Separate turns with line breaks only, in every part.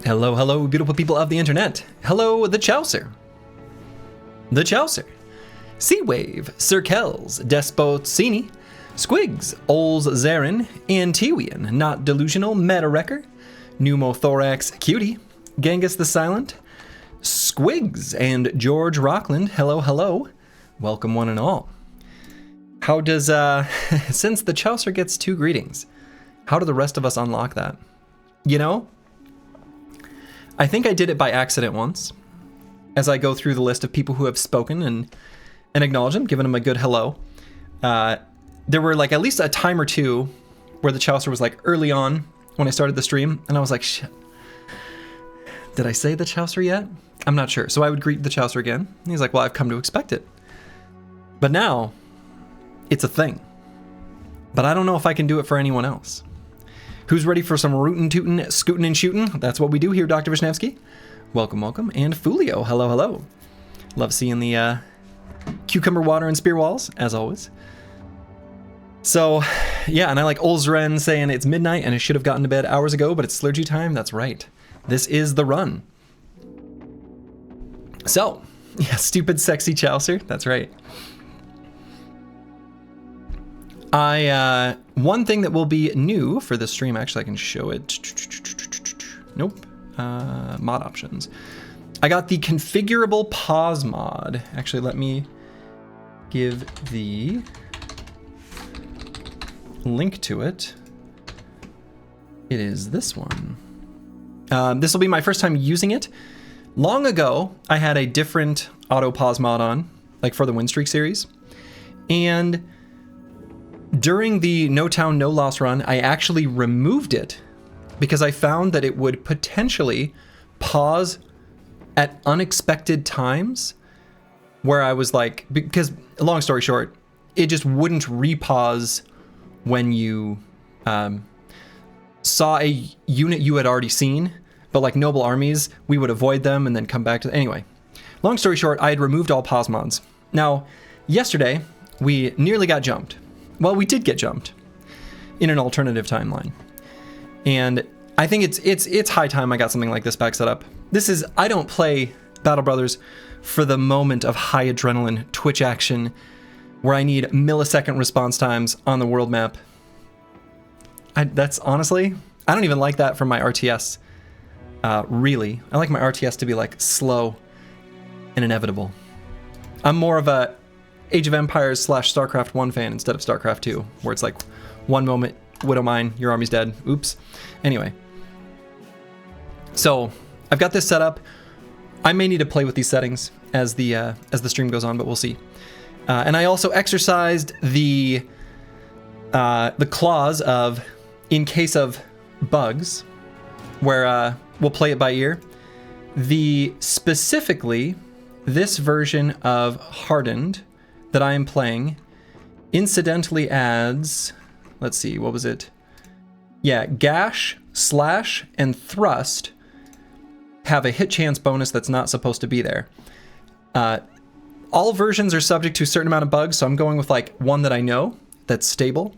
Hello, hello, beautiful people of the internet. Hello, the Chaucer. The Chaucer. Seawave, Sir Kells, Despotsini, Squigs, Ols Zarin, Antiwian, Not Delusional, Meta-Wrecker, Pneumothorax Cutie, Genghis the Silent, Squigs, and George Rockland. Hello, hello. Welcome one and all. How does, since the Chaucer gets 2 greetings, how do the rest of us unlock that? You know, I think I did it by accident once, as I go through the list of people who have spoken and acknowledge them, giving them a good hello. There were like at least a time or two where the Chaucer was like early on when I started the stream, and I was like, shit, did I say the Chaucer yet? I'm not sure. So I would greet the Chaucer again. And he's like, well, I've come to expect it. But now, it's a thing. But I don't know if I can do it for anyone else. Who's ready for some rootin' tootin', scootin' and shootin'? That's what we do here, Dr. Vishnevsky. Welcome, welcome. And Fulio, hello, hello. Love seeing the cucumber water and spear walls, as always. So, yeah, and I like Olzren saying it's midnight and I should have gotten to bed hours ago, but it's Slurgy time. That's right. This is the run. So, yeah, stupid, sexy Chaucer. That's right. One thing that will be new for this stream, actually I can show it. Nope. Mod options. I got the configurable pause mod. Actually, let me give the link to it. It is this one. This will be my first time using it. Long ago, I had a different auto pause mod on, like for the Win Streak series. And during the No Town, No Loss run, I actually removed it because I found that it would potentially pause at unexpected times where I was like, because long story short, it just wouldn't repause when you saw a unit you had already seen, but like noble armies, we would avoid them and then come back to, anyway. Long story short, I had removed all pause mods. Now, yesterday, we nearly got jumped. Well, we did get jumped in an alternative timeline. And I think it's high time I got something like this back set up. This is, I don't play Battle Brothers for the moment of high adrenaline twitch action where I need millisecond response times on the world map. That's honestly, I don't even like that from my RTS, really. I like my RTS to be like slow and inevitable. I'm more of a Age of Empires / StarCraft 1 fan instead of StarCraft 2, where it's like one moment, Widow mine, your army's dead, oops. Anyway, so I've got this set up. I may need to play with these settings as the stream goes on, but we'll see. And I also exercised the clause of, in case of bugs, where we'll play it by ear. Specifically, this version of Hardened that I am playing incidentally adds, let's see, what was it? Yeah, Gash, Slash, and Thrust have a hit chance bonus that's not supposed to be there. All versions are subject to a certain amount of bugs, so I'm going with like one that I know that's stable.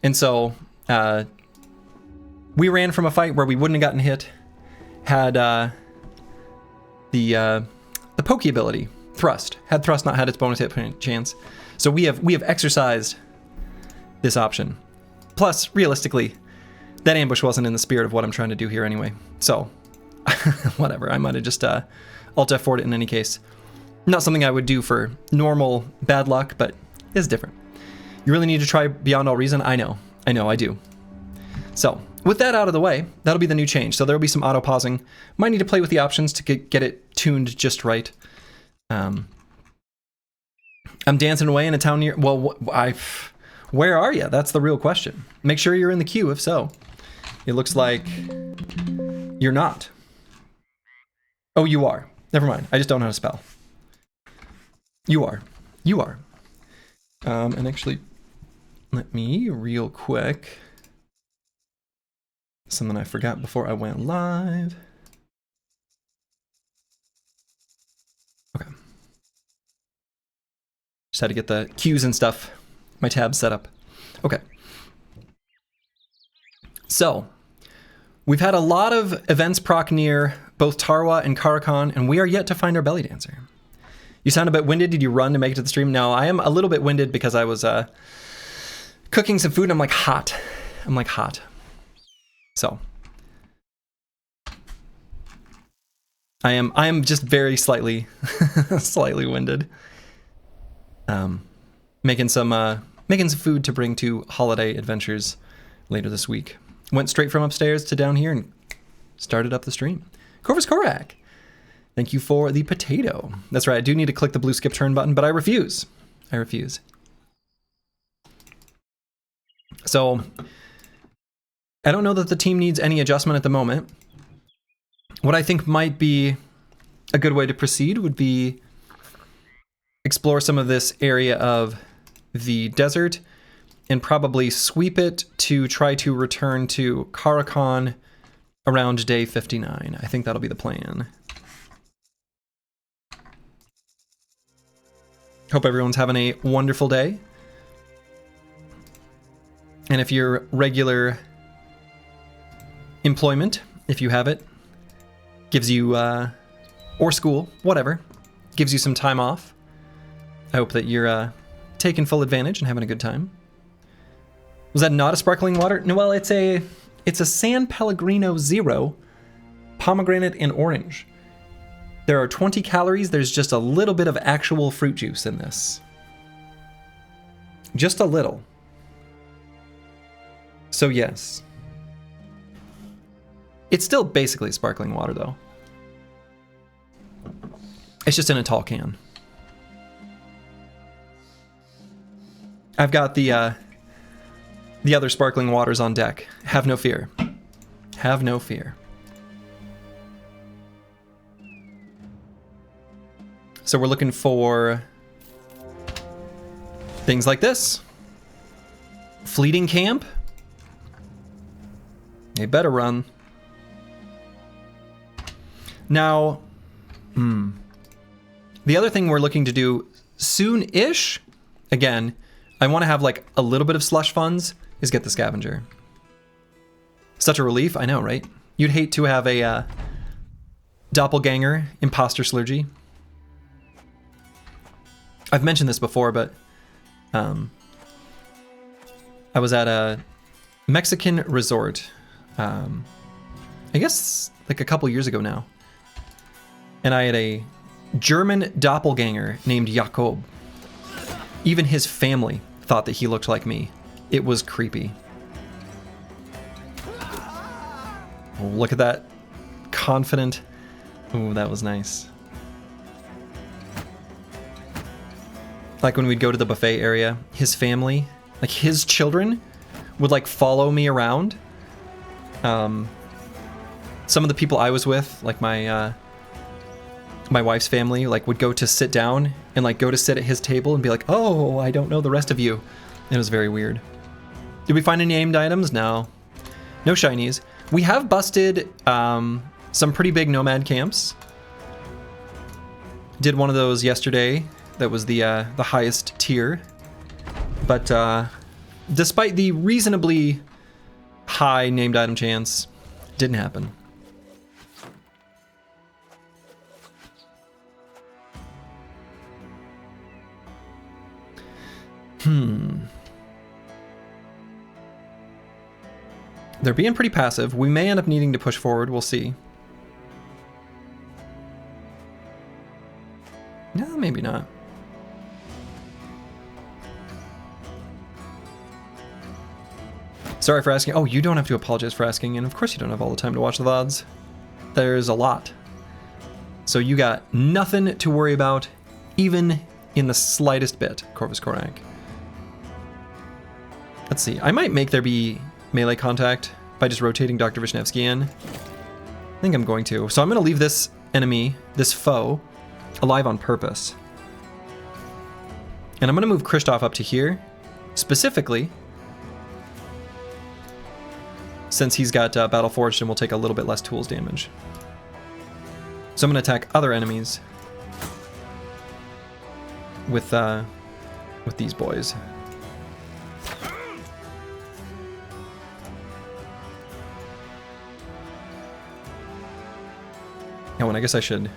And so we ran from a fight where we wouldn't have gotten hit, had the pokey ability, Thrust. Had Thrust not had its bonus hit chance. So we have exercised this option. Plus, realistically, that ambush wasn't in the spirit of what I'm trying to do here anyway. So, whatever. I might have just Alt F4'd it in any case. Not something I would do for normal bad luck, but it's different. You really need to try Beyond All Reason? I know, I do. So, with that out of the way, that'll be the new change. So there'll be some auto pausing. Might need to play with the options to get it tuned just right. I'm dancing away in a town near, well, where are you? That's the real question. Make sure you're in the queue, if so. It looks like you're not. Oh, you are. Never mind. I just don't know how to spell. You are. And actually, let me real quick. Something I forgot before I went live. Okay. Just had to get the cues and stuff, my tabs set up. Okay. So, We've had a lot of events proc near both Tarwa and Karakan, and we are yet to find our belly dancer. You sound a bit winded. Did you run to make it to the stream? No, I am a little bit winded because I was cooking some food and I'm like hot. So I am just very slightly winded. Making some food to bring to holiday adventures later this week. Went straight from upstairs to down here and started up the stream. Corvus Korak, thank you for the potato. That's right, I do need to click the blue skip turn button, but I refuse. So, I don't know that the team needs any adjustment at the moment. What I think might be a good way to proceed would be explore some of this area of the desert and probably sweep it to try to return to Karakan around day 59. I think that'll be the plan. Hope everyone's having a wonderful day. And if your regular employment, if you have it, gives you, or school, whatever, gives you some time off, I hope that you're taking full advantage and having a good time. Was that not a sparkling water? No, well, it's a San Pellegrino Zero, pomegranate and orange. There are 20 calories. There's just a little bit of actual fruit juice in this. Just a little. So yes. It's still basically sparkling water though. It's just in a tall can. I've got the other sparkling waters on deck. Have no fear. Have no fear. So we're looking for things like this. Fleeting camp. They better run. Now, the other thing we're looking to do soon-ish, again, I want to have like a little bit of slush funds, is get the scavenger. Such a relief, I know, right? You'd hate to have a doppelganger imposter slurgy. I've mentioned this before, but I was at a Mexican resort, I guess like a couple years ago now, and I had a German doppelganger named Jakob. Even his family thought that he looked like me. It was creepy. Oh, look at that. Confident. Oh, that was nice. Like when we'd go to the buffet area, his family, like his children, would like follow me around. Some of the people I was with, like my wife's family, like would go to sit down and like go to sit at his table and be like, "Oh, I don't know the rest of you." It was very weird. Did we find any named items? No. No shinies. We have busted some pretty big nomad camps. Did one of those yesterday. That was the highest tier. But despite the reasonably high named item chance, didn't happen. They're being pretty passive. We may end up needing to push forward. We'll see. No, maybe not. Sorry for asking. Oh, you don't have to apologize for asking, and of course you don't have all the time to watch the VODs. There's a lot. So you got nothing to worry about, even in the slightest bit, Corvus Korak. Let's see. I might make there be melee contact by just rotating Dr. Vishnevsky in. I think I'm going to. So I'm going to leave this enemy, this foe, alive on purpose. And I'm going to move Kristoff up to here, specifically, since he's got Battle Forged and will take a little bit less tools damage. So I'm going to attack other enemies with these boys. Oh, and I guess I should...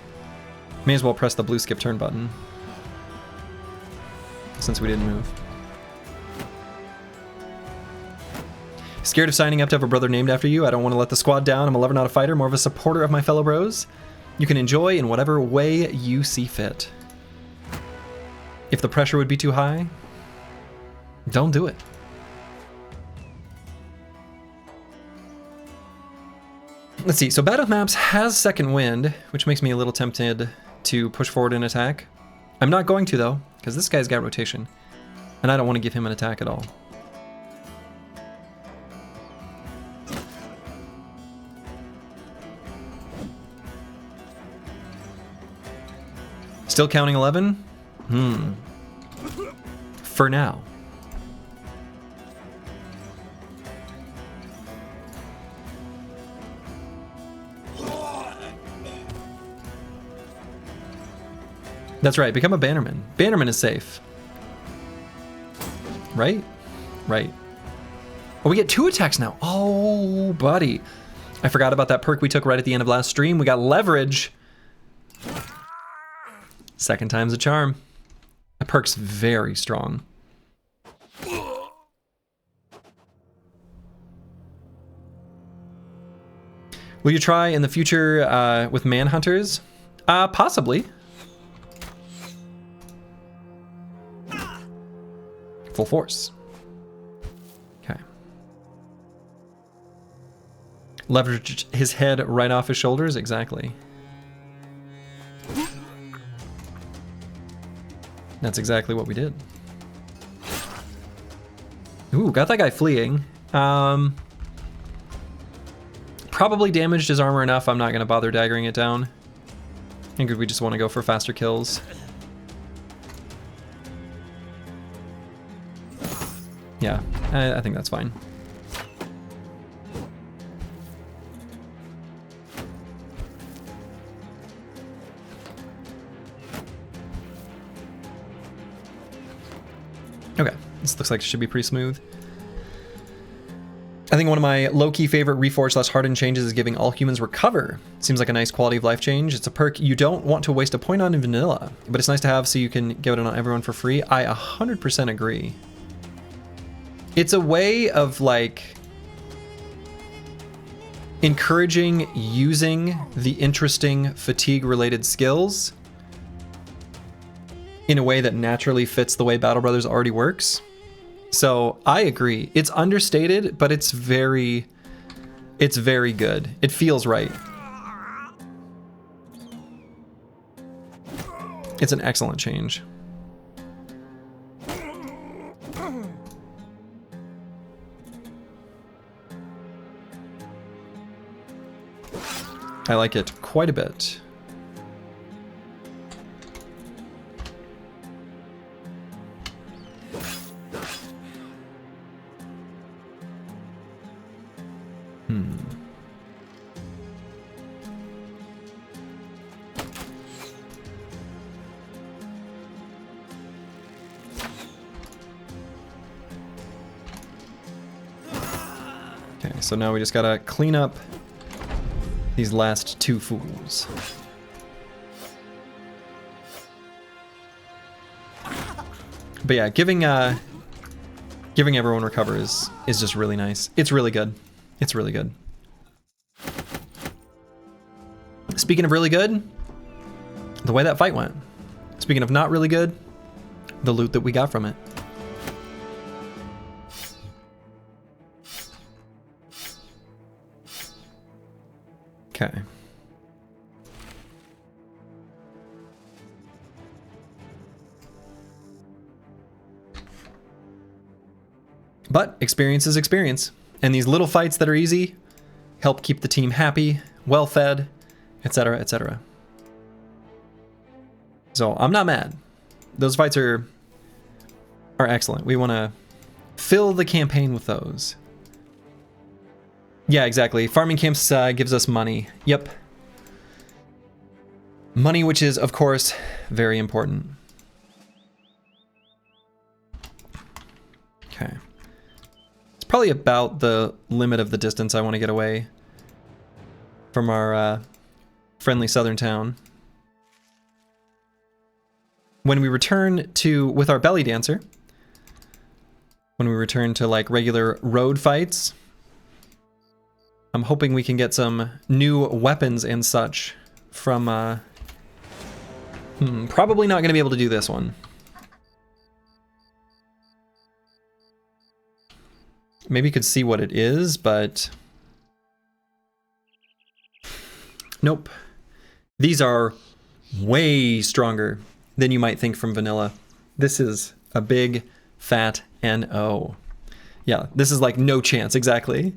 May as well press the blue skip turn button. Since we didn't move. Scared of signing up to have a brother named after you? I don't want to let the squad down. I'm a lover, not a fighter. More of a supporter of my fellow bros. You can enjoy in whatever way you see fit. If the pressure would be too high, don't do it. Let's see. So Battle Maps has Second Wind, which makes me a little tempted to push forward and attack. I'm not going to, though, because this guy's got rotation, and I don't want to give him an attack at all. Still counting 11? For now. That's right, become a Bannerman. Bannerman is safe. Right? Right. Oh, we get 2 attacks now. Oh, buddy. I forgot about that perk we took right at the end of last stream. We got leverage. Second time's a charm. That perk's very strong. Will you try in the future with Manhunters? Possibly. Full force. Okay. Leverage his head right off his shoulders? Exactly. That's exactly what we did. Ooh, got that guy fleeing. Probably damaged his armor enough. I'm not going to bother daggering it down. I think we just want to go for faster kills. Yeah, I think that's fine. Okay, this looks like it should be pretty smooth. I think one of my low-key favorite Reforged / Hardened changes is giving all humans recover. Seems like a nice quality of life change. It's a perk you don't want to waste a point on in vanilla, but it's nice to have so you can give it on everyone for free. I 100% agree. It's a way of like encouraging using the interesting fatigue-related skills in a way that naturally fits the way Battle Brothers already works. So I agree. It's understated, but it's very good. It feels right. It's an excellent change. I like it quite a bit. Okay, so now we just gotta clean up these last 2 fools. But yeah, giving everyone recover is just really nice. It's really good. It's really good. Speaking of really good, the way that fight went. Speaking of not really good, the loot that we got from it. Okay. But experience is experience, and these little fights that are easy help keep the team happy, well-fed, etc., etc. So I'm not mad. Those fights are excellent. We want to fill the campaign with those. Yeah, exactly. Farming camps gives us money. Yep. Money, which is, of course, very important. Okay. It's probably about the limit of the distance I want to get away from our friendly southern town. When we return to, with our belly dancer, when we return to like regular road fights, I'm hoping we can get some new weapons and such from, probably not going to be able to do this one. Maybe you could see what it is, but nope. These are way stronger than you might think from vanilla. This is a big fat NO. Yeah, this is like no chance, exactly.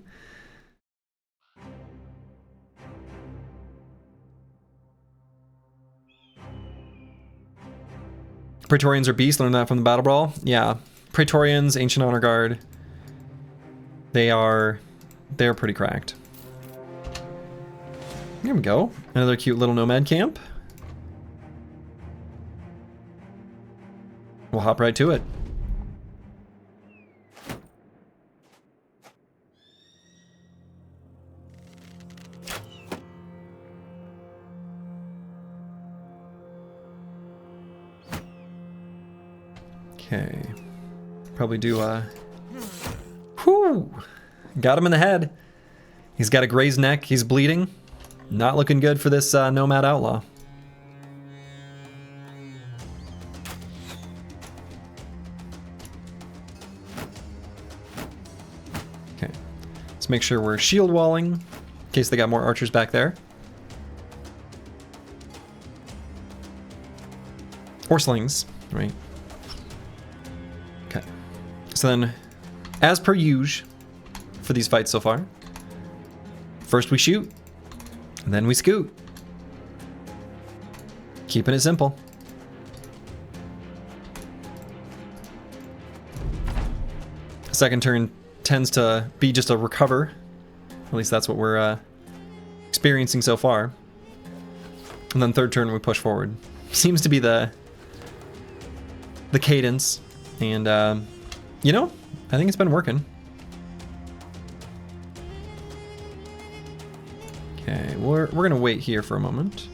Praetorians are beasts, learn that from the Battle Brawl. Yeah, Praetorians, Ancient Honor Guard. They're pretty cracked. There we go. Another cute little nomad camp. We'll hop right to it. Okay. Probably do whew! Got him in the head. He's got a grazed neck. He's bleeding. Not looking good for this nomad outlaw. Okay. Let's make sure we're shield walling in case they got more archers back there. Or slings, right? Okay. So then, as per usual for these fights so far, first we shoot, and then we scoot. Keeping it simple. Second turn tends to be just a recover. At least that's what we're experiencing so far. And then third turn we push forward. Seems to be the cadence. And, you know, I think it's been working. Okay, we're gonna wait here for a moment.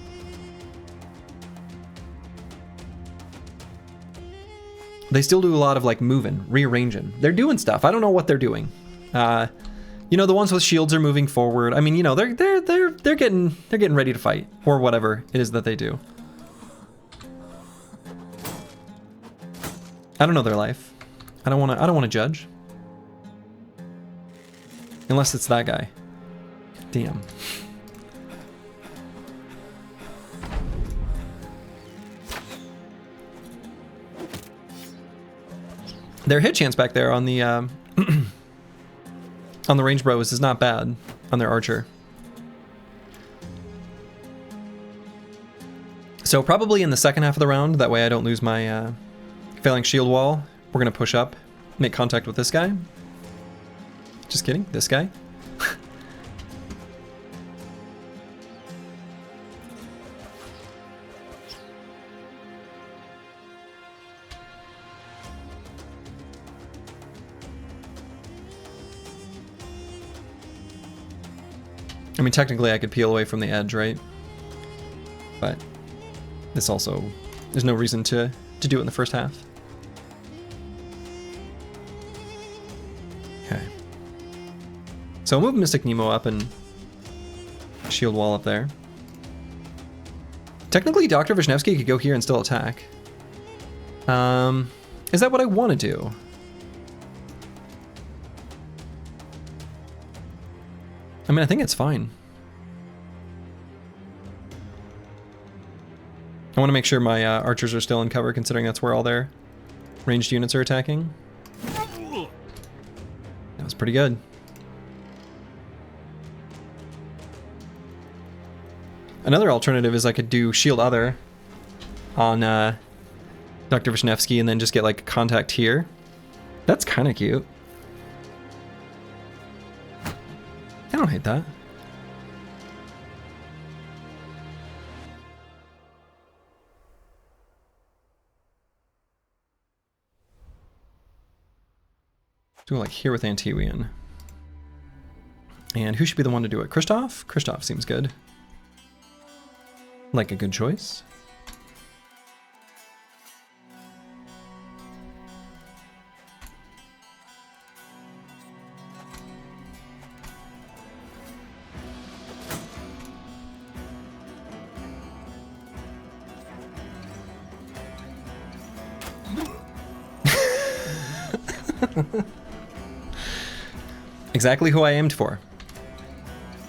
They still do a lot of like moving, rearranging. They're doing stuff. I don't know what they're doing. You know, the ones with shields are moving forward. I mean, you know, they're getting ready to fight or whatever it is that they do. I don't know their life. I don't want to judge. Unless it's that guy. Damn. Their hit chance back there on the on the range bros is not bad on their archer. So probably in the second half of the round, that way I don't lose my phalanx shield wall, we're gonna push up, make contact with this guy. Just kidding, this guy. I mean, technically I could peel away from the edge, right? But this also, there's no reason to do it in the first half. Okay. So I'll move Mystic Nemo up and shield wall up there. Technically, Dr. Vishnevsky could go here and still attack. Is that what I want to do? I mean, I think it's fine. I want to make sure my archers are still in cover, considering that's where all their ranged units are attacking. That was pretty good. Another alternative is I could do shield other on Dr. Vishnevsky and then just get like contact here. That's kind of cute. I don't hate that. Do it like here with Antiwian. And who should be the one to do it? Christoph? Christoph seems good. Like a good choice. Exactly who I aimed for.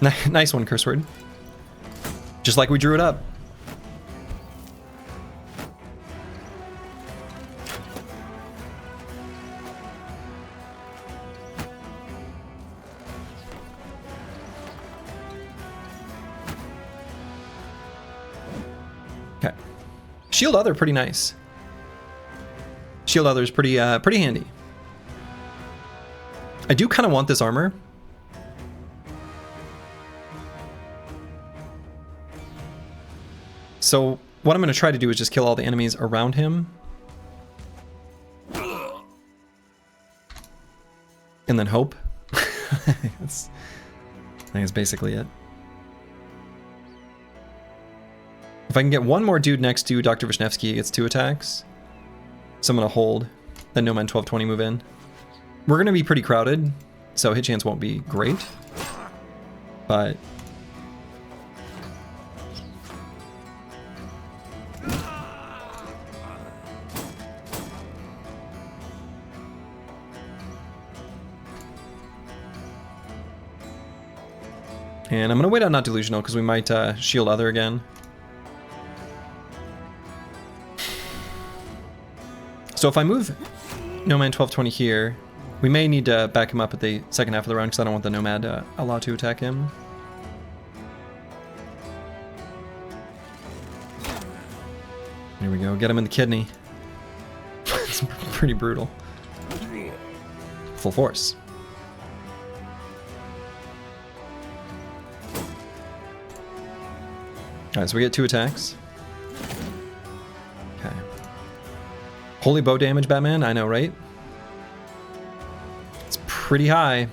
Nice one, curse word. Just like we drew it up. Okay. Shield Other, pretty nice. Shield Other is pretty handy. I do kind of want this armor. So what I'm going to try to do is just kill all the enemies around him. And then hope. I think that's basically it. If I can get one more dude next to Dr. Vishnevsky, he gets 2 attacks. So I'm going to hold. Then No Man 1220 move in. We're going to be pretty crowded, so hit chance won't be great. But... and I'm going to wait on Not Delusional because we might shield Other again. So if I move Nomad 1220 here, we may need to back him up at the second half of the round because I don't want the Nomad allowed to attack him. Here we go, get him in the kidney. It's pretty brutal. Full force. Alright, so we get 2 attacks. Okay. Holy bow damage, Batman? I know, right? It's pretty high.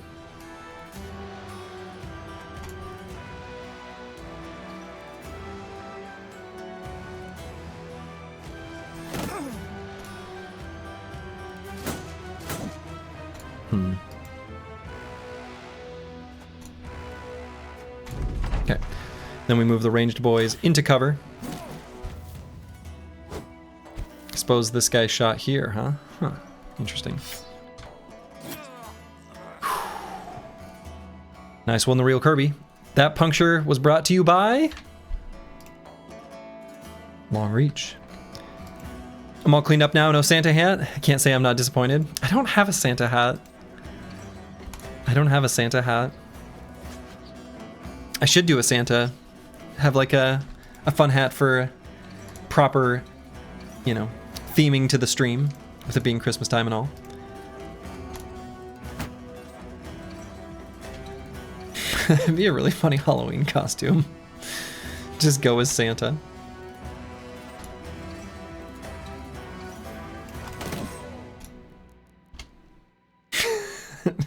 Okay. Then we move the ranged boys into cover. I suppose this guy shot here, huh? Huh. Interesting. Nice one, the real Kirby. That puncture was brought to you by... Long Reach. I'm all cleaned up now, no Santa hat. I can't say I'm not disappointed. I don't have a Santa hat. I don't have a Santa hat. I should do a Santa. Have like a fun hat for proper, you know, theming to the stream, with it being Christmas time and all. It'd be a really funny Halloween costume. Just go as Santa.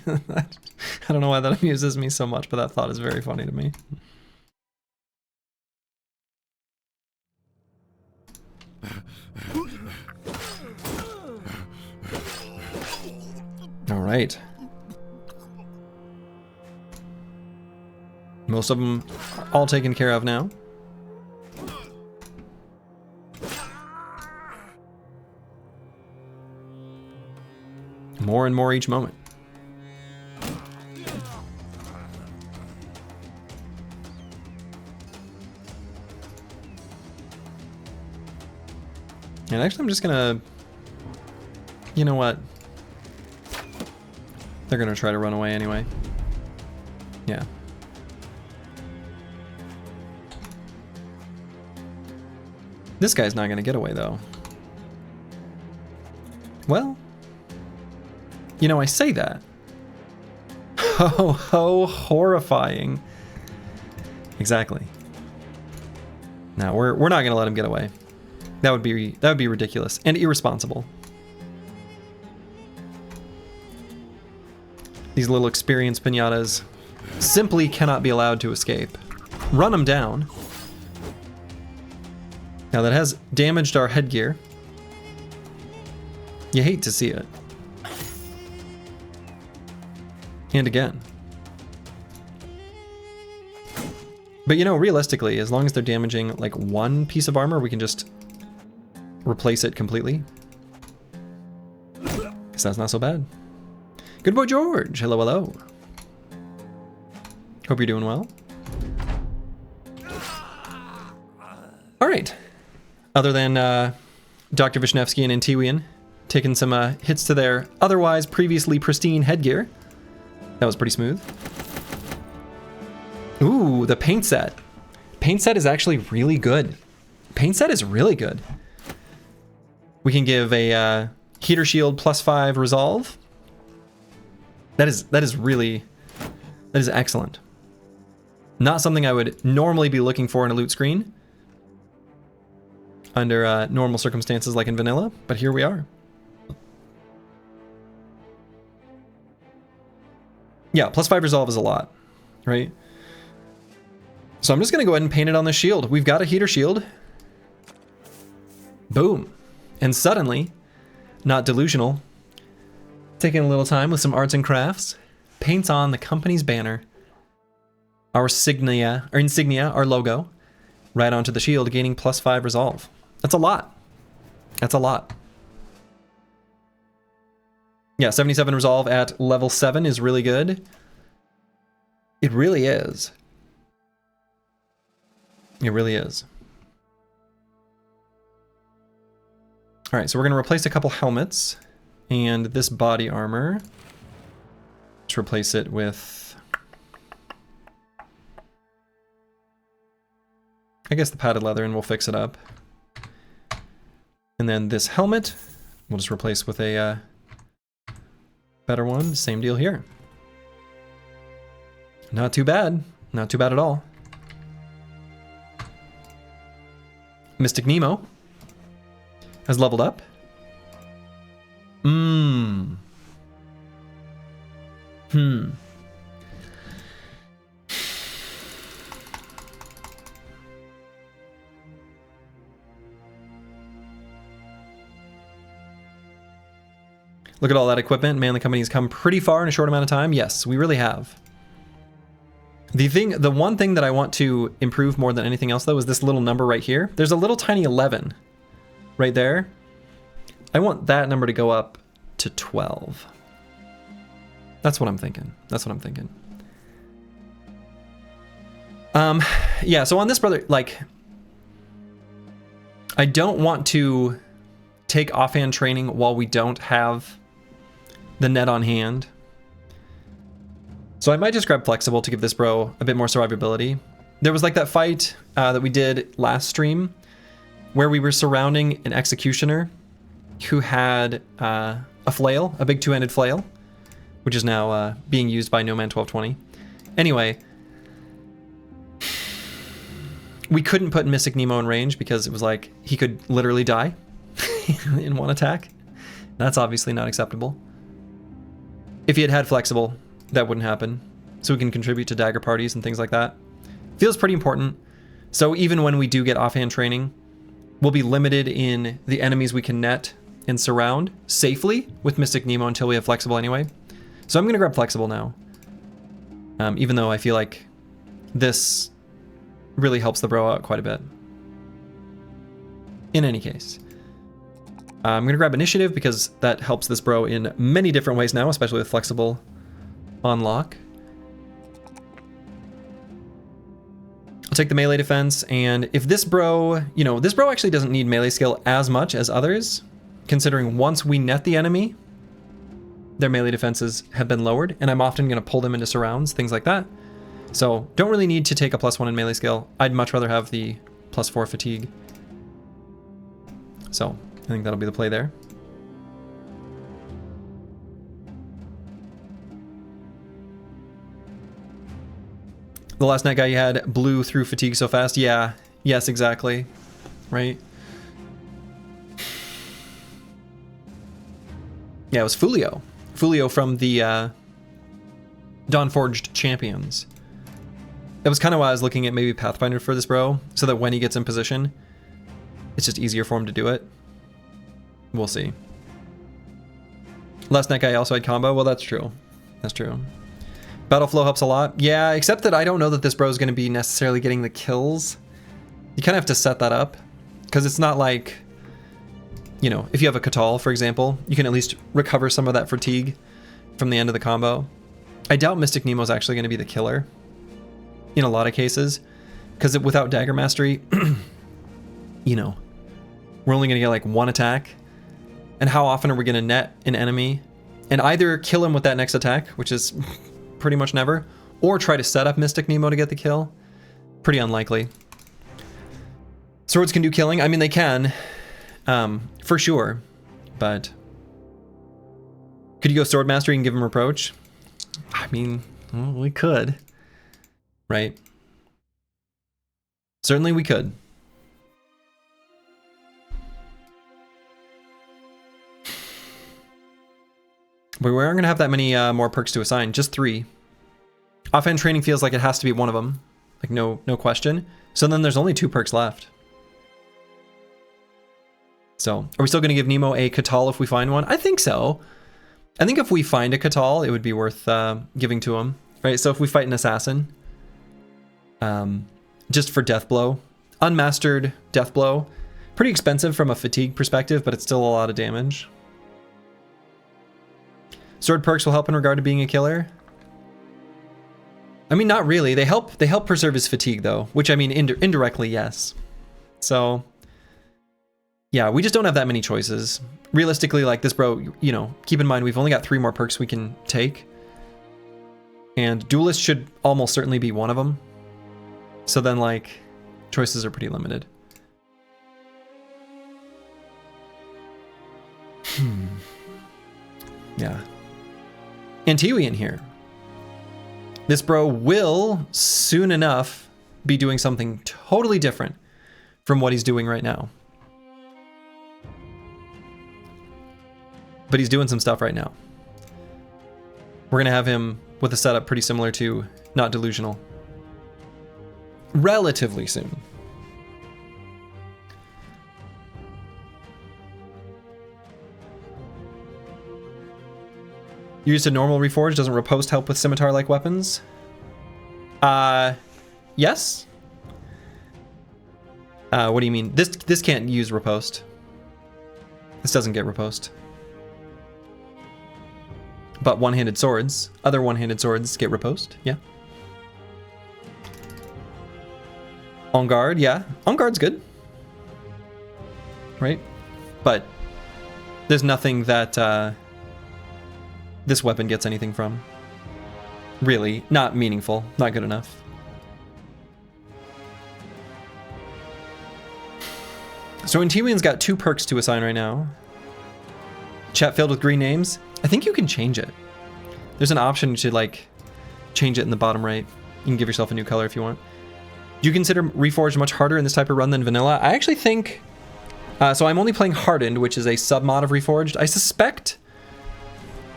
I don't know why that amuses me so much, but that thought is very funny to me. All right. Most of them all taken care of now. More and more each moment. And actually, I'm just gonna... You know what? They're gonna try to run away anyway. Yeah. This guy's not gonna get away, though. Well... You know, I say that. Ho ho, horrifying. Exactly. No, we're not gonna let him get away. That would be ridiculous and irresponsible. These little experienced piñatas simply cannot be allowed to escape. Run them down. Now that has damaged our headgear. You hate to see it. And again. But you know, realistically, as long as they're damaging like one piece of armor, we can just replace it completely. Guess that's not so bad. Good boy, George. Hello, hello. Hope you're doing well. All right. Other than Dr. Vishnevsky and Antiwian taking some hits to their otherwise previously pristine headgear. That was pretty smooth. Ooh, the paint set. Paint set is actually really good. Paint set is really good. We can give a heater shield +5 resolve. That is excellent. Not something I would normally be looking for in a loot screen under normal circumstances like in vanilla, but here we are. Yeah, +5 resolve is a lot, right? So I'm just going to go ahead and paint it on the shield. We've got a heater shield. Boom. And suddenly, not delusional, taking a little time with some arts and crafts, paints on the company's banner, our insignia, our logo, right onto the shield, gaining +5 resolve. That's a lot. That's a lot. Yeah, 77 resolve at level 7 is really good. It really is. It really is. All right, so we're going to replace a couple helmets and this body armor. Let's replace it with, I guess, the padded leather, and we'll fix it up. And then this helmet, we'll just replace with a better one. Same deal here. Not too bad. Not too bad at all. Mystic Nemo has leveled up. Look at all that equipment. Man, the company's come pretty far in a short amount of time. Yes, we really have. The one thing that I want to improve more than anything else, though, is this little number right here. There's a little tiny 11 right there. I want that number to go up to 12. That's what I'm thinking. That's what I'm thinking. Yeah, so on this brother, like, I don't want to take offhand training while we don't have the net on hand. So I might just grab flexible to give this bro a bit more survivability. There was like that fight that we did last stream where we were surrounding an executioner who had a flail, a big two-handed flail, which is now being used by No Man 1220. Anyway, we couldn't put Mystic Nemo in range because it was like he could literally die in one attack. That's obviously not acceptable. If he had had flexible, that wouldn't happen. So we can contribute to dagger parties and things like that. Feels pretty important. So even when we do get offhand training, we'll be limited in the enemies we can net and surround safely with Mystic Nemo until we have flexible anyway. So I'm going to grab flexible now. Even though I feel like this really helps the bro out quite a bit. In any case. I'm going to grab initiative because that helps this bro in many different ways now, especially with flexible on lock. I'll take the melee defense, and if this bro, you know, this bro actually doesn't need melee skill as much as others, considering once we net the enemy, their melee defenses have been lowered, and I'm often going to pull them into surrounds, things like that. So don't really need to take a +1 in melee skill. I'd much rather have the +4 fatigue. So I think that'll be the play there. The last night guy you had blew through fatigue so fast. Yeah, yes, exactly. Right? Yeah, it was Fulio. Fulio from the Dawnforged Champions. That was kind of why I was looking at maybe Pathfinder for this bro, so that when he gets in position, It's just easier for him to do it. We'll see. Last night guy also had combo. Well, that's true. That's true. Battle flow helps a lot. Yeah, except that I don't know that this bro is going to be necessarily getting the kills. You kind of have to set that up. Because it's not like, you know, if you have a Katal, for example, you can at least recover some of that fatigue from the end of the combo. I doubt Mystic Nemo is actually going to be the killer in a lot of cases. Because without Dagger Mastery, you know, we're only going to get like one attack. And how often are we going to net an enemy and either kill him with that next attack, which is pretty much never, or try to set up Mystic Nemo to get the kill? Pretty unlikely. Swords can do killing. I mean, they can, for sure. But could you go Sword Mastery and give him Reproach? I mean, well, we could, right? Certainly we could. But we aren't going to have that many more perks to assign, just 3. Offhand training feels like it has to be one of them, like no question. So then there's only 2 perks left. So are we still going to give Nemo a Katal if we find one? I think so. I think if we find a Katal, it would be worth giving to him, right? So if we fight an assassin, just for Death Blow, unmastered Death Blow, pretty expensive from a fatigue perspective, but it's still a lot of damage. Sword perks will help in regard to being a killer. I mean, not really. They help preserve his fatigue though, which I mean indirectly, yes. So yeah, we just don't have that many choices. Realistically, like this bro, you know, keep in mind we've only got 3 more perks we can take. And Duelist should almost certainly be one of them. So then like choices are pretty limited. Yeah. Antiwi in here. This bro will soon enough be doing something totally different from what he's doing right now. But he's doing some stuff right now. We're going to have him with a setup pretty similar to Not Delusional. Relatively soon. Used a normal Reforged, doesn't Riposte help with scimitar-like weapons? Yes. What do you mean? This can't use Riposte. This doesn't get Riposte. But one-handed swords, other one-handed swords get Riposte, yeah. En Garde, yeah. En Garde's good. Right? But there's nothing that this weapon gets anything from. Really, not meaningful, not good enough. So Intiwian's got 2 perks to assign right now. Chat filled with green names. I think you can change it. There's an option to like change it in the bottom right. You can give yourself a new color if you want. Do you consider Reforged much harder in this type of run than vanilla? I actually think, so I'm only playing Hardened, which is a sub-mod of Reforged. I suspect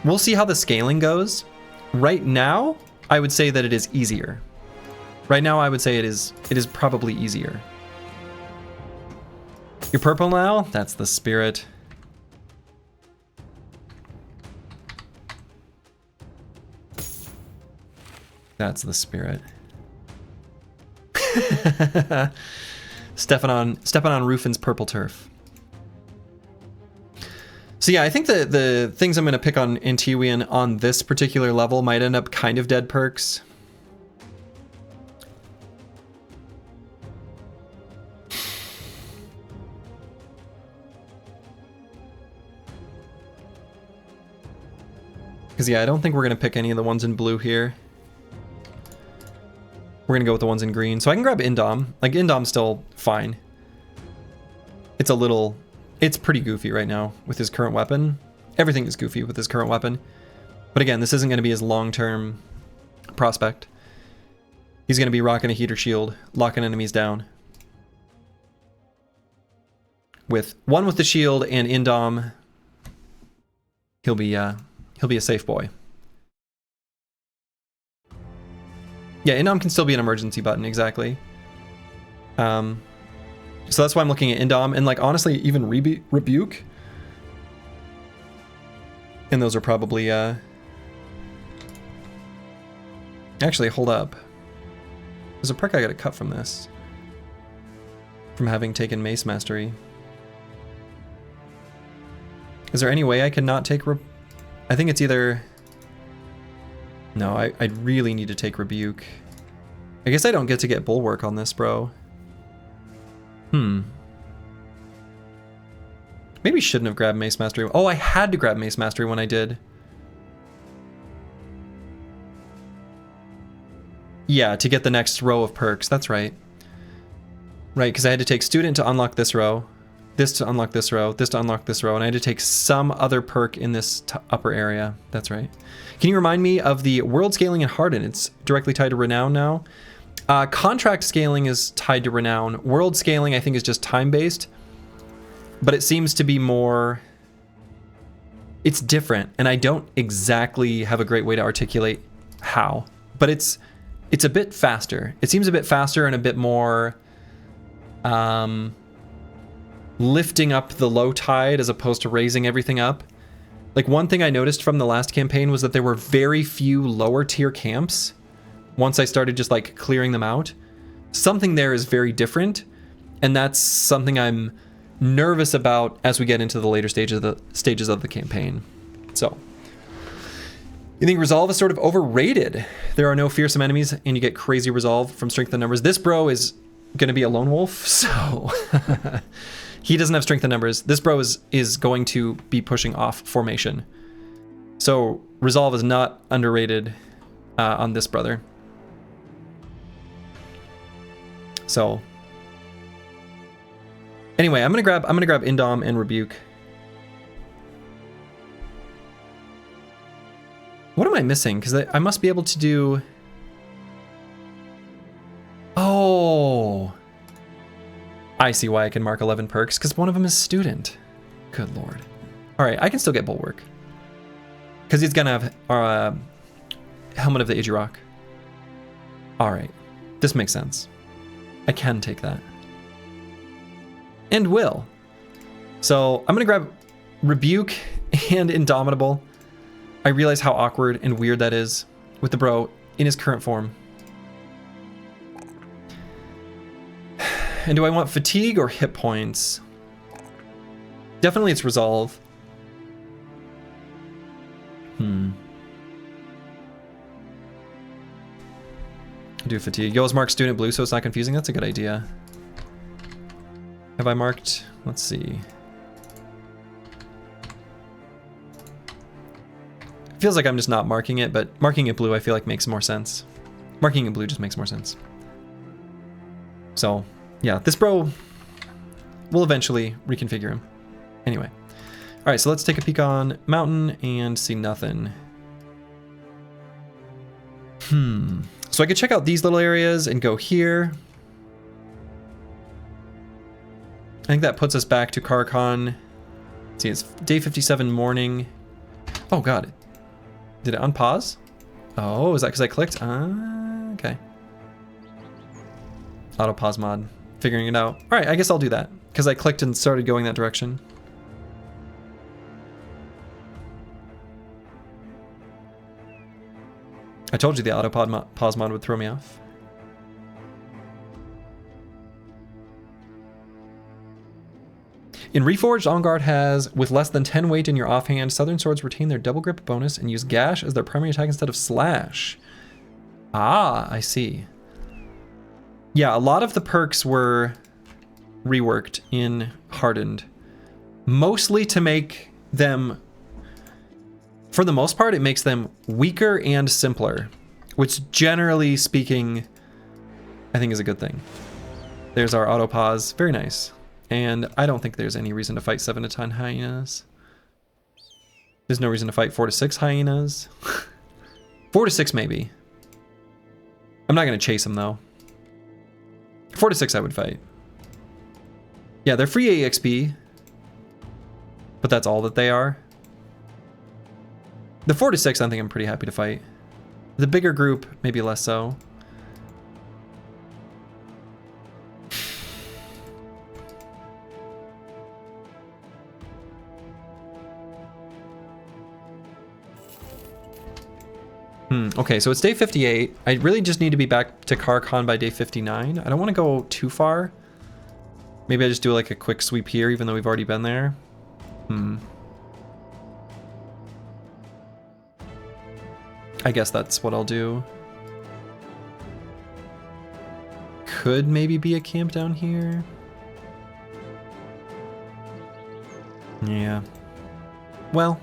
we'll see how the scaling goes. Right now, I would say that it is easier. Right now, I would say it is probably easier. You're purple now? That's the spirit. That's the spirit. stepping on Rufin's purple turf. So yeah, I think the things I'm going to pick on Antiwian on this particular level might end up kind of dead perks. Because yeah, I don't think we're going to pick any of the ones in blue here. We're going to go with the ones in green. So I can grab Indom. Like, Indom's still fine. It's pretty goofy right now with his current weapon. Everything is goofy with his current weapon. But again, this isn't going to be his long-term prospect. He's going to be rocking a heater shield, locking enemies down. With one with the shield and Indom, he'll be a safe boy. Yeah, Indom can still be an emergency button, exactly. So that's why I'm looking at Indom, and like honestly, even Rebuke. And those are probably actually, hold up. There's a perk I gotta cut from this. From having taken Mace Mastery. Is there any way I can not take I think it's either... No, I really need to take Rebuke. I guess I don't get to get Bulwark on this, bro. Maybe shouldn't have grabbed Mace Mastery. Oh, I had to grab Mace Mastery when I did. Yeah, to get the next row of perks. That's right. Right, because I had to take Student to unlock this row, this to unlock this row, this to unlock this row, and I had to take some other perk in this upper area. That's right. Can you remind me of the World Scaling and Hardened? It's directly tied to Renown now. Contract Scaling is tied to Renown. World Scaling, I think, is just time-based. But it seems to be more... It's different, and I don't exactly have a great way to articulate how. But it's a bit faster. It seems a bit faster and a bit more... lifting up the low tide as opposed to raising everything up. Like, one thing I noticed from the last campaign was that there were very few lower tier camps once I started just like clearing them out. Something there is very different, and that's something I'm nervous about as we get into the later stages of the campaign. So, you think Resolve is sort of overrated? There are no fearsome enemies, and you get crazy Resolve from strength and numbers. This bro is going to be a lone wolf, so he doesn't have strength and numbers. This bro is going to be pushing off formation. So Resolve is not underrated on this brother. So anyway, I'm gonna grab Indom and Rebuke. What am I missing? Because I must be able to do... Oh, I see why I can mark 11 perks, because one of them is Student. Good lord. All right, I can still get Bulwark. Because he's gonna have Helmet of the Age Rock. All right, this makes sense. I can take that. And will. So I'm gonna grab Rebuke and Indomitable. I realize how awkward and weird that is with the bro in his current form. And do I want Fatigue or hit points? Definitely it's Resolve. I'll do Fatigue. Yo's marked Student blue so it's not confusing. That's a good idea. Have I marked? Let's see. Feels like I'm just not marking it, but marking it blue I feel like makes more sense. Marking it blue just makes more sense. So, yeah, this bro will eventually reconfigure him. Anyway. Alright, so let's take a peek on Mountain and see nothing. So I could check out these little areas and go here. I think that puts us back to Carcon. Let's see, it's day 57 morning. Oh god. Did it unpause? Oh, is that because I clicked? Okay. Auto pause mod. Figuring it out. Alright, I guess I'll do that. Because I clicked and started going that direction. I told you the auto pause mod would throw me off. In Reforged, On Guard has, with less than 10 weight in your offhand, Southern Swords retain their double grip bonus and use Gash as their primary attack instead of Slash. Ah, I see. Yeah, a lot of the perks were reworked in Hardened. Mostly to make them, for the most part, it makes them weaker and simpler. Which, generally speaking, I think is a good thing. There's our auto pause. Very nice. And I don't think there's any reason to fight 7 to 10 hyenas. There's no reason to fight 4 to 6 hyenas. 4 to 6 maybe. I'm not going to chase them though. 4 to 6 I would fight. Yeah, they're free EXP. But that's all that they are. The 4 to 6 I think I'm pretty happy to fight. The bigger group, maybe less so. Okay, so it's day 58. I really just need to be back to Carcon by day 59. I don't want to go too far. Maybe I just do like a quick sweep here, even though we've already been there. I guess that's what I'll do. Could maybe be a camp down here. Yeah. Well,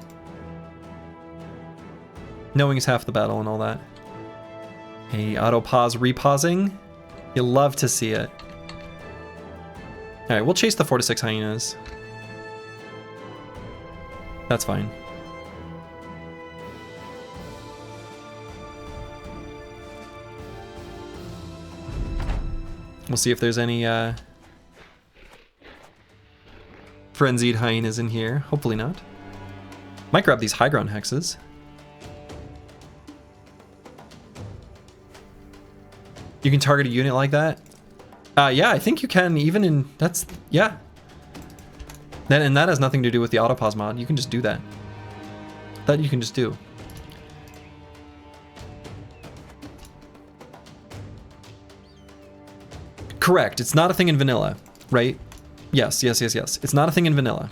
knowing is half the battle and all that. Hey, auto pause repausing. You'll love to see it. All right, we'll chase the 4 to 6 hyenas. That's fine. We'll see if there's any frenzied hyenas in here. Hopefully not. Might grab these high ground hexes. You can target a unit like that? Yeah, I think you can even in... That's... Yeah. And that has nothing to do with the autopause mod. You can just do that. That you can just do. Correct. It's not a thing in vanilla, right? Yes, yes, yes, yes. It's not a thing in vanilla.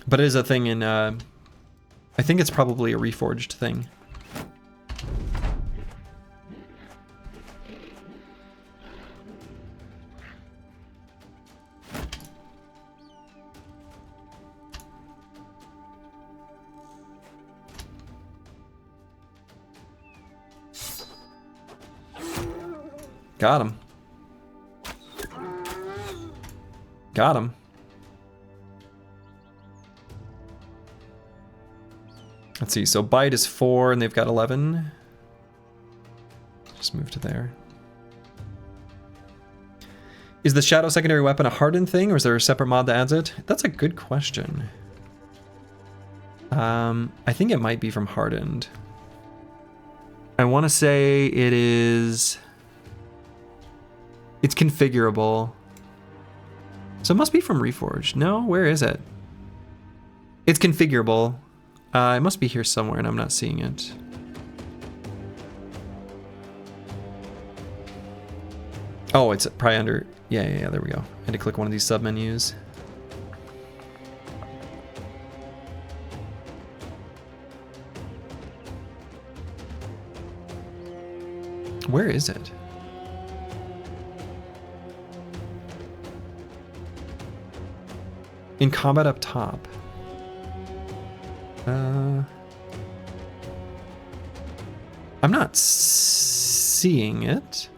But it is a thing in, I think it's probably a Reforged thing. Got him. Got him. Let's see, so bite is 4 and they've got 11. Just move to there. Is the shadow secondary weapon a hardened thing, or is there a separate mod that adds it? That's a good question. I think it might be from Hardened. I want to say it is... It's configurable. So it must be from Reforged. No, where is it? It's configurable. It must be here somewhere and I'm not seeing it. Oh, it's probably under... Yeah, there we go. I had to click one of these submenus. Where is it? In combat up top. I'm not seeing it.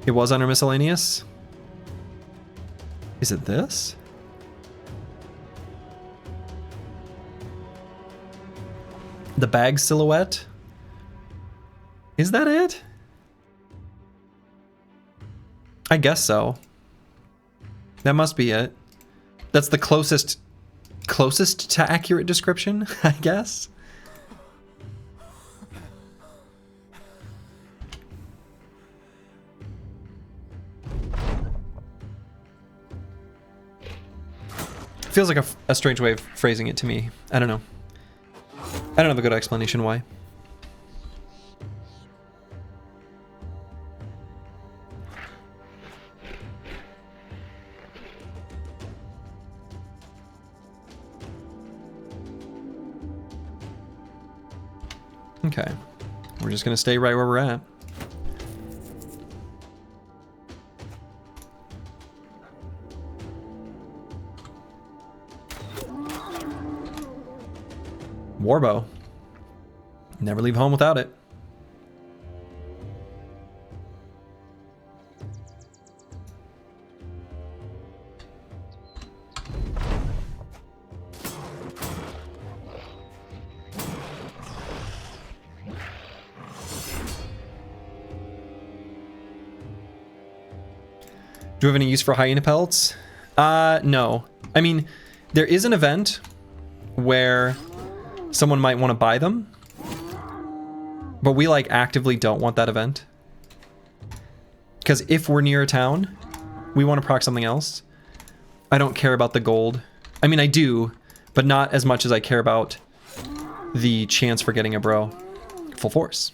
It was under miscellaneous. Is it this? The bag silhouette? Is that it? I guess so. That must be it. That's the closest to accurate description, I guess. Feels like a strange way of phrasing it to me. I don't know. I don't have a good explanation why. Okay, we're just gonna stay right where we're at. Warbow. Never leave home without it. Do you have any use for hyena pelts? No. I mean, there is an event where someone might want to buy them, but we like actively don't want that event. Because if we're near a town, we want to proc something else. I don't care about the gold. I mean, I do, but not as much as I care about the chance for getting a bro. Full force.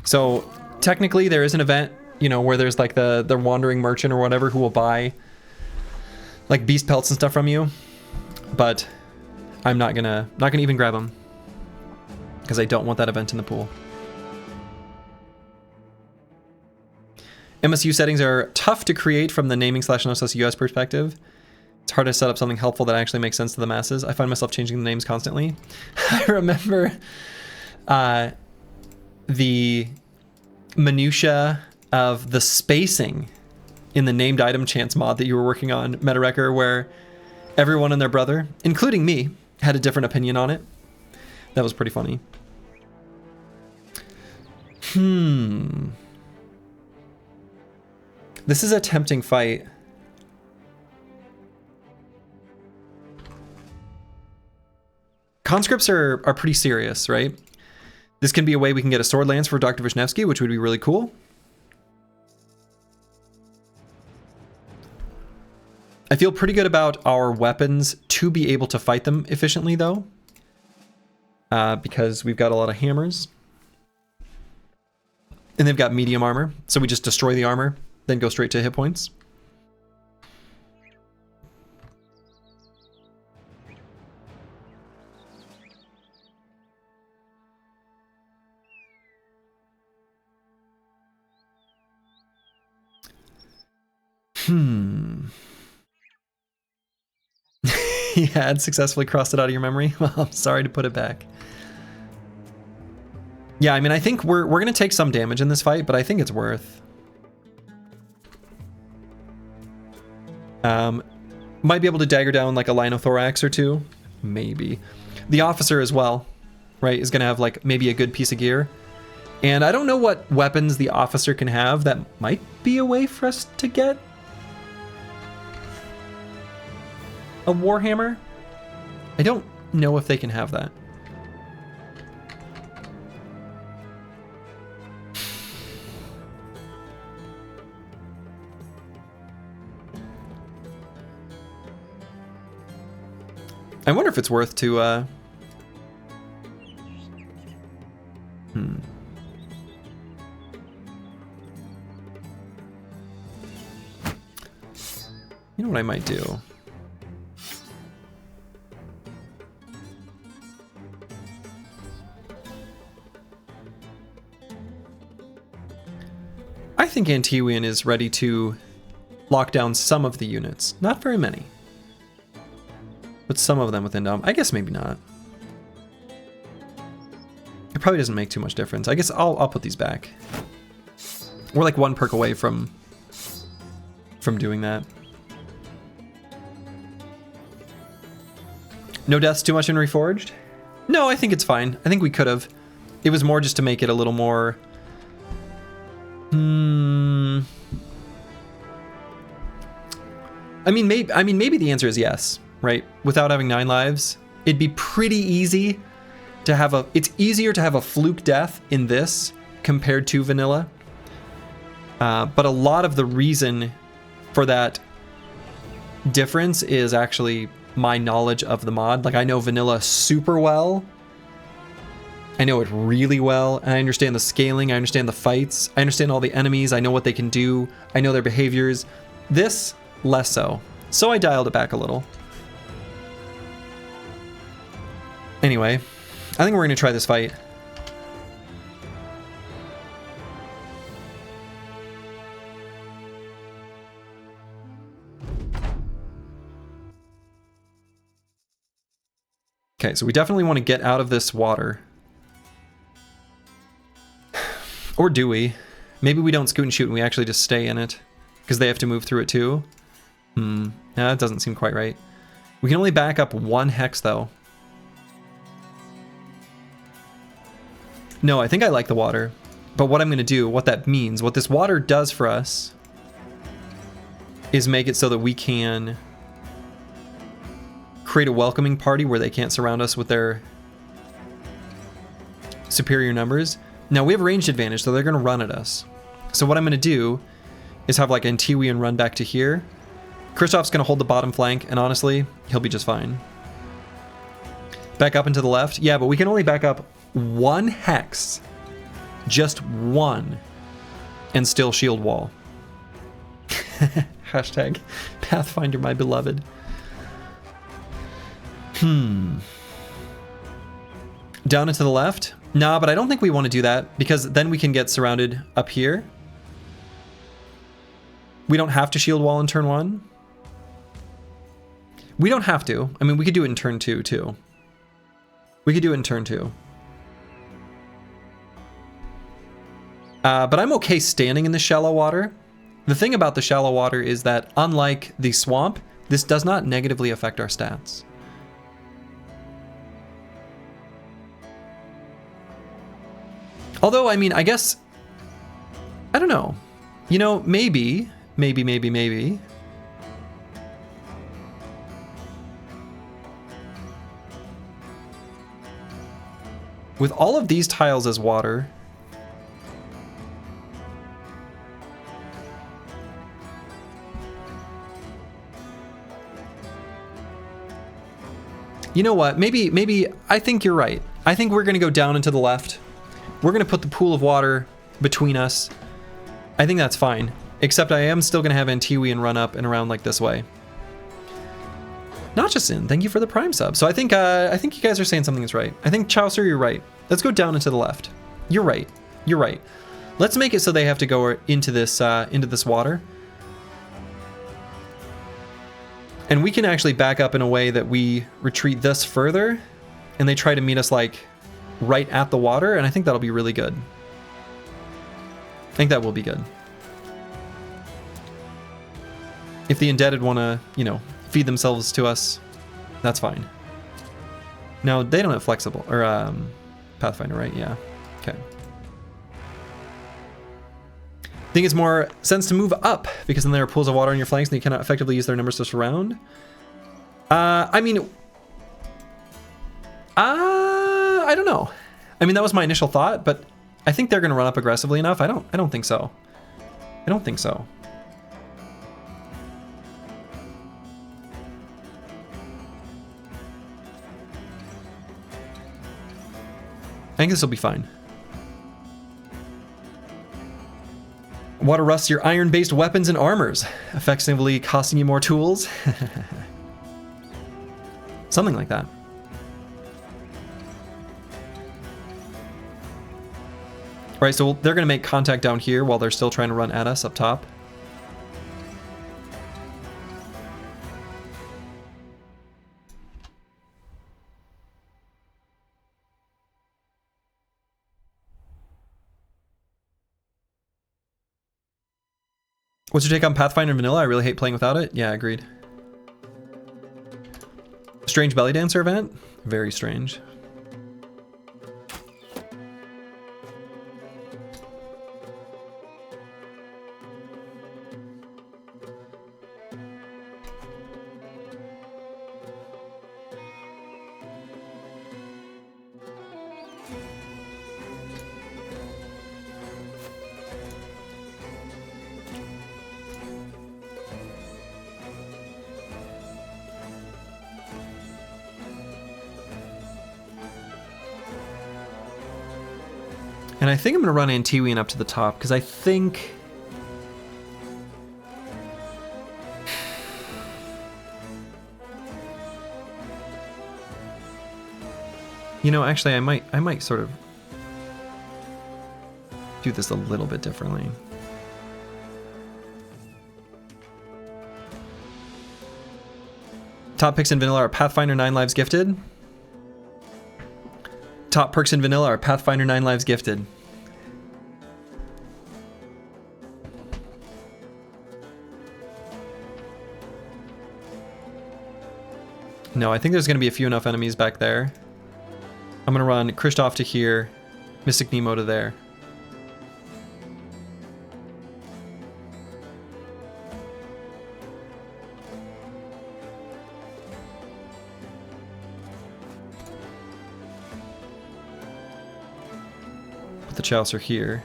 So technically there is an event, you know, where there's like the wandering merchant or whatever who will buy like beast pelts and stuff from you, but I'm not gonna even grab them because I don't want that event in the pool. MSU settings are tough to create from the naming/no/US perspective. It's hard to set up something helpful that actually makes sense to the masses. I find myself changing the names constantly. I remember the minutia of the spacing in the named item chance mod that you were working on, MetaWrecker, where everyone and their brother, including me, had a different opinion on it. That was pretty funny. This is a tempting fight. Conscripts are pretty serious, right? This can be a way we can get a sword lance for Dr. Vishnevsky, which would be really cool. I feel pretty good about our weapons to be able to fight them efficiently, though, because we've got a lot of hammers. And they've got medium armor, so we just destroy the armor, then go straight to hit points. You had successfully crossed it out of your memory? Well, I'm sorry to put it back. Yeah, I mean, I think we're gonna take some damage in this fight, but I think it's worth. Might be able to dagger down like a linothorax or two. Maybe. The officer as well, right, is gonna have like maybe a good piece of gear. And I don't know what weapons the officer can have that might be a way for us to get a warhammer. I don't know if they can have that. I wonder if it's worth to You know what I might do? I think Antiwian is ready to lock down some of the units. Not very many, but some of them within Dom. I guess maybe not. It probably doesn't make too much difference. I guess I'll put these back. We're like one perk away from doing that. No deaths too much in Reforged? No, I think it's fine. I think we could have. It was more just to make it a little more... I mean, maybe the answer is yes, right? Without having 9 lives, it'd be pretty easy to have a... It's easier to have a fluke death in this compared to vanilla. But a lot of the reason for that difference is actually my knowledge of the mod. Like, I know vanilla super well. I know it really well, and I understand the scaling, I understand the fights, I understand all the enemies, I know what they can do, I know their behaviors. This, less so. So I dialed it back a little. Anyway, I think we're gonna try this fight. Okay, so we definitely want to get out of this water. Or do we? Maybe we don't scoot and shoot and we actually just stay in it. Because they have to move through it too. That doesn't seem quite right. We can only back up 1 hex though. No, I think I like the water. But what I'm going to do, what that means, what this water does for us is make it so that we can create a welcoming party where they can't surround us with their superior numbers. Now we have range advantage, so they're going to run at us. So what I'm going to do is have like Antiwi and run back to here. Kristoff's going to hold the bottom flank, and honestly, he'll be just fine. Back up and to the left. Yeah, but we can only back up 1 hex. Just 1. And still shield wall. Hashtag Pathfinder my beloved. Down and to the left? Nah, but I don't think we want to do that, because then we can get surrounded up here. We don't have to shield wall in turn 1. We don't have to. I mean, we could do it in turn 2, too. We could do it in turn 2. But I'm okay standing in the shallow water. The thing about the shallow water is that, unlike the swamp, this does not negatively affect our stats. Although, I mean, I guess... I don't know. You know, maybe... With all of these tiles as water... You know what? Maybe I think you're right. I think we're going to go down and to the left. We're going to put the pool of water between us. I think that's fine. Except I am still going to have Antiwi and run up and around like this way. Notchasin, thank you for the Prime sub. So I think you guys are saying something that's right. I think Chaucer, you're right. Let's go down and to the left. You're right. You're right. Let's make it so they have to go into this water. And we can actually back up in a way that we retreat this further, and they try to meet us like right at the water, and I think that'll be really good. I think that will be good. If the Indebted want to, you know, feed themselves to us, that's fine. Now, they don't have Flexible, or Pathfinder, right? Yeah, okay. I think it's more sense to move up, because then there are pools of water on your flanks and you cannot effectively use their numbers to surround. I mean... I don't know. I mean, that was my initial thought, but I think they're going to run up aggressively enough. I don't think so. I don't think so. I think this will be fine. Water rusts your iron-based weapons and armors, effectively costing you more tools. Something like that. Right, so they're going to make contact down here while they're still trying to run at us up top. What's your take on Pathfinder Vanilla? I really hate playing without it. Yeah, agreed. Strange belly dancer event? Very strange. And I think I'm going to run Antiwian up to the top, because I think... You know, actually, I might sort of do this a little bit differently. Top picks in Vanilla are Pathfinder 9 Lives Gifted. Top perks in Vanilla are Pathfinder 9 Lives Gifted. No, I think there's going to be a few enough enemies back there. I'm going to run Kristoff to here, Mystic Nemo to there. Put the Chaucer here.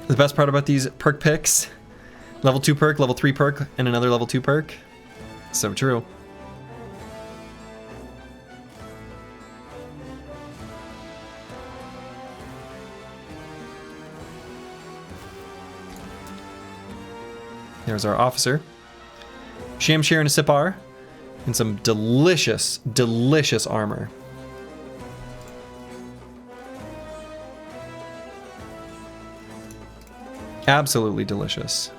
The best part about these perk picks, level 2 perk, level 3 perk, and another level 2 perk. So true. There's our officer. Shamshir and a Sipar. And some delicious, delicious armor. Absolutely delicious.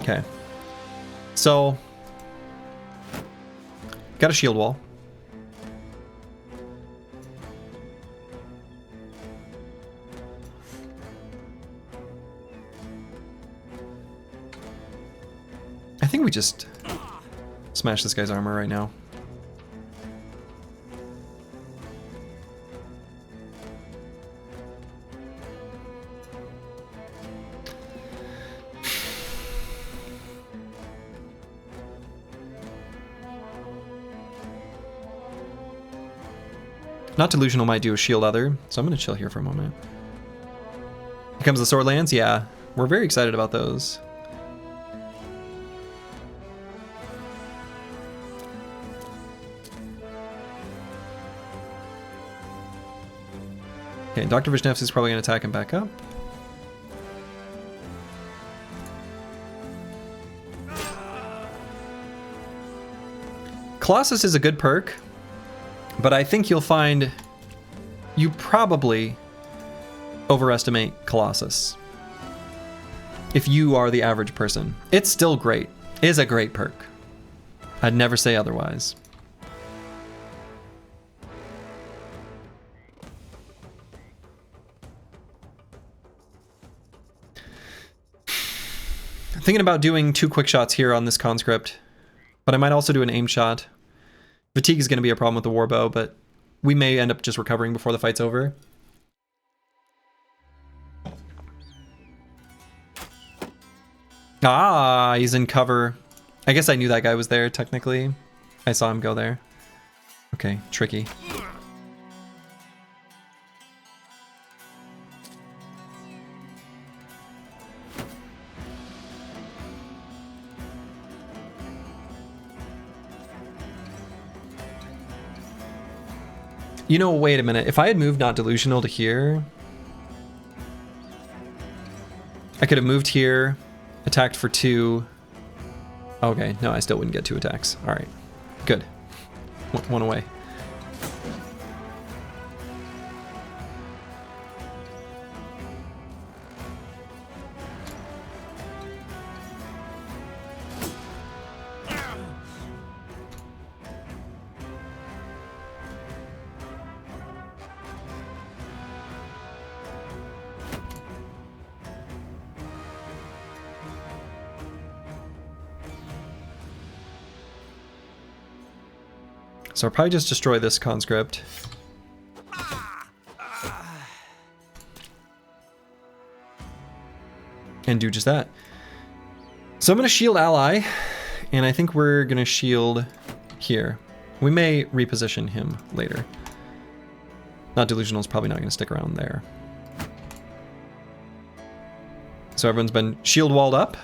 Okay, so got a shield wall. I think we just smash this guy's armor right now. Not Delusional might do a shield other, so I'm going to chill here for a moment. Here comes the Swordlands. Yeah, we're very excited about those. Okay, Dr. Vishnevsky's probably going to attack him back up. Colossus is a good perk. But I think you'll find you probably overestimate Colossus if you are the average person. It's still great. It is a great perk. I'd never say otherwise. I'm thinking about doing 2 quick shots here on this conscript, but I might also do an aim shot. Fatigue is going to be a problem with the warbow, but we may end up just recovering before the fight's over. Ah, he's in cover. I guess I knew that guy was there, technically. I saw him go there. Okay, tricky. You know, wait a minute. If I had moved Not Delusional to here, I could have moved here, attacked for 2. Okay, no, I still wouldn't get 2 attacks. All right, good. One away. So I'll probably just destroy this conscript. And do just that. So I'm going to shield ally, and I think we're going to shield here. We may reposition him later. Not Delusional is probably not going to stick around there. So everyone's been shield walled up.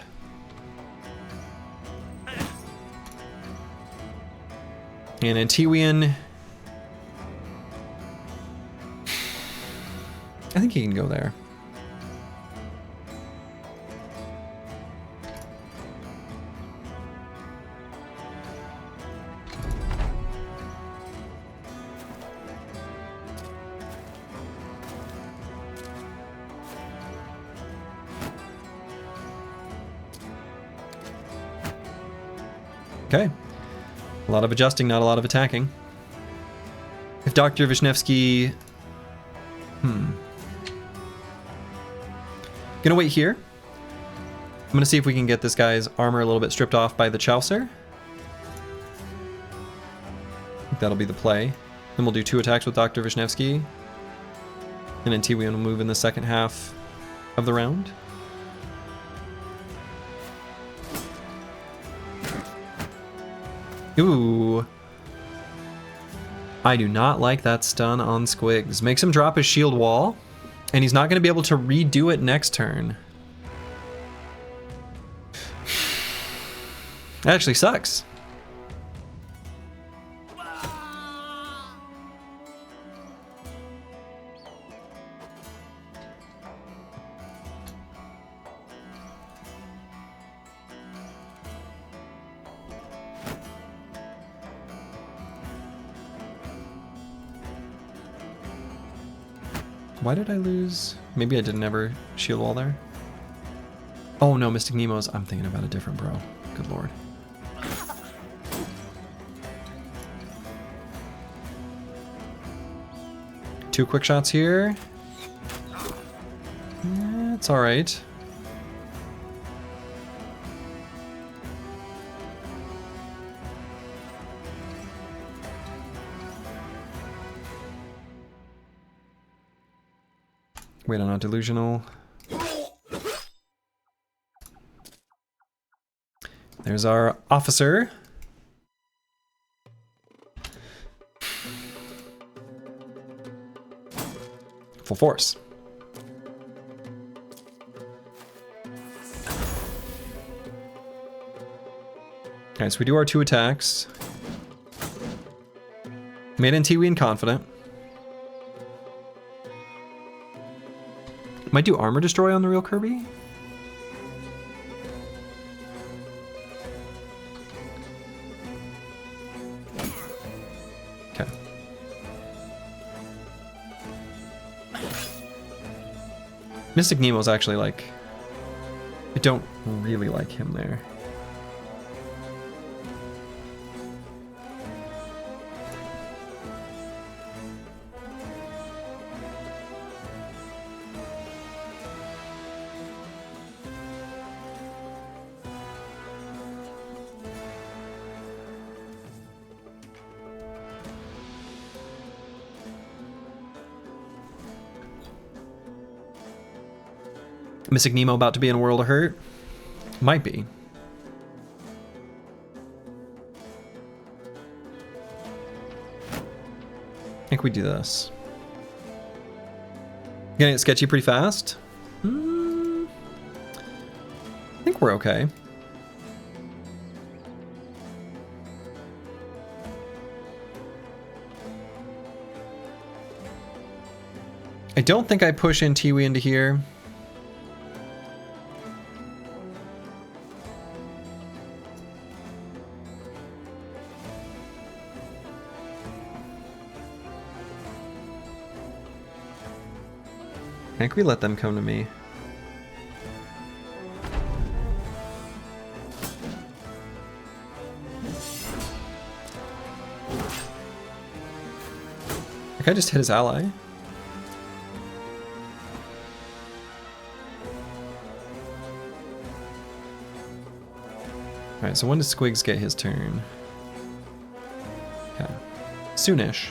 And Antiwian, I think he can go there. Okay. A lot of adjusting, not a lot of attacking. If Dr. Vishnevsky... Gonna wait here. I'm gonna see if we can get this guy's armor a little bit stripped off by the Chaucer. think that'll be the play. Then we'll do 2 attacks with Dr. Vishnevsky. And then Tiwi will move in the second half of the round. Ooh. I do not like that stun on Squigs. Makes him drop his shield wall, and he's not going to be able to redo it next turn. That actually sucks. Why did I lose? Maybe I didn't ever shield wall there. Oh no, Mystic Nemo's. I'm thinking about a different bro. Good lord. Two quick shots here. It's all right. Wait, I'm not delusional. There's our officer. Full force. Alright, so we do our 2 attacks. Made in Tiwi and confident. Might do armor destroy on the real Kirby. Okay. Mystic Nemo's actually like, I don't really like him there. Mystic Nemo about to be in a world of hurt? Might be. I think we do this. Gonna get sketchy pretty fast? I think we're okay. I don't think I push in Tiwi into here. I think we let them come to me. I think I just hit his ally. Alright, so when does Squigs get his turn? Okay. Soonish.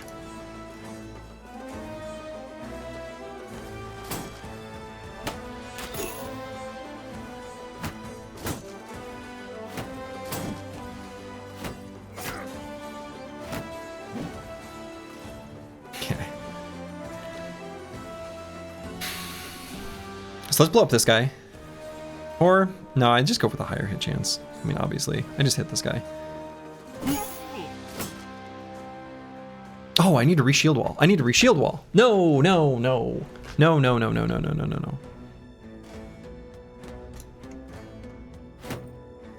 So let's blow up this guy. Or, no, I just go for the higher hit chance. I mean, obviously. I just hit this guy. Oh, I need to re-shield wall. I need to re-shield wall. No, no, no. No, no, no, no, no, no, no, no, no.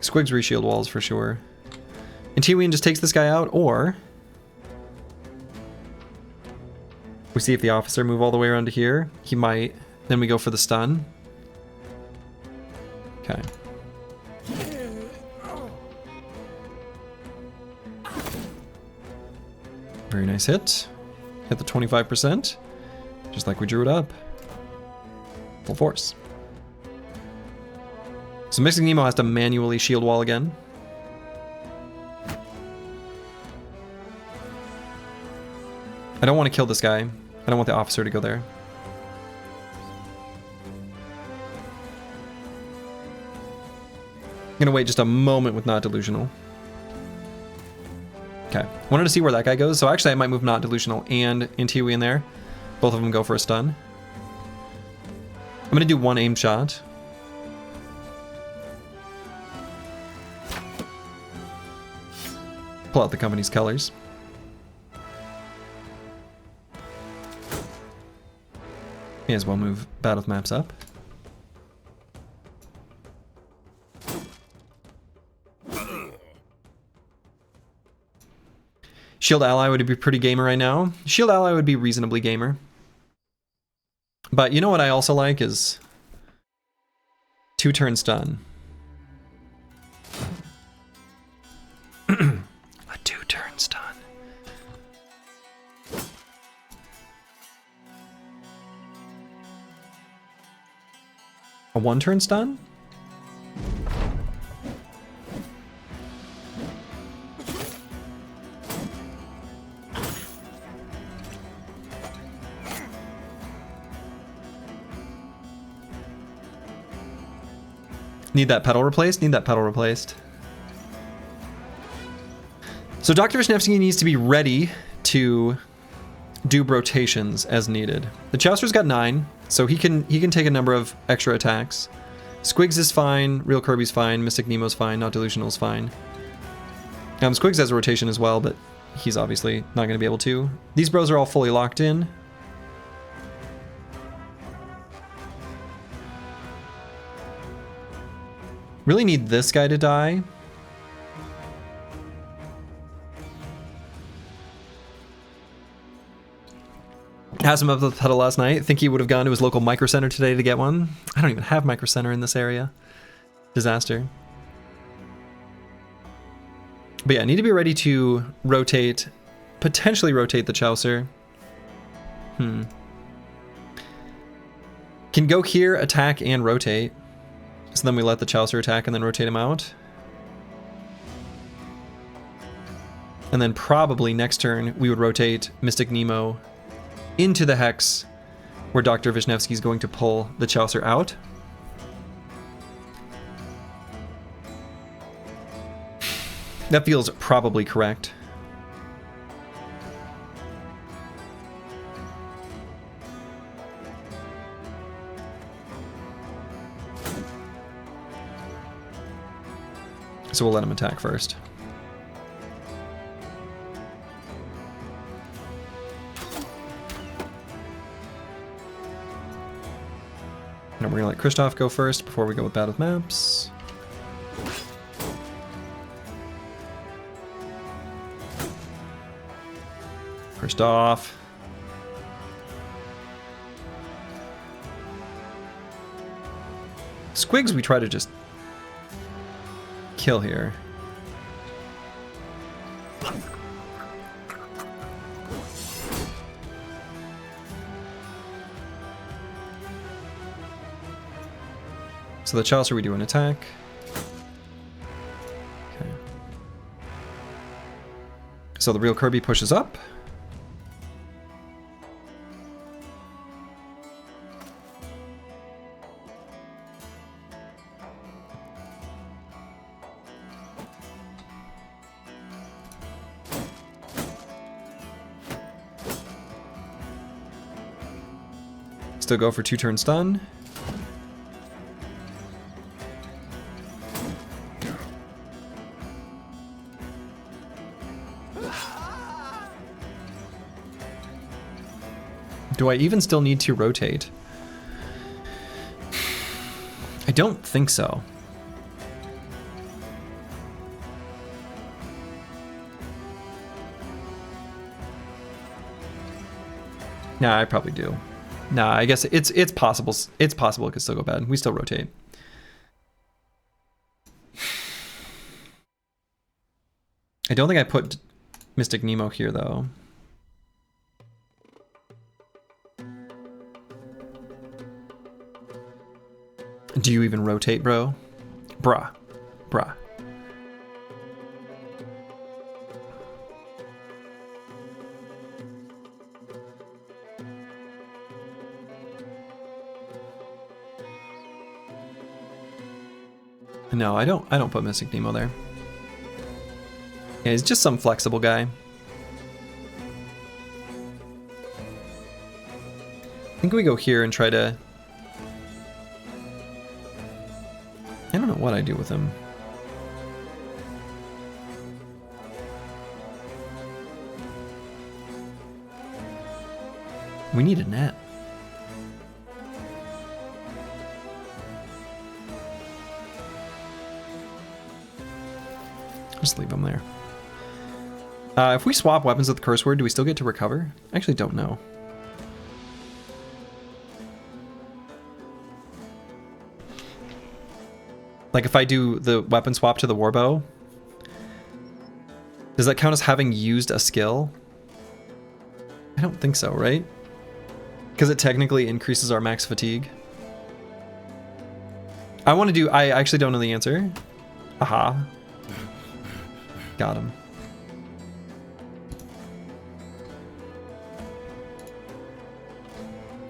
Squigs re-shield walls for sure. And Tiwian just takes this guy out, or we see if the officer move all the way around to here. He might. Then we go for the stun. Okay. Very nice hit. Hit the 25%. Just like we drew it up. Full force. So Mystic Nemo has to manually shield wall again. I don't want to kill this guy. I don't want the officer to go there. I'm gonna wait just a moment with not delusional. Okay, wanted to see where that guy goes, so actually I might move not delusional and Intiwi in there. Both of them go for a stun. I'm gonna do one aim shot. Pull out the company's colors. May as well move battle maps up. Shield ally would be pretty gamer right now. Shield ally would be reasonably gamer. But you know what I also like is 2-turn stun. A 2-turn stun. A 1-turn stun? Need that pedal replaced? Need that pedal replaced. So Dr. Vishnevsky needs to be ready to do rotations as needed. The Chaucer's got 9, so he can take a number of extra attacks. Squigs is fine, Real Kirby's fine, Mystic Nemo's fine, Not Delusional's fine. Squigs has a rotation as well, but he's obviously not going to be able to. These bros are all fully locked in. Really need this guy to die. Asked him up the pedal last night. Think he would have gone to his local micro center today to get one. I don't even have micro center in this area. Disaster. But yeah, I need to be ready to rotate, potentially rotate the Chaucer. Can go here, attack, and rotate. So then we let the Chaucer attack and then rotate him out. And then probably next turn we would rotate Mystic Nemo into the Hex where Dr. Vishnevsky is going to pull the Chaucer out. That feels probably correct. So we'll let him attack first. And we're gonna let Christoph go first before we go with Battle of Maps. Christoph. Squigs we try to just kill here. So the Chaucer we do an attack. Okay. So the Real Kirby pushes up. Still go for 2-turn stun. Do I even still need to rotate? I don't think so. Nah, I probably do. Nah, I guess it's possible. It's possible it could still go bad. We still rotate. I don't think I put Mystic Nemo here though. Do you even rotate, bro? Bruh. Bruh. No, I don't put Mystic Nemo there. Yeah, he's just some flexible guy. I think we go here and try to... I don't know what I do with him. We need a net. Just leave him there. If we swap weapons with the curse word, do we still get to recover? I actually don't know. Like if I do the weapon swap to the warbow, does that count as having used a skill? I don't think so, right? Because it technically increases our max fatigue. I actually don't know the answer. Aha. Got him.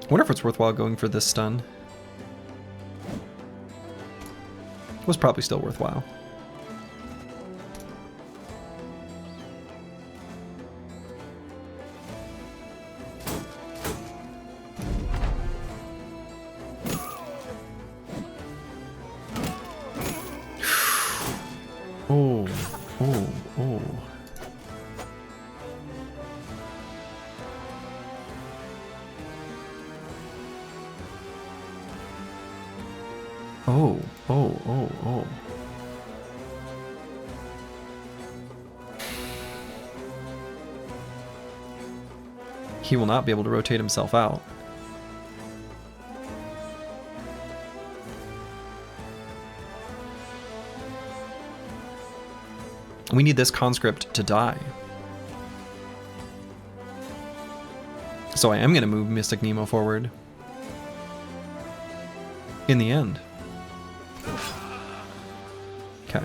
I wonder if it's worthwhile going for this stun. Was probably still worthwhile. Oh. Oh. He will not be able to rotate himself out. We need this conscript to die. So I am going to move Mystic Nemo forward. In the end. Okay.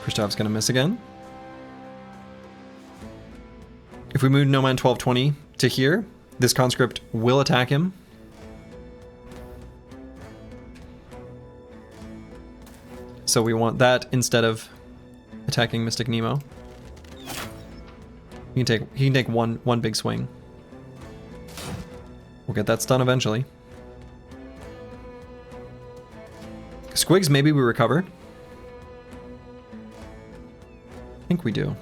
Kristav's going to miss again. If we move No Man 1220 to here, this conscript will attack him. So we want that instead of attacking Mystic Nemo. He can take one big swing. We'll get that stun eventually. Squigs, maybe we recover. I think we do.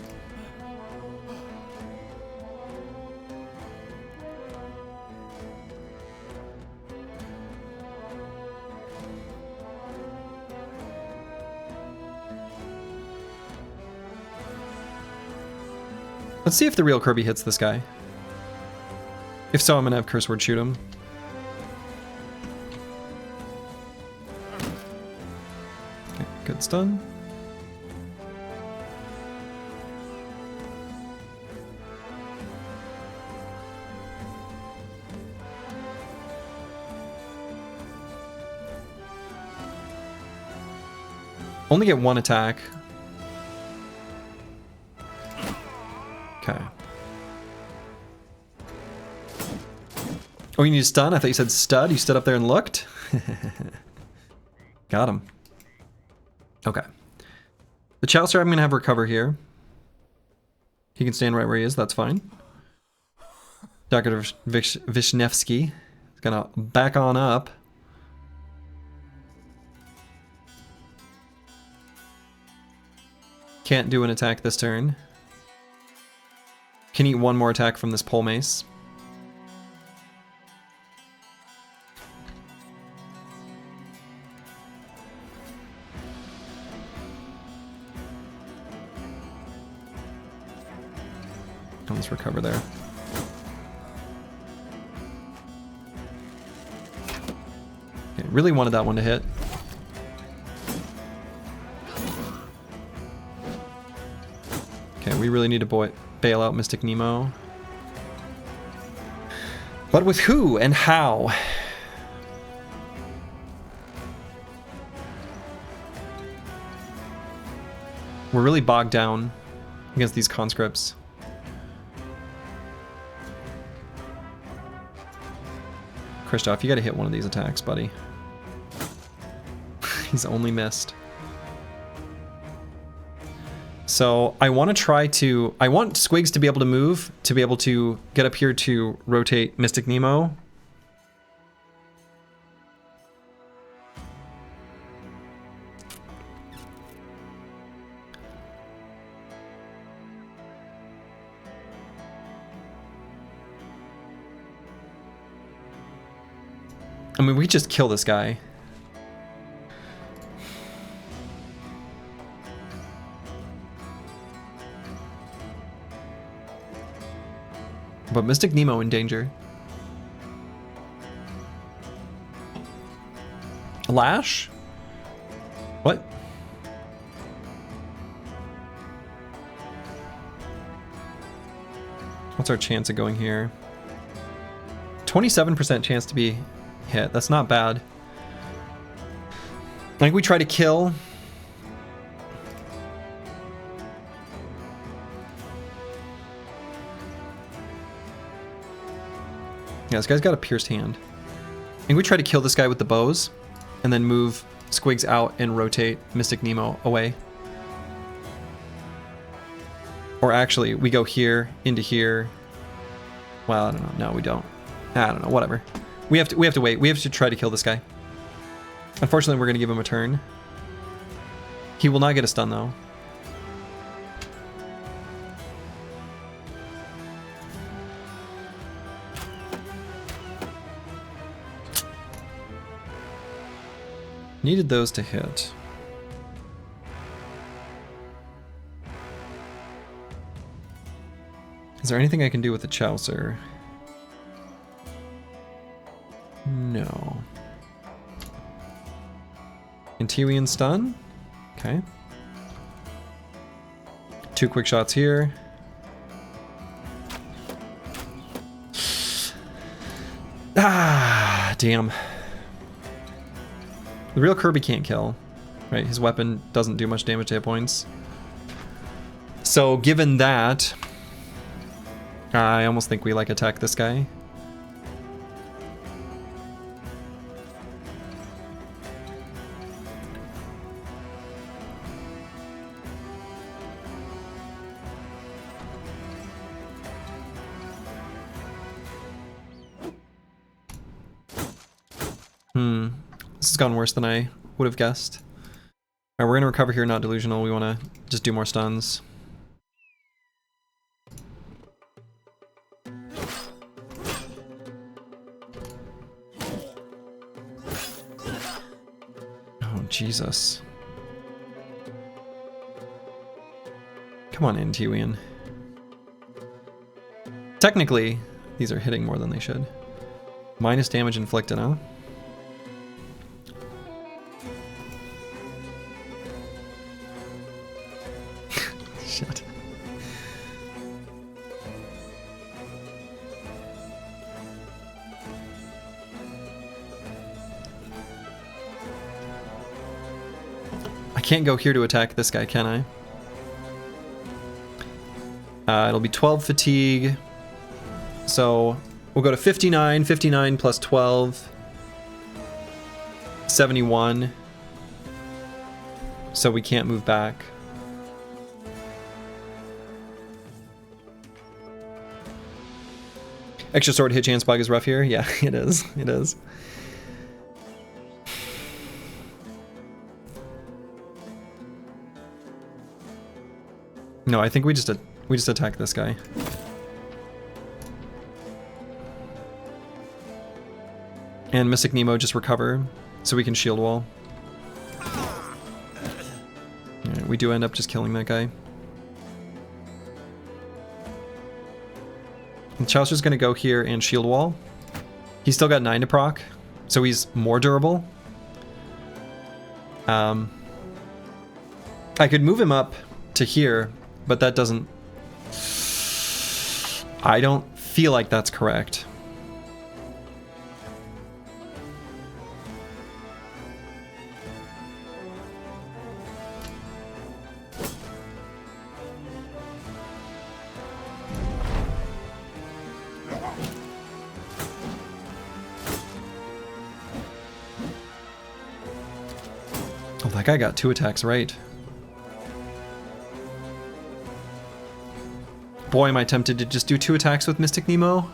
Let's see if the real Kirby hits this guy. If so, I'm gonna have Curse Word shoot him. Okay, good stun. Only get one attack. Okay. Oh, you need a stun? I thought you said stud. You stood up there and looked. Got him. Okay. The Chaucer I'm going to have recover here. He can stand right where he is. That's fine. Dr. Vishnevsky is going to back on up. Can't do an attack this turn. Can eat one more attack from this pole mace. Let's recover there. Okay, really wanted that one to hit. Okay, we really need to bail out Mystic Nemo. But with who and how? We're really bogged down against these conscripts. Kristoff, you gotta hit one of these attacks, buddy. He's only missed. So I want to try to... I want Squigs to be able to move, to be able to get up here to rotate Mystic Nemo. I mean, we just kill this guy. But Mystic Nemo in danger. Lash? What? What's our chance of going here? 27% chance to be hit. That's not bad. I think we try to kill. Yeah, this guy's got a pierced hand. I think we try to kill this guy with the bows and then move Squigs out and rotate Mystic Nemo away. Or actually, we go here, into here. Well, I don't know. No, we don't. I don't know. Whatever. We have to wait. We have to try to kill this guy. Unfortunately, we're going to give him a turn. He will not get a stun, though. Needed those to hit. Is there anything I can do with the Chaucer? No. Antiwian stun? Okay. 2 quick shots here. Ah, damn. The real Kirby can't kill, right? His weapon doesn't do much damage to hit points. So given that, I almost think we like attack this guy. This has gone worse than I would have guessed. Alright, we're gonna recover here, not delusional. We wanna just do more stuns. Oh, Jesus. Come on in, Tiwian. Technically, these are hitting more than they should. Minus damage inflicted, huh? Shit. I can't go here to attack this guy, can I? It'll be 12 fatigue. So we'll go to 59. 59 plus 12. 71. So we can't move back. Extra sword hit chance bug is rough here. Yeah, it is. It is. No, I think we just attack this guy. And Mystic Nemo just recover so we can shield wall. Alright, we do end up just killing that guy. And Chaucer's gonna go here and shield wall. He's still got 9 to proc, so he's more durable. I could move him up to here, but that doesn't... I don't feel like that's correct. that guy got 2 attacks right. Boy, am I tempted to just do 2 attacks with Mystic Nemo.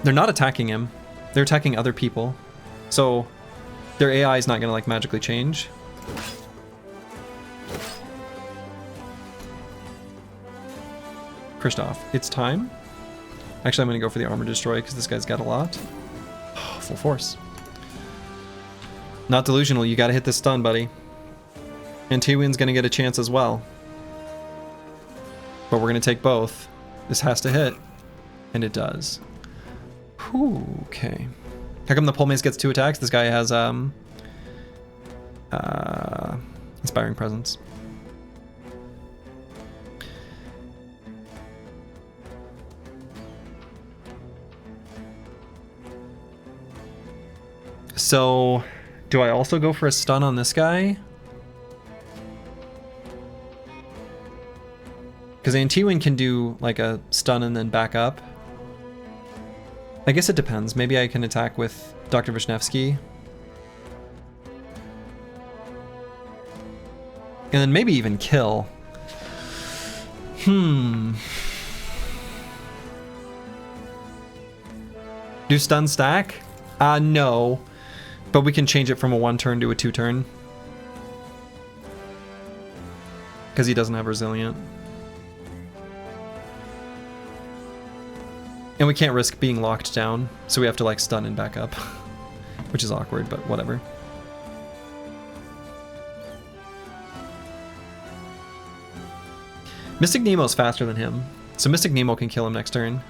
They're not attacking him. They're attacking other people. So their AI is not gonna like magically change. Kristoff, it's time. Actually, I'm gonna go for the Armor Destroy because this guy's got a lot. Oh, full force. Not delusional, you gotta hit this stun, buddy. And T-Win's gonna get a chance as well. But we're gonna take both. This has to hit. And it does. Whew, okay. How come the Pole Mace gets 2 attacks? This guy has Inspiring Presence. So, do I also go for a stun on this guy? Because Antiwin can do like a stun and then back up. I guess it depends. Maybe I can attack with Dr. Vishnevsky. And then maybe even kill. Do stun stack? No. But we can change it from a 1-turn to a 2-turn. Because he doesn't have Resilient. And we can't risk being locked down, so we have to like stun and back up. Which is awkward, but whatever. Mystic Nemo's faster than him, so Mystic Nemo can kill him next turn.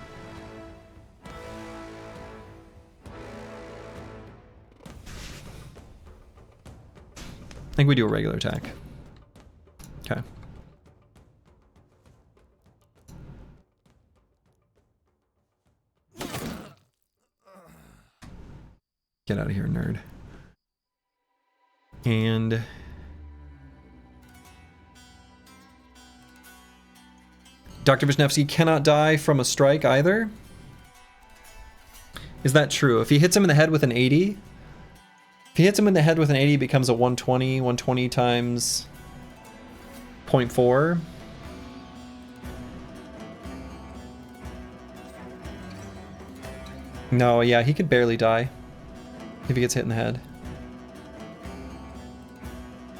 I think we do a regular attack. Okay. Get out of here, nerd. And Dr. Vishnevsky cannot die from a strike either. Is that true? If he hits him in the head with an 80, if he hits him in the head with an 80, it becomes a 120 times 0.4. No, yeah, he could barely die if he gets hit in the head.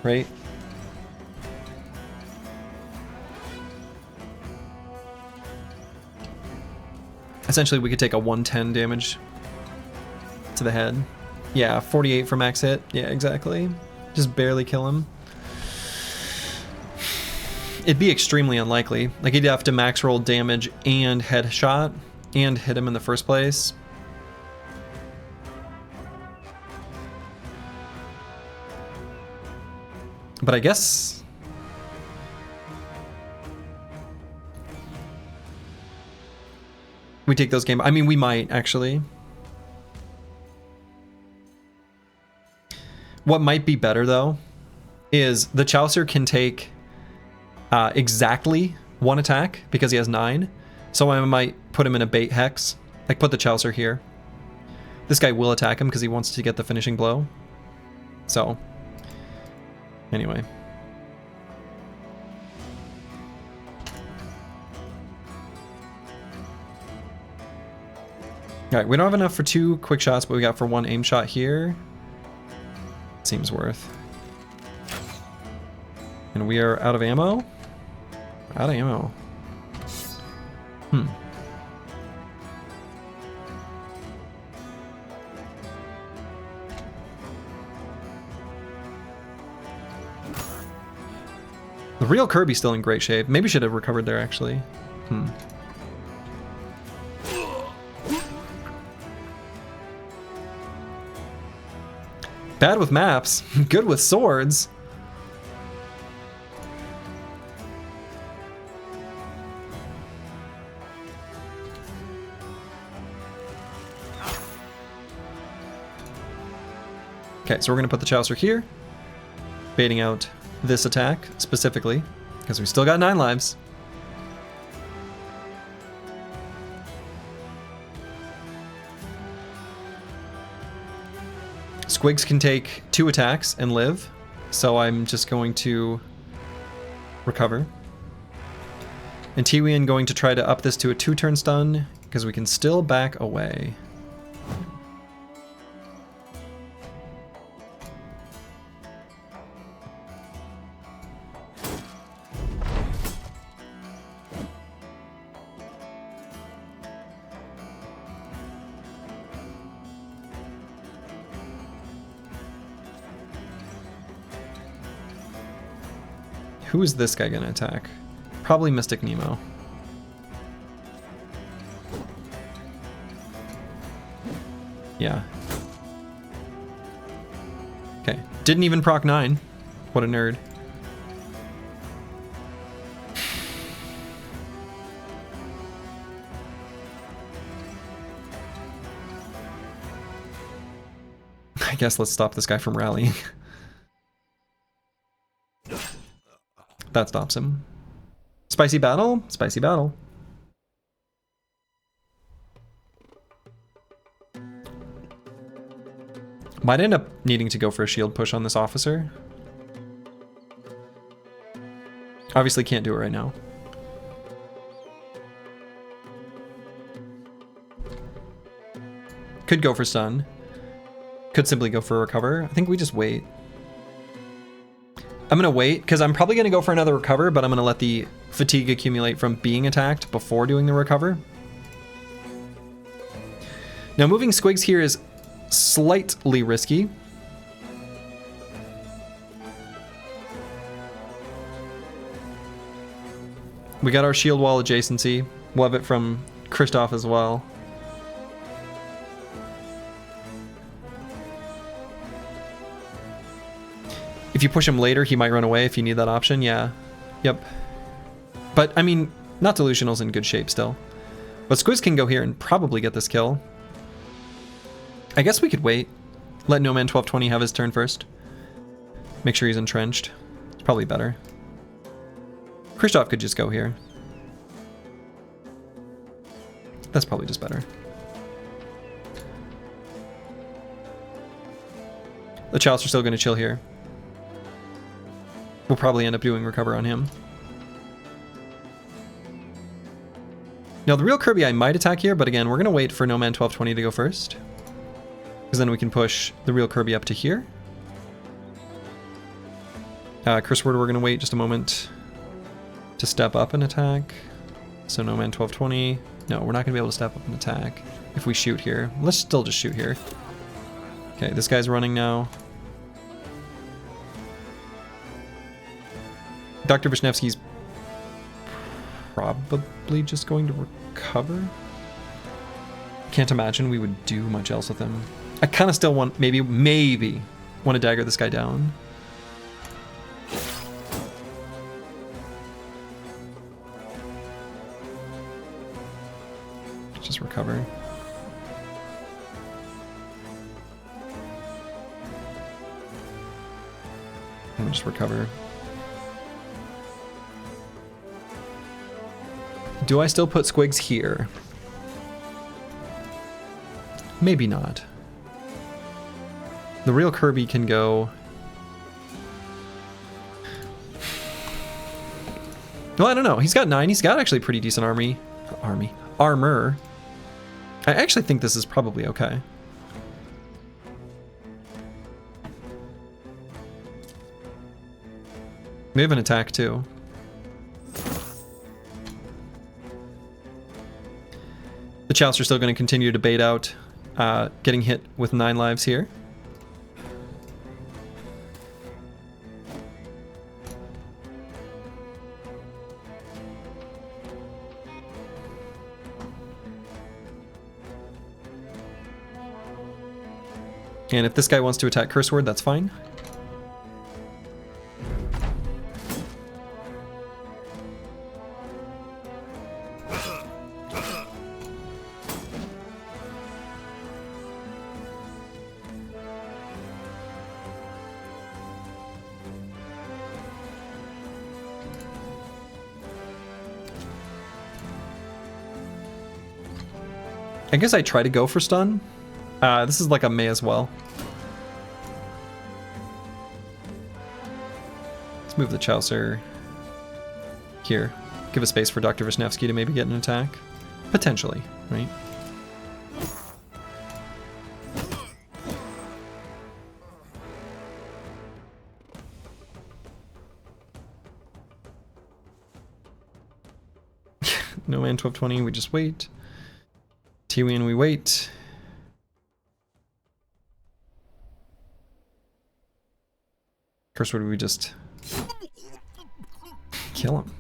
Right? Essentially, we could take a 110 damage to the head. Yeah, 48 for max hit. Yeah, exactly. Just barely kill him. It'd be extremely unlikely. Like, he'd have to max roll damage and headshot and hit him in the first place. But I guess we take those game. I mean, we might actually. What might be better though is the Chaucer can take exactly 1 attack because he has 9. So I might put him in a bait hex, like put the Chaucer here. This guy will attack him because he wants to get the finishing blow. So anyway. Alright, we don't have enough for 2 quick shots, but we got for 1 aim shot here. Seems worth. And we are out of ammo? Out of ammo. The real Kirby's still in great shape. Maybe should have recovered there, actually. Bad with maps, good with swords. Okay, so we're gonna put the Chaucer here, baiting out this attack specifically, because we still got 9 lives. Squigs can take 2 attacks and live. so I'm just going to recover. And Tiwian going to try to up this to a 2-turn stun, because we can still back away. Who is this guy gonna attack? Probably Mystic Nemo. Yeah. Okay. Didn't even proc 9. What a nerd. I guess let's stop this guy from rallying. That stops him. Spicy battle? Spicy battle. Might end up needing to go for a shield push on this officer. Obviously can't do it right now. Could go for stun. Could simply go for a recover. I think we just wait. I'm gonna wait, because I'm probably gonna go for another recover, but I'm gonna let the fatigue accumulate from being attacked before doing the recover. Now moving Squigs here is slightly risky. We got our shield wall adjacency. We'll have it from Kristoff as well. If you push him later, he might run away if you need that option. Yeah. Yep. But, I mean, not Delusional's in good shape still. But Squiz can go here and probably get this kill. I guess we could wait. Let No Man 1220 have his turn first. Make sure he's entrenched. It's probably better. Kristoff could just go here. That's probably just better. The Chalice are still going to chill here. We'll probably end up doing recover on him. Now the real Kirby I might attack here, but again, we're going to wait for No Man 1220 to go first. Because then we can push the real Kirby up to here. Curse Word, we're going to wait just a moment to step up and attack. So No Man 1220. No, we're not going to be able to step up and attack if we shoot here. Let's still just shoot here. Okay, this guy's running now. Dr. Vishnevsky's probably just going to recover. Can't imagine we would do much else with him. I kind of still want, maybe want to dagger this guy down. Just recover. And just recover. Do I still put Squigs here? Maybe not. The real Kirby can go... Well, I don't know. He's got 9. He's got actually pretty decent armor. I actually think this is probably okay. We have an attack too. The Chalice are still going to continue to bait out, getting hit with 9 lives here. And if this guy wants to attack Curse Word, that's fine. I guess I try to go for stun. This is like a may as well. move the Chaucer here. Give a space for Dr. Wisniewski to maybe get an attack. Potentially, right? No man 1220, we just wait. Tiwin, we wait. Cursewood, we just kill him.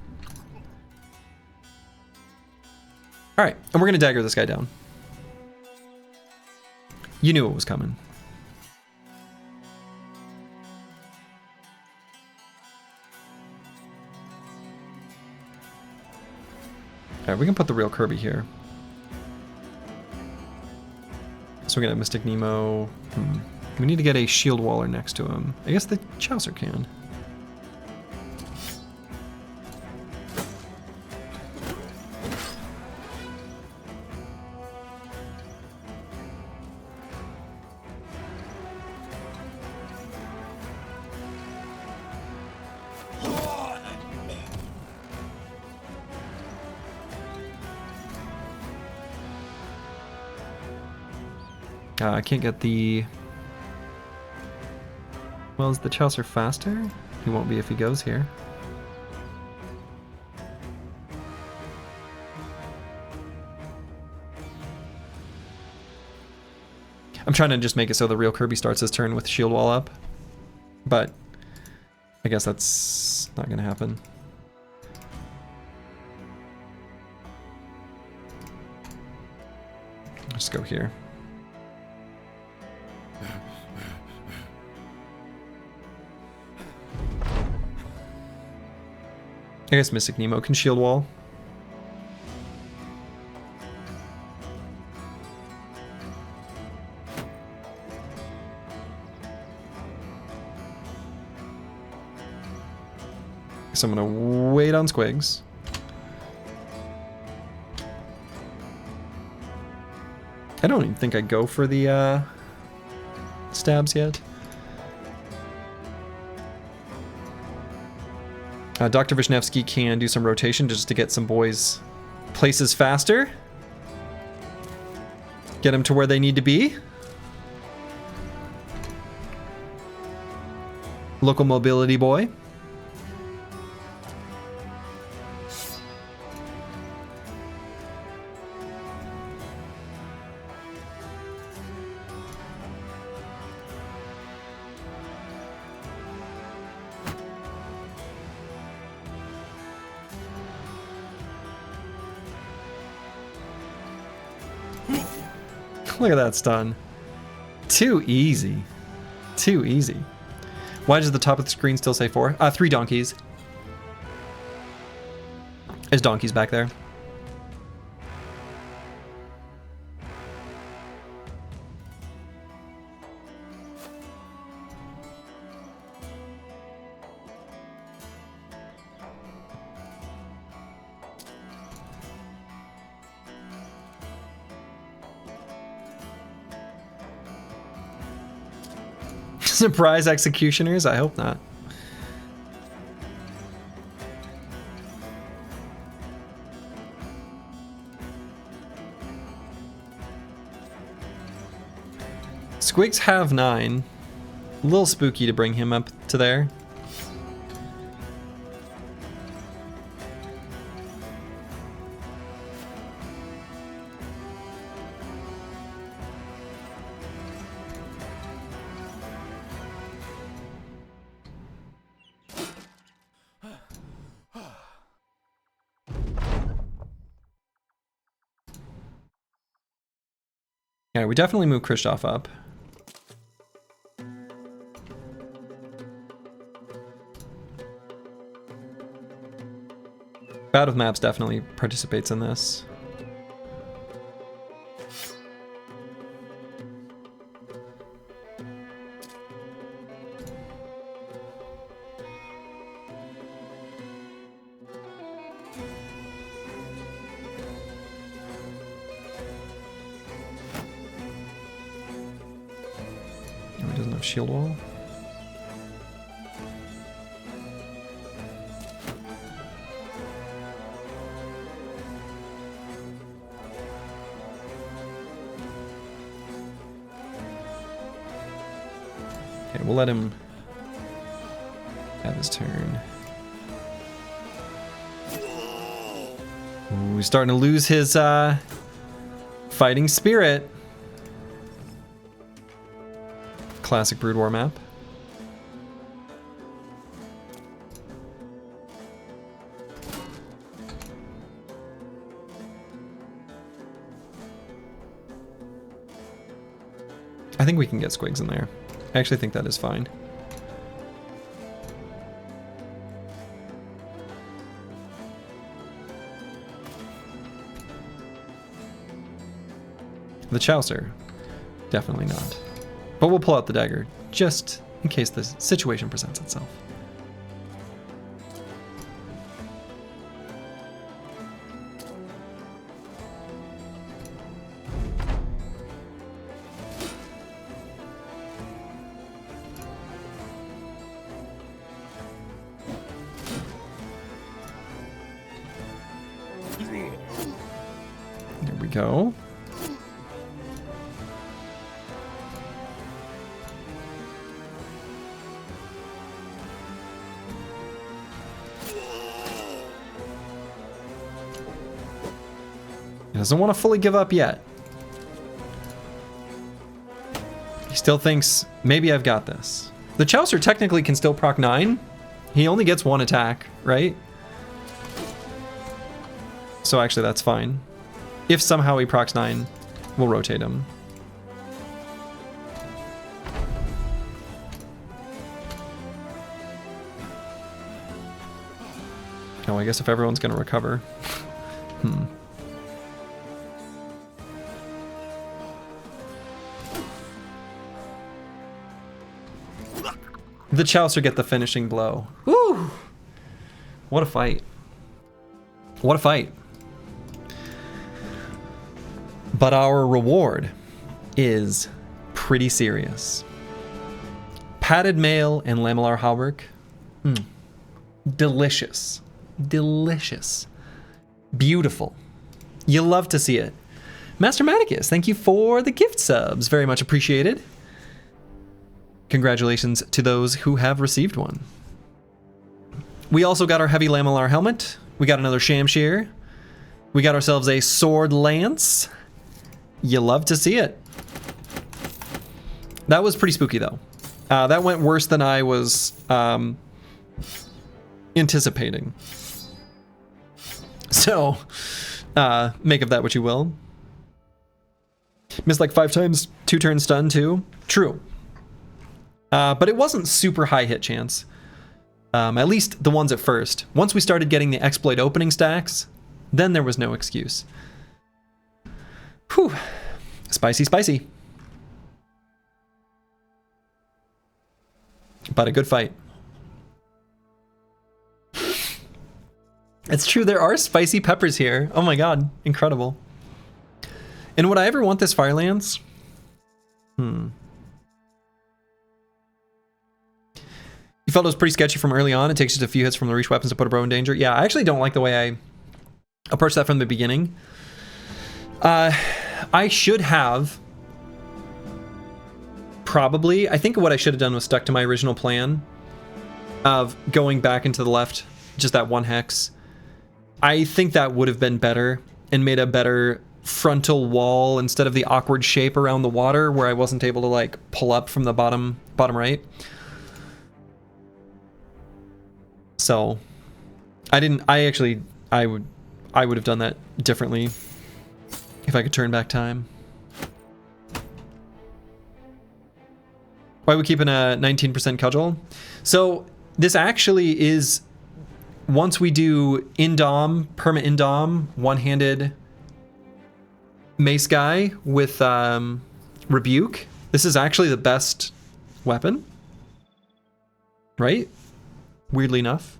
Alright, and we're gonna dagger this guy down. You knew it was coming. Alright, we can put the real Kirby here. So we're gonna have Mystic Nemo. We need to get a Shield Waller next to him. I guess the Chaucer can. I can't get the... Well, is the Chaucer faster? He won't be if he goes here. I'm trying to just make it so the real Kirby starts his turn with Shield Wall up. But I guess that's not gonna happen. Just go here. I guess Mystic Nemo can Shield Wall. So I'm gonna wait on Squigs. I don't even think I go for the stabs yet. Dr. Wisniewski can do some rotation just to get some boys places faster. Get them to where they need to be. Local mobility boy. Look at that stun. Too easy. Too easy. Why does the top of the screen still say 4? 3 donkeys. There's donkeys back there. Surprise executioners? I hope not. Squigs have 9. A little spooky to bring him up to there. Yeah, we definitely move Kristoff up. Bad with Maps definitely participates in this. Shield wall. Okay, we'll let him have his turn. Ooh, he's starting to lose his fighting spirit. Classic Brood War map. I think we can get squigs in there. I actually think that is fine. The Chaucer, definitely not. But we'll pull out the dagger, just in case the situation presents itself. There we go. He doesn't want to fully give up yet. He still thinks, maybe I've got this. The Chaucer technically can still proc 9. He only gets 1 attack, right? So actually that's fine. If somehow he procs 9, we'll rotate him. Oh, I guess if everyone's gonna recover. The Chaucer get the finishing blow. Woo! What a fight. What a fight. But our reward is pretty serious. Padded mail and lamellar hauberk. Delicious. Delicious. Beautiful. You love to see it. Master Maticus, thank you for the gift subs. Very much appreciated. Congratulations to those who have received one. We also got our heavy lamellar helmet. We got another Shamshir. We got ourselves a sword lance. You love to see it. That was pretty spooky though. That went worse than I was anticipating. So, make of that what you will. Missed like 5 times, 2 turn stun too. True. But it wasn't super high hit chance. At least the ones at first. Once we started getting the exploit opening stacks, then there was no excuse. Whew. Spicy, spicy. But a good fight. It's true, there are spicy peppers here. Oh my god, incredible. And would I ever want this Fire Lance? You felt it was pretty sketchy from early on. It takes just a few hits from the reach weapons to put a bro in danger. Yeah, I actually don't like the way I approached that from the beginning. I should have probably, I think what I should have done was stuck to my original plan of going back into the left, just that 1 hex. I think that would have been better and made a better frontal wall instead of the awkward shape around the water where I wasn't able to like pull up from the bottom right. So I would have done that differently if I could turn back time. Why are we keeping a 19% cudgel? So this actually is, once we do indom, perma indom, one-handed mace guy with rebuke, this is actually the best weapon, right? Weirdly enough.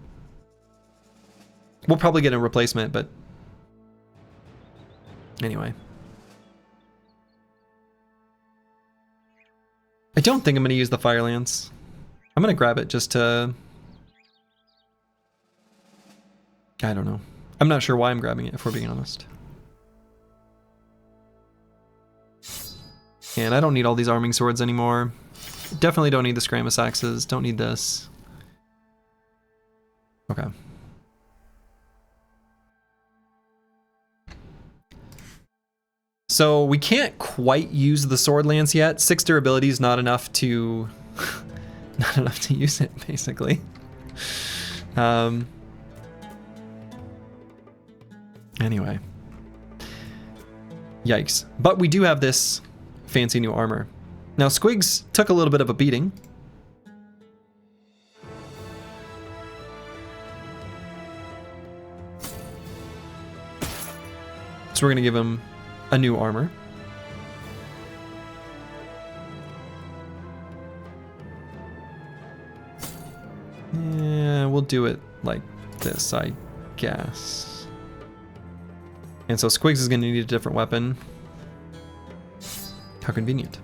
We'll probably get a replacement, but anyway. I don't think I'm going to use the Fire Lance. I'm going to grab it just to... I don't know. I'm not sure why I'm grabbing it, if we're being honest. And I don't need all these arming swords anymore. Definitely don't need the Scramus axes. Don't need this. Okay. So we can't quite use the sword lance yet. 6 durability is not enough to not enough to use it, basically. Anyway. Yikes. But we do have this fancy new armor. Now Squigs took a little bit of a beating. So we're gonna give him a new armor. Yeah, we'll do it like this, I guess. And so Squigs is going to need a different weapon. How convenient.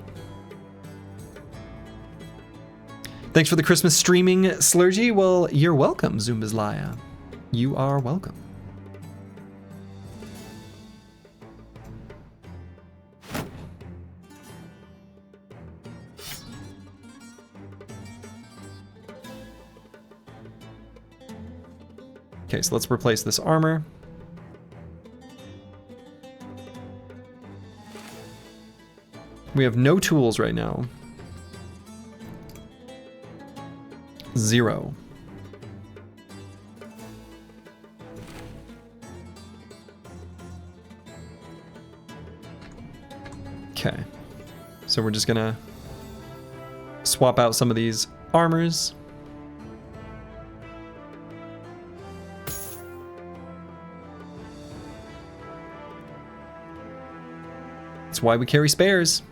Thanks for the Christmas streaming, Slurgy. Well, you're welcome, Zumbazlaya. You are welcome. Okay, so let's replace this armor. We have no tools right now. 0. Okay. So we're just gonna swap out some of these armors. That's why we carry spares.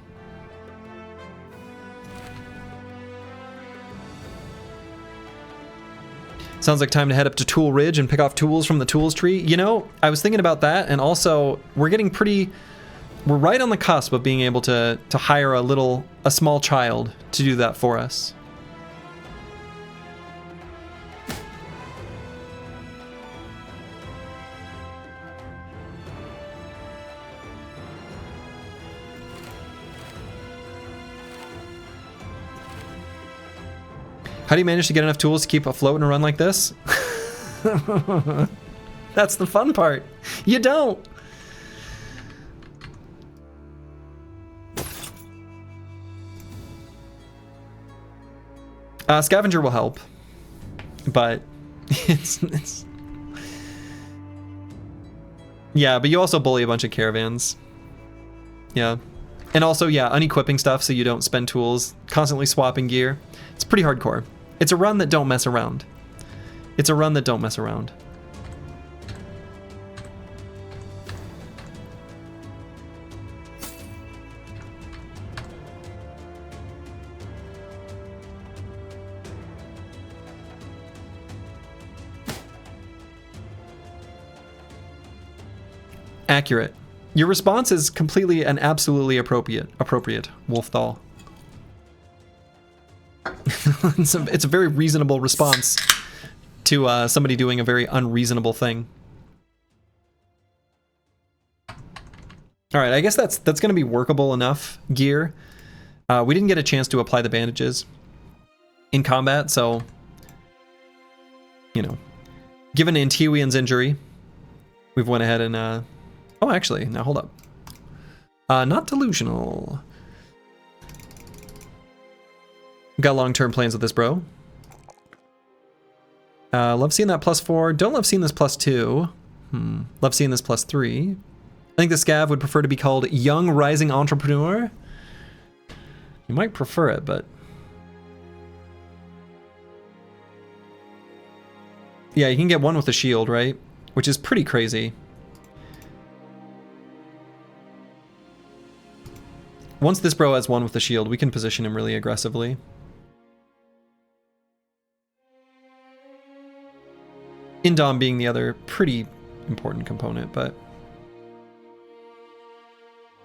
Sounds like time to head up to Tool Ridge and pick off tools from the tools tree. You know, I was thinking about that, and also we're right on the cusp of being able to hire a small child to do that for us. How do you manage to get enough tools to keep afloat in a run like this? That's the fun part. You don't. Scavenger will help, but it's yeah, but you also bully a bunch of caravans. Yeah. And also, yeah, unequipping stuff so you don't spend tools, constantly swapping gear. It's pretty hardcore. It's a run that don't mess around. It's a run that don't mess around. Accurate. Your response is completely and absolutely appropriate, Wolfthal. It's a very reasonable response to somebody doing a very unreasonable thing. All right, I guess that's going to be workable enough gear. We didn't get a chance to apply the bandages in combat, so you know, given Antiwian's injury, we've went ahead and oh, actually, now hold up. Not delusional. Got long-term plans with this, bro. Love seeing that +4. Don't love seeing this +2. Love seeing this +3. I think the scav would prefer to be called Young Rising Entrepreneur. You might prefer it, but... yeah, you can get one with a shield, right? Which is pretty crazy. Once this bro has one with the shield, we can position him really aggressively. Indom being the other pretty important component, but...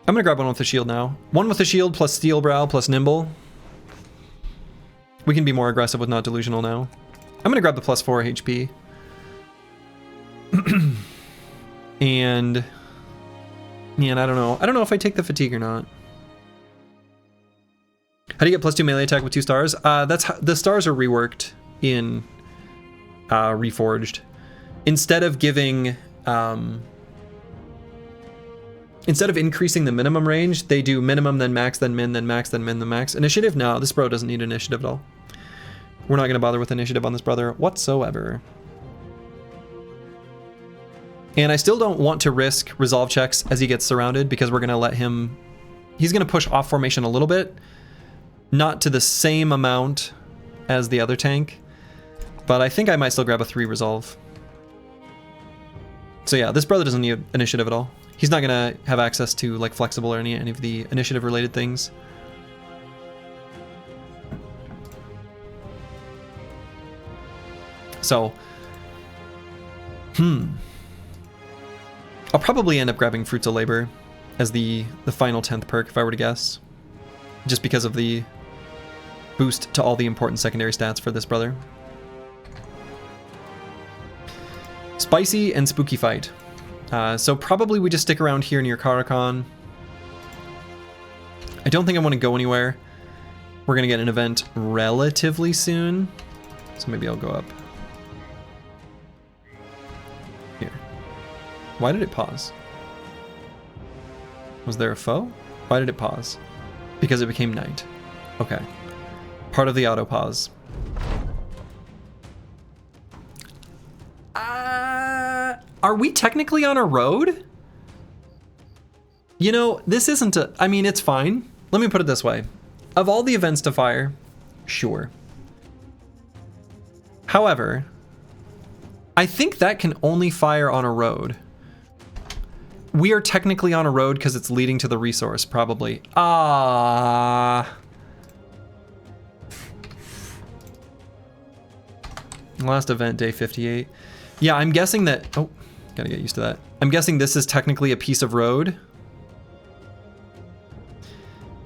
I'm gonna grab one with the shield now. One with the shield plus Steel Brow plus Nimble. We can be more aggressive with Not Delusional now. I'm gonna grab the +4 HP. And... man, I don't know. I don't know if I take the fatigue or not. How do you get +2 melee attack with 2 stars? That's how, the stars are reworked in Reforged. Instead of giving, instead of increasing the minimum range, they do minimum, then max, then min, then max, then min, then max. Initiative? No, this bro doesn't need initiative at all. We're not going to bother with initiative on this brother whatsoever. And I still don't want to risk resolve checks as he gets surrounded, because we're going to let him... He's going to push off formation a little bit. Not to the same amount as the other tank. But I think I might still grab a 3 resolve. So yeah, this brother doesn't need initiative at all. He's not going to have access to like flexible or any of the initiative related things. So, I'll probably end up grabbing Fruits of Labor as the final 10th perk if I were to guess. Just because of the boost to all the important secondary stats for this brother. Spicy and spooky fight. So probably we just stick around here near Karakhan. I don't think I want to go anywhere. We're going to get an event relatively soon. So maybe I'll go up. Here. Why did it pause? Was there a foe? Why did it pause? Because it became night. Okay. Part of the auto pause. Are we technically on a road? You know, this isn't a... I mean, it's fine. Let me put it this way. Of all the events to fire, sure. However, I think that can only fire on a road. We are technically on a road because it's leading to the resource, probably. Last event, day 58. Yeah, I'm guessing that... Oh, gotta get used to that. I'm guessing this is technically a piece of road.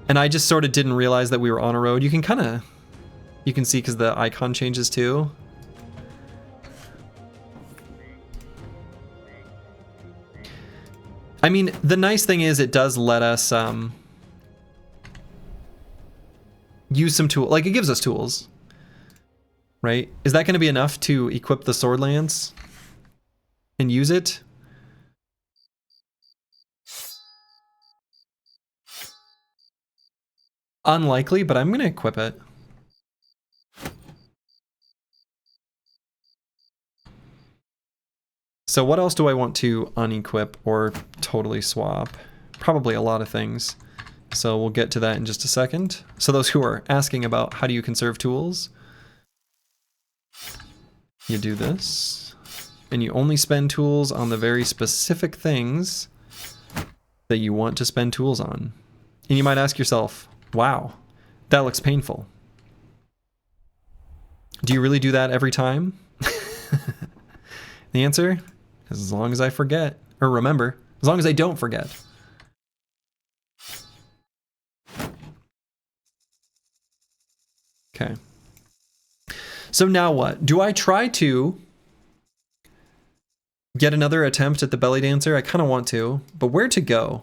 And I just sort of didn't realize that we were on a road. You can kind of... You can see because the icon changes too. I mean, the nice thing is it does let us use some tools. Like, it gives us tools. Right? Is that going to be enough to equip the sword lance and use it? Unlikely, but I'm going to equip it. So what else do I want to unequip or totally swap? Probably a lot of things. So we'll get to that in just a second. So those who are asking about how do you conserve tools, you do this, and you only spend tools on the very specific things that you want to spend tools on. And you might ask yourself, wow, that looks painful. Do you really do that every time? The answer is as long as I forget, or remember, as long as I don't forget. Okay. So now what? Do I try to get another attempt at the belly dancer? I kind of want to, but where to go?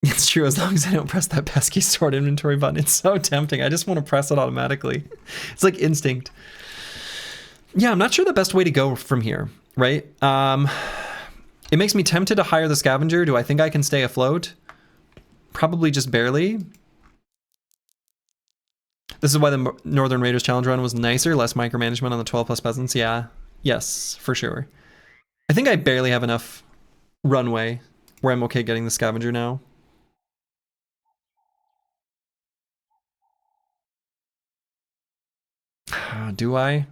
It's true, as long as I don't press that pesky sword inventory button. It's so tempting. I just want to press it automatically. It's like instinct. Yeah, I'm not sure the best way to go from here, right? It makes me tempted to hire the scavenger. Do I think I can stay afloat? Probably just barely. This is why the Northern Raiders challenge run was nicer, less micromanagement on the 12 plus peasants. Yeah, yes, for sure. I think I barely have enough runway where I'm okay getting the scavenger now. Do I?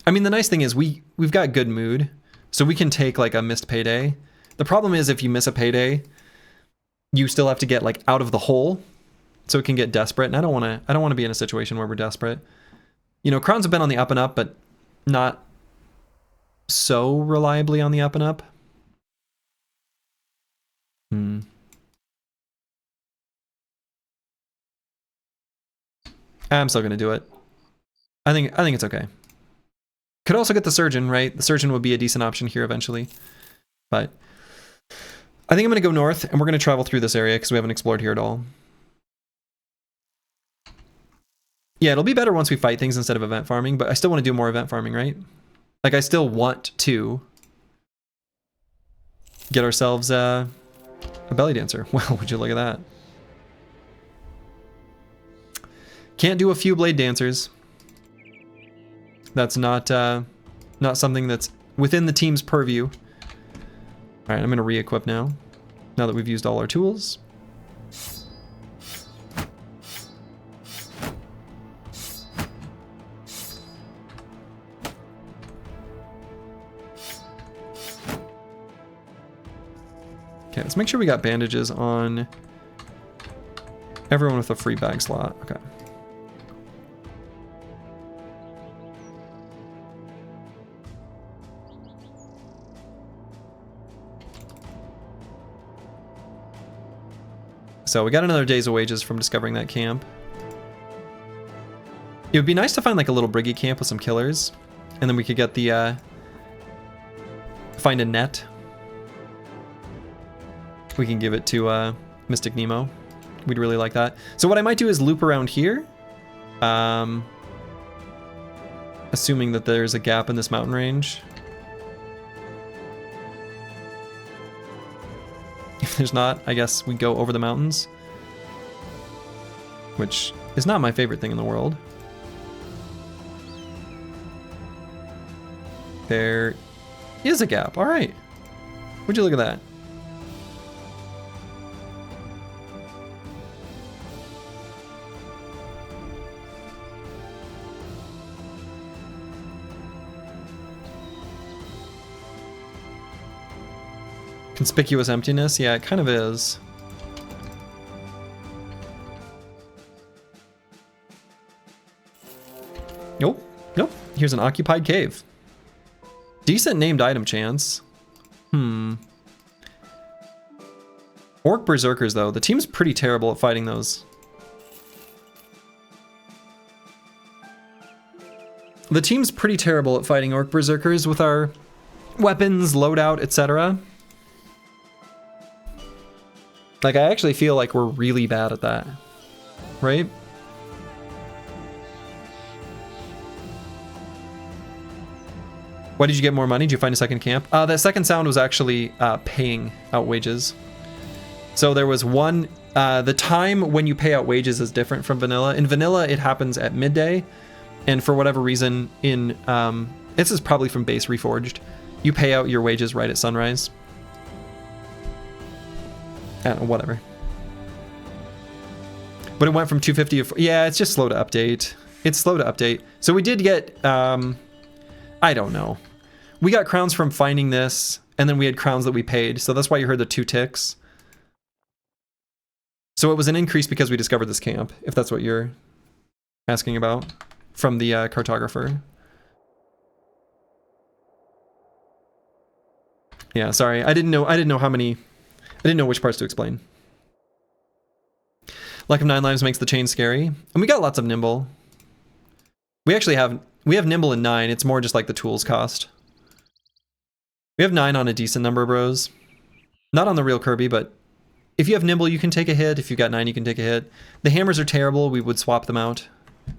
I mean, the nice thing is we've got good mood, so we can take like a missed payday. The problem is if you miss a payday, you still have to get like out of the hole, so it can get desperate. And I don't want to be in a situation where we're desperate. You know, crowns have been on the up and up, but not so reliably on the up and up. I'm still gonna do it. I think it's okay. Could also get the Surgeon, right? The Surgeon would be a decent option here eventually. But I think I'm going to go north, and we're going to travel through this area because we haven't explored here at all. Yeah, it'll be better once we fight things instead of event farming, but I still want to do more event farming, right? Like, I still want to get ourselves a belly dancer. Well, would you look at that? Can't do a few blade dancers. That's not something that's within the team's purview. All right, I'm going to re-equip now that we've used all our tools. Okay, let's make sure we got bandages on everyone with a free bag slot. Okay. So we got another day's of wages from discovering that camp. It would be nice to find like a little briggy camp with some killers, and then we could get the find a net. We can give it to Mystic Nemo. We'd really like that. So what I might do is loop around here, assuming that there's a gap in this mountain range. If there's not, I guess we go over the mountains, which is not my favorite thing in the world. There is a gap. All right. Would you look at that? Conspicuous emptiness? Yeah, it kind of is. Nope. Nope. Here's an occupied cave. Decent named item chance. Orc Berserkers, though. The team's pretty terrible at fighting those. The team's pretty terrible at fighting Orc Berserkers with our weapons, loadout, etc. Like, I actually feel like we're really bad at that, right? Why did you get more money? Did you find a second camp? That second sound was actually paying out wages. So there was one, the time when you pay out wages is different from vanilla. In vanilla, it happens at midday. And for whatever reason, in, this is probably from base Reforged, you pay out your wages right at sunrise. Whatever. But it went from 250 to... Yeah, it's just slow to update. It's slow to update. So we did get... I don't know. We got crowns from finding this, and then we had crowns that we paid. So that's why you heard the 2 ticks. So it was an increase because we discovered this camp, if that's what you're asking about, from the cartographer. Yeah, sorry. I didn't know how many... I didn't know which parts to explain. Lack of 9 lives makes the chain scary. And we got lots of nimble. We have nimble and 9. It's more just like the tools cost. We have 9 on a decent number of bros. Not on the real Kirby, but if you have nimble, you can take a hit. If you've got 9, you can take a hit. The hammers are terrible. We would swap them out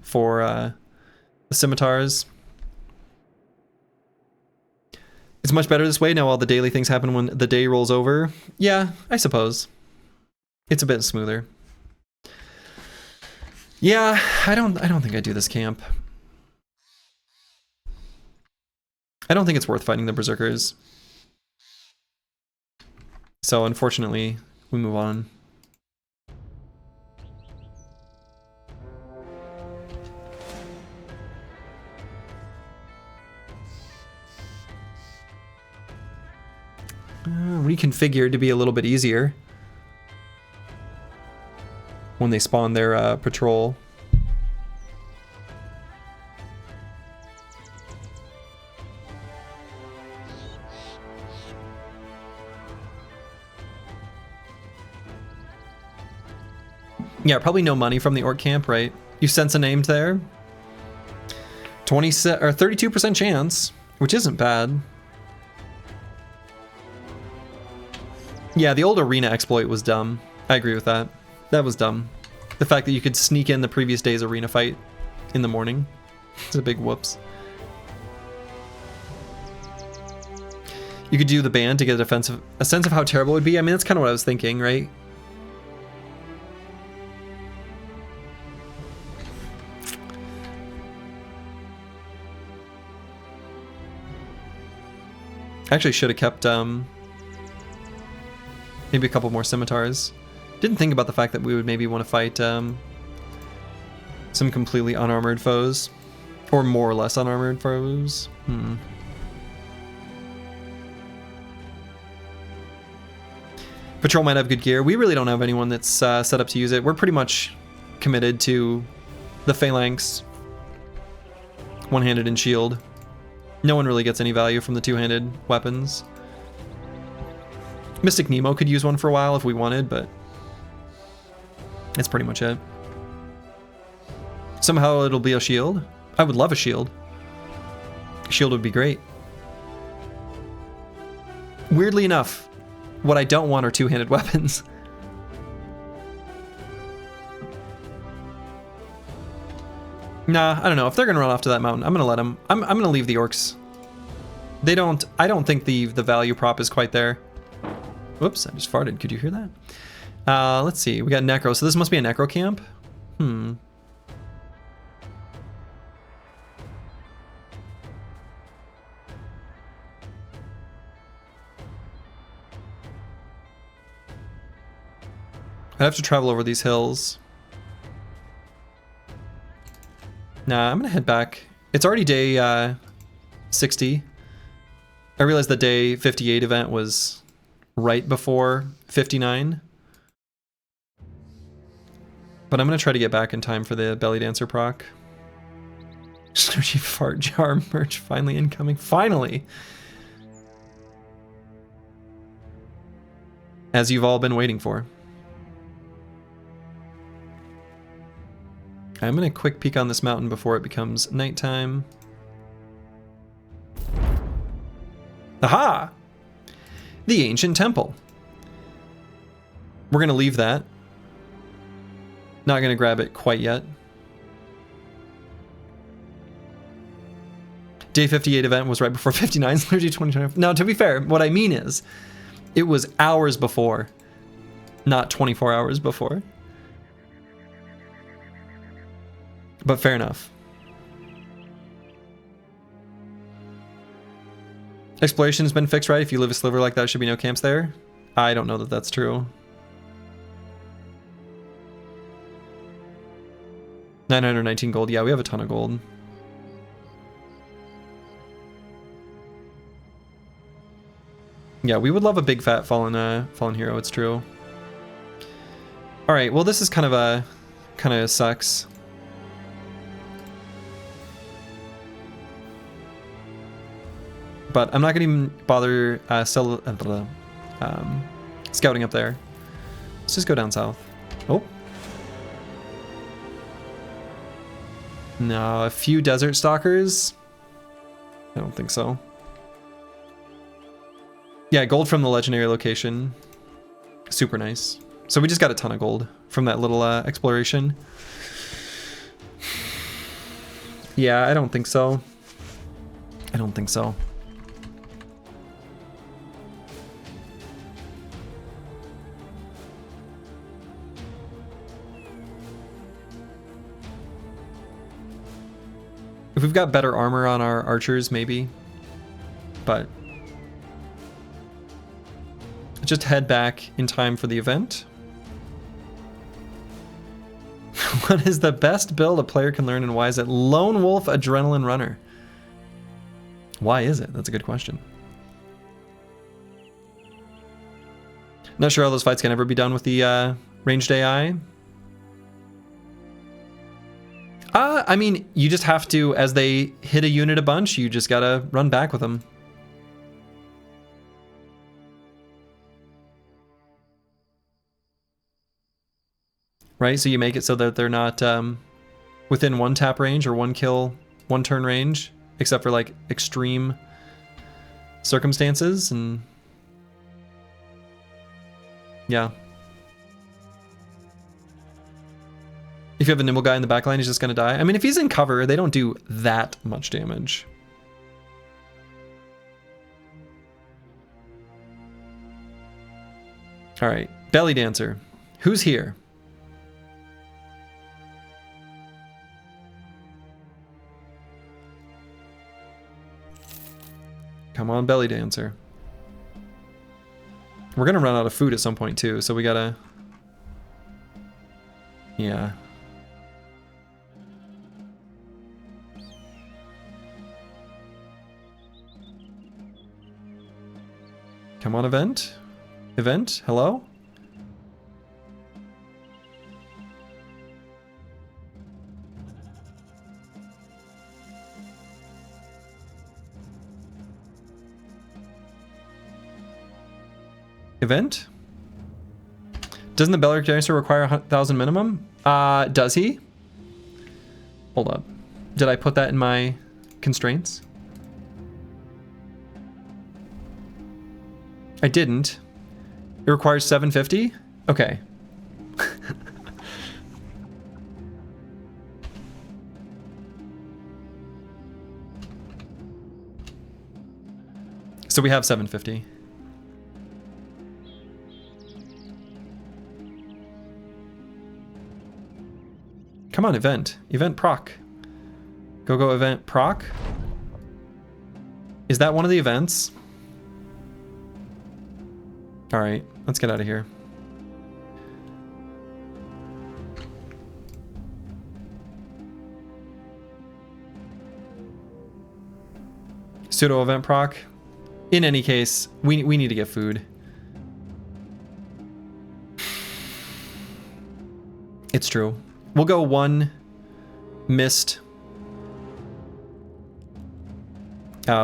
for the scimitars. It's much better this way. Now all the daily things happen when the day rolls over. Yeah, I suppose. It's a bit smoother. Yeah, I don't think I do this camp. I don't think it's worth fighting the Berserkers. So unfortunately, we move on. Reconfigured to be a little bit easier when they spawn their patrol. Yeah, probably no money from the orc camp, right? You sense a name there? 32% chance, which isn't bad. Yeah, the old arena exploit was dumb. I agree with that. That was dumb. The fact that you could sneak in the previous day's arena fight in the morning. It's a big whoops. You could do the ban to get a sense of how terrible it would be. I mean, that's kind of what I was thinking, right? Actually should have kept maybe a couple more scimitars. Didn't think about the fact that we would maybe want to fight some completely unarmored foes. Or more or less unarmored foes. Patrol might have good gear. We really don't have anyone that's set up to use it. We're pretty much committed to the phalanx, one-handed and shield. No one really gets any value from the two-handed weapons. Mystic Nemo could use one for a while if we wanted, but that's pretty much it. Somehow it'll be a shield. I would love a shield. A shield would be great. Weirdly enough, what I don't want are two-handed weapons. Nah, I don't know. If they're gonna run off to that mountain, I'm gonna let them. I'm gonna leave the orcs. They don't. I don't think the value prop is quite there. Whoops! I just farted. Could you hear that? Let's see. We got necro. So this must be a necro camp. I'd have to travel over these hills. Nah, I'm gonna head back. It's already day 60. I realized the day 58 event was right before 59. But I'm gonna try to get back in time for the belly dancer proc. Slurgy fart jar merch finally incoming. Finally! As you've all been waiting for. I'm gonna quick peek on this mountain before it becomes nighttime. Aha! The ancient temple. We're gonna leave that. Not gonna grab it quite yet. Day 58 event was right before 59, Liturgy 2020. Now, to be fair, what I mean is, it was hours before, not 24 hours before. But fair enough. Exploration has been fixed, right? If you live a sliver like that, should be no camps there. I don't know that that's true. 919 gold. Yeah, we have a ton of gold. Yeah, we would love a big fat fallen hero. It's true. All right. Well, this is kind of sucks. But I'm not gonna even bother scouting up there. Let's just go down south. Oh. No, a few desert stalkers? I don't think so. Yeah, gold from the legendary location. Super nice. So we just got a ton of gold from that little exploration. Yeah, I don't think so. I don't think so. If we've got better armor on our archers, maybe. But just head back in time for the event. What is the best build a player can learn and why is it? Lone Wolf Adrenaline Runner. Why is it? That's a good question. Not sure how those fights can ever be done with the ranged AI. I mean, you just have to, as they hit a unit a bunch, you just gotta run back with them. Right, so you make it so that they're not within one tap range or one kill one turn range, except for like extreme circumstances. And yeah. If you have a nimble guy in the backline, he's just going to die. I mean, if he's in cover, they don't do that much damage. All right, Belly Dancer. Who's here? Come on, Belly Dancer. We're going to run out of food at some point, too, so we got to... Yeah. Come on, event. Event, hello? Event? Doesn't the Belly Dancer require 1,000 minimum? Does he? Hold up. Did I put that in my constraints? I didn't. It requires 750? Okay. So we have 750. Come on, event. Event proc. Go event proc. Is that one of the events? All right, let's get out of here. Pseudo event proc. In any case, we need to get food. It's true. We'll go one missed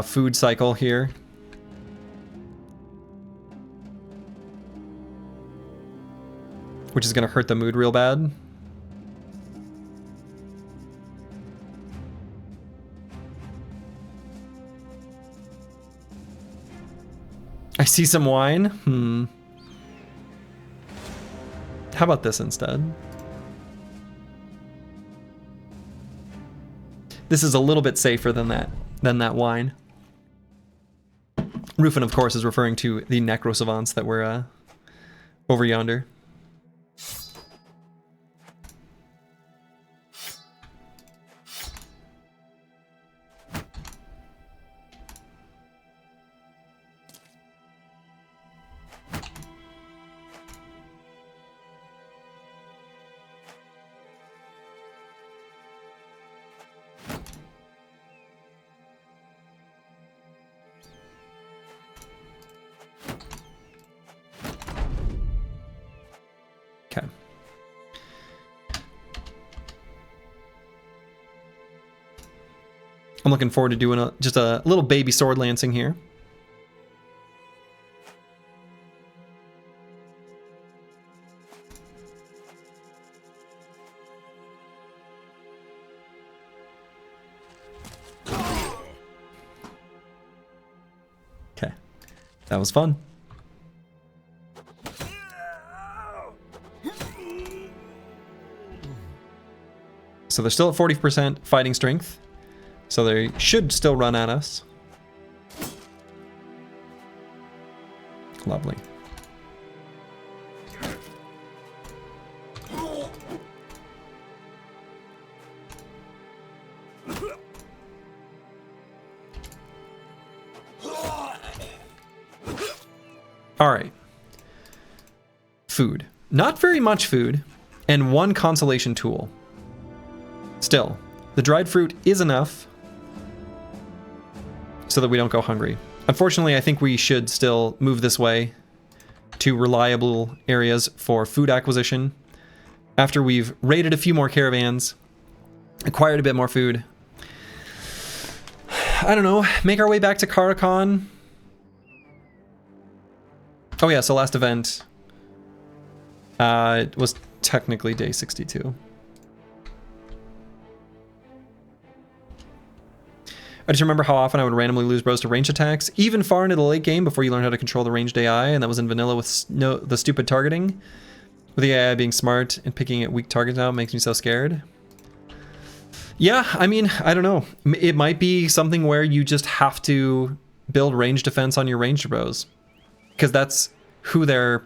food cycle here. Which is going to hurt the mood real bad. I see some wine. How about this instead? This is a little bit safer than that wine. Rufin, of course, is referring to the Necro Savants that were over yonder. Okay. I'm looking forward to doing just a little baby sword lancing here. Okay. That was fun. So they're still at 40% fighting strength. So they should still run at us. Lovely. All right. Food. Not very much food, and one consolation tool. Still, the dried fruit is enough so that we don't go hungry. Unfortunately, I think we should still move this way to reliable areas for food acquisition. After we've raided a few more caravans, acquired a bit more food. I don't know, make our way back to Karakhan. Oh yeah, so last event it was technically day 62. I just remember how often I would randomly lose bros to ranged attacks, even far into the late game before you learn how to control the ranged AI, and that was in vanilla with the stupid targeting. With the AI being smart and picking at weak targets now makes me so scared. Yeah, I mean, I don't know. It might be something where you just have to build range defense on your ranged bros, because that's who their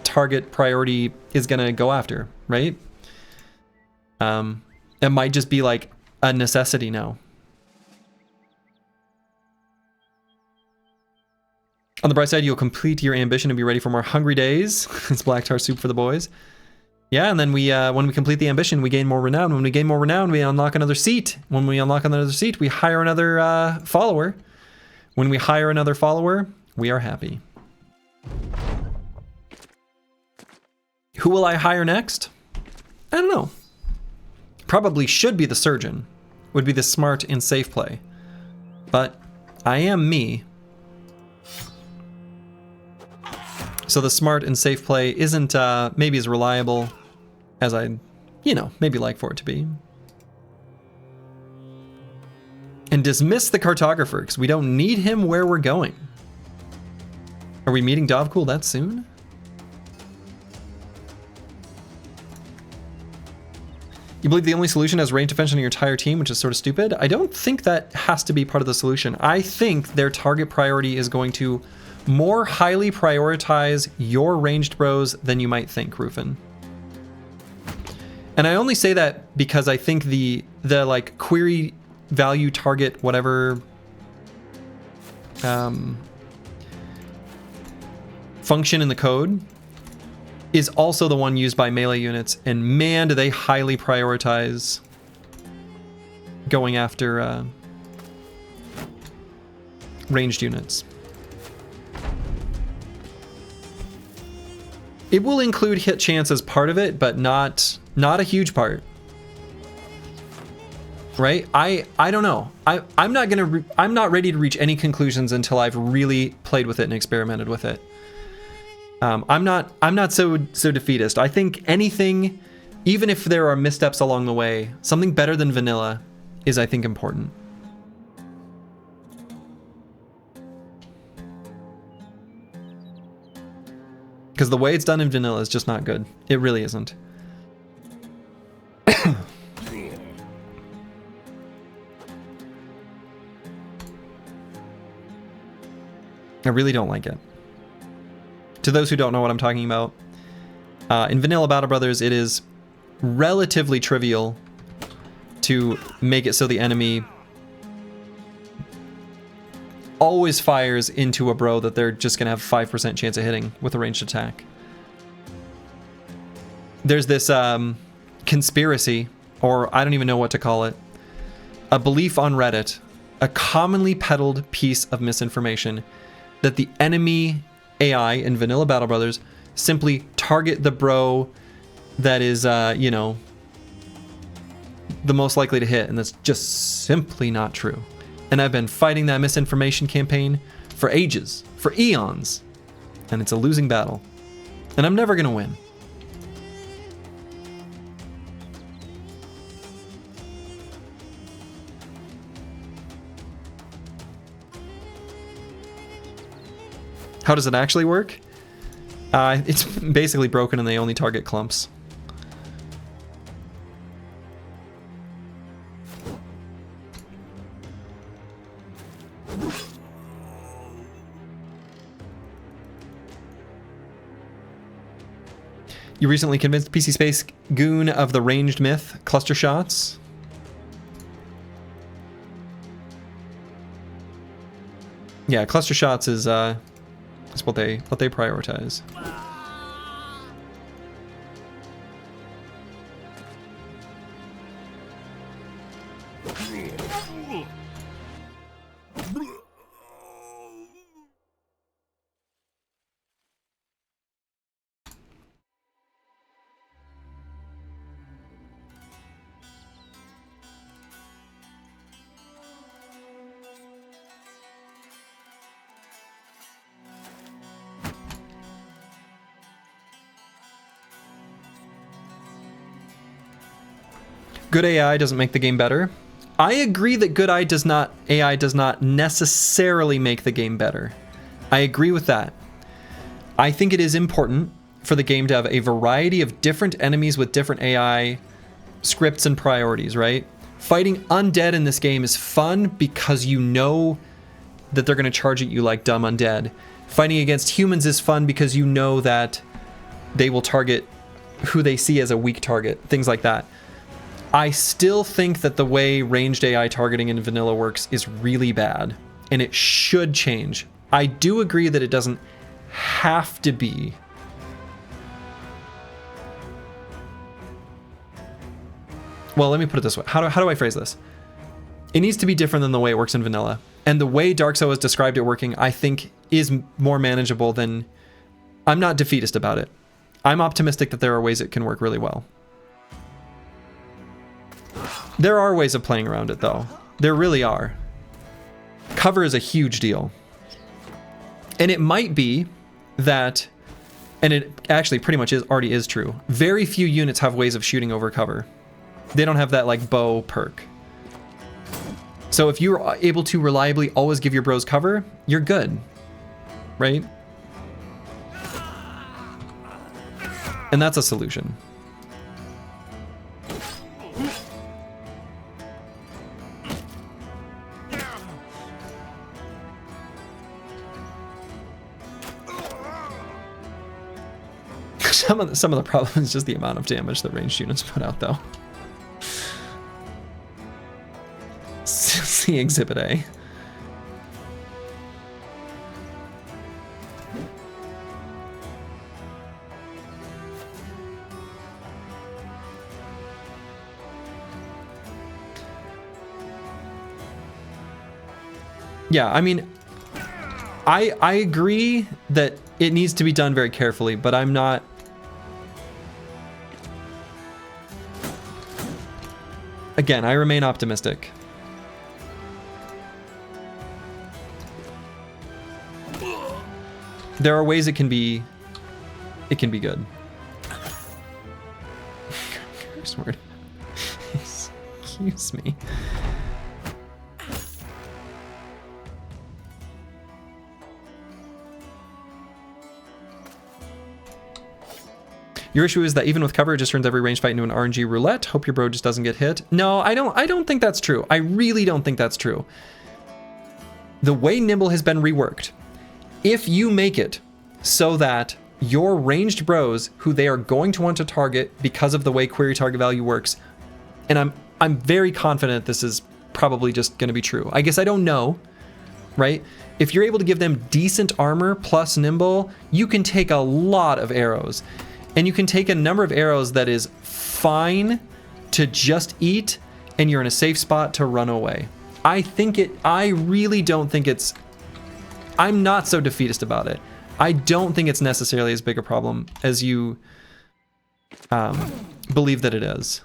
target priority is going to go after, right? It might just be like a necessity now. On the bright side, you'll complete your ambition and be ready for more hungry days. It's black tar soup for the boys. Yeah, and then we, when we complete the ambition, we gain more renown. When we gain more renown, we unlock another seat. When we unlock another seat, we hire another follower. When we hire another follower, we are happy. Who will I hire next? I don't know. Probably should be the surgeon. Would be the smart and safe play. But I am me. So the smart and safe play isn't maybe as reliable as I'd, maybe like for it to be. And dismiss the cartographer, because we don't need him where we're going. Are we meeting Dovcool that soon? You believe the only solution is range defense on your entire team, which is sort of stupid? I don't think that has to be part of the solution. I think their target priority is going to more highly prioritize your ranged bros than you might think, Rufin. And I only say that because I think the like query value target whatever function in the code is also the one used by melee units, and man, do they highly prioritize going after ranged units. It will include hit chance as part of it, but not a huge part. Right? I don't know. I'm not ready to reach any conclusions until I've really played with it and experimented with it. I'm not so defeatist. I think anything, even if there are missteps along the way, something better than vanilla is, I think, important. Because the way it's done in vanilla is just not good. It really isn't. I really don't like it. To those who don't know what I'm talking about, in vanilla Battle Brothers, it is relatively trivial to make it so the enemy always fires into a bro that they're just gonna have 5% chance of hitting with a ranged attack. There's this conspiracy, or I don't even know what to call it, a belief on Reddit, a commonly peddled piece of misinformation, that the enemy AI in vanilla Battle Brothers simply target the bro that is, the most likely to hit, and that's just simply not true. And I've been fighting that misinformation campaign for ages, for eons, and it's a losing battle. And I'm never gonna win. How does it actually work? It's basically broken and they only target clumps. You recently convinced PC Space Goon of the ranged myth, cluster shots. Yeah, cluster shots is what they prioritize. Good AI doesn't make the game better. I agree that good AI does not necessarily make the game better. I agree with that. I think it is important for the game to have a variety of different enemies with different AI scripts and priorities, right? Fighting undead in this game is fun because you know that they're going to charge at you like dumb undead. Fighting against humans is fun because you know that they will target who they see as a weak target, things like that. I still think that the way ranged AI targeting in vanilla works is really bad, and it should change. I do agree that it doesn't have to be. Well, let me put it this way. How do I phrase this? It needs to be different than the way it works in vanilla. And the way Dark Souls has described it working, I think, is more manageable than... I'm not defeatist about it. I'm optimistic that there are ways it can work really well. There are ways of playing around it, though. There really are. Cover is a huge deal. And it might be that, and it actually pretty much already is true, very few units have ways of shooting over cover. They don't have that, like, bow perk. So if you're able to reliably always give your bros cover, you're good, right? And that's a solution. Some of the problem is just the amount of damage that ranged units put out, though. See Exhibit A. Yeah, I mean, I agree that it needs to be done very carefully, but I'm not... Again, I remain optimistic. There are ways it can be good. Curse word. Excuse me. Your issue is that even with cover, it just turns every range fight into an RNG roulette. Hope your bro just doesn't get hit. No, I don't think that's true. I really don't think that's true. The way Nimble has been reworked, if you make it so that your ranged bros, who they are going to want to target because of the way query target value works, and I'm very confident this is probably just going to be true. I guess I don't know, right? If you're able to give them decent armor plus Nimble, you can take a lot of arrows. And you can take a number of arrows that is fine to just eat, and you're in a safe spot to run away. I really don't think it's... I'm not so defeatist about it. I don't think it's necessarily as big a problem as you believe that it is.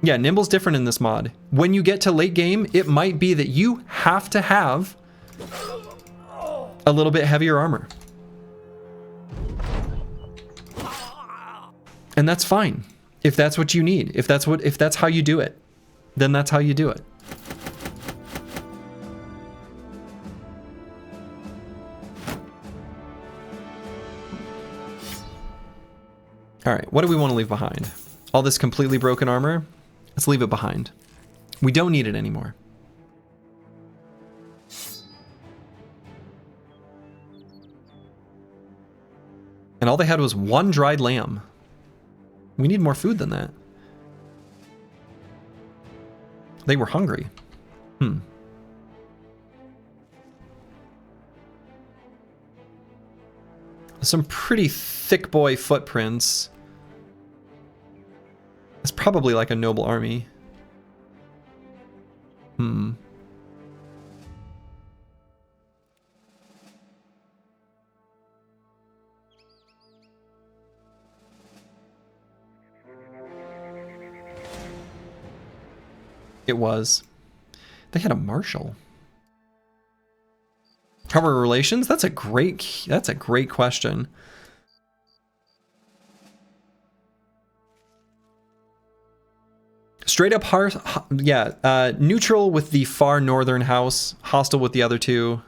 Yeah, Nimble's different in this mod. When you get to late game, it might be that you have to have a little bit heavier armor. And that's fine. If that's what you need, if that's how you do it, then that's how you do it. All right, what do we want to leave behind? All this completely broken armor? Let's leave it behind. We don't need it anymore. And all they had was one dried lamb. We need more food than that. They were hungry. Some pretty thick boy footprints. It's probably like a noble army. It was. They had a marshal. How are relations? That's a great question. Straight up neutral with the far northern house, hostile with the other two,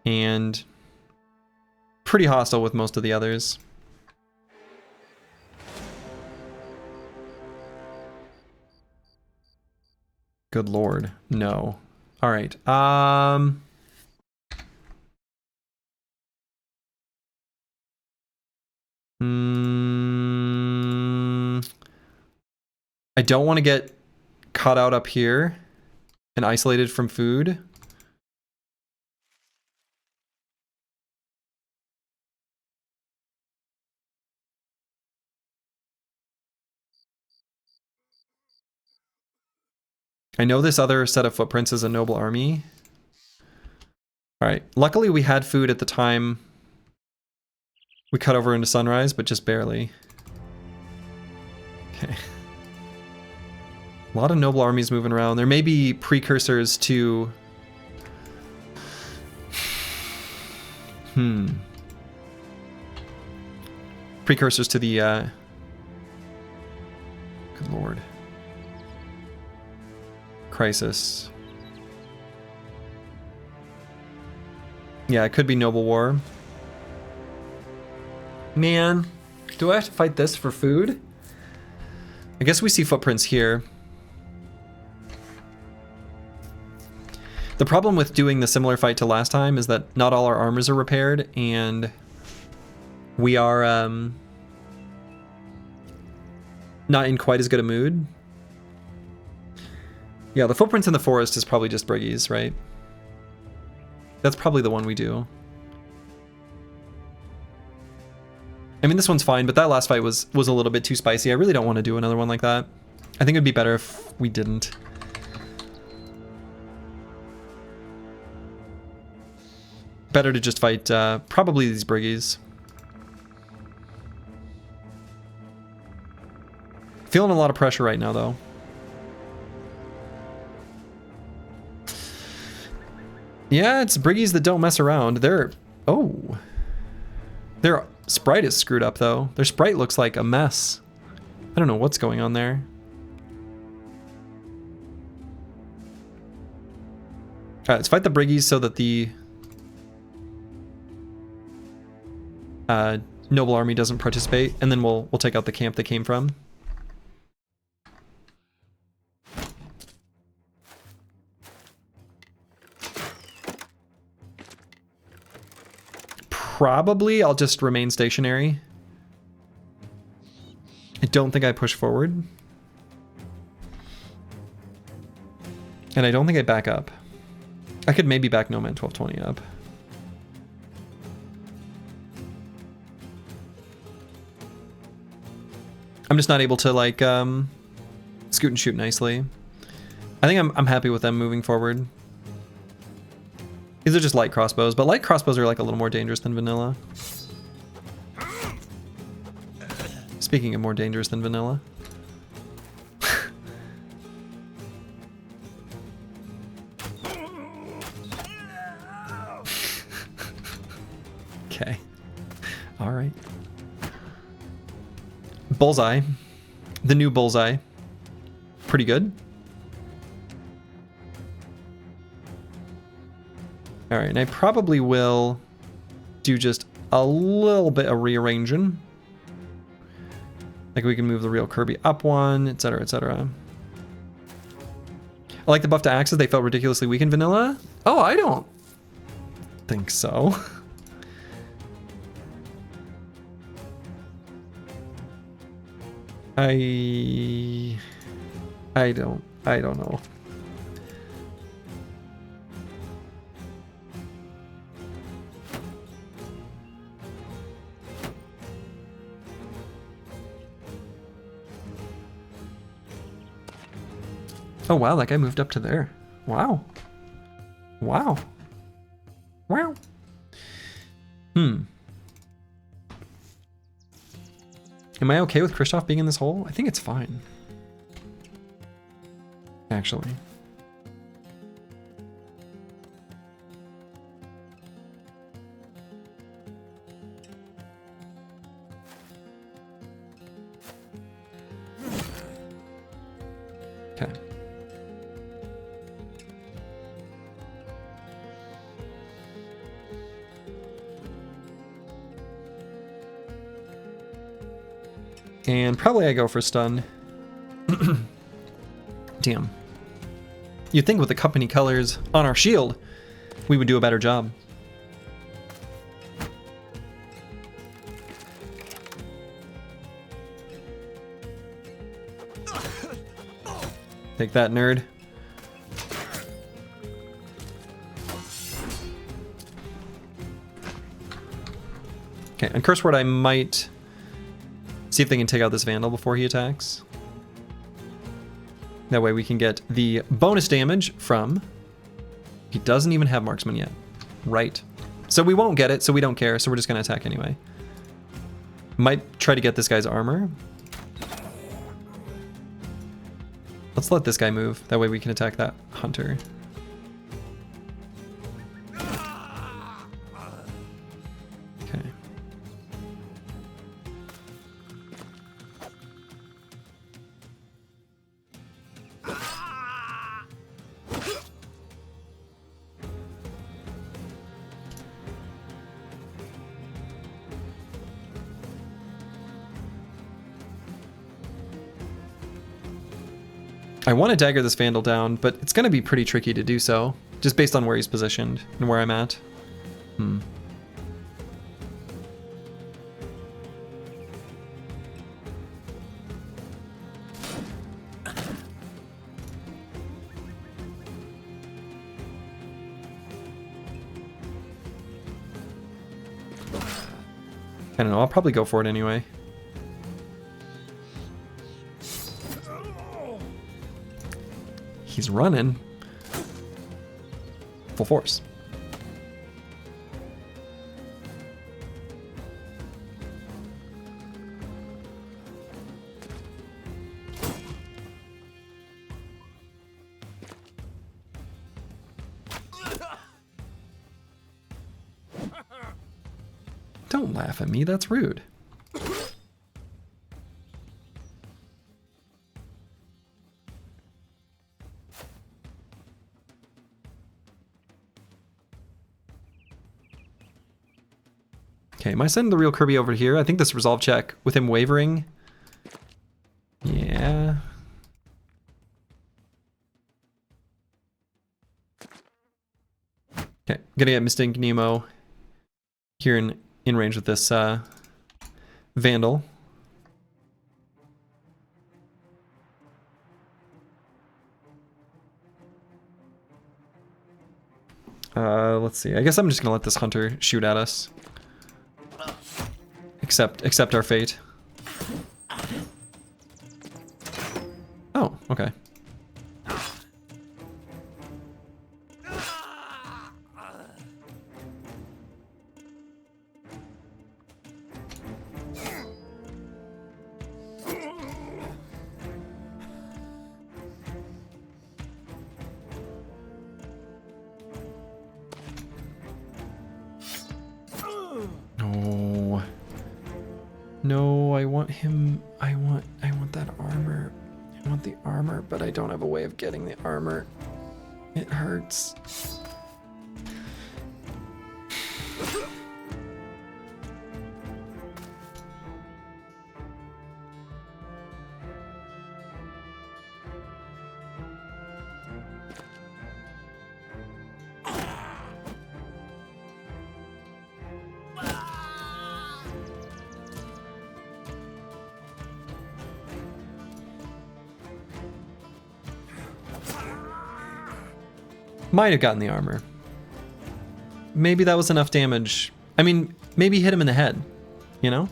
and pretty hostile with most of the others. Good lord, no. All right. I don't want to get caught out up here and isolated from food. I know this other set of footprints is a noble army. All right. Luckily, we had food at the time we cut over into sunrise, but just barely. Okay. A lot of noble armies moving around. There may be precursors to... Precursors to the... Good lord. Crisis. Yeah, it could be Noble War. Man, do I have to fight this for food? I guess we see footprints here. The problem with doing the similar fight to last time is that not all our armors are repaired, and we are not in quite as good a mood. Yeah, the footprints in the forest is probably just Briggies, right? That's probably the one we do. I mean, this one's fine, but that last fight was a little bit too spicy. I really don't want to do another one like that. I think it'd be better if we didn't. Better to just fight probably these Briggies. Feeling a lot of pressure right now, though. Yeah, it's Briggies that don't mess around. Their sprite is screwed up, though. Their sprite looks like a mess. I don't know what's going on there. Alright, let's fight the Briggies so that the noble army doesn't participate, and then we'll take out the camp they came from. Probably I'll just remain stationary. I don't think I push forward. And I don't think I back up. I could maybe back Nomad 1220 up. I'm just not able to like scoot and shoot nicely. I think I'm happy with them moving forward. These are just light crossbows, but light crossbows are like a little more dangerous than vanilla. Speaking of more dangerous than vanilla. Okay. All right. Bullseye. The new Bullseye. Pretty good. All right, and I probably will do just a little bit of rearranging. Like we can move the real Kirby up one, etc., etc. I like the buff to axes. They felt ridiculously weak in vanilla. Oh, I don't think so. I don't know. Oh wow, that guy moved up to there. Wow. Wow. Wow. Am I okay with Kristoff being in this hole? I think it's fine. Actually. And probably I go for stun. Damn. You'd think with the company colors on our shield, we would do a better job. Take that, nerd. Okay, and Curse Word I might see if they can take out this Vandal before he attacks. That way we can get the bonus damage from... He doesn't even have Marksman yet. Right. So we won't get it, so we don't care, so we're just going to attack anyway. Might try to get this guy's armor. Let's let this guy move. That way we can attack that hunter. Okay. I want to dagger this Vandal down, but it's going to be pretty tricky to do so, just based on where he's positioned and where I'm at. I don't know, I'll probably go for it anyway. He's running. Full force. Don't laugh at me, that's rude. Okay, am I sending the real Kirby over here? I think this resolve check with him wavering. Yeah. Okay, gonna get Mistake Nemo here in range with this Vandal. Let's see. I guess I'm just gonna let this hunter shoot at us. Accept our fate. Oh, okay. No, I want him. I want that armor. I want the armor, but I don't have a way of getting the armor. It hurts. Might have gotten the armor. Maybe that was enough damage. I mean, maybe hit him in the head, you know?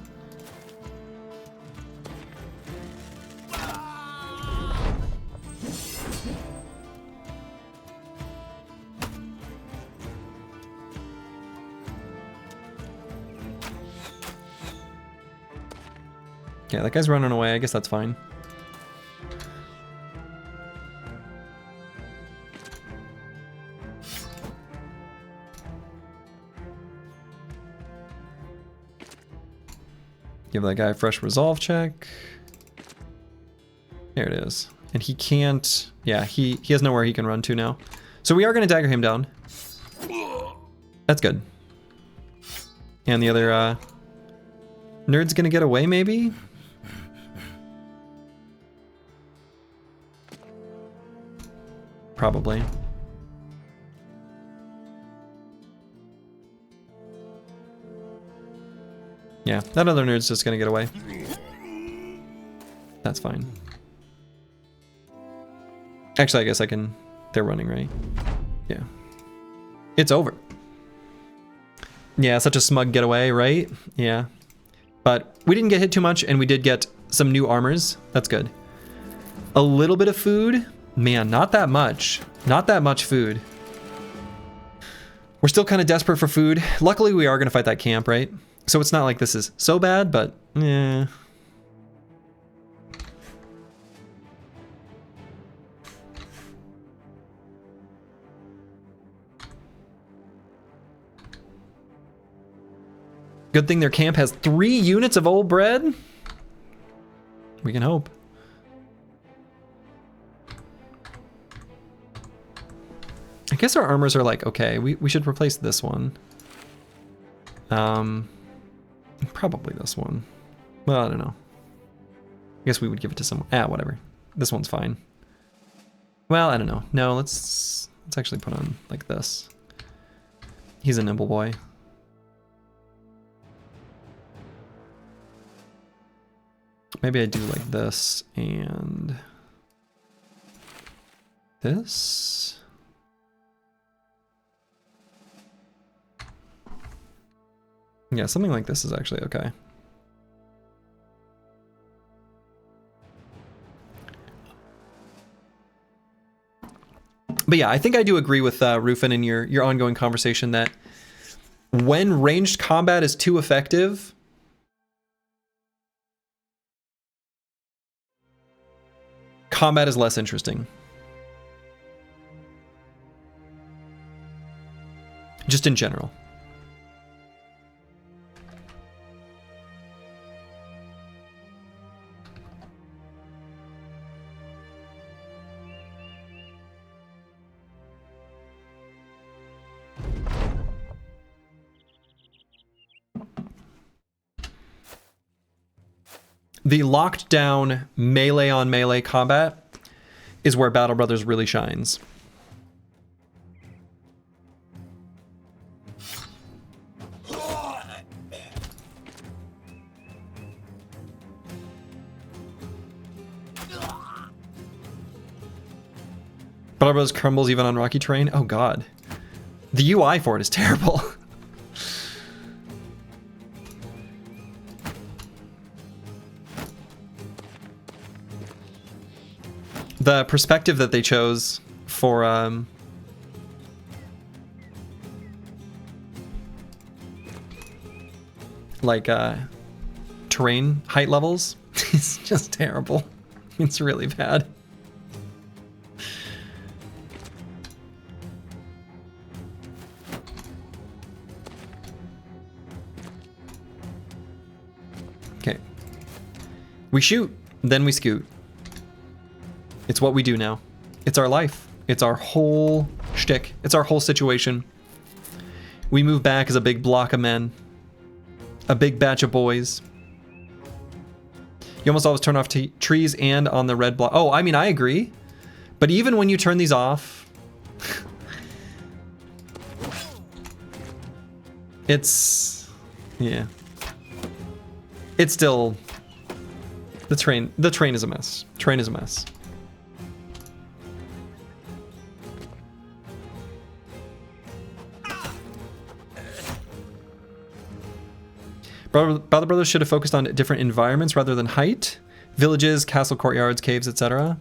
Yeah, that guy's running away. I guess that's fine. Give that guy a fresh resolve check. There it is. And he can't... Yeah, he has nowhere he can run to now. So we are going to dagger him down. That's good. And the other nerd's going to get away, maybe? probably. Yeah, that other nerd's just gonna get away. That's fine. Actually, I guess I can... They're running, right? Yeah. It's over. Yeah, such a smug getaway, right? Yeah. But we didn't get hit too much, and we did get some new armors. That's good. A little bit of food. Man, not that much. Not that much food. We're still kind of desperate for food. Luckily, we are going to fight that camp, right? So it's not like this is so bad, but yeah. Good thing their camp has 3 units of old bread. We can hope. I guess our armors are like, okay, we should replace this one. Probably this one. Well, I don't know. I guess we would give it to someone. Whatever. This one's fine. Well, I don't know. No, let's actually put on like this. He's a nimble boy. Maybe I do like this and this. Yeah, something like this is actually okay. But yeah, I think I do agree with Rufin in your ongoing conversation that when ranged combat is too effective, combat is less interesting. Just in general. The locked down melee on melee combat is where Battle Brothers really shines. Battle Brothers crumbles even on rocky terrain. Oh god. The UI for it is terrible. The perspective that they chose for terrain height levels is just terrible. It's really bad. Okay. We shoot, then we scoot. It's what we do now. It's our life. It's our whole shtick. It's our whole situation. We move back as a big block of men. A big batch of boys. You almost always turn off trees and on the red block. Oh, I mean, I agree. But even when you turn these off, it's, yeah. It's still, the train is a mess. Train is a mess. Battle Brothers should have focused on different environments rather than height. Villages, castle courtyards, caves, etc.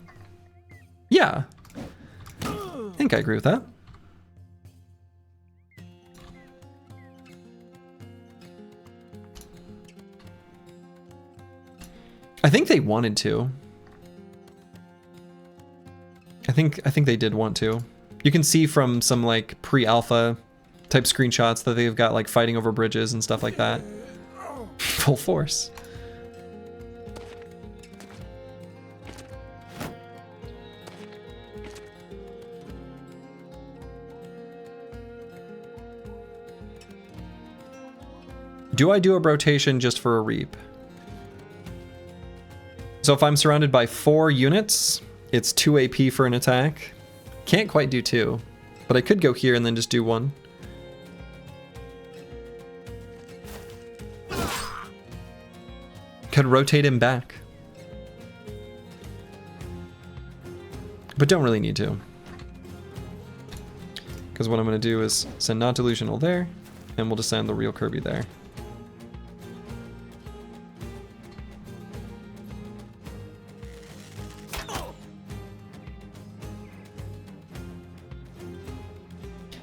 Yeah. I think I agree with that. I think they wanted to. I think they did want to. You can see from some like pre-alpha type screenshots that they've got like fighting over bridges and stuff like that. Full force. Do I do a rotation just for a reap? So if I'm surrounded by 4 units, it's 2 AP for an attack. Can't quite do 2, but I could go here and then just do 1. Could rotate him back. But don't really need to. Because what I'm going to do is send not delusional there, and we'll just send the real Kirby there.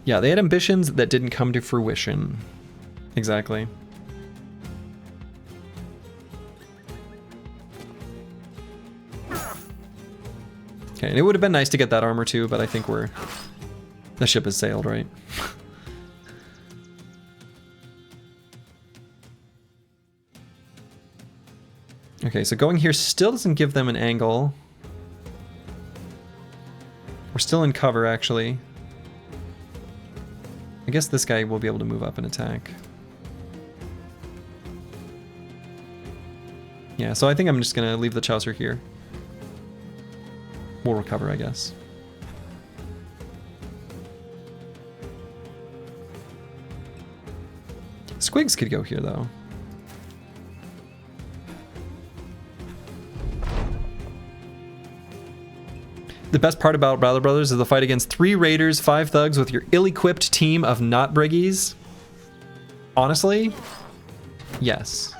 Yeah, they had ambitions that didn't come to fruition. Exactly. Okay, and it would have been nice to get that armor too, but I think the ship has sailed, right? Okay, so going here still doesn't give them an angle. We're still in cover, actually. I guess this guy will be able to move up and attack. Yeah, so I think I'm just gonna leave the Chaucer here. We'll recover, I guess. Squigs could go here, though. The best part about Battle Brothers is the fight against 3 raiders, 5 thugs with your ill-equipped team of not briggies. Honestly, yes.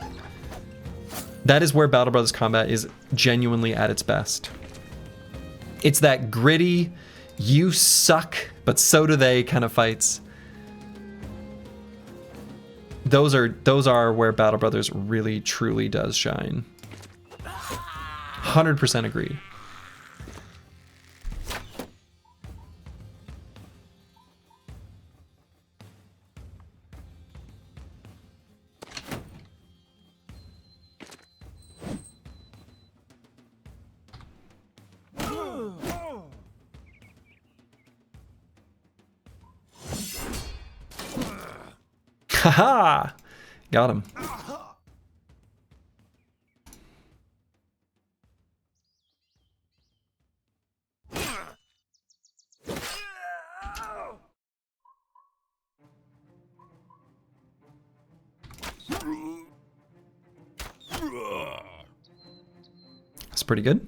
That is where Battle Brothers combat is genuinely at its best. It's that gritty, you suck, but so do they kind of fights. Those are where Battle Brothers really truly does shine. 100% agree. Haha! Got him. That's pretty good.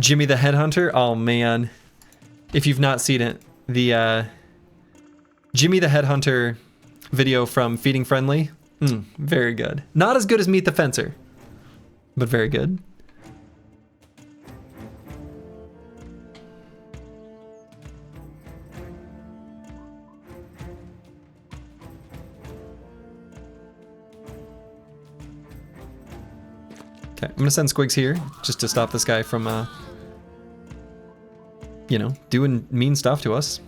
Jimmy the Headhunter? Oh man. If you've not seen it, the Jimmy the Headhunter video from Feeding Friendly, very good. Not as good as Meet the Fencer, but very good. Okay, I'm gonna send Squigs here just to stop this guy from you know, doing mean stuff to us.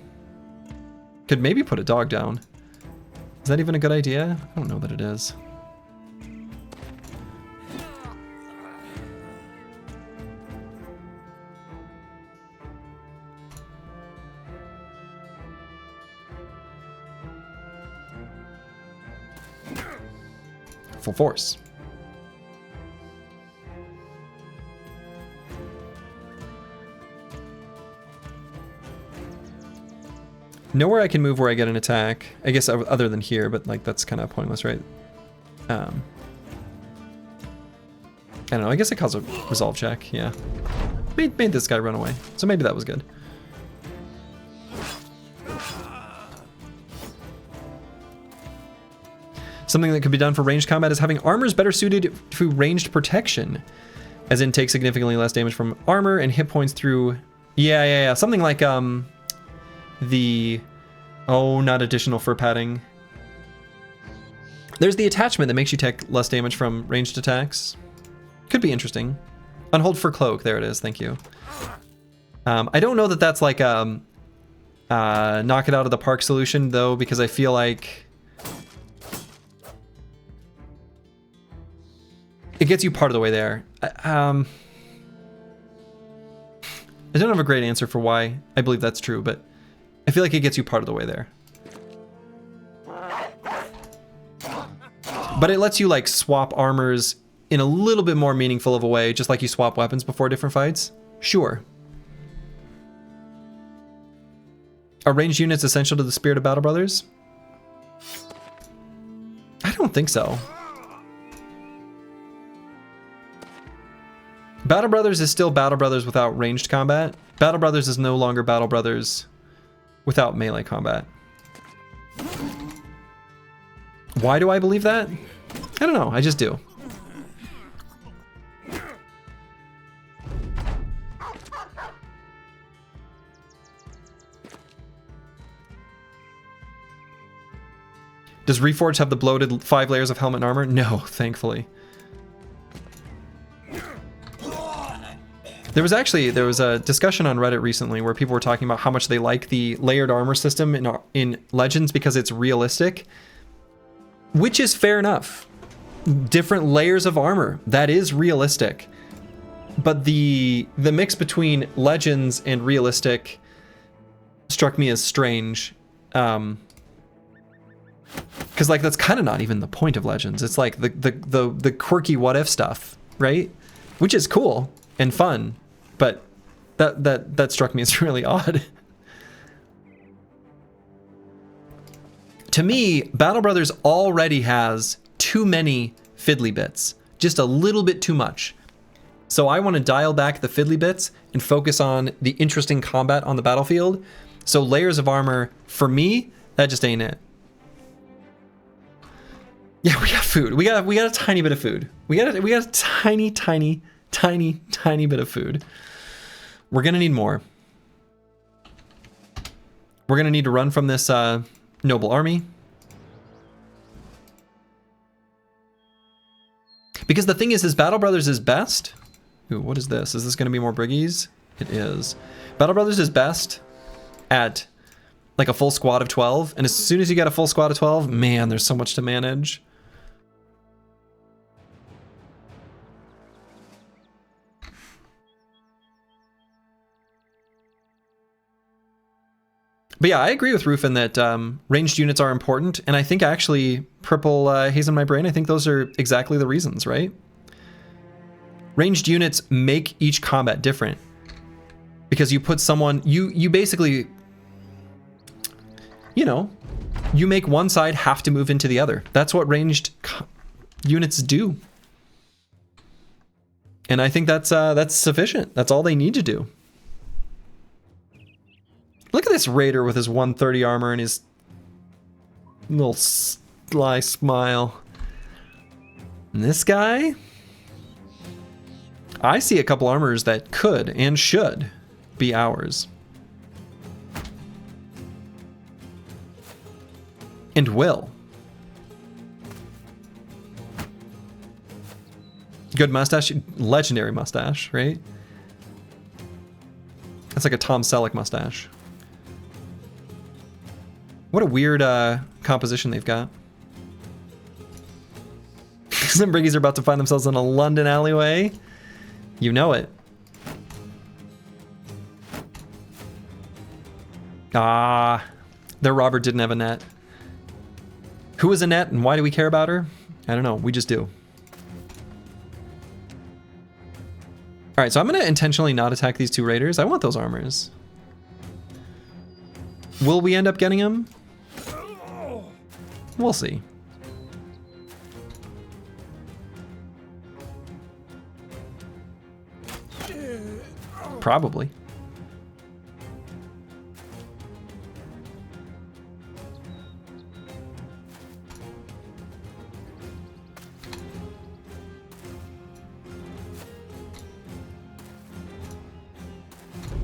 Could maybe put a dog down. Is that even a good idea? I don't know that it is. Full force. Nowhere I can move where I get an attack. I guess other than here, but like that's kind of pointless, right? I don't know. I guess it calls a resolve check. Yeah, made this guy run away, so maybe that was good. Something that could be done for ranged combat is having armors better suited to ranged protection, as in take significantly less damage from armor and hit points through. Yeah. Something like not additional fur padding. There's the attachment that makes you take less damage from ranged attacks. Could be interesting. Unhold for cloak. There it is. Thank you. I don't know that that's like knock it out of the park solution though, because I feel like it gets you part of the way there. I don't have a great answer for why I believe that's true, but I feel like it gets you part of the way there. But it lets you like swap armors in a little bit more meaningful of a way, just like you swap weapons before different fights, sure. Are ranged units essential to the spirit of Battle Brothers? I don't think so. Battle Brothers is still Battle Brothers without ranged combat. Battle Brothers is no longer Battle Brothers without melee combat. Why do I believe that? I don't know, I just do. Does Reforged have the bloated 5 layers of helmet and armor? No, thankfully. There was a discussion on Reddit recently where people were talking about how much they like the layered armor system in Legends because it's realistic, which is fair enough. Different layers of armor, that is realistic. But the mix between Legends and realistic struck me as strange. Because like that's kind of not even the point of Legends. It's like the quirky what if stuff, right? Which is cool and fun, but that struck me as really odd. To me, Battle Brothers already has too many fiddly bits, just a little bit too much. So I want to dial back the fiddly bits and focus on the interesting combat on the battlefield. So layers of armor, for me, that just ain't it. Yeah, we got food. We got a tiny bit of food. We got a tiny bit of food. We're gonna need more. We're gonna need to run from this noble army. Because the thing is Battle Brothers is best. Ooh, what is this? Is this gonna be more briggies? It is. Battle Brothers is best at like a full squad of 12, and as soon as you get a full squad of 12, man, there's so much to manage. But yeah, I agree with Rufin that ranged units are important, and I think actually, Purple Haze in my brain, I think those are exactly the reasons, right? Ranged units make each combat different. Because you put someone, you basically, you know, you make one side have to move into the other. That's what ranged units do. And I think that's sufficient. That's all they need to do. Look at this raider with his 130 armor and his little sly smile. And this guy? I see a couple armors that could and should be ours. And will. Good mustache, legendary mustache, right? That's like a Tom Selleck mustache. What a weird composition they've got. Some briggies are about to find themselves in a London alleyway. You know it. Ah, their robber didn't have a net. Who is Annette and why do we care about her? I don't know, we just do. All right, so I'm gonna intentionally not attack these two raiders. I want those armors. Will we end up getting them? We'll see. Probably.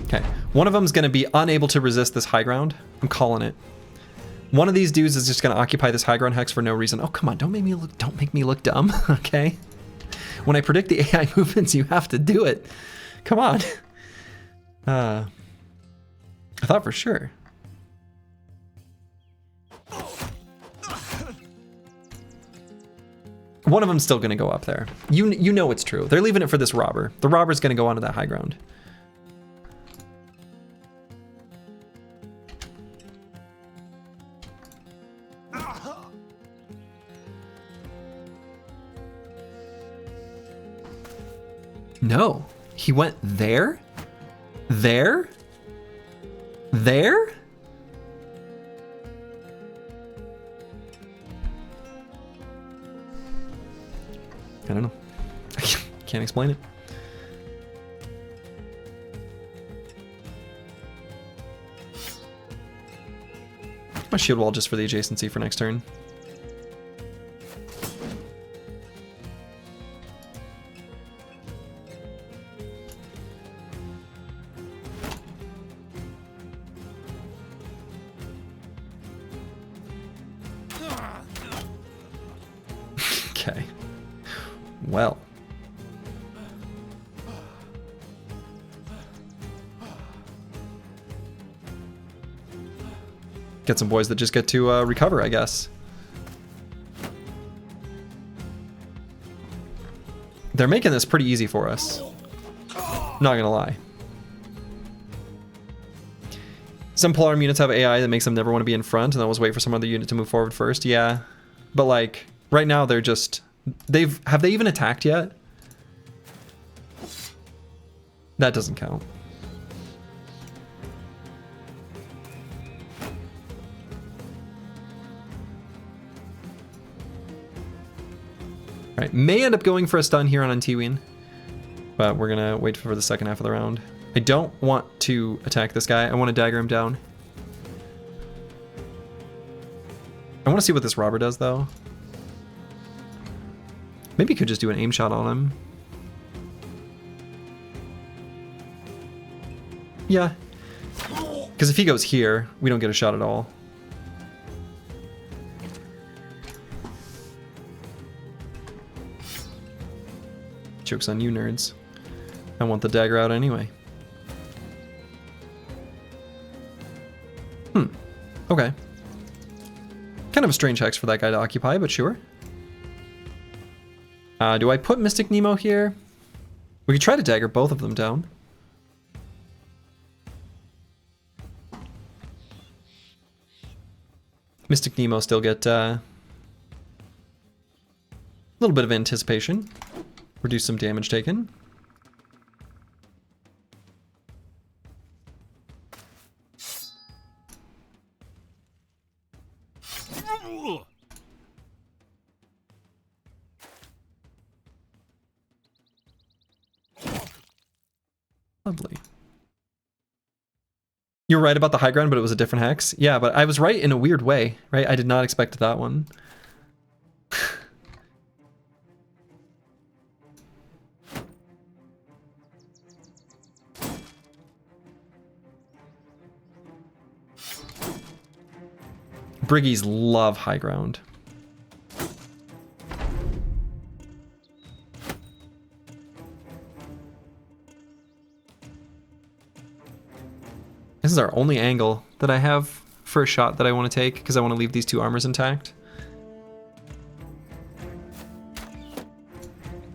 Okay, one of them is going to be unable to resist this high ground. I'm calling it. One of these dudes is just going to occupy this high ground hex for no reason. Oh, come on, don't make me look dumb, okay? When I predict the AI movements, you have to do it. Come on. I thought for sure. One of them's still going to go up there. You know it's true. They're leaving it for this robber. The robber's going to go onto that high ground. No, he went there? There? There? I don't know. I can't explain it. My shield wall just for the adjacency for next turn. Okay. Well. Get some boys that just get to recover, I guess. They're making this pretty easy for us. Not gonna lie. Some polearm units have AI that makes them never want to be in front and always wait for some other unit to move forward first. Yeah, but like right now they're just have they even attacked yet? That doesn't count. Right, may end up going for a stun here on Antiwin, but we're gonna wait for the second half of the round. I don't want to attack this guy. I want to dagger him down. I want to see what this robber does though. Maybe you could just do an aim shot on him. Yeah, because if he goes here, we don't get a shot at all. Joke's on you, nerds. I want the dagger out anyway. Okay. Kind of a strange hex for that guy to occupy, but sure. Do I put Mystic Nemo here? We could try to dagger both of them down. Mystic Nemo still get a little bit of anticipation. Reduce some damage taken. Lovely. You're right about the high ground, but it was a different hex. Yeah, but I was right in a weird way, right? I did not expect that one. Briggies love high ground. This is our only angle that I have for a shot that I want to take because I want to leave these two armors intact.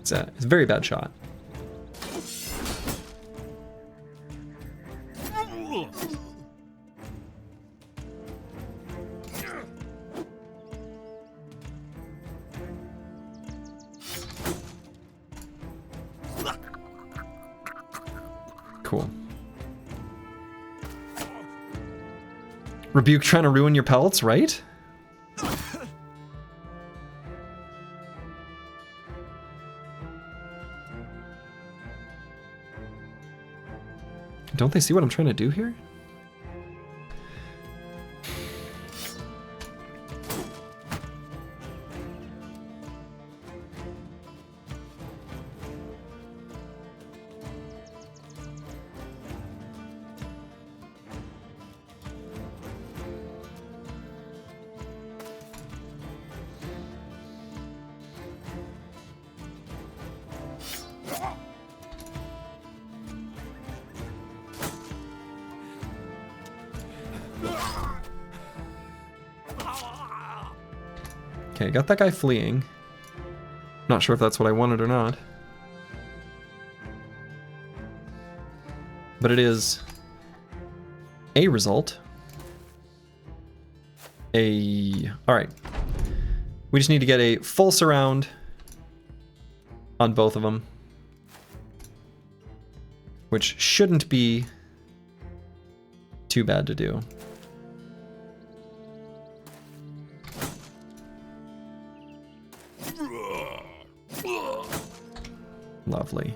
It's a very bad shot. Cool. Rebuke trying to ruin your pellets, right? Don't they see what I'm trying to do here? Okay, got that guy fleeing. Not sure if that's what I wanted or not. But it is a result. Alright. We just need to get a full surround on both of them. which shouldn't be too bad to do. Lovely.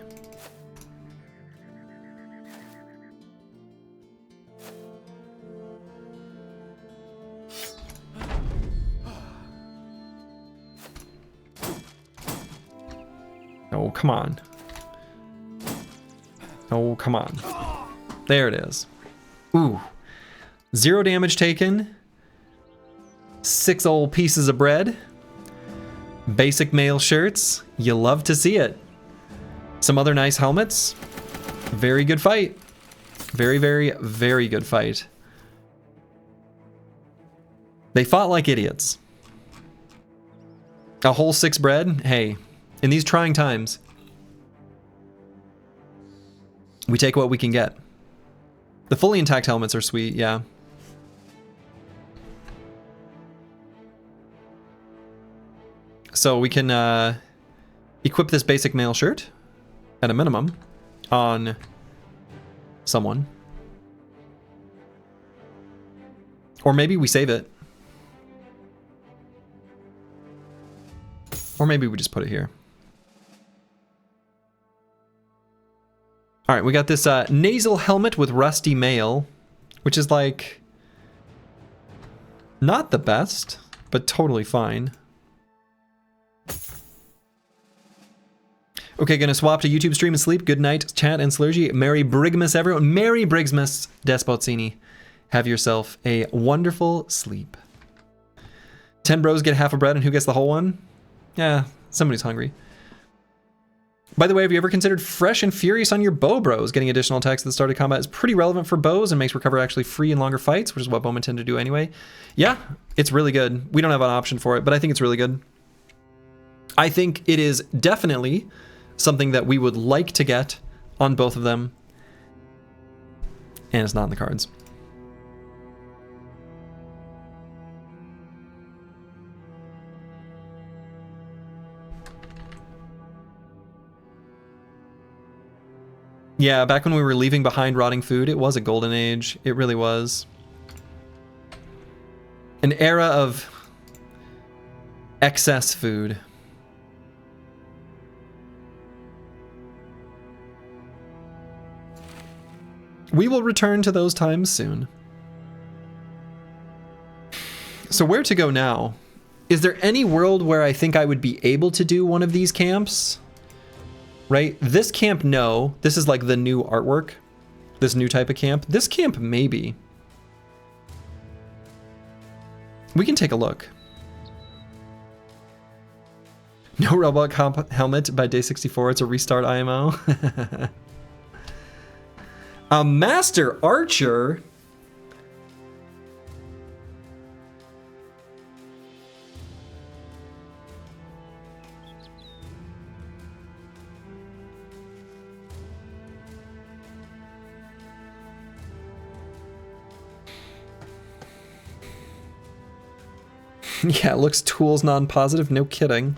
Oh, come on. Oh, come on. There it is. Ooh. 0 damage taken. 6 old pieces of bread. Basic male shirts. You love to see it. Some other nice helmets. Very good fight. Very, very, very good fight. They fought like idiots. A whole 6 bread. Hey, in these trying times, we take what we can get. The fully intact helmets are sweet, yeah. So we can equip this basic male shirt at a minimum on someone. Or maybe we save it. Or maybe we just put it here. All right, we got this nasal helmet with rusty mail, which is like not the best, but totally fine. Okay, gonna swap to YouTube stream and sleep. Good night, chat and Slurgy. Merry Brigmas, everyone. Merry Brigmas, Despotzini. Have yourself a wonderful sleep. 10 bros get half a bread, and who gets the whole one? Yeah, somebody's hungry. By the way, have you ever considered Fresh and Furious on your bow, bros? Getting additional attacks at the start of combat is pretty relevant for bows and makes recover actually free in longer fights, which is what bowmen tend to do anyway. Yeah, it's really good. We don't have an option for it, but I think it's really good. I think it is definitely something that we would like to get on both of them. And it's not in the cards. Yeah, back when we were leaving behind rotting food, it was a golden age. It really was. An era of excess food. We will return to those times soon. So where to go now? Is there any world where I think I would be able to do one of these camps? Right? This camp, no. This is like the new artwork. This new type of camp. This camp, maybe. We can take a look. No robot helmet by day 64. It's a restart IMO. A master archer? Yeah, it looks tools non-positive, no kidding.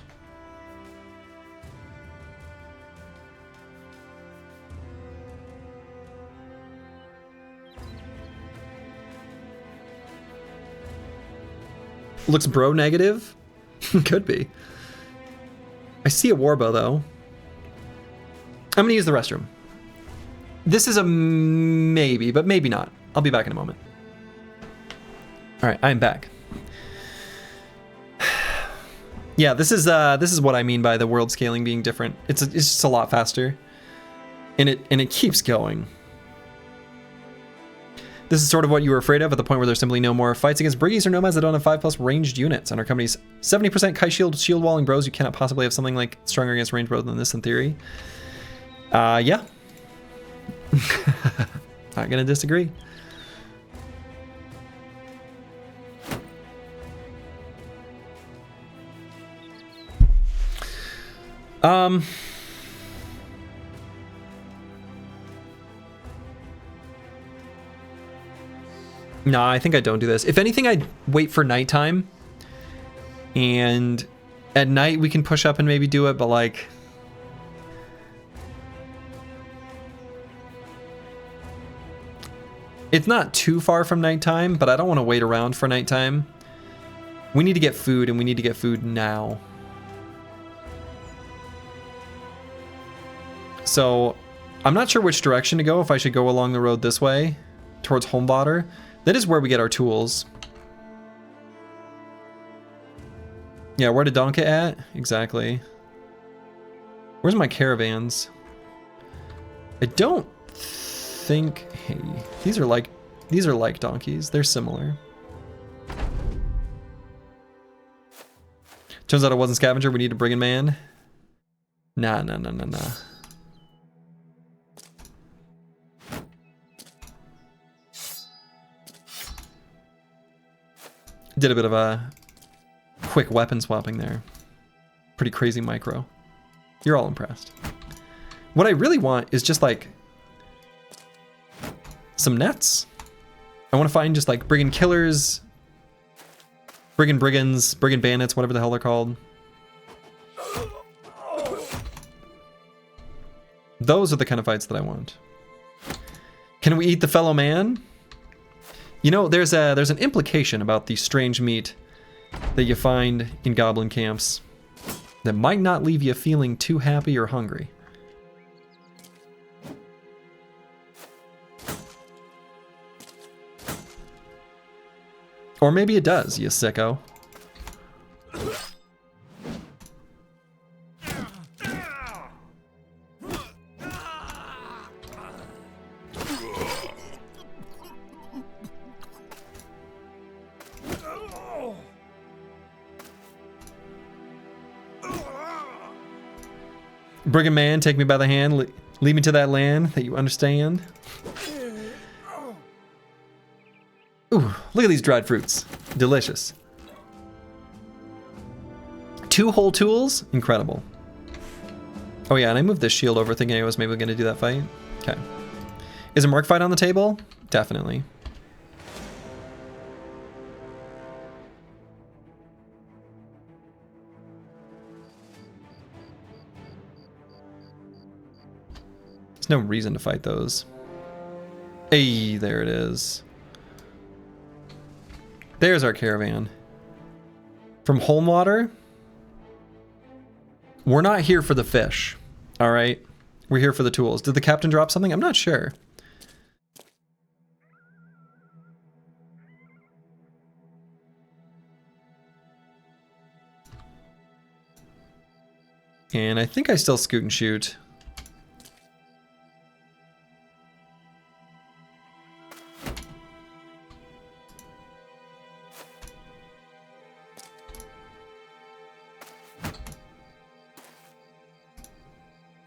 Looks bro negative? Could be. I see a warbow though. I'm gonna use the restroom. This is a maybe, but maybe not. I'll be back in a moment. All right, I'm back. Yeah, this is what I mean by the world scaling being different. It's just a lot faster, and it keeps going. This is sort of what you were afraid of at the point where there's simply no more fights against Briggies or Nomads that don't have 5+ ranged units. On our company's 70% Kai shield walling bros, you cannot possibly have something like stronger against ranged bros than this in theory. Yeah. Not gonna disagree. No, I think I don't do this. If anything, I'd wait for nighttime. And at night we can push up and maybe do it, but like... It's not too far from nighttime, but I don't want to wait around for nighttime. We need to get food, and we need to get food now. So, I'm not sure which direction to go, if I should go along the road this way, towards Homewater. That is where we get our tools. Yeah, where to donk it at? Exactly. Where's my caravans? I don't think... Hey, these are like donkeys. They're similar. Turns out it wasn't scavenger. We need a brigand man. Nah. Did a bit of a quick weapon swapping there. Pretty crazy micro. You're all impressed. What I really want is just like some nets. I want to find just like brigand killers, brigands, brigand bandits, whatever the hell they're called. Those are the kind of fights that I want. Can we eat the fellow man? You know, there's an implication about the strange meat that you find in goblin camps that might not leave you feeling too happy or hungry. Or maybe it does, you sicko. Brigand man, take me by the hand, lead me to that land that you understand. Ooh, look at these dried fruits. Delicious. 2 whole tools? Incredible. Oh yeah, and I moved this shield over thinking I was maybe going to do that fight. Okay. Is a merc fight on the table? Definitely. There's no reason to fight those. Hey, there it is. There's our caravan. From Homewater, we're not here for the fish, all right? We're here for the tools. Did the captain drop something? I'm not sure. And I think I still scoot and shoot.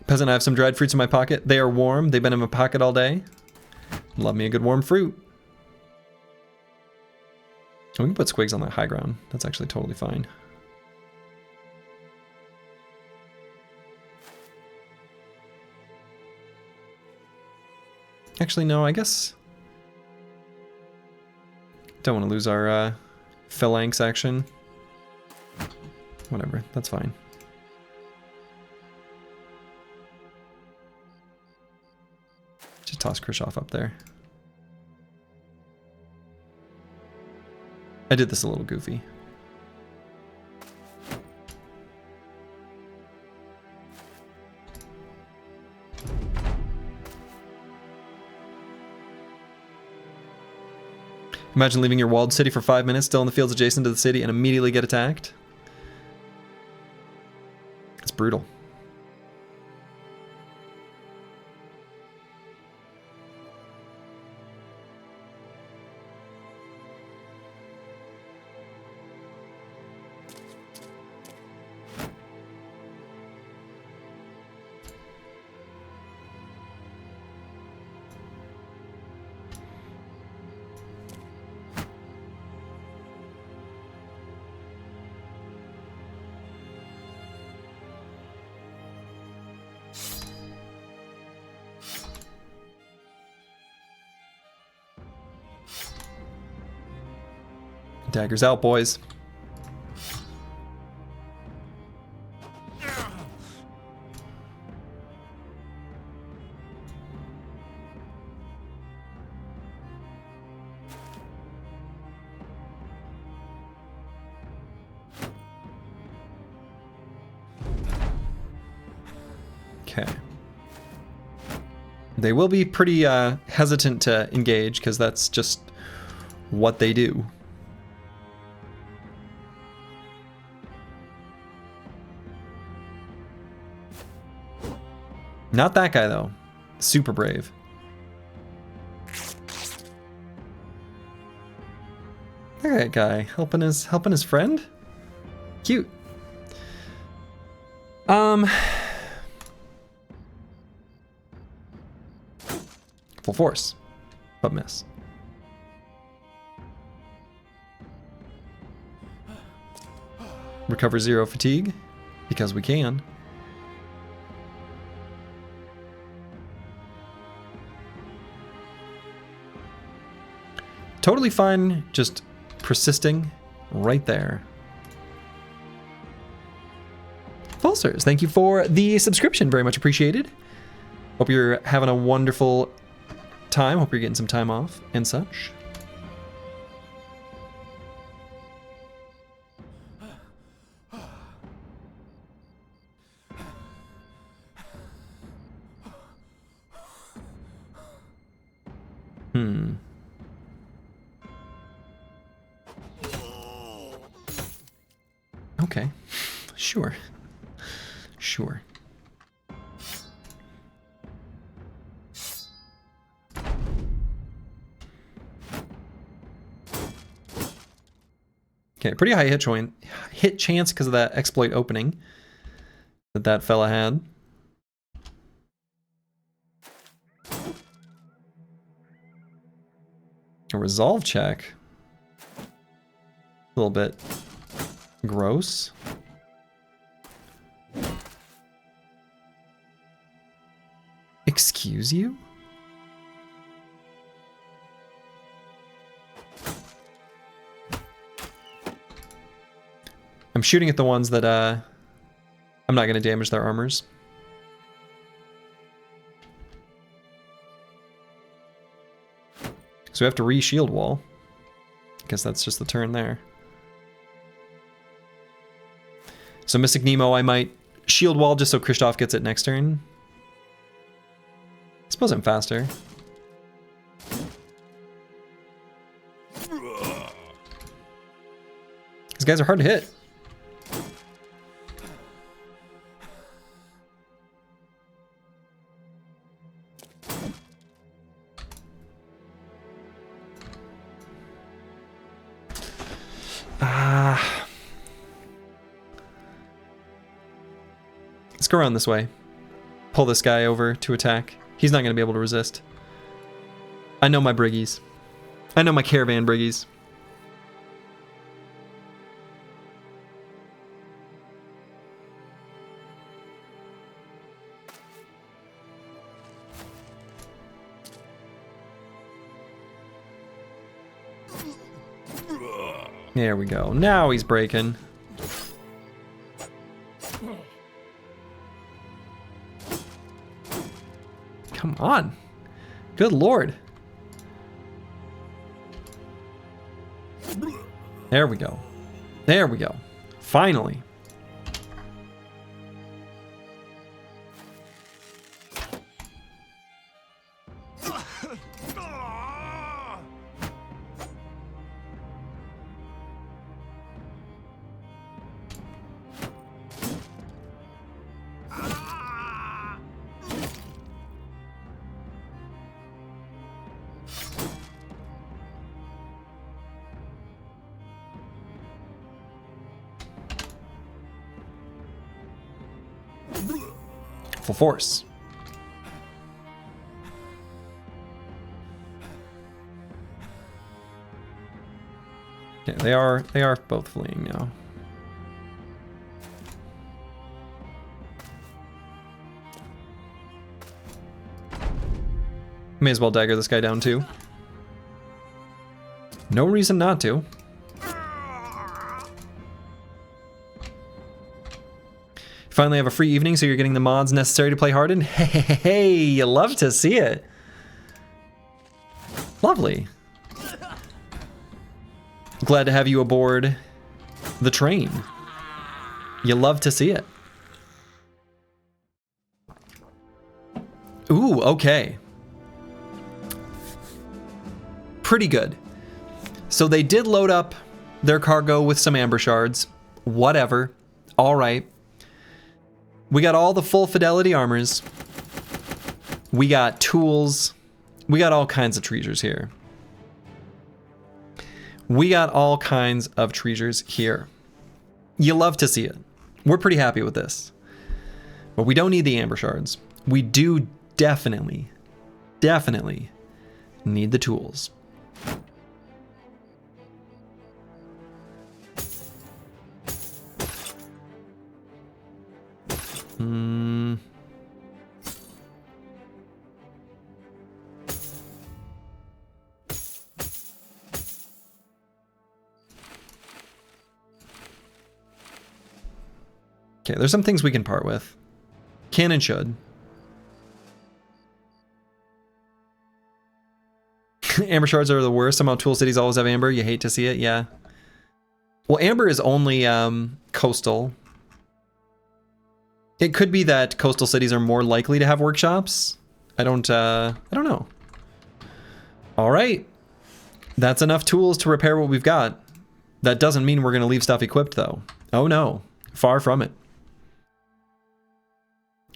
Peasant, I have some dried fruits in my pocket. They are warm. They've been in my pocket all day. Love me a good warm fruit. Oh, we can put squigs on that high ground. That's actually totally fine. Actually, no, I guess... Don't want to lose our phalanx action. Whatever, that's fine. Just toss Krishoff up there. I did this a little goofy. Imagine leaving your walled city for 5 minutes, still in the fields adjacent to the city, and immediately get attacked. It's brutal. Daggers out, boys. Okay. They will be pretty hesitant to engage because that's just what they do. Not that guy though. Super brave. That guy helping his friend? Cute. Full force, but miss. Recover 0 fatigue, because we can. Totally fine, just persisting right there. Pulsars, thank you for the subscription, very much appreciated. Hope you're having a wonderful time, hope you're getting some time off and such. Okay, sure. Sure. Okay, pretty high hit chance because of that exploit opening that fella had. A resolve check. A little bit gross. Excuse you? I'm shooting at the ones that I'm not going to damage their armors. So we have to re-shield wall. I guess that's just the turn there. So Mystic Nemo, I might shield wall just so Kristoff gets it next turn. I suppose I'm faster. These guys are hard to hit. Let's go around this way. Pull this guy over to attack. He's not going to be able to resist. I know my briggies. I know my caravan briggies. There we go. Now he's breaking. Come on. Good lord. There we go. There we go. Finally. Full force. Okay, they are both fleeing now. May as well dagger this guy down too. No reason not to. Finally have a free evening, so you're getting the mods necessary to play Hardened. Hey, you love to see it. Lovely. Glad to have you aboard the train. You love to see it. Ooh, okay. Pretty good. So they did load up their cargo with some amber shards. Whatever. All right. We got all the full fidelity armors. We got tools. We got all kinds of treasures here. We got all kinds of treasures here. You love to see it. We're pretty happy with this. But we don't need the amber shards. We do definitely need the tools. Okay, there's some things we can part with. Can and should. Amber shards are the worst. Somehow Tool Cities always have amber. You hate to see it, yeah. Well, amber is only coastal. It could be that coastal cities are more likely to have workshops. I don't know. All right. That's enough tools to repair what we've got. That doesn't mean we're going to leave stuff equipped, though. Oh, no. Far from it.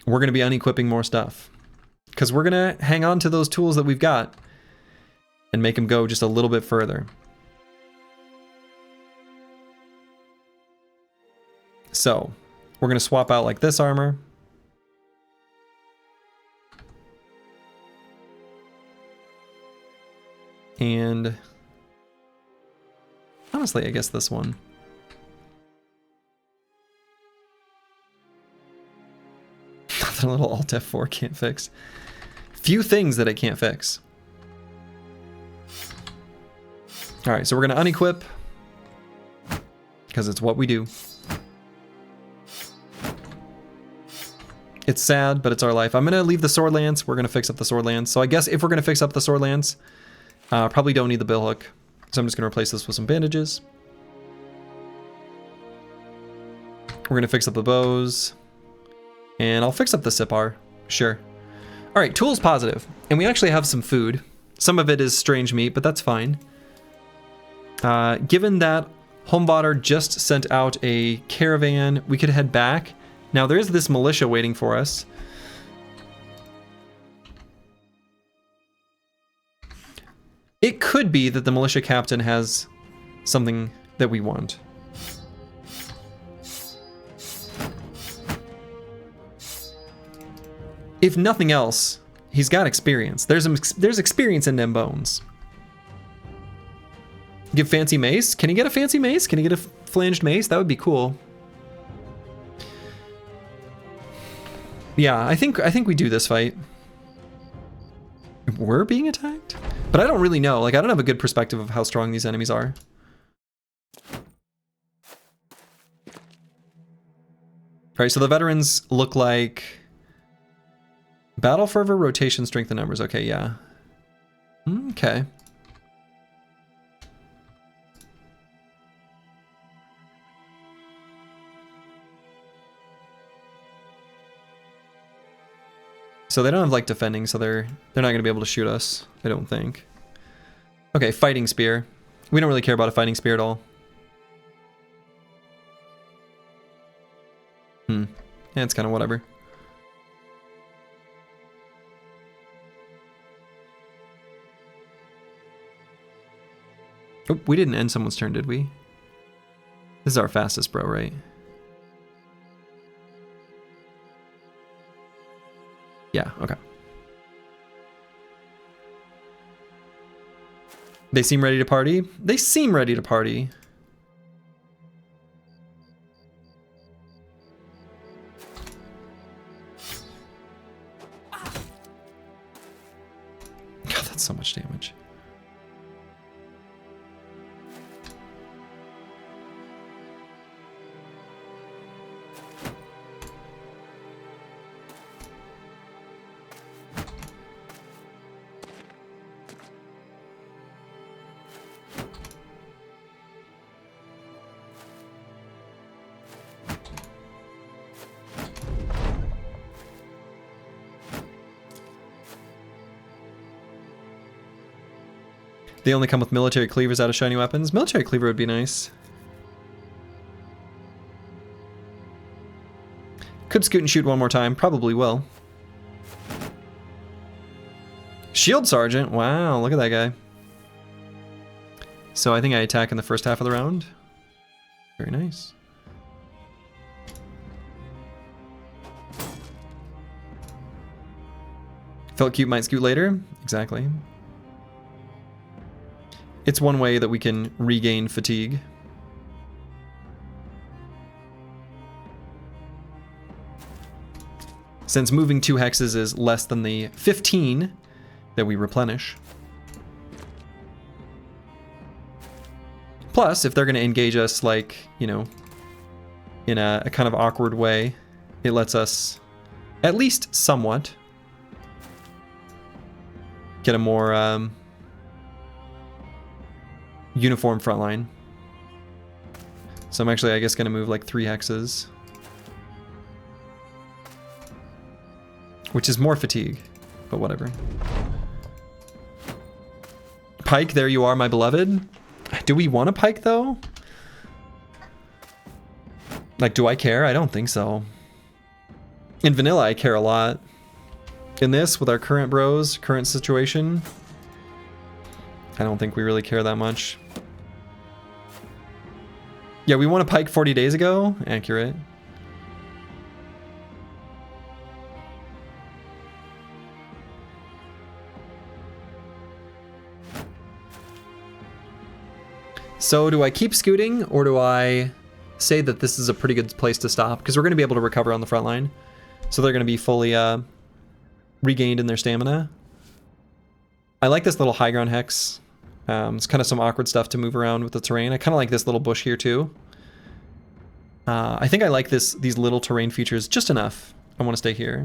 We're going to be unequipping more stuff. Because we're going to hang on to those tools that we've got and make them go just a little bit further. So, we're going to swap out like this armor. And honestly, I guess this one. Nothing a little Alt F4 can't fix. Few things that it can't fix. Alright, so we're going to unequip. Because it's what we do. It's sad, but it's our life. I'm going to leave the sword lance. We're going to fix up the sword lance. So I guess if we're going to fix up the sword lance, probably don't need the bill hook. So I'm just going to replace this with some bandages. We're going to fix up the bows. And I'll fix up the Sipar. Sure. All right, tools positive. And we actually have some food. Some of it is strange meat, but that's fine. Given that Homebodder just sent out a caravan, we could head back. Now, there is this militia waiting for us. It could be that the militia captain has something that we want. If nothing else, he's got experience. There's experience in them bones. Give fancy mace? Can he get a fancy mace? Can he get a flanged mace? That would be cool. Yeah, I think we do this fight. We're being attacked? But I don't really know. Like, I don't have a good perspective of how strong these enemies are. Alright, so the veterans look like... Battle fervor, rotation, strength, and numbers. Okay, yeah. Okay. So they don't have like defending, so they're not going to be able to shoot us, I don't think. Okay, fighting spear. We don't really care about a fighting spear at all. Yeah, it's kind of whatever. Oh, we didn't end someone's turn, did we? This is our fastest bro, right? Yeah, okay. They seem ready to party? They seem ready to party. God, that's so much damage. They only come with military cleavers out of shiny weapons. Military cleaver would be nice. Could scoot and shoot one more time. Probably will. Shield Sergeant. Wow, look at that guy. So I think I attack in the first half of the round. Very nice. Felt cute, might scoot later. Exactly. It's one way that we can regain fatigue. Since moving 2 hexes is less than the 15 that we replenish. Plus, if they're going to engage us, like, you know, in a kind of awkward way, it lets us, at least somewhat, get a more uniform front line. So I'm actually, I guess, going to move like 3 hexes. Which is more fatigue, but whatever. Pike, there you are, my beloved. Do we want a pike, though? Like, do I care? I don't think so. In vanilla, I care a lot. In this, with our current bros, current situation, I don't think we really care that much. Yeah, we won a pike 40 days ago. Accurate. So do I keep scooting, or do I say that this is a pretty good place to stop? Because we're going to be able to recover on the front line. So they're going to be fully regained in their stamina. I like this little high ground hex. It's kind of some awkward stuff to move around with the terrain. I kind of like this little bush here too. I think I like these little terrain features just enough. I want to stay here.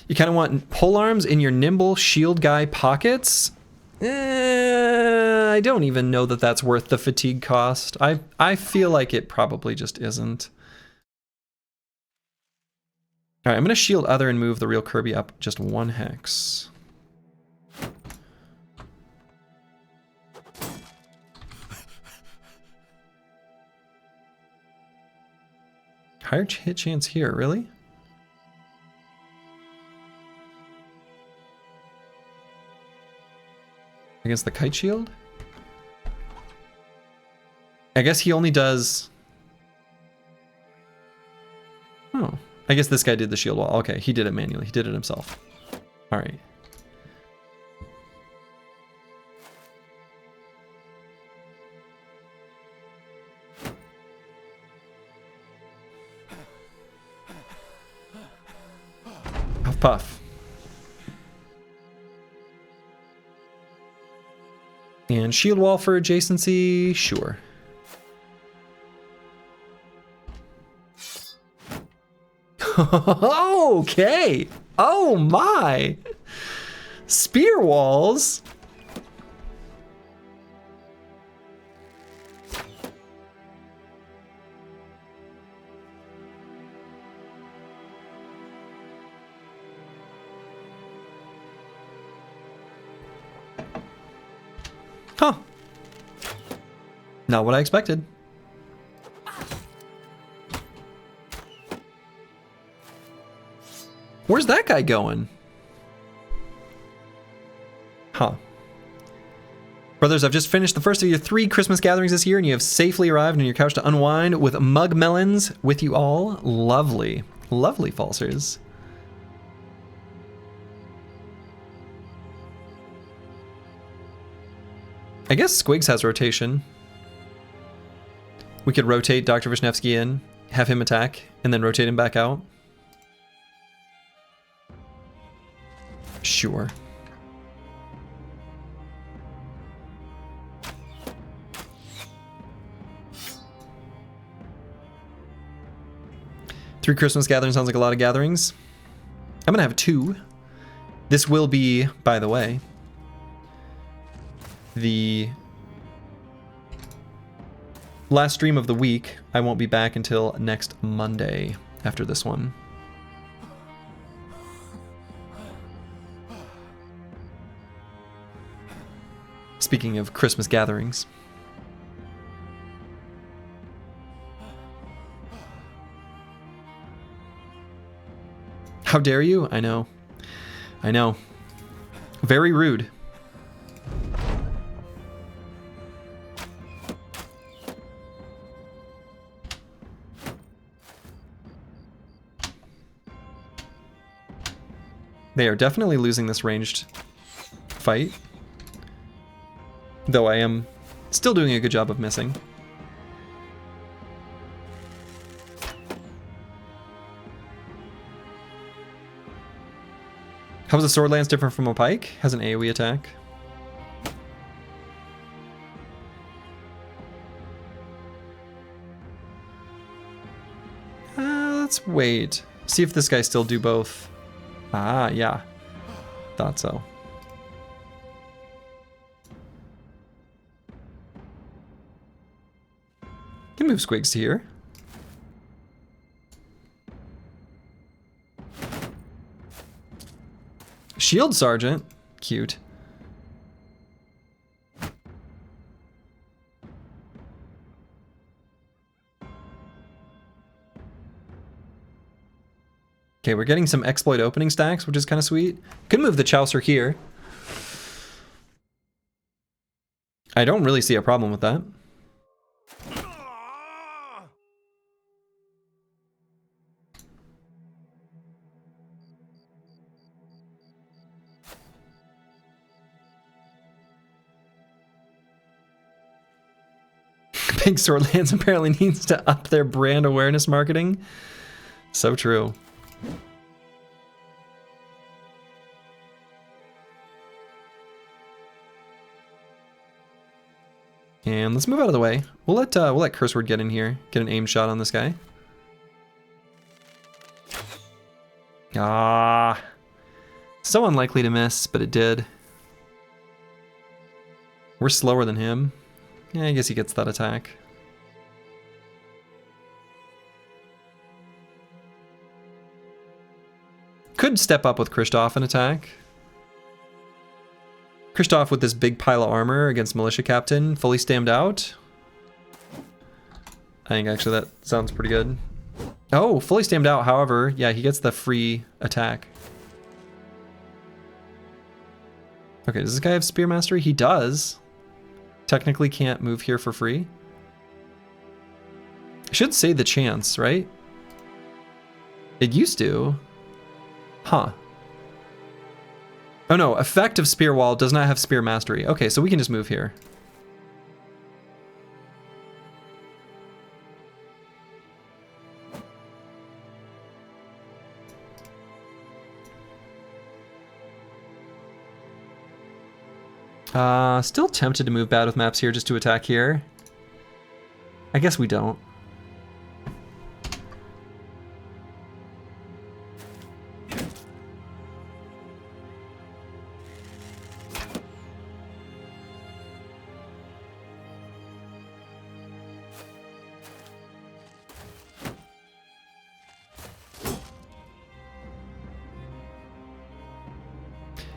You kind of want pole arms in your nimble shield guy pockets? I don't even know that that's worth the fatigue cost. I feel like it probably just isn't. All right, I'm going to shield other and move the real Kirby up just 1 hex. Higher hit chance here, really? Against the kite shield? I guess he only does... Oh. I guess this guy did the shield wall. Okay, he did it manually. He did it himself. Alright. Puff puff. And shield wall for adjacency, sure. Okay. Oh my. Spear walls. Huh. Not what I expected. Where's that guy going? Huh. Brothers, I've just finished the first of your 3 Christmas gatherings this year, and you have safely arrived on your couch to unwind with mug melons with you all. Lovely. Lovely, Falsers. I guess Squigs has rotation. We could rotate Dr. Vishnevsky in, have him attack, and then rotate him back out. Sure. Three Christmas gatherings sounds like a lot of gatherings. I'm gonna have 2. This will be, by the way, the last stream of the week. I won't be back until next Monday. after this one. Speaking of Christmas gatherings. How dare you? I know. I know. Very rude. They are definitely losing this ranged fight. Though I am still doing a good job of missing. How is a sword lance different from a pike? Has an AoE attack. Let's wait. See if this guy still do both. Ah, yeah. Thought so. Can move Squigs to here. Shield Sergeant. Cute. Okay, we're getting some exploit opening stacks, which is kind of sweet. Could move the Chaucer here. I don't really see a problem with that. Big Sword Lance apparently needs to up their brand awareness marketing. So true. And let's move out of the way. We'll let Curse Word get in here, get an aim shot on this guy. Ah, so unlikely to miss, but it did. We're slower than him. Yeah, I guess he gets that attack. Could step up with Kristoff and attack. Kristoff with this big pile of armor against Militia Captain, fully stammed out. I think actually that sounds pretty good. Oh, fully stammed out, however, yeah, he gets the free attack. Okay, does this guy have Spear Mastery? He does. Technically can't move here for free. Should say the chance, right? It used to. Huh. Oh no, effect of Spear Wall does not have Spear Mastery. Okay, so we can just move here. Still tempted to move Bad with Maps here just to attack here. I guess we don't.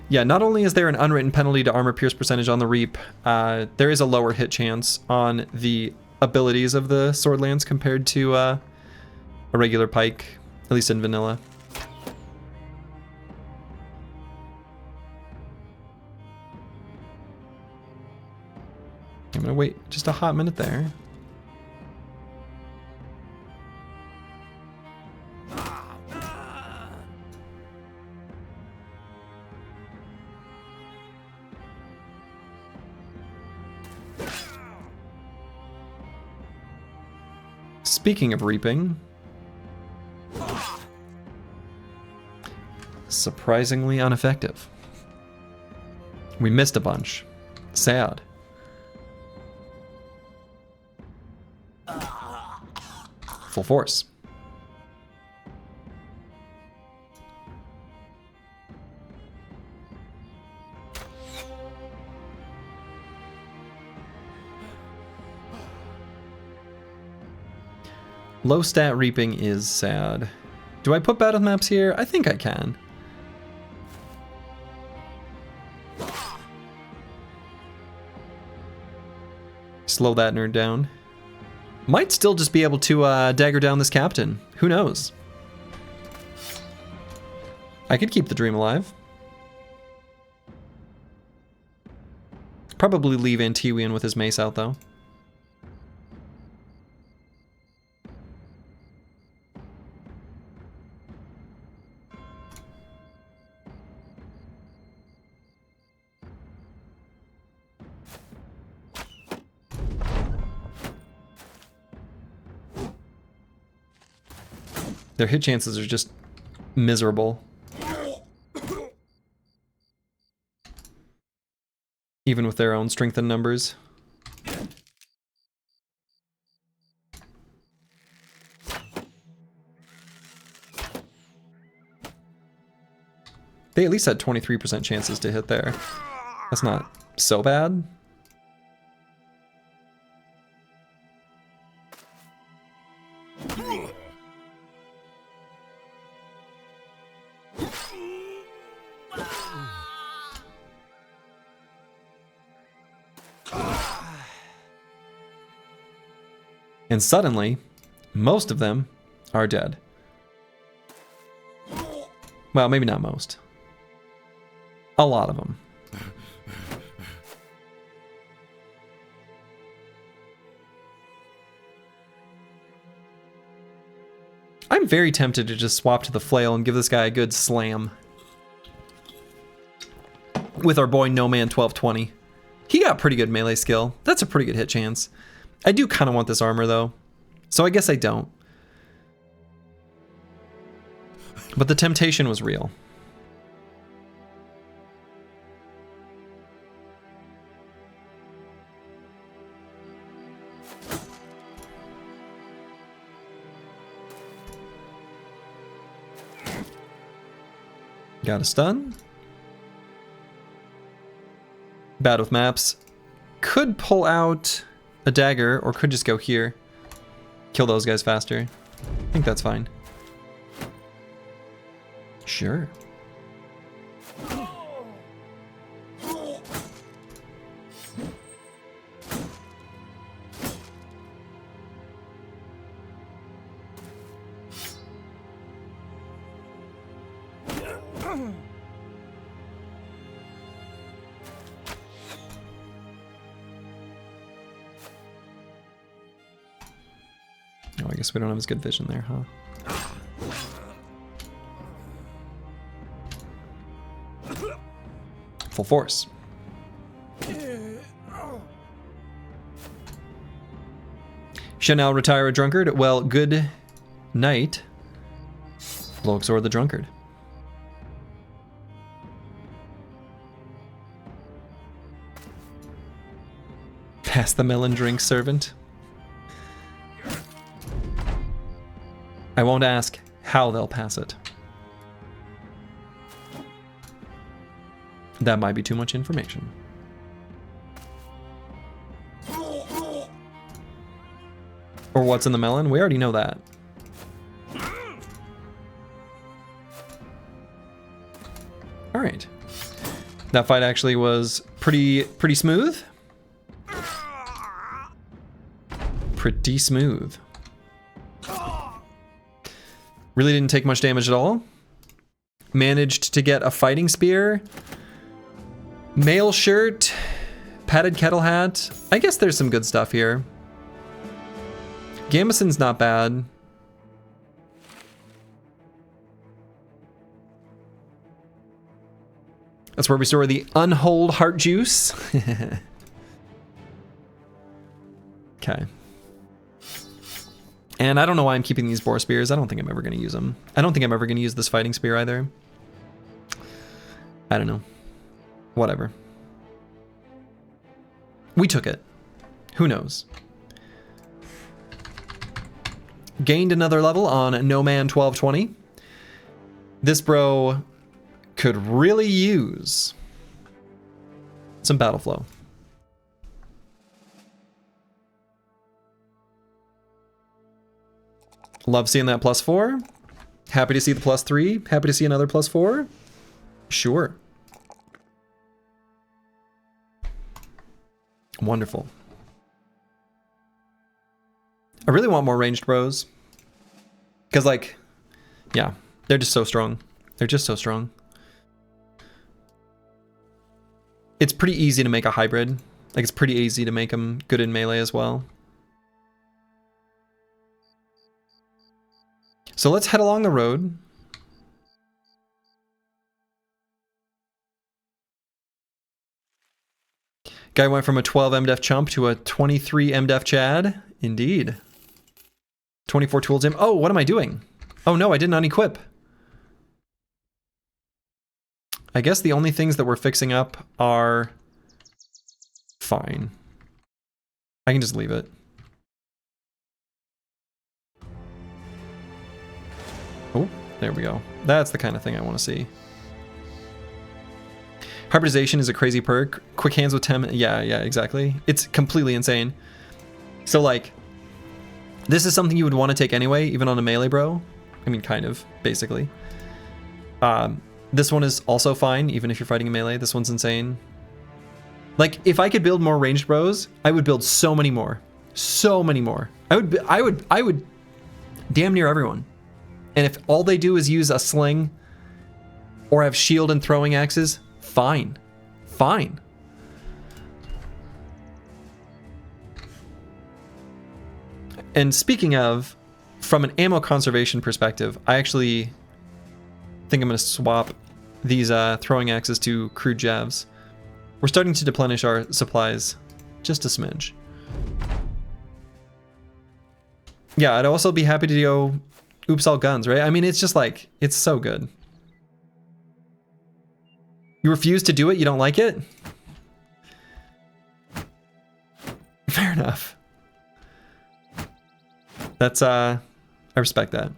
Yeah, not only is there an unwritten penalty to armor pierce percentage on the Reap, there is a lower hit chance on the abilities of the Sword Lance compared to a regular pike, at least in vanilla. I'm gonna wait just a hot minute there. Speaking of reaping, surprisingly ineffective. We missed a bunch. Sad. Full force. Low stat reaping is sad. Do I put battle maps here? I think I can. Slow that nerd down. Might still just be able to dagger down this captain. Who knows? I could keep the dream alive. Probably leave Antiwian with his mace out, though. Their hit chances are just miserable. Even with their own strength and numbers. They at least had 23% chances to hit there. That's not so bad. And suddenly, most of them are dead. Well, maybe not most. A lot of them. I'm very tempted to just swap to the flail and give this guy a good slam. With our boy No Man 1220. He got pretty good melee skill. That's a pretty good hit chance. I do kind of want this armor though, so I guess I don't. But the temptation was real. Got a stun. Bad with maps. Could pull out a dagger, or could just go here. Kill those guys faster. I think that's fine. Sure. Oh, I guess we don't have as good vision there, huh? Full force. Shall now retire a drunkard? Well, good night, Loxor the drunkard. Pass the melon drink, servant. I won't ask how they'll pass it. That might be too much information. Or what's in the melon? We already know that. All right. That fight actually was pretty smooth. Pretty smooth. Really didn't take much damage at all. Managed to get a fighting spear. Mail shirt. Padded kettle hat. I guess there's some good stuff here. Gamison's not bad. That's where we store the unhold heart juice. Okay. And I don't know why I'm keeping these boar spears. I don't think I'm ever going to use them. I don't think I'm ever going to use this fighting spear either. I don't know. Whatever. We took it. Who knows? Gained another level on No Man 1220. This bro could really use some battle flow. Love seeing that +4. Happy to see the +3. Happy to see another +4. Sure. Wonderful. I really want more ranged bros. Because, like, yeah, they're just so strong. They're just so strong. It's pretty easy to make a hybrid. Like, it's pretty easy to make them good in melee as well. So let's head along the road. Guy went from a 12 MDef chump to a 23 MDef Chad. Indeed. 24 tools him. Oh, what am I doing? Oh no, I did not equip. I guess the only things that we're fixing up are fine. I can just leave it. Oh, there we go. That's the kind of thing I want to see. Hybridization is a crazy perk. Quick hands with 10. Yeah, exactly. It's completely insane. So, like, this is something you would want to take anyway, even on a melee bro. I mean, kind of, basically. This one is also fine, even if you're fighting a melee. This one's insane. Like, if I could build more ranged bros, I would build so many more. So many more. I would damn near everyone. And if all they do is use a sling or have shield and throwing axes, fine. Fine. And speaking of, from an ammo conservation perspective, I actually think I'm going to swap these throwing axes to crude javs. We're starting to deplenish our supplies just a smidge. Yeah, I'd also be happy to go oops all guns, right? I mean, it's just like, it's so good. You refuse to do it? You don't like it? Fair enough. That's, I respect that.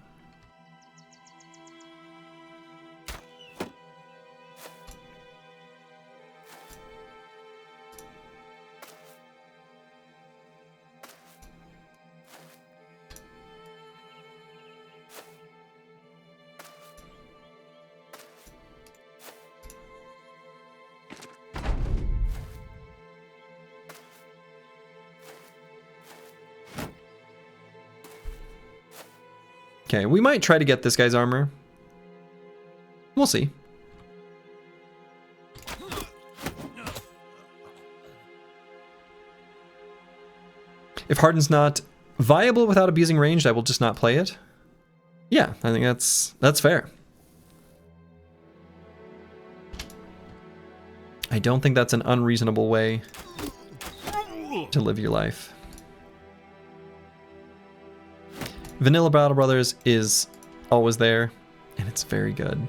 Okay, we might try to get this guy's armor. We'll see. If Hardened's not viable without abusing ranged, I will just not play it. Yeah, I think that's fair. I don't think that's an unreasonable way to live your life. Vanilla Battle Brothers is always there, and it's very good.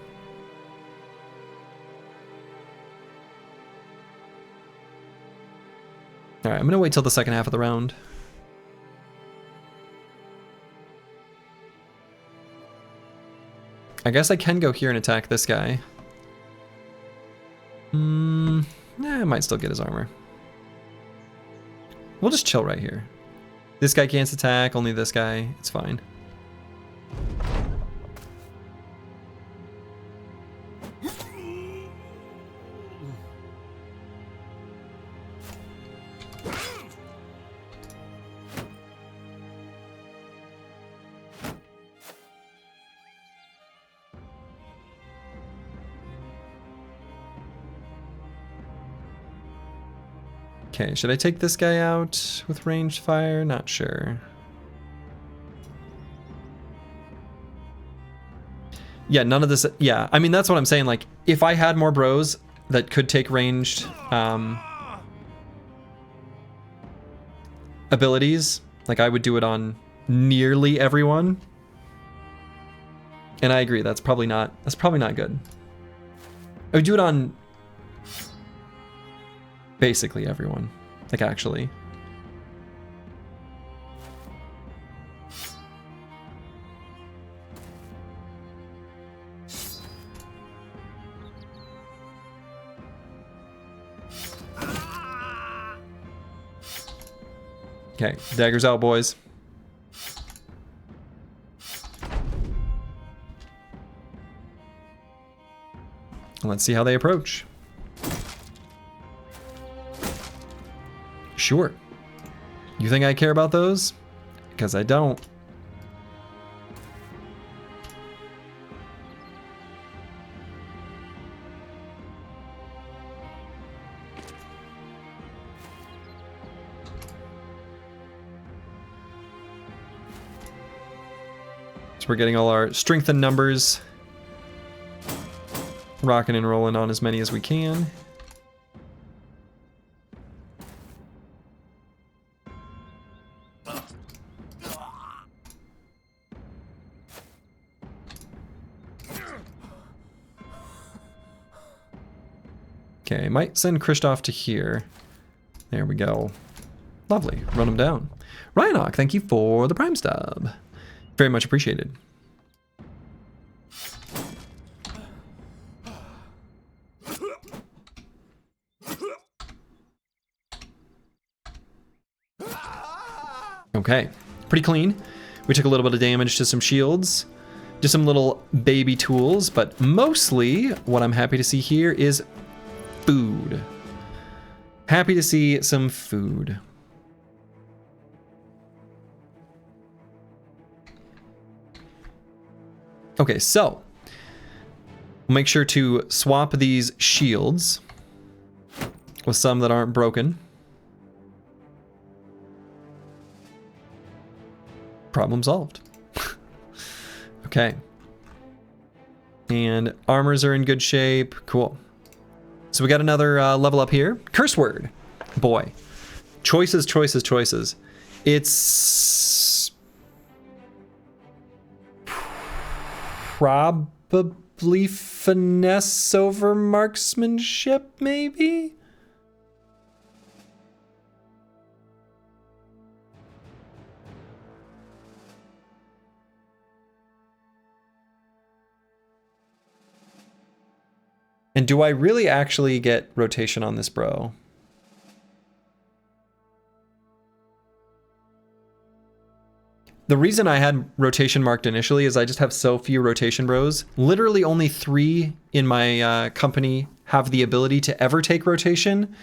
Alright, I'm gonna wait till the second half of the round. I guess I can go here and attack this guy. I might still get his armor. We'll just chill right here. This guy can't attack, only this guy. It's fine. Okay, should I take this guy out with ranged fire? Not sure. Yeah, none of this. Yeah, I mean, that's what I'm saying. Like, if I had more bros that could take ranged abilities, like, I would do it on nearly everyone. And I agree, that's probably not good. I would do it on basically everyone, like, actually. Okay, daggers out, boys. Let's see how they approach. Sure. You think I care about those? Because I don't. So we're getting all our strength and numbers. Rocking and rolling on as many as we can. Okay, might send Kristoff to here. There we go. Lovely. Run him down. Ryanok, thank you for the Prime Stub. Very much appreciated. Okay, pretty clean. We took a little bit of damage to some shields. Just some little baby tools, but mostly what I'm happy to see here is food. Happy to see some food. Okay, so we'll make sure to swap these shields with some that aren't broken. Problem solved. Okay. And armors are in good shape. Cool. So we got another level up here. Curse word. Boy. Choices, choices, choices. It's probably finesse over marksmanship, maybe? And do I really actually get rotation on this bro? The reason I had rotation marked initially is I just have so few rotation bros. Literally only 3 in my company have the ability to ever take rotation.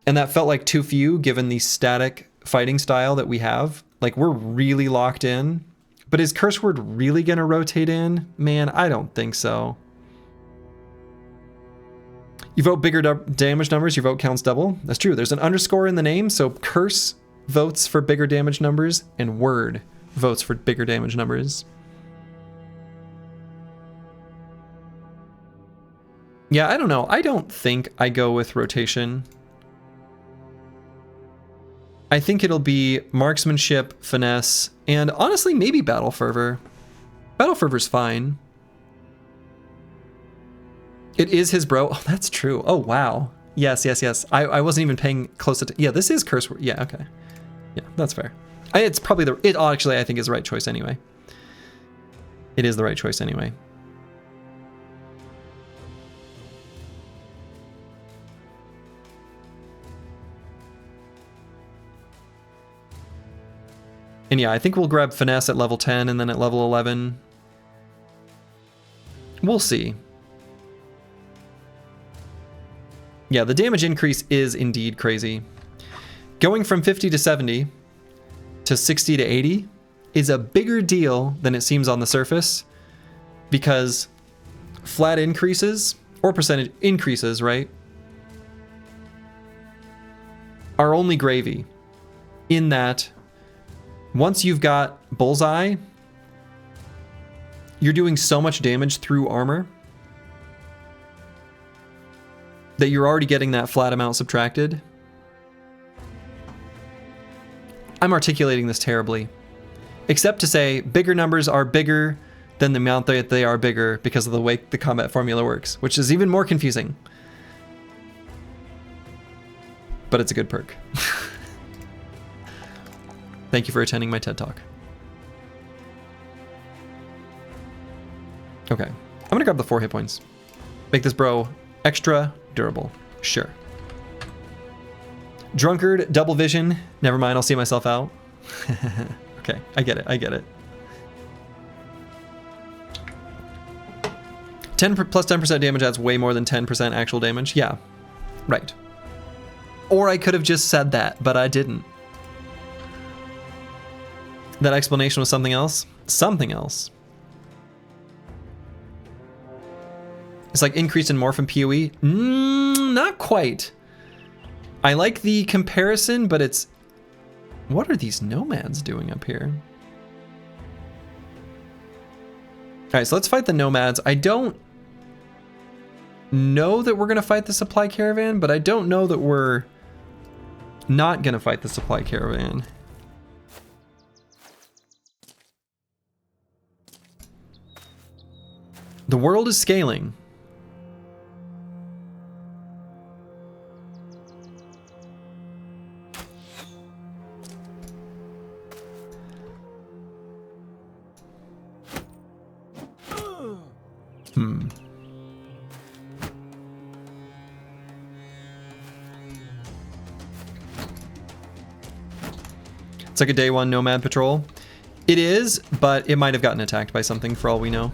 And that felt like too few given the static fighting style that we have. Like, we're really locked in. But is Curse Word really gonna rotate in? Man, I don't think so. You vote bigger damage numbers, your vote counts double. That's true. There's an underscore in the name, so Curse votes for bigger damage numbers, and Word votes for bigger damage numbers. Yeah, I don't know. I don't think I go with rotation. I think it'll be marksmanship, finesse, and honestly, maybe battle fervor. Battle fervor's fine. It is his bro. Oh, that's true. Oh, wow. Yes, yes, yes. I wasn't even paying close attention. Yeah, this is curse word. Yeah, okay. Yeah, that's fair. It's probably it actually, I think, is the right choice anyway. It is the right choice anyway. And yeah, I think we'll grab finesse at level 10 and then at level 11. We'll see. Yeah, the damage increase is indeed crazy. Going from 50 to 70 to 60 to 80 is a bigger deal than it seems on the surface, because flat increases, or percentage increases, right, are only gravy. In that, once you've got bullseye, you're doing so much damage through armor that you're already getting that flat amount subtracted. I'm articulating this terribly. Except to say, bigger numbers are bigger than the amount that they are bigger because of the way the combat formula works, which is even more confusing. But it's a good perk. Thank you for attending my TED Talk. Okay, I'm gonna grab the 4 hit points. Make this bro extra durable. Sure. Drunkard, double vision. Never mind, I'll see myself out. Okay, I get it, I get it. 10 plus 10% damage adds way more than 10% actual damage. Yeah, right. Or I could have just said that, but I didn't. That explanation was something else? Something else. It's like increased in morph and PoE? Not quite. I like the comparison, but it's... What are these nomads doing up here? Alright, so let's fight the nomads. I don't know that we're going to fight the supply caravan, but I don't know that we're not going to fight the supply caravan. The world is scaling. It's like a day one nomad patrol. It is, but it might have gotten attacked by something for all we know.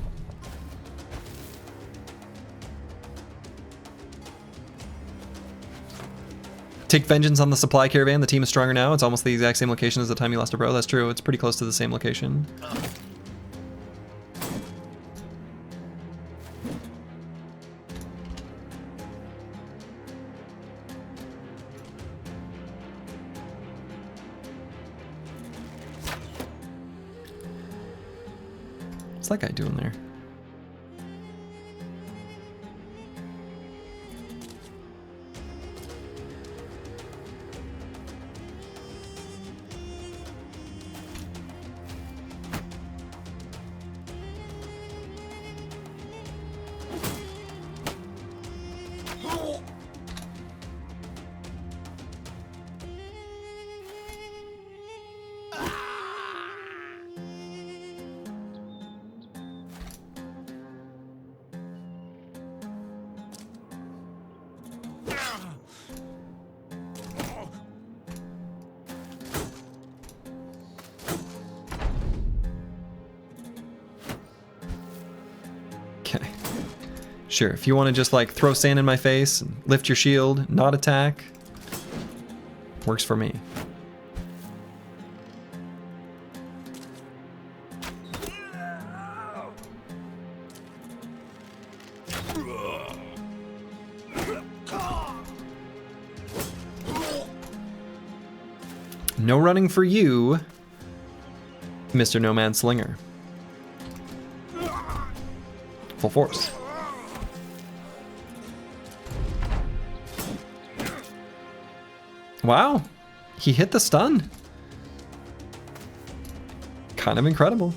Take vengeance on the supply caravan. The team is stronger now. It's almost the exact same location as the time you lost a bro. That's true. It's pretty close to the same location. What's that guy doing there? Sure, if you want to just like throw sand in my face, and lift your shield, not attack, works for me. No running for you, Mr. Nomad Slinger. Full force. Wow, he hit the stun. Kind of incredible.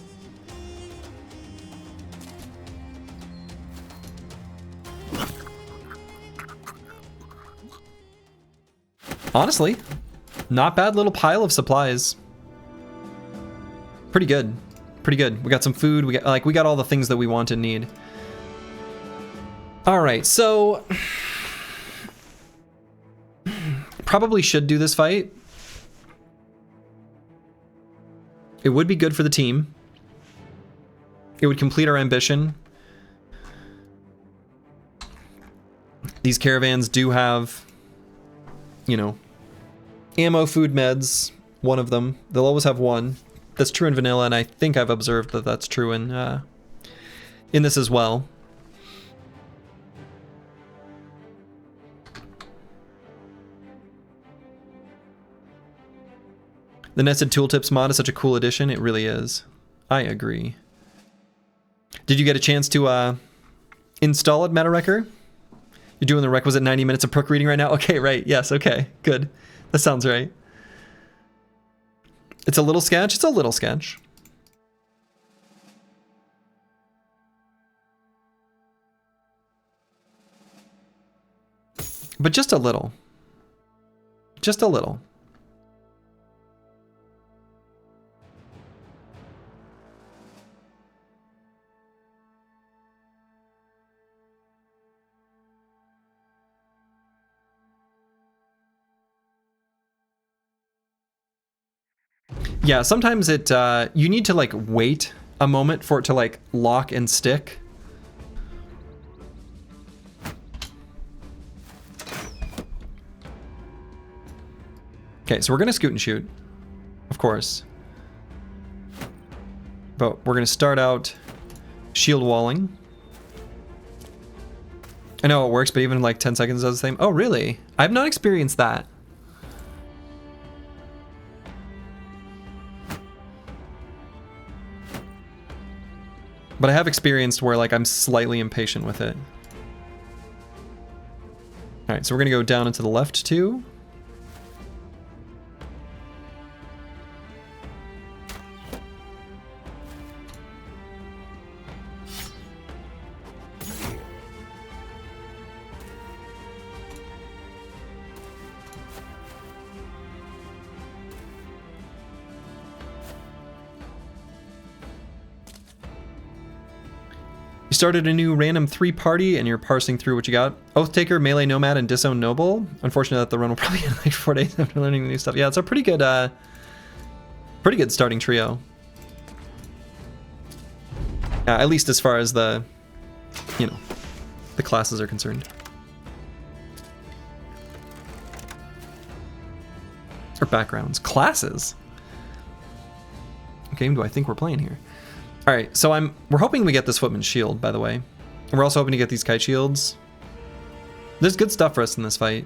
Honestly, not bad little pile of supplies. Pretty good. Pretty good. We got some food. We got all the things that we want and need. All right, so probably should do this fight. It would be good for the team. It would complete our ambition. These caravans do have, you know, ammo, food, meds, one of them. They'll always have one. That's true in vanilla, and I think I've observed that that's true in this as well. The Nested Tooltips mod is such a cool addition. It really is. I agree. Did you get a chance to install it, MetaWrecker? You're doing the requisite 90 minutes of perk reading right now? Okay, right. Yes, okay. Good. That sounds right. It's a little sketch. It's a little sketch. But just a little. Just a little. Yeah, sometimes it you need to like wait a moment for it to like lock and stick. Okay, so we're gonna scoot and shoot, of course. But we're gonna start out shield walling. I know it works, but even like 10 seconds does the same. Oh, really? I've not experienced that. But I have experienced where like I'm slightly impatient with it. All right, so we're gonna go down and to the left too. You started a new random 3 party and you're parsing through what you got. Oathtaker, Melee Nomad, and Disown Noble. Unfortunately that the run will probably end like 4 days after learning the new stuff. Yeah, it's a pretty good starting trio. At least as far as the, you know, the classes are concerned. Or backgrounds. Classes? What game do I think we're playing here? All right, so we're hoping we get this Footman's Shield, by the way. And we're also hoping to get these Kite Shields. There's good stuff for us in this fight.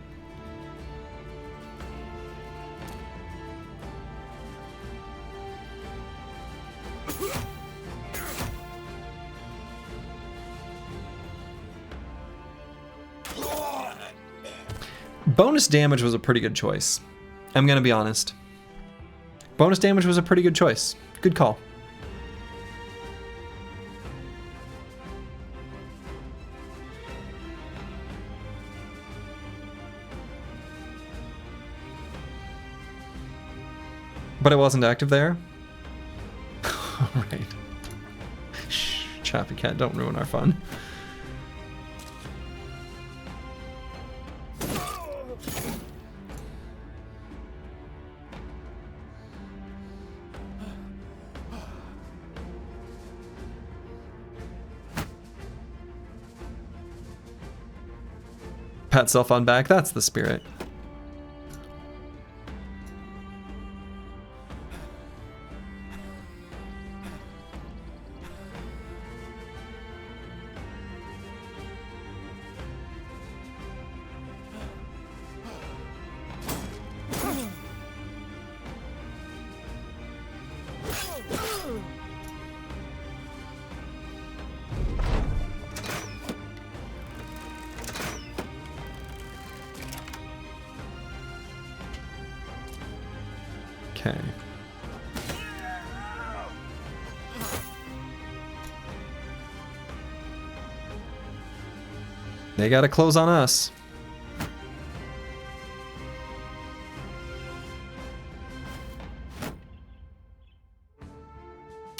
Bonus damage was a pretty good choice. I'm gonna be honest. Bonus damage was a pretty good choice. Good call. But it wasn't active there? Alright. Shh, Chappy Cat, don't ruin our fun. Pat self on back, that's the spirit. Okay. They gotta close on us.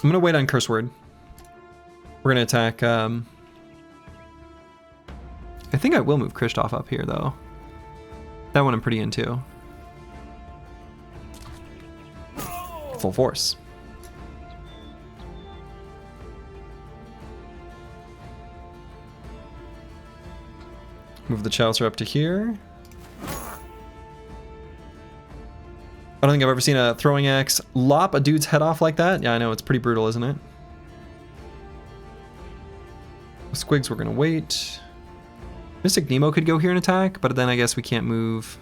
I'm gonna wait on Curse Word. We're gonna attack, I think I will move Kristoff up here though. That one I'm pretty into. Full force. Move the Chaucer up to here. I don't think I've ever seen a throwing axe lop a dude's head off like that. Yeah, I know, it's pretty brutal, isn't it? Squigs, we're gonna wait. Mystic Nemo could go here and attack, but then I guess we can't move.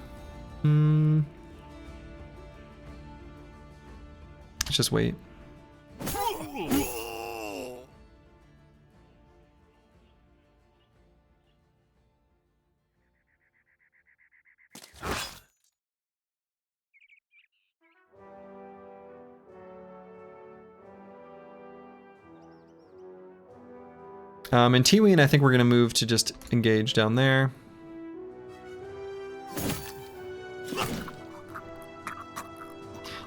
Let's just wait. And Tiween, I think we're gonna move to just engage down there.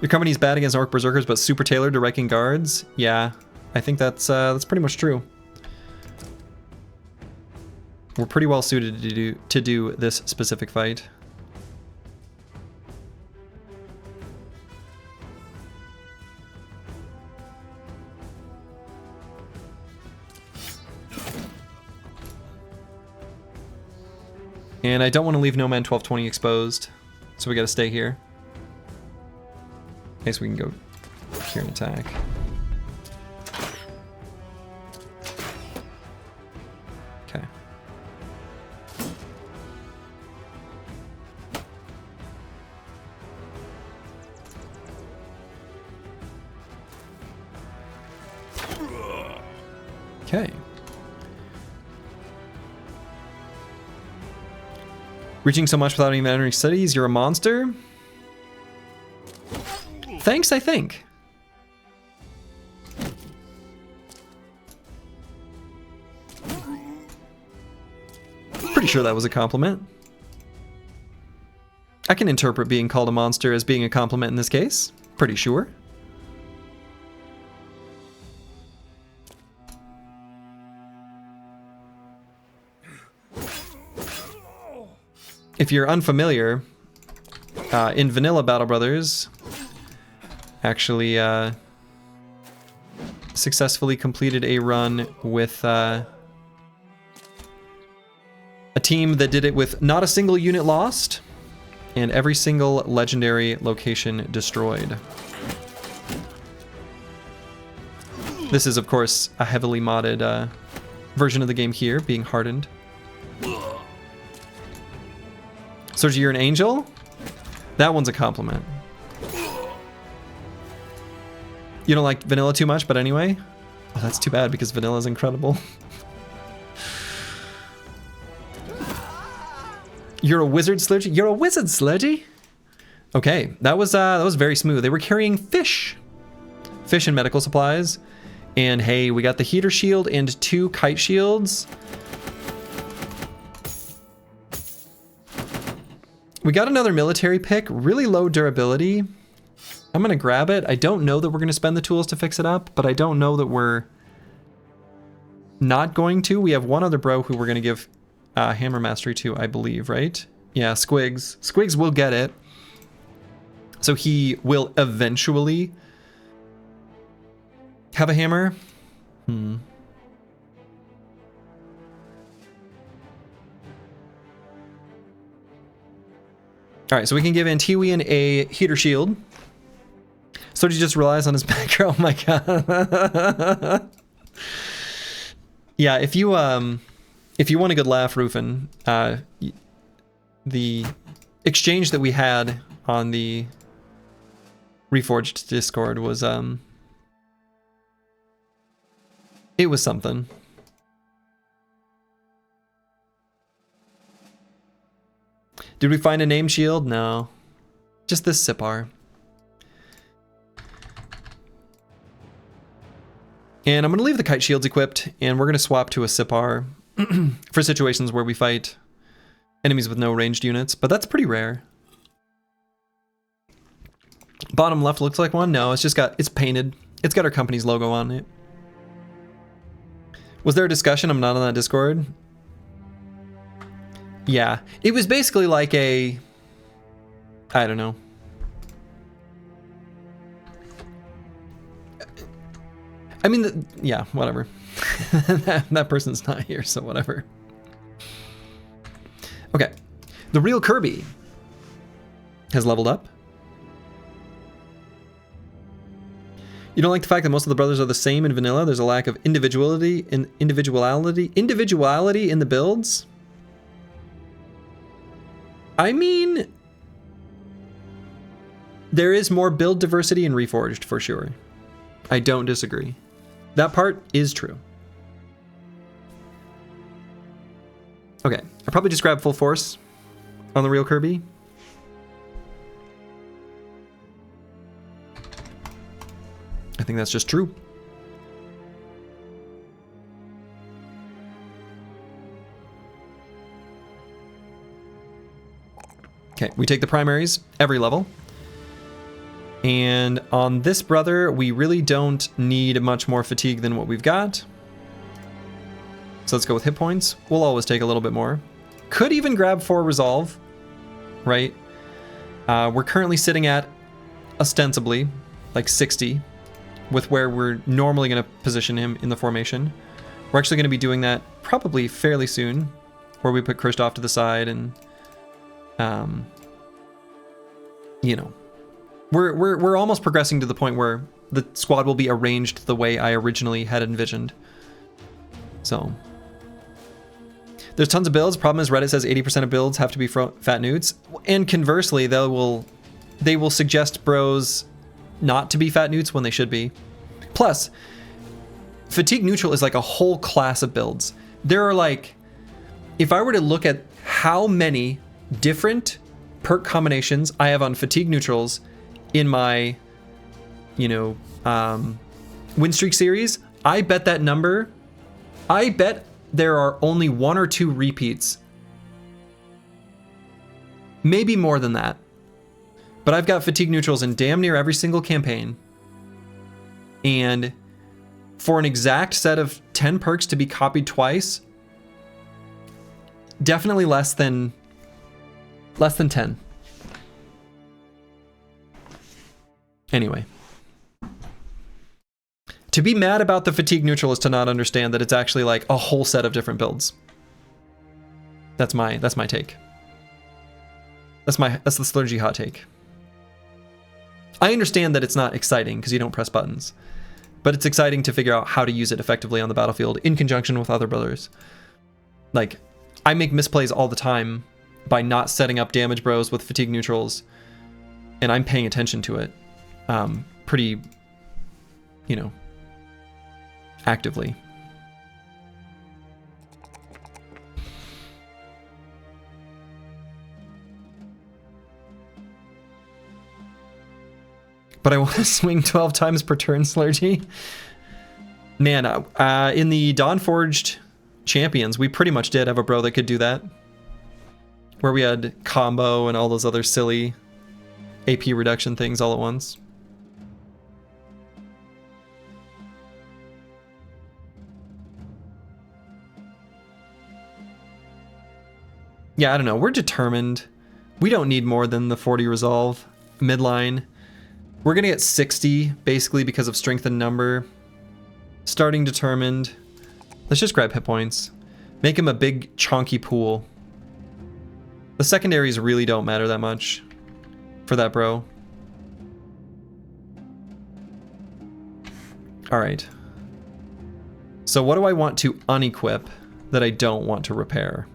Your company's bad against Orc Berserkers, but super tailored to wrecking guards. Yeah, I think that's pretty much true. We're pretty well suited to do this specific fight. And I don't want to leave No Man 1220 exposed, so we gotta stay here. I guess we can go here and attack. Okay. Okay. Reaching so much without even entering cities, you're a monster? Thanks, I think. Pretty sure that was a compliment. I can interpret being called a monster as being a compliment in this case. Pretty sure. If you're unfamiliar, in Vanilla Battle Brothers, actually successfully completed a run with a team that did it with not a single unit lost and every single legendary location destroyed. This is, of course, a heavily modded version of the game here, being Hardened. Sergi, you're an angel? That one's a compliment. You don't like Vanilla too much, but anyway. Oh, that's too bad because Vanilla's incredible. You're a wizard, Sludgy? You're a wizard, Sludgy? Okay, that was very smooth. They were carrying fish. Fish and medical supplies. And hey, we got the heater shield and 2 kite shields. We got another military pick, really low durability. I'm gonna grab it. I don't know that we're gonna spend the tools to fix it up, but I don't know that we're not going to. We have one other bro who we're gonna give hammer mastery to, I believe, right? Yeah, Squigs. Squigs will get it. So he will eventually have a hammer. All right, so we can give Antiwian a heater shield. So he just relies on his back. Oh my god. Yeah, if you want a good laugh, Rufin, the exchange that we had on the Reforged Discord was it was something. Did we find a name shield? No. Just this Sipar. And I'm going to leave the kite shields equipped, and we're going to swap to a Sipar for situations where we fight enemies with no ranged units, but that's pretty rare. Bottom left looks like one? No, it's painted. It's got our company's logo on it. Was there a discussion? I'm not on that Discord. Yeah, it was basically like I don't know. I mean, yeah, whatever. that person's not here, so whatever. Okay, the real Kirby has leveled up. You don't like the fact that most of the brothers are the same in vanilla? There's a lack of individuality in the builds? I mean, there is more build diversity in Reforged for sure. I don't disagree. That part is true. Okay, I probably just grabbed full force on the real Kirby. I think that's just true. Okay, we take the primaries every level. And on this brother, we really don't need much more fatigue than what we've got. So let's go with hit points. We'll always take a little bit more. Could even grab 4 resolve, right? We're currently sitting at, ostensibly, like 60, with where we're normally going to position him in the formation. We're actually going to be doing that probably fairly soon, where we put Kristoff to the side and, you know, We're almost progressing to the point where the squad will be arranged the way I originally had envisioned. So there's tons of builds. Problem is Reddit says 80% of builds have to be fat nudes, and conversely, they will suggest bros not to be fat nudes when they should be. Plus, fatigue neutral is like a whole class of builds. There are like, if I were to look at how many different perk combinations I have on fatigue neutrals in my, you know, win streak series, I bet that number, I bet there are only 1 or 2 repeats. Maybe more than that. But I've got fatigue neutrals in damn near every single campaign. And for an exact set of 10 perks to be copied twice, definitely less than 10. Anyway. To be mad about the fatigue neutral is to not understand that it's actually like a whole set of different builds. That's my take. That's the Slurgy hot take. I understand that it's not exciting because you don't press buttons, but it's exciting to figure out how to use it effectively on the battlefield in conjunction with other brothers. Like, I make misplays all the time by not setting up damage bros with fatigue neutrals, and I'm paying attention to it pretty, you know, actively. But I want to swing 12 times per turn, Slurgy. Man, in the Dawnforged Champions, we pretty much did have a bro that could do that. Where we had combo and all those other silly AP reduction things all at once. Yeah, I don't know. We're determined. We don't need more than the 40 resolve midline. We're going to get 60, basically, because of strength and number. Starting determined. Let's just grab hit points. Make him a big, chonky pool. The secondaries really don't matter that much for that bro. Alright. So what do I want to unequip that I don't want to repair?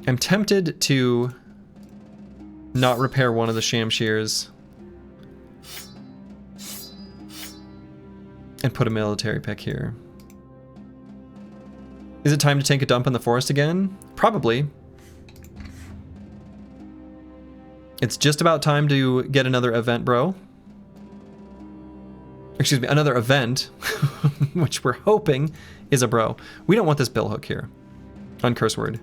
I'm tempted to not repair one of the Shamshears and put a military pick here. Is it time to take a dump in the forest again? Probably. It's just about time to get another event, bro. Excuse me, another event, which we're hoping is a bro. We don't want this billhook here on curse word.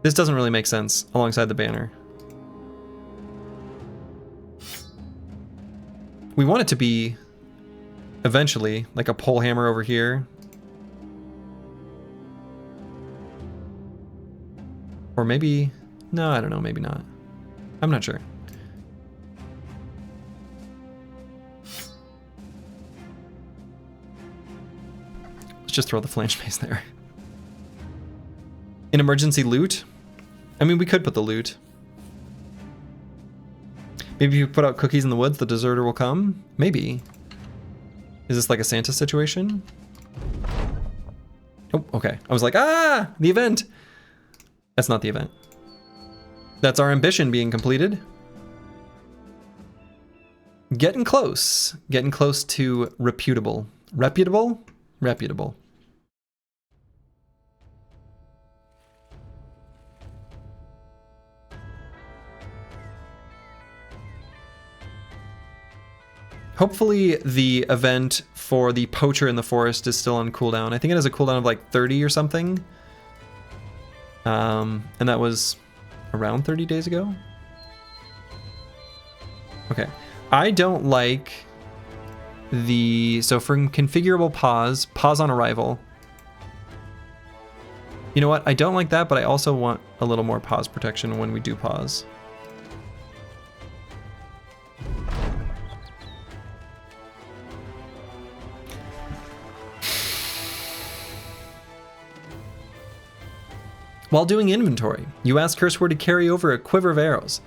This doesn't really make sense alongside the banner. We want it to be eventually like a pole hammer over here. Or maybe, no, I don't know, maybe not. I'm not sure. Let's just throw the flange base there. In emergency loot? I mean, we could put the loot. Maybe if you put out cookies in the woods, the deserter will come? Maybe. Is this like a Santa situation? Oh, okay. I was like, ah, the event. That's not the event. That's our ambition being completed. Getting close. Getting close to reputable. Reputable? Reputable. Hopefully the event for the poacher in the forest is still on cooldown. I think it has a cooldown of like 30 or something. And that was around 30 days ago. Okay. I don't like the... So for configurable pause, pause on arrival. You know what? I don't like that, but I also want a little more pause protection when we do pause. While doing inventory, you ask Curseword to carry over a quiver of arrows.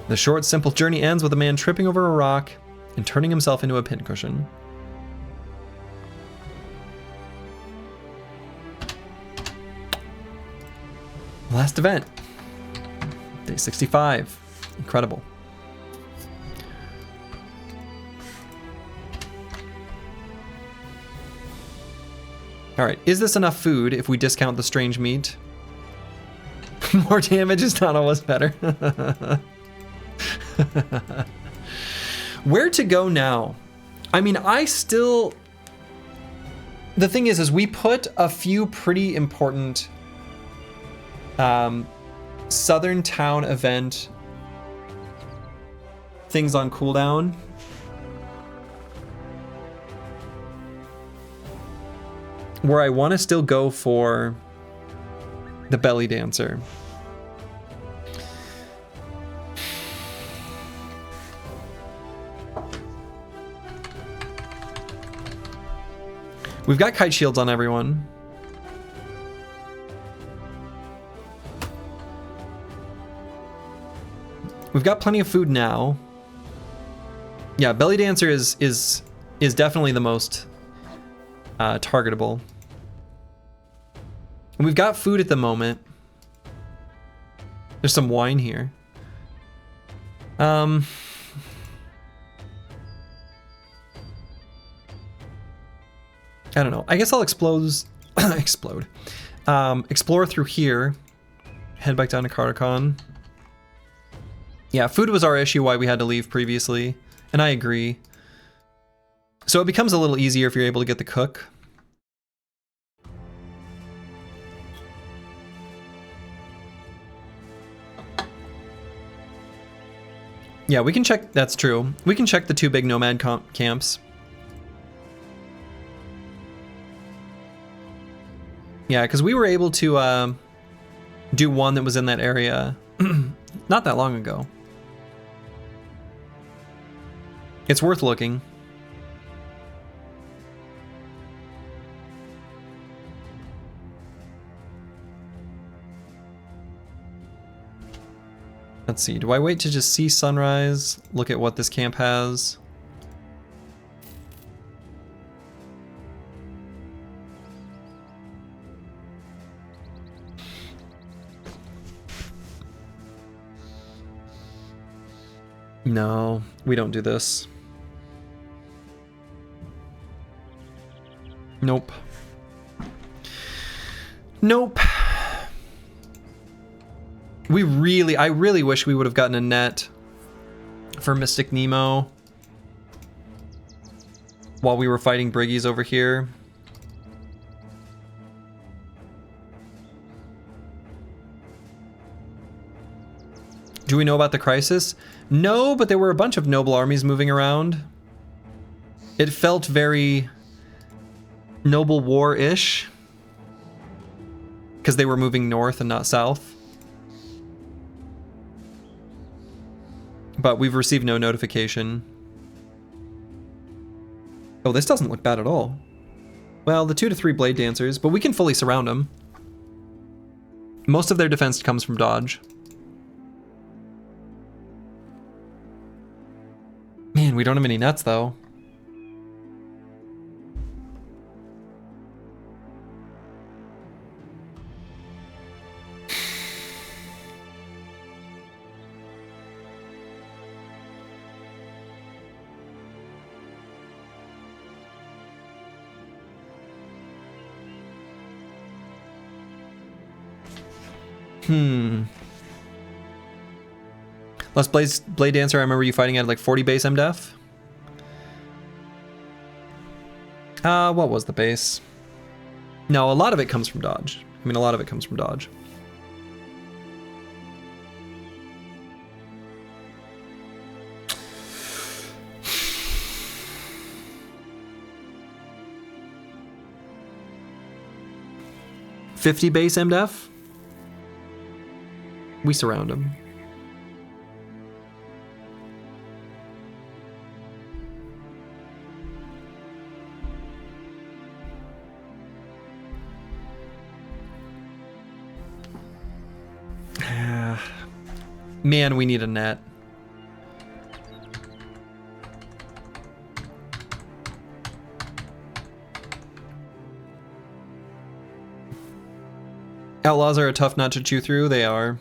The short, simple journey ends with a man tripping over a rock and turning himself into a pincushion. Last event. Day 65. Incredible. Alright, is this enough food if we discount the strange meat? More damage is not always better. Where to go now? I mean, I still... The thing is we put a few pretty important Southern Town event things on cooldown. Where I want to still go for the belly dancer. We've got kite shields on everyone. We've got plenty of food now. Yeah, belly dancer is definitely the most targetable. And we've got food at the moment. There's some wine here. I don't know. I guess I'll explore through here. Head back down to Carticon. Yeah, food was our issue why we had to leave previously, and I agree. So it becomes a little easier if you're able to get the cook. Yeah, we can check, that's true. We can check the two big nomad camps. Yeah, because we were able to do one that was in that area not that long ago. It's worth looking. Let's see, do I wait to just see sunrise? Look at what this camp has. No, we don't do this. Nope. Nope. I really wish we would have gotten a net for Mystic Nemo while we were fighting Briggies over here. Do we know about the crisis? No, but there were a bunch of noble armies moving around. It felt very noble war-ish because they were moving north and not south. But we've received no notification. Oh, this doesn't look bad at all. Well, the 2 to 3 blade dancers, but we can fully surround them. Most of their defense comes from dodge. Man, we don't have any nets though. Last Blade Dancer, I remember you fighting at like 40 base MDef. What was the base? No, a lot of it comes from dodge. I mean, a lot of it comes from dodge. $50 base MDef? We surround him. Man, we need a net. Outlaws are a tough nut to chew through. They are.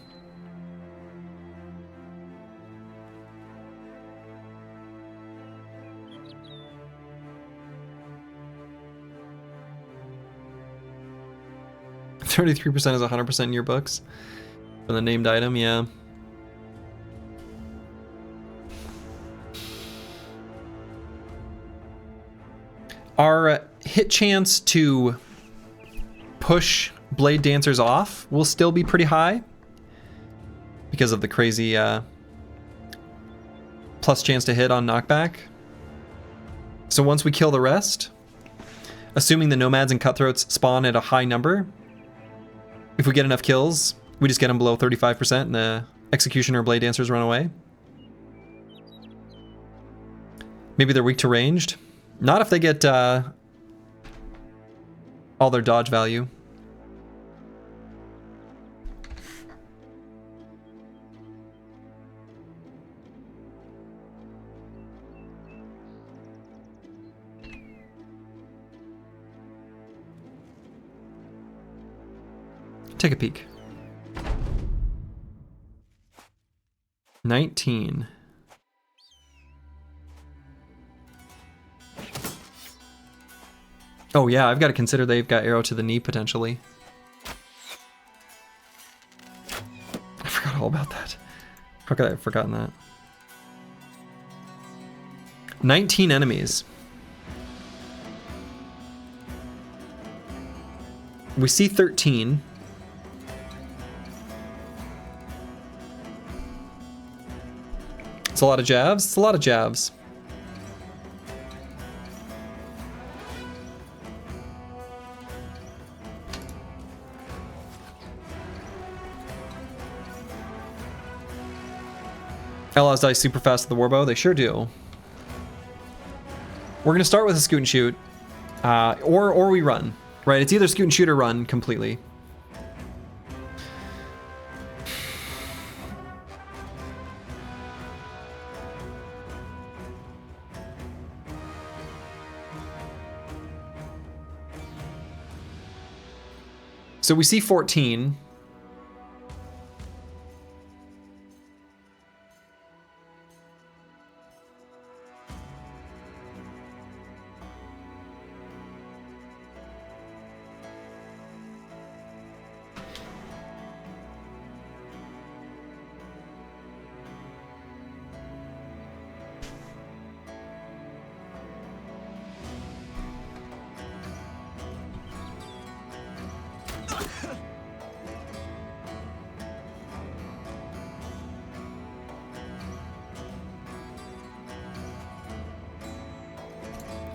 $33% is 100% in your books. For the named item, yeah. Our hit chance to push Blade Dancers off will still be pretty high because of the crazy plus chance to hit on knockback. So once we kill the rest, assuming the Nomads and Cutthroats spawn at a high number, if we get enough kills, we just get them below 35% and the Executioner or Blade Dancers run away. Maybe they're weak to ranged. Not if they get all their dodge value. Take a peek. 19. Oh yeah, I've got to consider they've got arrow to the knee potentially. I forgot all about that. How could I have forgotten that? 19 enemies. We see 13. It's a lot of jabs. It's a lot of jabs. Outlaws die super fast with the warbow. They sure do. We're gonna start with a scoot and shoot, or we run. Right? It's either scoot and shoot or run completely. So we see 14.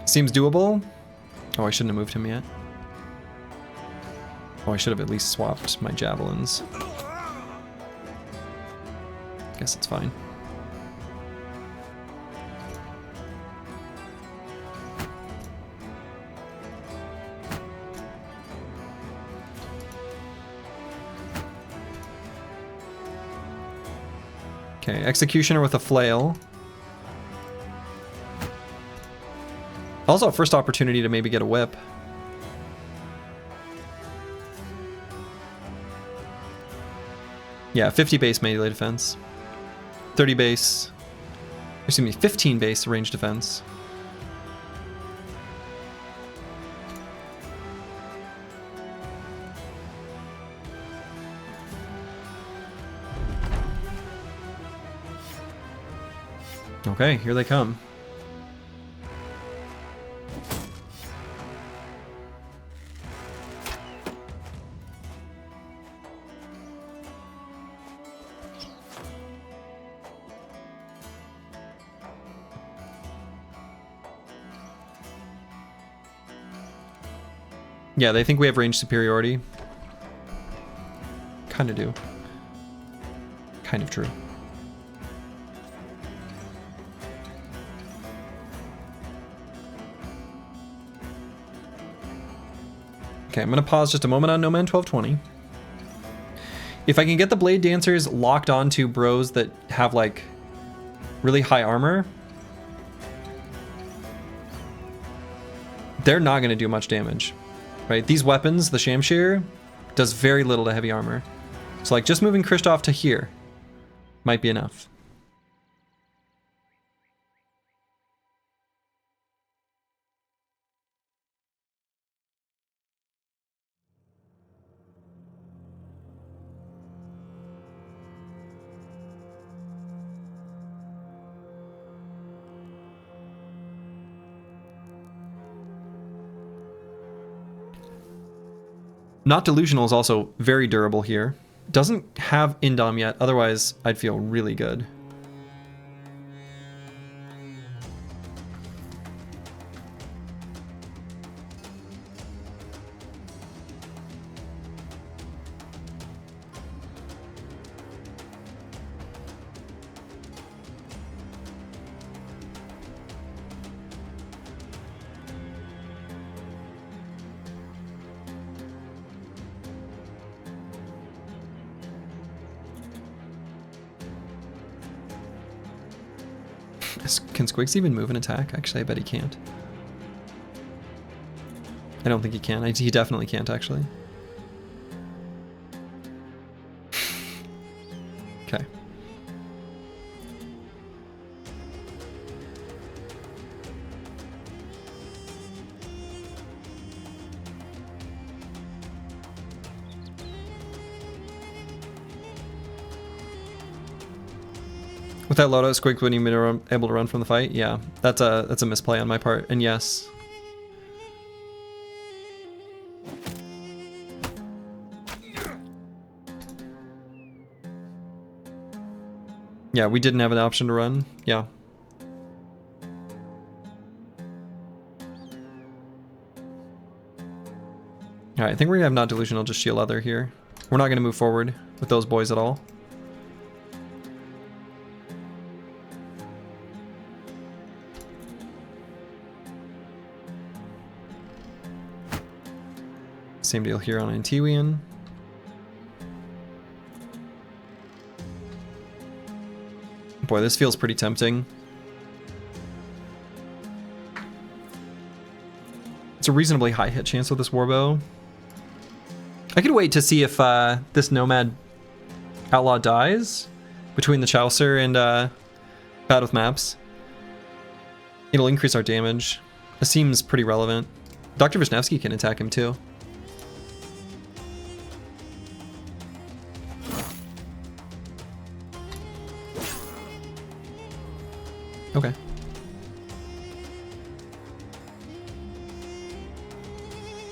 Seems doable. Oh, I shouldn't have moved him yet. Oh, I should have at least swapped my javelins. Guess it's fine. Okay, Executioner with a flail. Also, first opportunity to maybe get a whip. Yeah, 50 base melee defense. 30 base. Excuse me, 15 base range defense. Okay, here they come. Yeah, they think we have range superiority. Kind of do. Kind of true. Okay, I'm going to pause just a moment on No Man 1220. If I can get the Blade Dancers locked onto bros that have like really high armor, they're not going to do much damage, right? These weapons, the Shamshir, does very little to heavy armor. So like just moving Kristoff to here might be enough. Not Delusional is also very durable here. Doesn't have Indom yet, otherwise I'd feel really good. Can Squigs even move an attack? Actually, I bet he can't. I don't think he can. He definitely can't, actually. Okay. With that loadout, Squig wouldn't even be able to run from the fight. Yeah, that's a misplay on my part. And yes. Yeah, we didn't have an option to run. Yeah. Alright, I think we're gonna have not delusional, just shield other here. We're not gonna move forward with those boys at all. Same deal here on Antiwian. Boy, this feels pretty tempting. It's a reasonably high hit chance with this warbow. I could wait to see if this Nomad Outlaw dies between the Chaucer and Bad with Maps. It'll increase our damage. This seems pretty relevant. Dr. Vishnevsky can attack him too. Okay.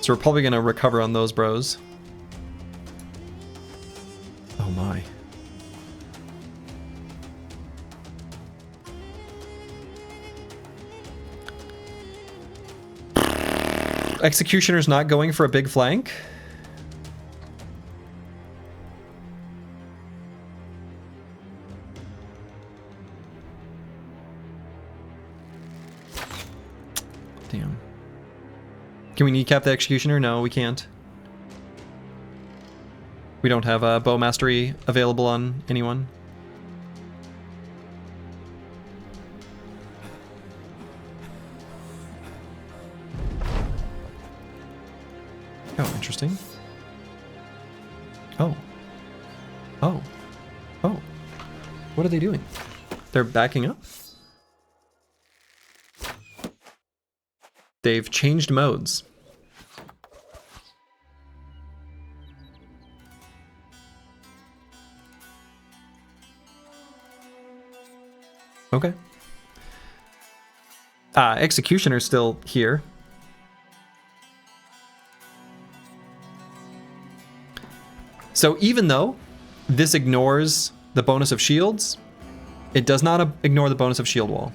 So we're probably gonna recover on those bros. Oh my. Executioner's not going for a big flank. Damn. Can we kneecap the Executioner? No, we can't. We don't have a bow mastery available on anyone. Oh, interesting. Oh. Oh. Oh. What are they doing? They're backing up? They've changed modes. Okay. Executioner's still here. So even though this ignores the bonus of shields, it does not ignore the bonus of shield wall.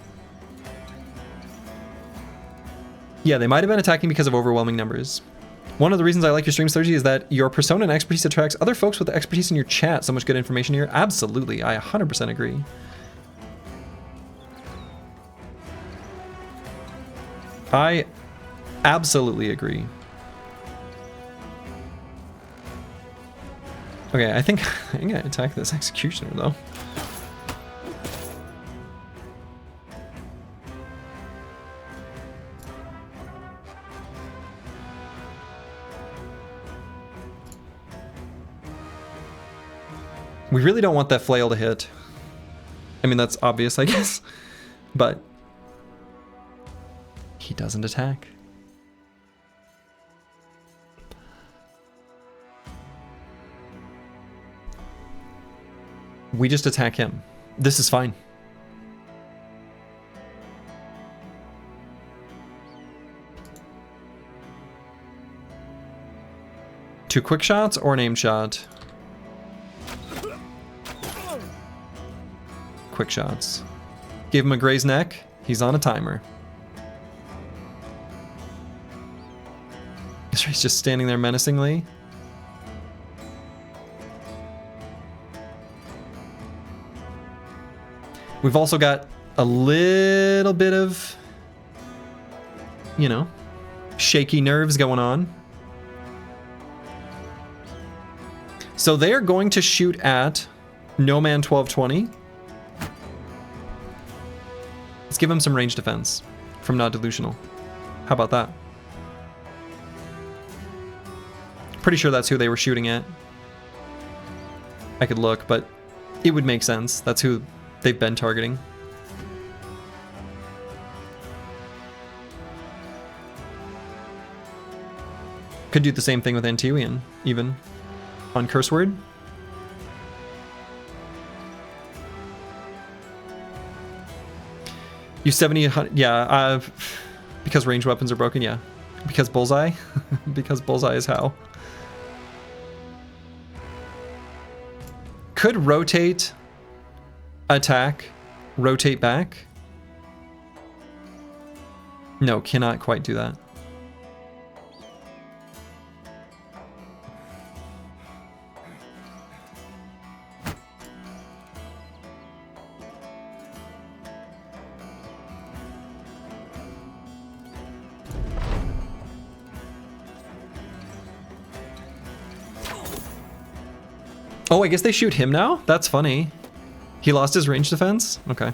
Yeah, they might have been attacking because of overwhelming numbers. One of the reasons I like your stream, Sturgy, is that your persona and expertise attracts other folks with expertise in your chat. So much good information here. Absolutely, I 100% agree. I absolutely agree. Okay, I think I'm gonna attack this executioner though. We really don't want that flail to hit. I mean, that's obvious, I guess, but he doesn't attack. We just attack him. This is fine. Two quick shots or an aim shot? Quick shots. Give him a grazed neck. He's on a timer. He's just standing there menacingly. We've also got a little bit of, you know, shaky nerves going on. So they're going to shoot at No Man 1220. Let's give him some range defense from Not Delusional. How about that? Pretty sure that's who they were shooting at. I could look, but it would make sense. That's who they've been targeting. Could do the same thing with Antiwian, even on Curse Word. You 70, yeah, because range weapons are broken, yeah. Because Bullseye? Because Bullseye is how. Could rotate, attack, rotate back. No, cannot quite do that. Oh, I guess they shoot him now? That's funny. He lost his range defense? Okay.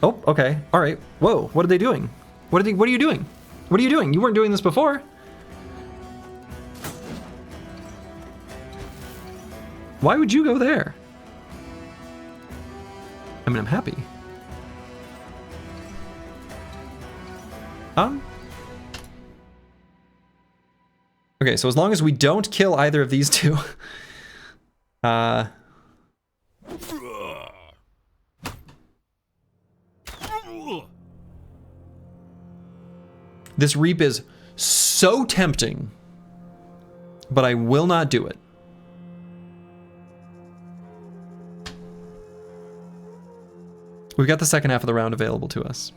Oh, okay. All right. Whoa, what are they doing? What are you doing? What are you doing? You weren't doing this before. Why would you go there? I mean, I'm happy. Okay, so as long as we don't kill either of these two, this Reap is so tempting, but I will not do it. We've got the second half of the round available to us.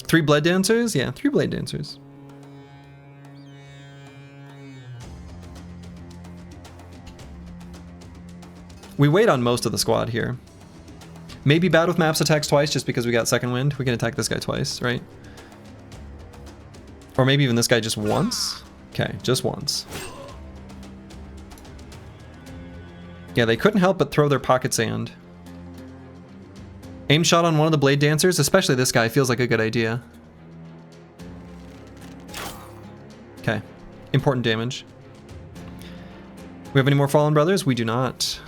3 Blade Dancers? Yeah, 3 Blade Dancers. We wait on most of the squad here. Maybe Bad with Maps attacks twice just because we got second wind. We can attack this guy twice, right? Or maybe even this guy just once? Okay, just once. Yeah, they couldn't help but throw their pocket sand. Aim shot on one of the Blade Dancers, especially this guy, feels like a good idea. Okay, important damage. We have any more Fallen Brothers? We do not.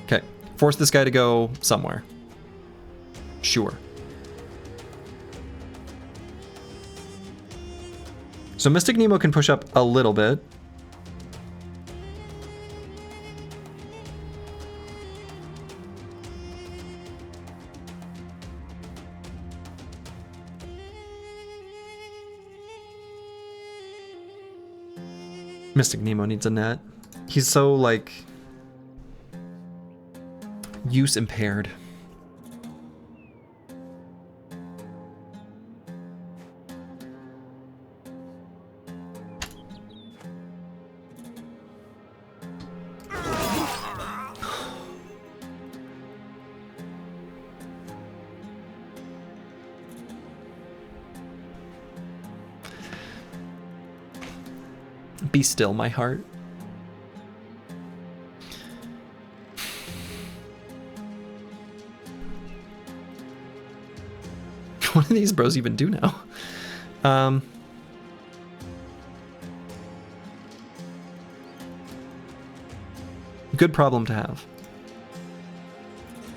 Okay, force this guy to go somewhere. Sure. So Mystic Nemo can push up a little bit. Mystic Nemo needs a net. He's so, like, use impaired. Be still, my heart. What do these bros even do now? Good problem to have.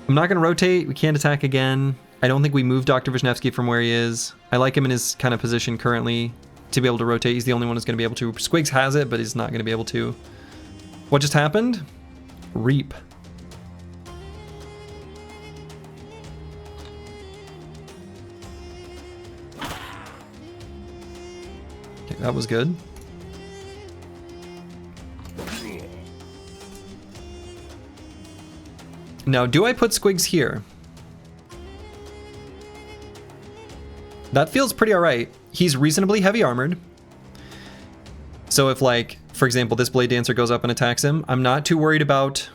I'm not going to rotate. We can't attack again. I don't think we move Dr. Wisniewski from where he is. I like him in his kind of position currently to be able to rotate. He's the only one who's going to be able to. Squigs has it, but he's not going to be able to. What just happened? Reap. Okay, that was good. Now, do I put Squigs here? That feels pretty alright. He's reasonably heavy armored. So if, like, for example, this Blade Dancer goes up and attacks him, I'm not too worried about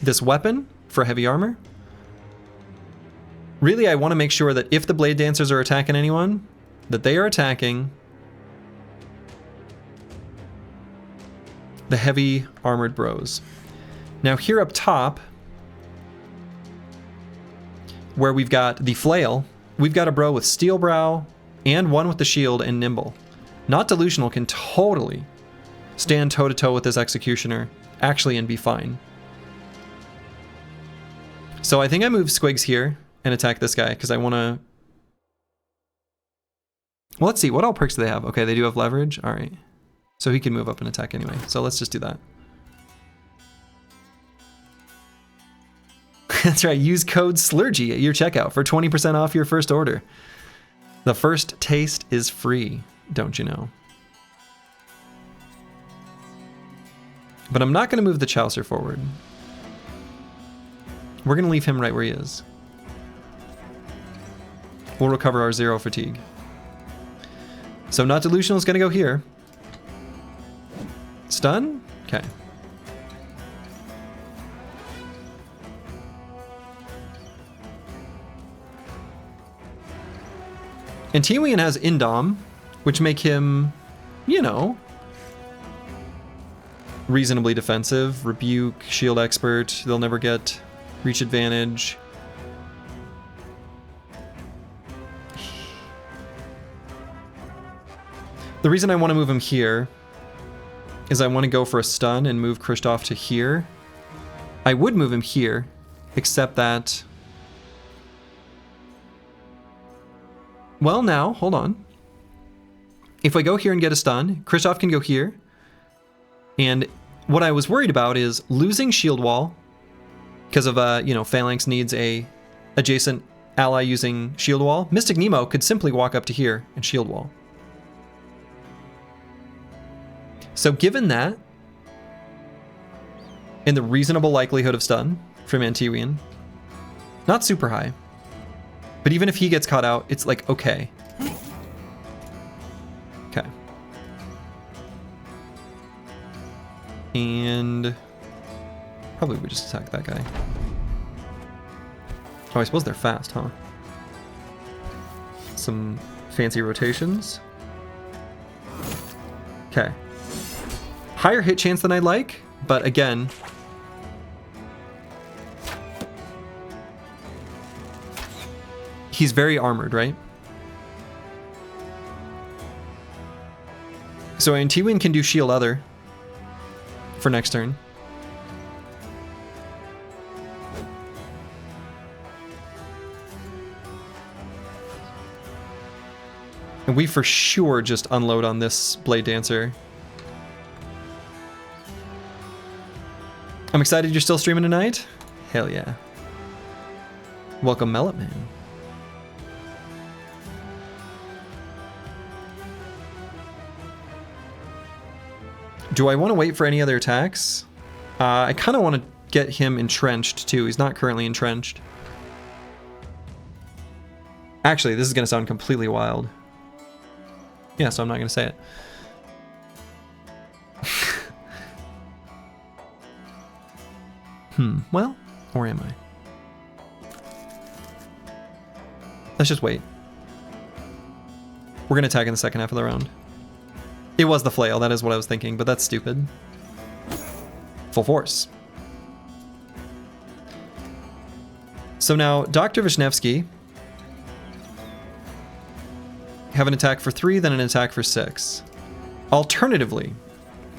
this weapon for heavy armor. Really, I want to make sure that if the Blade Dancers are attacking anyone, that they are attacking the heavy armored bros. Now here up top, where we've got the flail, we've got a bro with steel brow and one with the shield and nimble. Not Delusional can totally stand toe-to-toe with this executioner, actually, and be fine. So I think I move Squigs here and attack this guy, because I want to... Well, let's see. What all perks do they have? Okay, they do have leverage. All right. So he can move up and attack anyway. So let's just do that. That's right. Use code SLURGY at your checkout for 20% off your first order. The first taste is free, don't you know? But I'm not going to move the Chaucer forward. We're going to leave him right where he is. We'll recover our 0 fatigue. So Not Delusional is going to go here. Stun? Okay. And Tiwian has Indom, which make him, you know, reasonably defensive. Rebuke, Shield Expert, they'll never get Reach Advantage. The reason I want to move him here is I want to go for a stun and move Kristoff to here. I would move him here, except that... Well, now, hold on. If I go here and get a stun, Kristoff can go here. And what I was worried about is losing Shield Wall, because of, you know, Phalanx needs a adjacent ally using Shield Wall. Mystic Nemo could simply walk up to here and Shield Wall. So given that, and the reasonable likelihood of stun from Antiwian, not super high, but even if he gets caught out, it's like, okay. Okay. And probably we just attack that guy. Oh, I suppose they're fast, huh? Some fancy rotations. Okay. Higher hit chance than I'd like, but again... He's very armored, right? So Antiwian can do Shield Other for next turn. And we for sure just unload on this Blade Dancer. I'm excited you're still streaming tonight. Hell yeah. Welcome, Mellet Man. Do I want to wait for any other attacks? I kind of want to get him entrenched too. He's not currently entrenched. Actually, this is going to sound completely wild. Yeah, so I'm not going to say it. Well, or am I? Let's just wait. We're going to attack in the second half of the round. It was the flail, that is what I was thinking, but that's stupid. Full force. So now, Dr. Vishnevsky have an attack for 3, then an attack for 6. Alternatively,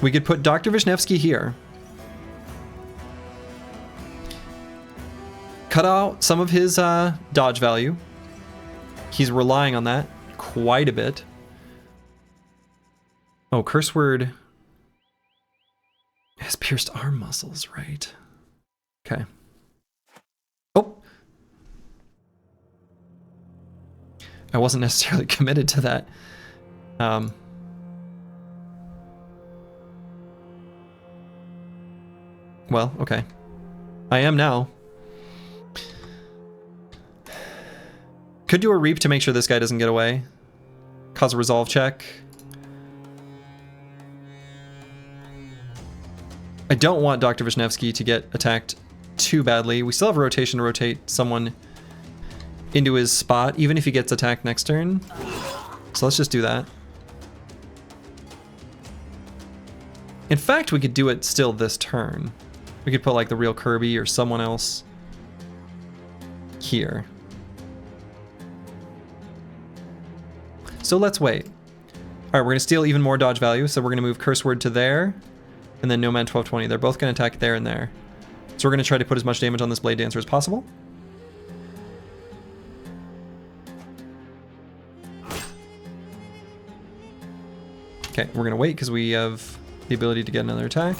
we could put Dr. Vishnevsky here, cut out some of his dodge value. He's relying on that quite a bit. Oh, curse word has pierced arm muscles, right? Okay. Oh. I wasn't necessarily committed to that. Well, okay. I am now. Could do a reap to make sure this guy doesn't get away. Cause a resolve check. I don't want Dr. Vishnevsky to get attacked too badly. We still have rotation to rotate someone into his spot, even if he gets attacked next turn. So let's just do that. In fact, we could do it still this turn. We could put like the real Kirby or someone else here. So let's wait. All right, we're gonna steal even more dodge value. So we're gonna move Curse Word to there, and then Nomad 1220. They're both gonna attack there and there. So we're gonna try to put as much damage on this Blade Dancer as possible. Okay, we're gonna wait because we have the ability to get another attack.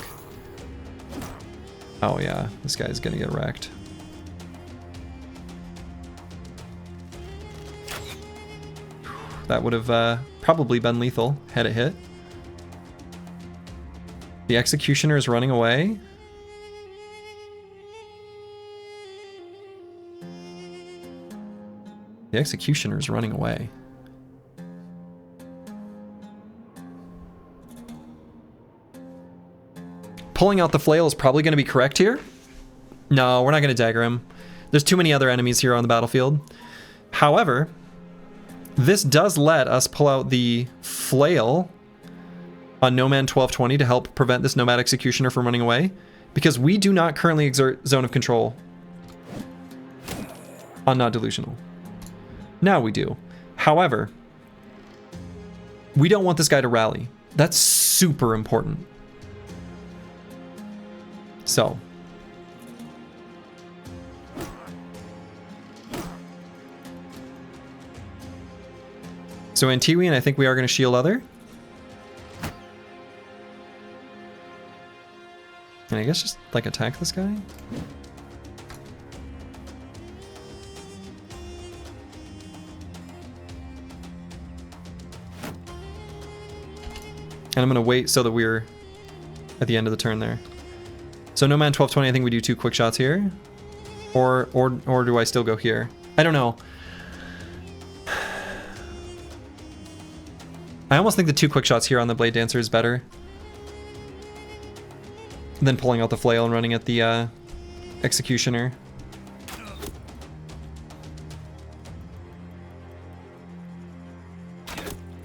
Oh yeah, this guy's gonna get wrecked. That would have probably been lethal had it hit. The Executioner is running away. The Executioner is running away. Pulling out the flail is probably going to be correct here. No, we're not going to dagger him. There's too many other enemies here on the battlefield. However, this does let us pull out the flail on Nomad 1220 to help prevent this Nomad Executioner from running away, because we do not currently exert zone of control on Not Delusional. Now we do. However, we don't want this guy to rally. That's super important. So Antiwi, and I think we are going to shield other. And I guess just like attack this guy. And I'm going to wait so that we're at the end of the turn there. So Nomad 1220, I think we do 2 quick shots here. Or do I still go here? I don't know. I almost think the 2 quick shots here on the Blade Dancer is better than pulling out the flail and running at the Executioner.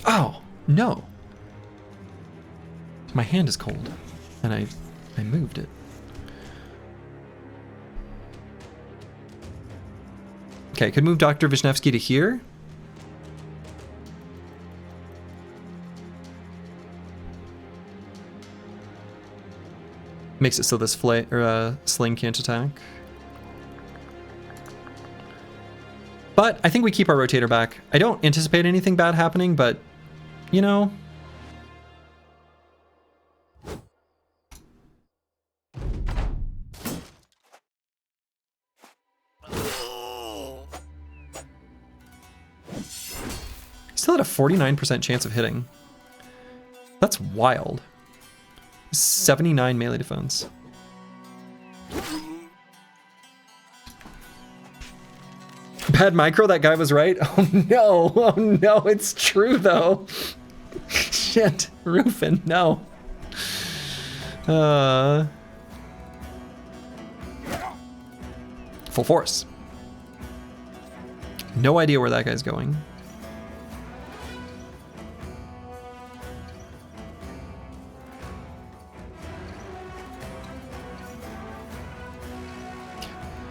Oh, no. My hand is cold, and I moved it. Okay, could move Dr. Vishnevsky to here. Makes it so this sling can't attack. But I think we keep our rotator back. I don't anticipate anything bad happening, but, you know. Still had a 49% chance of hitting. That's wild. 79 melee defense. Bad micro, that guy was right. Oh no, it's true though. Shit, Rufin, no. Full force. No idea where that guy's going.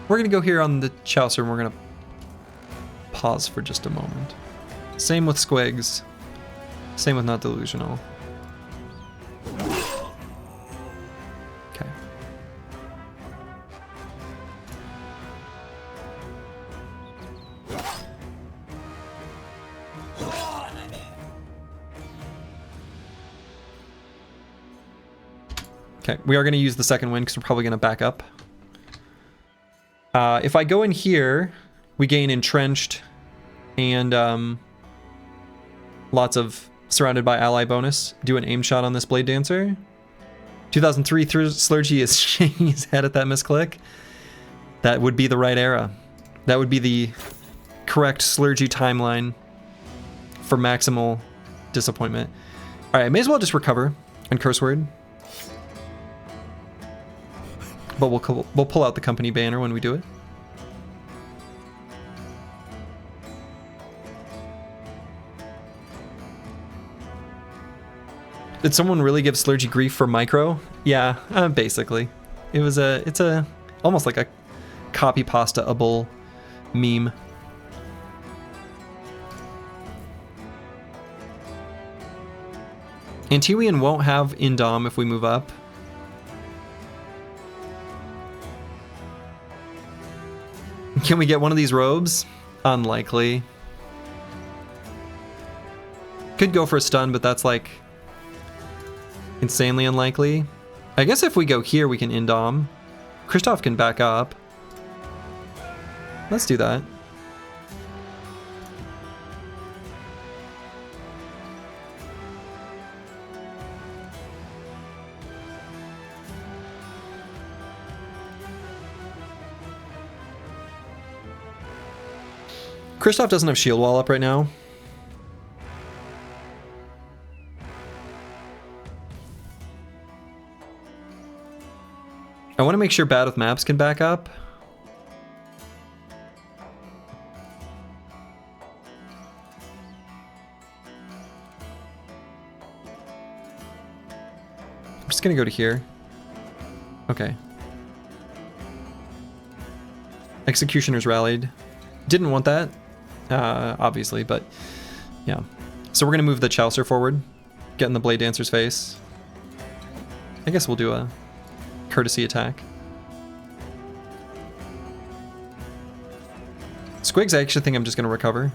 We're gonna go here on the Chaucer and we're gonna pause for just a moment. Same with Squigs. Same with Not Delusional. Okay. Okay, we are going to use the second wind because we're probably going to back up. If I go in here, we gain Entrenched and lots of Surrounded by Ally bonus. Do an aim shot on this Blade Dancer. 2003 Slurgy is shaking his head at that misclick. That would be the right era. That would be the correct Slurgy timeline for maximal disappointment. All right, I may as well just recover and curse word. But we'll pull out the company banner when we do it. Did someone really give Slurgy grief for micro? Yeah, basically. It's almost like a copy pasta-able meme. Antiwian won't have Indom if we move up. Can we get one of these robes? Unlikely. Could go for a stun, but that's like insanely unlikely. I guess if we go here, we can Indom. Kristoff can back up. Let's do that. Kristoff doesn't have shield wall up right now. I want to make sure Bad with Maps can back up. I'm just going to go to here. Okay. Executioner's rallied. Didn't want that, obviously, but yeah. So we're going to move the Chaucer forward, get in the Blade Dancer's face. I guess we'll do a courtesy attack. Squigs, I actually think I'm just going to recover.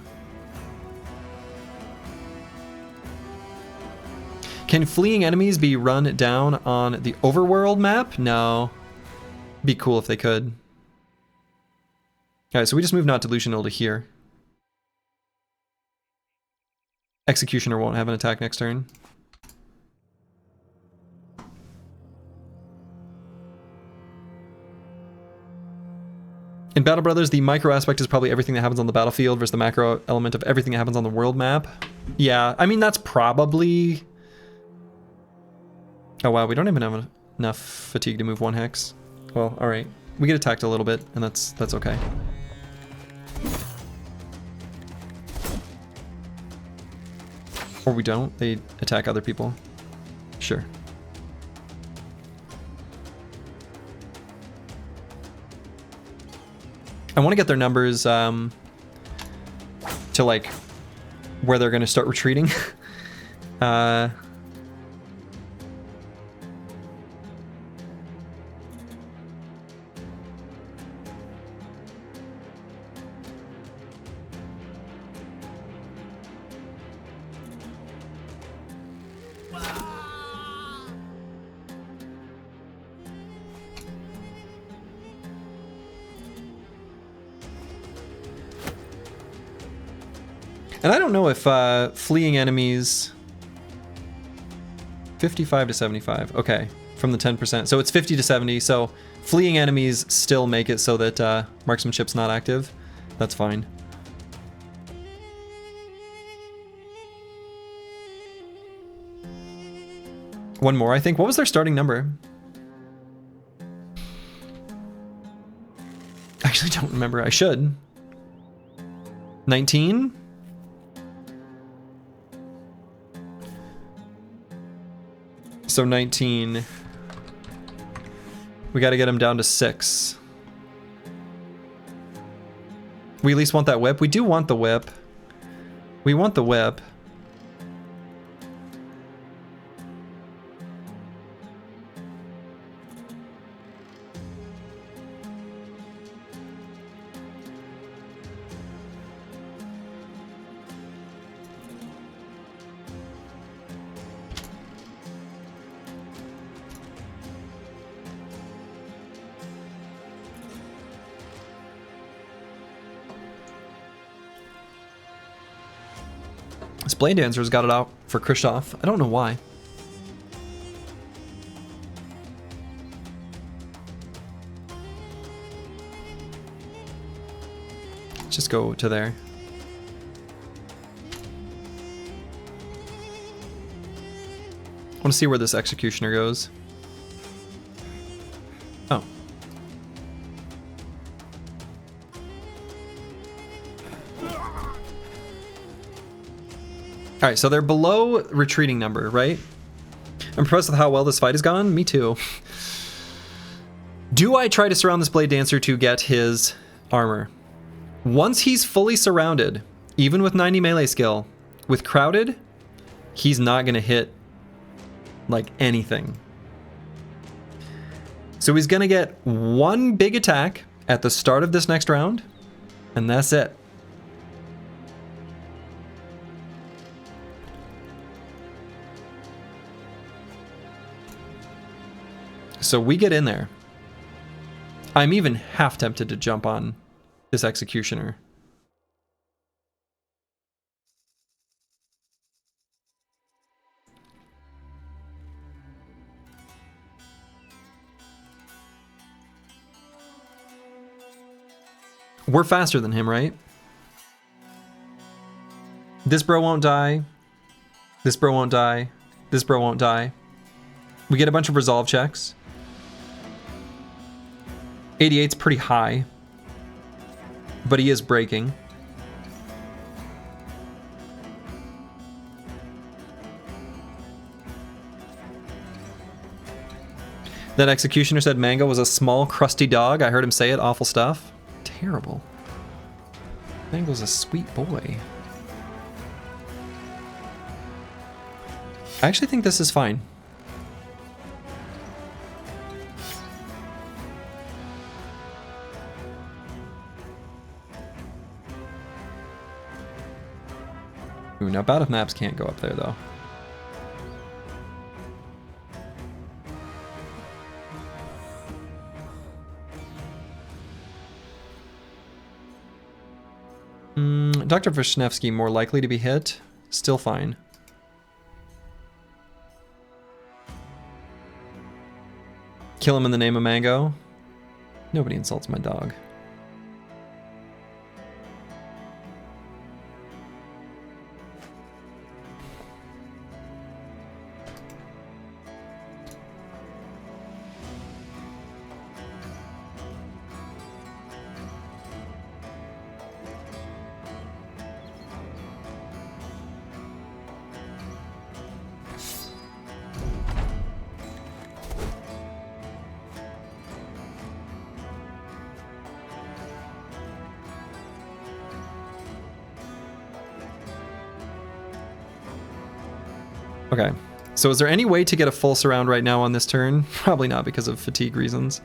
Can fleeing enemies be run down on the overworld map? No. Be cool if they could. Alright, so we just move Not Delusional to here. Executioner won't have an attack next turn. In Battle Brothers, the micro aspect is probably everything that happens on the battlefield versus the macro element of everything that happens on the world map. Yeah, I mean, that's probably... Oh wow, we don't even have enough fatigue to move one hex. Well, alright. We get attacked a little bit, and that's okay. Or we don't, they attack other people. Sure. I want to get their numbers to like where they're going to start retreating. And I don't know if fleeing enemies... 55 to 75. Okay, from the 10%. So it's 50 to 70. So fleeing enemies still make it so that marksmanship's not active. That's fine. One more, I think. What was their starting number? I actually don't remember. I should. 19? So 19. We got to get him down to 6. We at least want that whip. We do want the whip. We want the whip. This Blade Dancer's got it out for Khrushchev. I don't know why. Let's just go to there. I want to see where this Executioner goes. Oh. Alright, so they're below retreating number, right? I'm impressed with how well this fight has gone. Me too. Do I try to surround this Blade Dancer to get his armor? Once he's fully surrounded, even with 90 melee skill, with crowded, he's not going to hit like anything. So he's going to get one big attack at the start of this next round, and that's it. So we get in there. I'm even half tempted to jump on this Executioner. We're faster than him, right? This bro won't die. This bro won't die. This bro won't die. We get a bunch of resolve checks. 88's pretty high, but he is breaking. That Executioner said Mango was a small, crusty dog. I heard him say it. Awful stuff. Terrible. Mango's a sweet boy. I actually think this is fine. Ooh, now Bout of Maps can't go up there, though. Dr. Vishnevsky more likely to be hit. Still fine. Kill him in the name of Mango. Nobody insults my dog. Okay, so is there any way to get a full surround right now on this turn? Probably not because of fatigue reasons.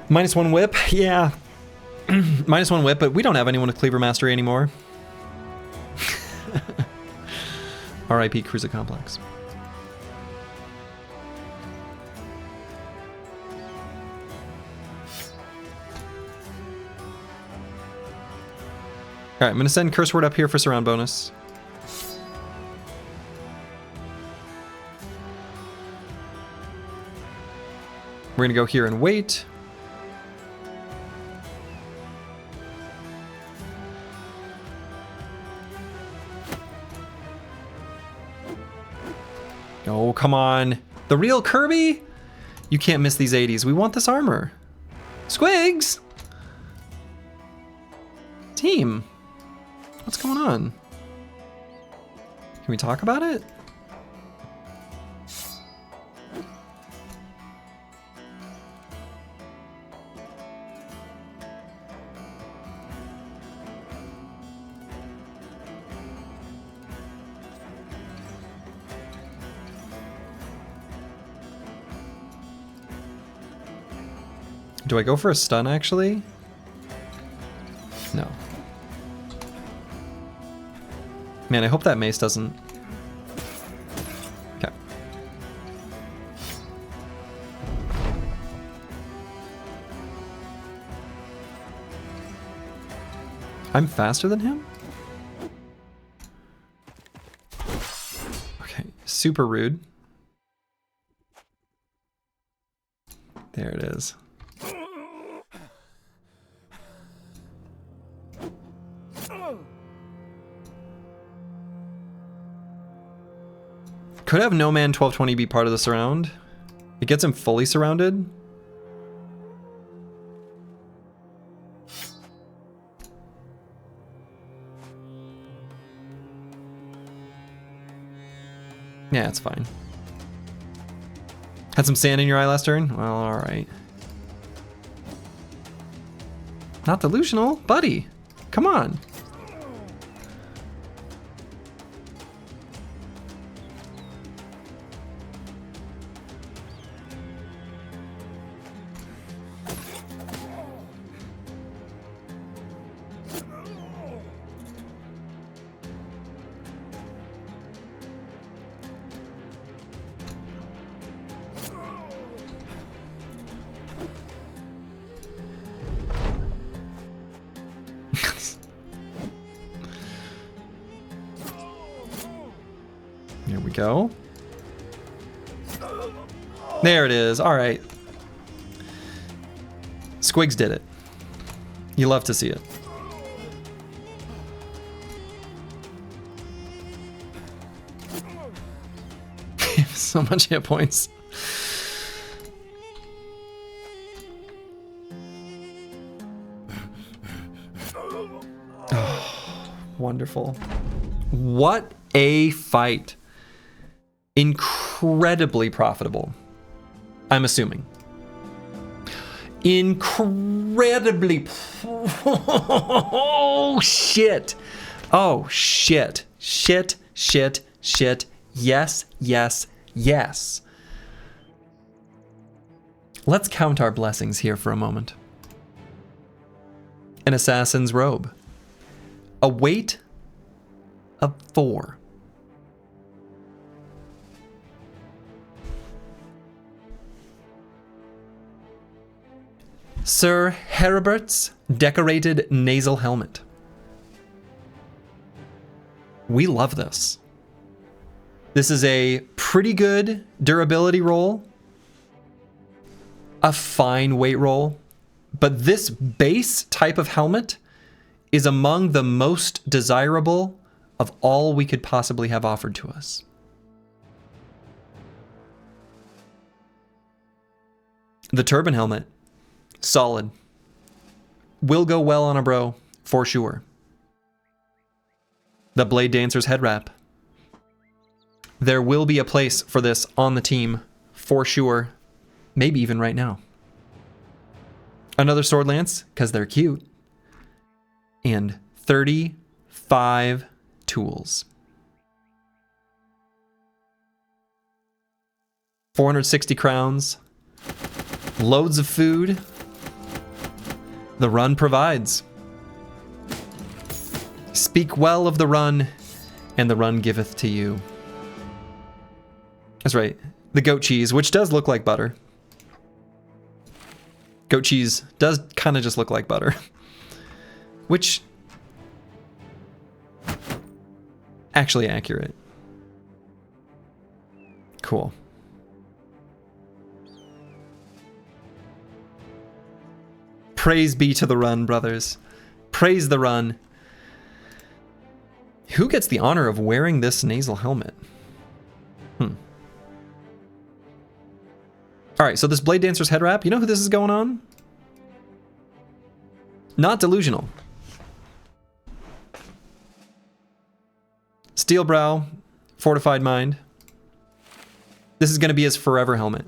-1 whip, yeah. -1 whip, but we don't have anyone with Cleaver Mastery anymore. RIP Cruiser Complex. Alright, I'm gonna send Curse Word up here for surround bonus. We're gonna go here and wait. Oh, come on. The real Kirby? You can't miss these 80s. We want this armor. Squigs! Team. What's going on? Can we talk about it? Do I go for a stun, actually? No. Man, I hope that mace doesn't... Okay. I'm faster than him? Okay, super rude. There it is. Could have No Man 1220 be part of the surround. It gets him fully surrounded. Yeah, it's fine. Had some sand in your eye last turn? Well, alright. Not delusional, buddy. Come on. Here we go. There it is. All right. Squigs did it. You love to see it. So much hit points. Oh, wonderful. What a fight. Incredibly profitable, I'm assuming. Incredibly. Oh, shit. Oh, shit. Shit, shit, shit. Yes, yes, yes. Let's count our blessings here for a moment. An assassin's robe. A weight of 4. Sir Heribert's decorated nasal helmet. We love this. This is a pretty good durability roll. A fine weight roll. But this base type of helmet is among the most desirable of all we could possibly have offered to us. The turban helmet. Solid. Will go well on a bro, for sure. The Blade Dancer's head wrap. There will be a place for this on the team, for sure. Maybe even right now. Another sword lance, because they're cute. And 35 tools. 460 crowns. Loads of food. The run provides. Speak well of the run, and the run giveth to you. That's right. The goat cheese, which does look like butter. Goat cheese does kind of just look like butter. Which... actually accurate. Cool. Praise be to the run, brothers. Praise the run. Who gets the honor of wearing this nasal helmet? Alright, so this Blade Dancer's head wrap, you know who this is going on? Not delusional. Steel brow, fortified mind. This is going to be his forever helmet.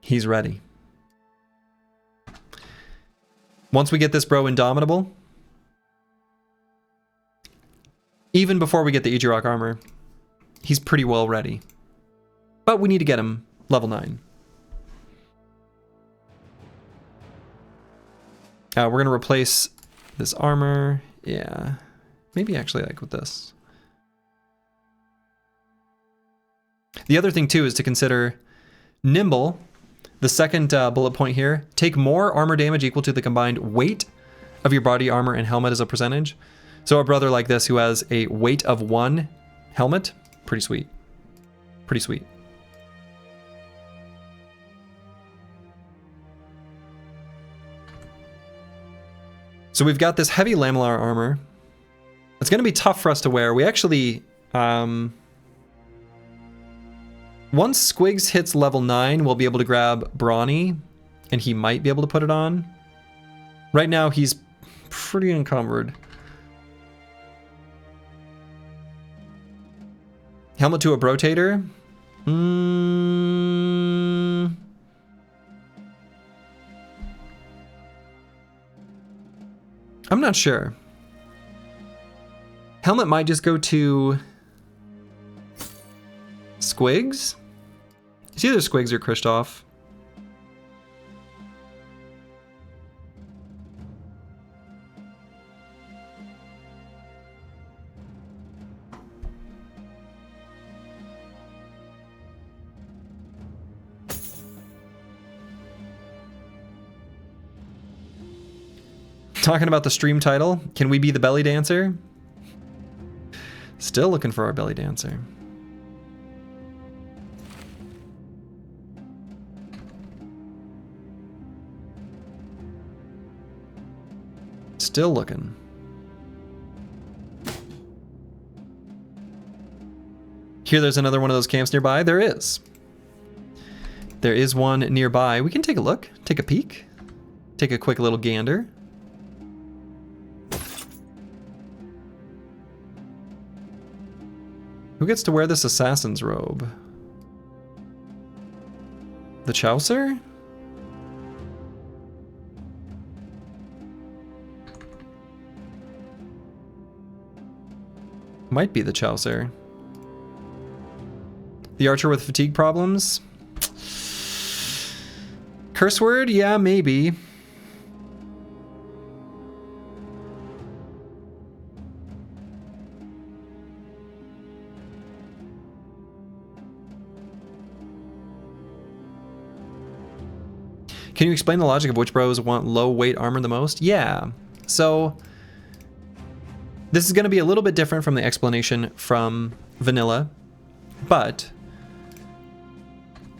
He's ready. Once we get this bro indomitable, even before we get the Ejirok armor, he's pretty well ready. But we need to get him level 9. We're going to replace this armor. Yeah. Maybe actually like with this. The other thing too is to consider nimble. The second bullet point here. Take more armor damage equal to the combined weight of your body armor and helmet as a percentage. So a brother like this who has a weight of 1 helmet, pretty sweet. Pretty sweet. So we've got this heavy lamellar armor. It's going to be tough for us to wear. We actually, once Squigs hits level 9, we'll be able to grab Brawny, and he might be able to put it on. Right now, he's pretty encumbered. Helmet to a Brotator? I'm not sure. Helmet might just go to Squigs. It's either Squigs or Kristoff. Talking about the stream title, can we be the belly dancer? Still looking for our belly dancer. Still looking. Here there's another one of those camps nearby. There is. There is one nearby. We can take a look, take a peek, take a quick little gander. Who gets to wear this assassin's robe? The Chaucer? Might be the Chaucer. The archer with fatigue problems? Curse word? Yeah, maybe. Can you explain the logic of which bros want low weight armor the most? Yeah. So this is going to be a little bit different from the explanation from vanilla, but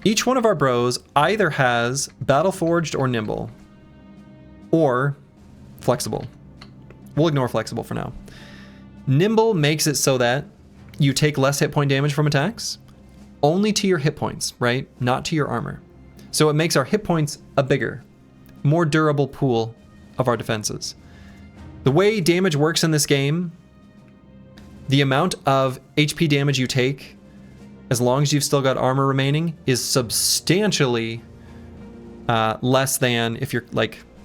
each one of our bros either has battle forged or nimble or flexible. We'll ignore flexible for now. Nimble makes it so that you take less hit point damage from attacks, only to your hit points, right? Not to your armor. So it makes our hit points a bigger, more durable pool of our defenses. The way damage works in this game, the amount of HP damage you take, as long as you've still got armor remaining, is substantially less than if you're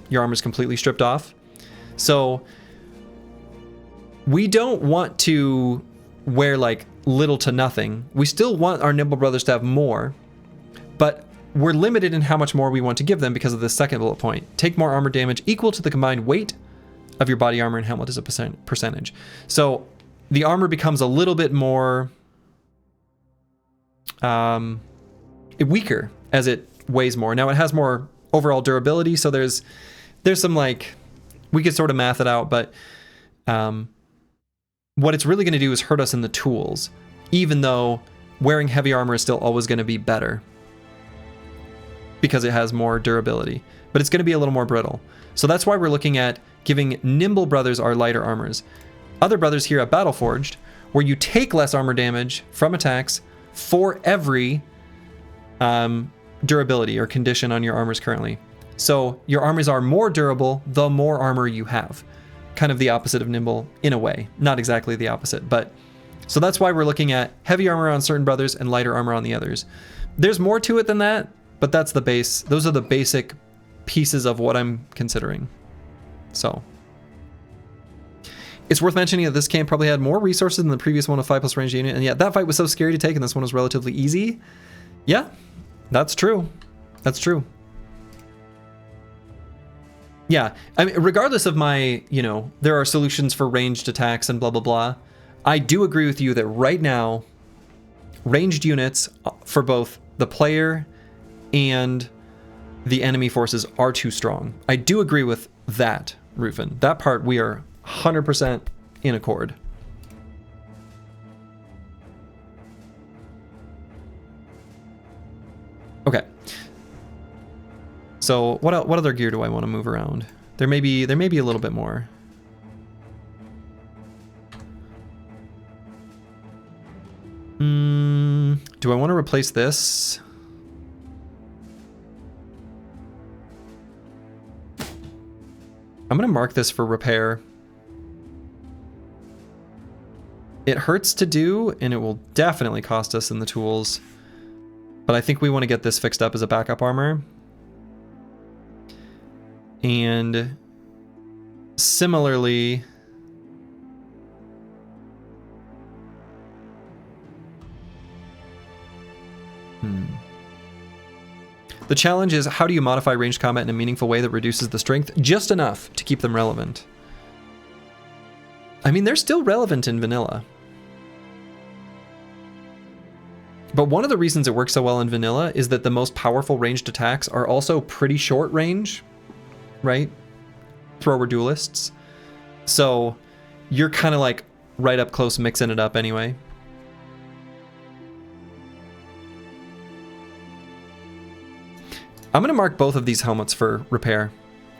your armor's completely stripped off. So we don't want to wear little to nothing. We still want our Nimble Brothers to have more, but we're limited in how much more we want to give them because of this second bullet point. Take more armor damage equal to the combined weight of your body armor and helmet as a percentage. So the armor becomes a little bit more weaker as it weighs more. Now it has more overall durability, so there's some we could sort of math it out, but what it's really going to do is hurt us in the tools, even though wearing heavy armor is still always going to be better because it has more durability, but it's going to be a little more brittle. So that's why we're looking at giving Nimble Brothers our lighter armors. Other brothers here at Battleforged, where you take less armor damage from attacks for every durability or condition on your armors currently. So your armors are more durable the more armor you have. Kind of the opposite of Nimble in a way. Not exactly the opposite, but so that's why we're looking at heavy armor on certain brothers and lighter armor on the others. There's more to it than that, but that's the base. Those are the basic pieces of what I'm considering. So it's worth mentioning that this camp probably had more resources than the previous one of 5+ range unit, and yet that fight was so scary to take and this one was relatively easy. Yeah, That's true. That's true. Yeah, I mean, regardless of my, you know, there are solutions for ranged attacks and blah, blah, blah. I do agree with you that right now, ranged units for both the player and the enemy forces are too strong. I do agree with that, Rufin. That part we are 100% in accord. Okay. So what other gear do I want to move around? There may be a little bit more. Do I want to replace this? I'm going to mark this for repair. It hurts to do, and it will definitely cost us in the tools. But I think we want to get this fixed up as a backup armor. And similarly, the challenge is, how do you modify ranged combat in a meaningful way that reduces the strength just enough to keep them relevant? I mean, they're still relevant in vanilla. But one of the reasons it works so well in vanilla is that the most powerful ranged attacks are also pretty short range, right? Thrower duelists. So you're kind of like right up close mixing it up anyway. I'm going to mark both of these helmets for repair.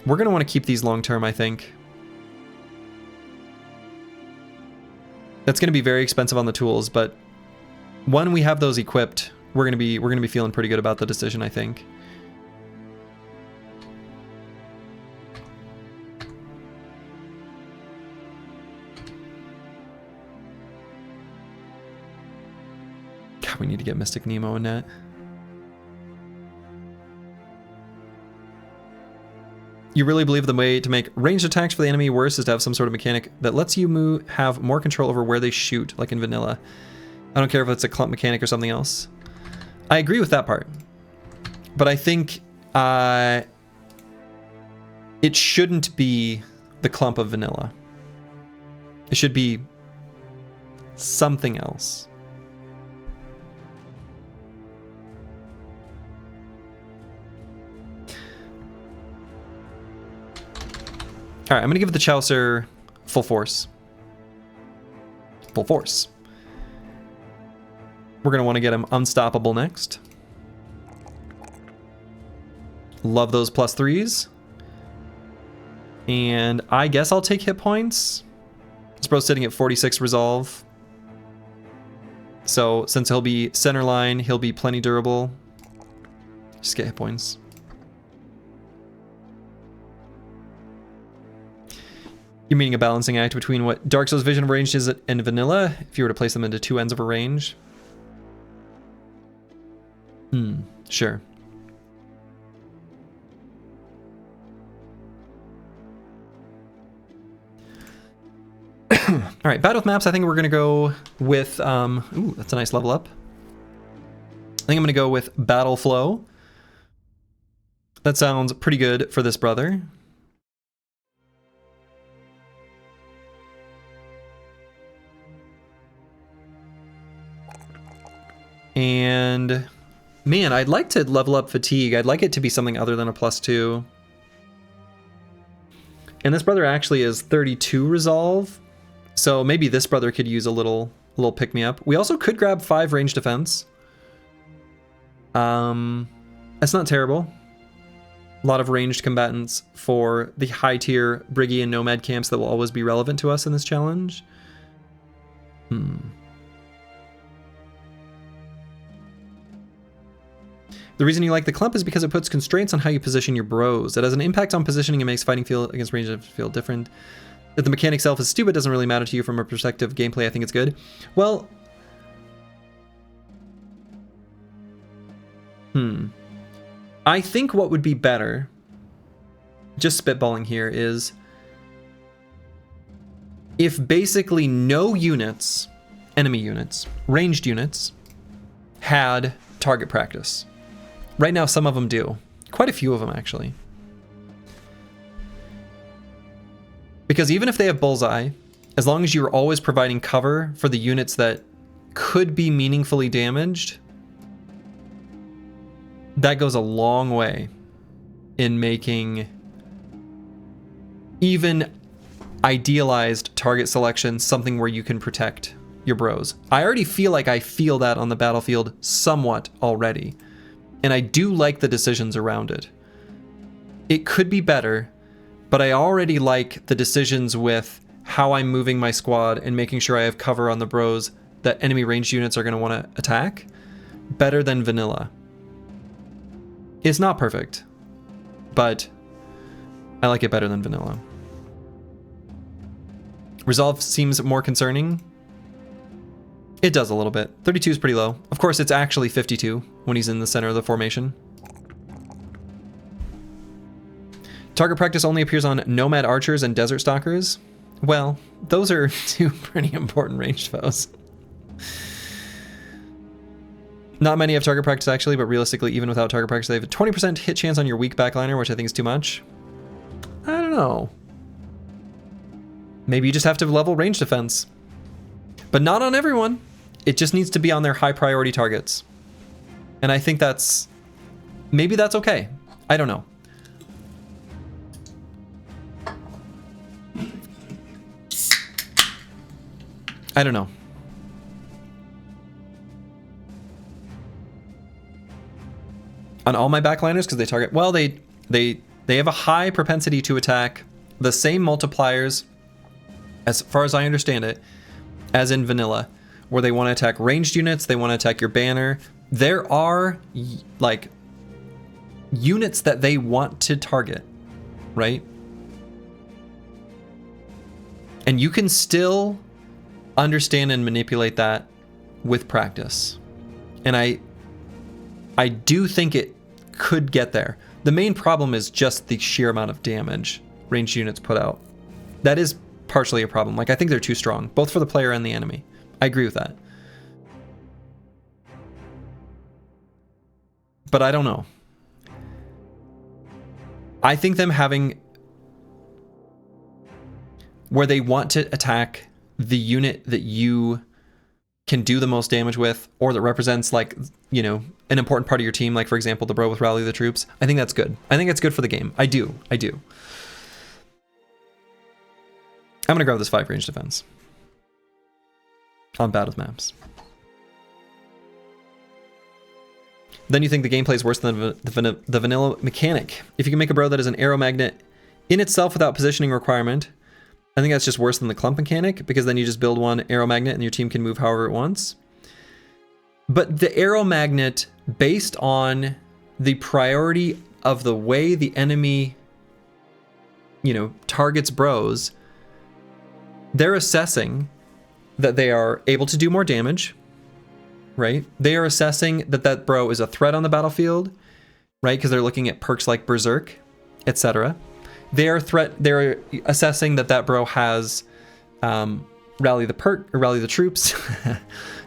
We're going to want to keep these long term, I think. That's going to be very expensive on the tools, but when we have those equipped, we're going to be feeling pretty good about the decision, I think. God, we need to get Mystic Nemo in that. You really believe the way to make ranged attacks for the enemy worse is to have some sort of mechanic that lets you have more control over where they shoot, like in vanilla. I don't care if it's a clump mechanic or something else. I agree with that part. But I think it shouldn't be the clump of vanilla. It should be something else. All right, I'm going to give the Chaucer full force. Full force. We're going to want to get him unstoppable next. Love those +3s. And I guess I'll take hit points. This bro's sitting at 46 resolve. So since he'll be center line, he'll be plenty durable. Just get hit points. You're meaning a balancing act between what Dark Souls Vision of Range is and vanilla, if you were to place them into two ends of a range. Sure. All right, battle with maps, I think we're going to go with, ooh, that's a nice level up. I think I'm going to go with Battle Flow. That sounds pretty good for this brother. And man, I'd like to level up fatigue. I'd like it to be something other than a +2. And this brother actually is 32 resolve. So maybe this brother could use a little pick-me-up. We also could grab 5 range defense. That's not terrible. A lot of ranged combatants for the high-tier Briggy and Nomad camps that will always be relevant to us in this challenge. The reason you like the clump is because it puts constraints on how you position your bros. It has an impact on positioning and makes fighting feel against ranged feel different. If the mechanic itself is stupid, doesn't really matter to you from a perspective of gameplay, I think it's good. Well, I think what would be better, just spitballing here, is if basically no units, enemy units, ranged units, had target practice. Right now, some of them do. Quite a few of them, actually. Because even if they have Bullseye, as long as you're always providing cover for the units that could be meaningfully damaged, that goes a long way in making even idealized target selection something where you can protect your bros. I already feel like I feel that on the battlefield somewhat already, and I do like the decisions around it. It could be better, but I already like the decisions with how I'm moving my squad and making sure I have cover on the bros that enemy ranged units are going to want to attack better than vanilla. It's not perfect, but I like it better than vanilla. Resolve seems more concerning. It does a little bit. 32 is pretty low. Of course, it's actually 52 when he's in the center of the formation. Target practice only appears on Nomad Archers and Desert Stalkers. Well, those are two pretty important ranged foes. Not many have target practice actually, but realistically, even without target practice, they have a 20% hit chance on your weak backliner, which I think is too much. I don't know. Maybe you just have to level range defense. But not on everyone. It just needs to be on their high priority targets. And I think that's... maybe that's okay. I don't know. I don't know. On all my backliners, because they target... well, they have a high propensity to attack the same multipliers, as far as I understand it, as in vanilla, where they want to attack ranged units, they want to attack your banner. There are, like, units that they want to target, right? And you can still understand and manipulate that with practice. And I do think it could get there. The main problem is just the sheer amount of damage ranged units put out. That is partially a problem. Like, I think they're too strong, both for the player and the enemy. I agree with that. But I don't know. I think them having where they want to attack the unit that you can do the most damage with, or that represents, like, you know, an important part of your team, like for example the bro with Rally the Troops, I think that's good. I think it's good for the game. I do. I'm gonna grab this 5 range defense on bad with maps. Then you think the gameplay is worse than the vanilla mechanic. If you can make a bro that is an arrow magnet in itself without positioning requirement, I think that's just worse than the clump mechanic, because then you just build one arrow magnet and your team can move however it wants. But the arrow magnet, based on the priority of the way the enemy, you know, targets bros, they're assessing that they are able to do more damage, right? They are assessing that that bro is a threat on the battlefield, right? Because they're looking at perks like Berserk, etc. They're assessing that that bro has Rally the Troops.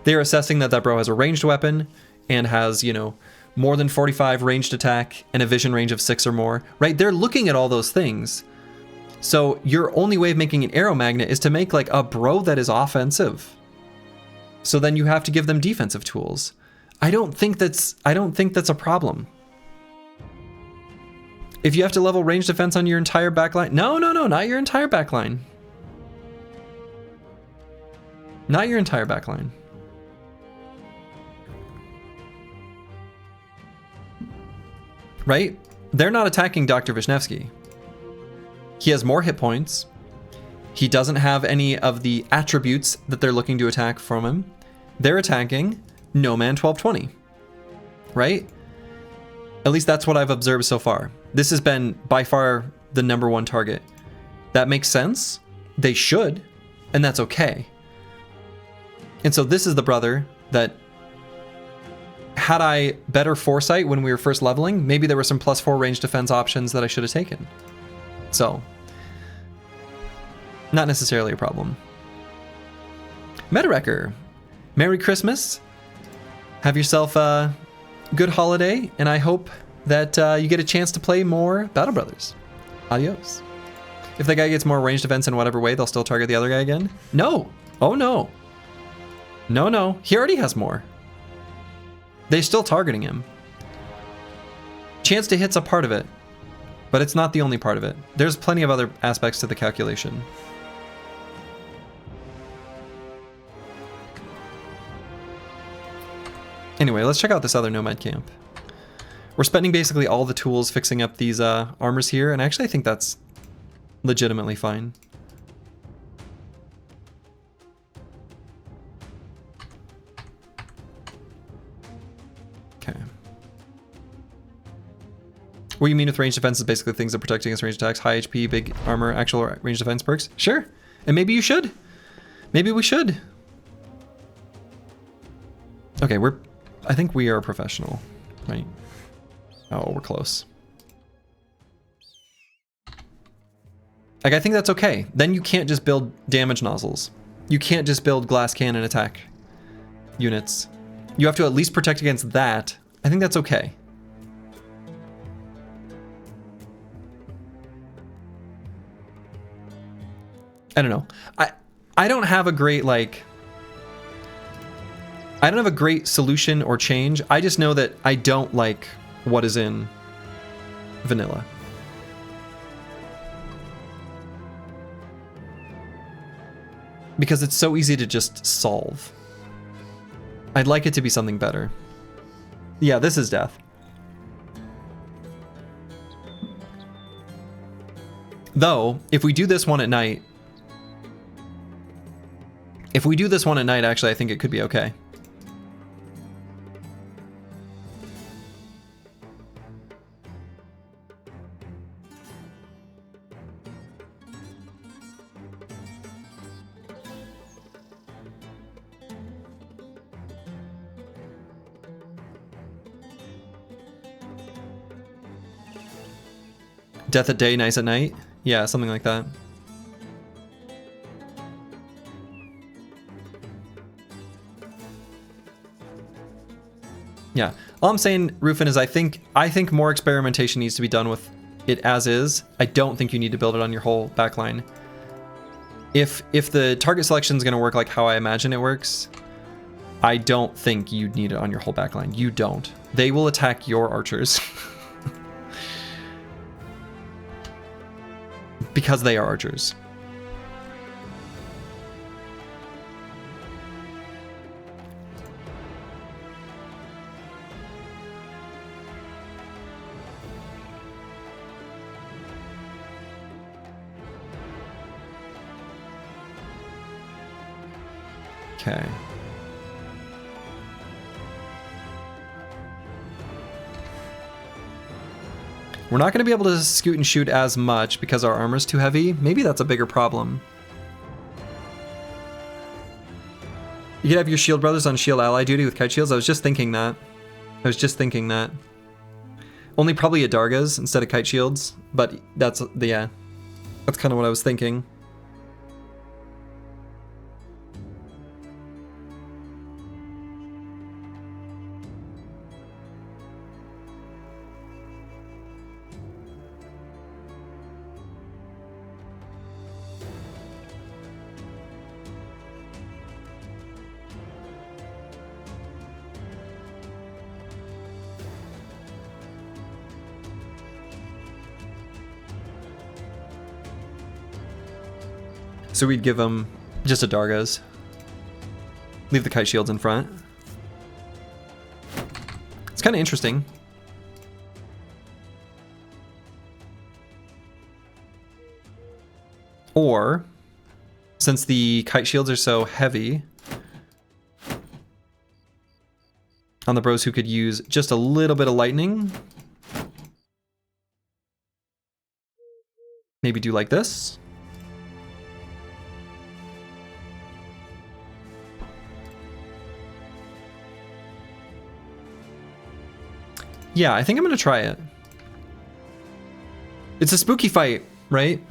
They're assessing that that bro has a ranged weapon and has, you know, more than 45 ranged attack and a vision range of 6 or more, right? They're looking at all those things. So your only way of making an arrow magnet is to make like a bro that is offensive. So then you have to give them defensive tools. I don't think that's a problem. If you have to level range defense on your entire backline, no, not your entire backline. Not your entire backline. Right? They're not attacking Dr. Vishnevsky. He has more hit points. He doesn't have any of the attributes that they're looking to attack from him. They're attacking No Man 1220. Right? At least that's what I've observed so far. This has been by far the #1 target. That makes sense. They should, and that's okay. And so this is the brother that, had I better foresight when we were first leveling, maybe there were some +4 range defense options that I should have taken. So, not necessarily a problem. Metawrecker, Merry Christmas. Have yourself a good holiday, and I hope that you get a chance to play more Battle Brothers. Adios. If the guy gets more range defense in whatever way, they'll still target the other guy again? No. Oh, no. No, no. He already has more. They're still targeting him. Chance to hit's a part of it, but it's not the only part of it. There's plenty of other aspects to the calculation. Anyway, let's check out this other Nomad camp. We're spending basically all the tools fixing up these armors here, and actually I think that's legitimately fine. Okay. What you mean with range defense is basically things that protect against range attacks, high HP, big armor, actual range defense perks? Sure. And maybe you should. Maybe we should. Okay, I think we are a professional, right? Oh, we're close. Like, I think that's okay. Then you can't just build damage nozzles. You can't just build glass cannon attack units. You have to at least protect against that. I think that's okay. I don't know. I don't have a great, like... I don't have a great solution or change. I just know that I don't like what is in vanilla. Because it's so easy to just solve. I'd like it to be something better. Yeah, this is death. Though, if we do this one at night... If we do this one at night, actually, I think it could be okay. Death at day, nice at night? Yeah, something like that. Yeah, all I'm saying, Rufin, is I think more experimentation needs to be done with it as is. I don't think you need to build it on your whole backline. If the target selection is going to work like how I imagine it works, I don't think you'd need it on your whole backline. You don't. They will attack your archers. Because they are archers. Okay. We're not going to be able to scoot and shoot as much because our armor's too heavy. Maybe that's a bigger problem. You could have your shield brothers on shield ally duty with kite shields. I was just thinking that. Only probably at Dargas instead of kite shields, but that's, yeah. That's kind of what I was thinking. So we'd give them just a Dargas. Leave the kite shields in front. It's kind of interesting. Or, since the kite shields are so heavy, on the bros who could use just a little bit of lightning, maybe do like this. Yeah, I think I'm gonna try it. It's a spooky fight, right?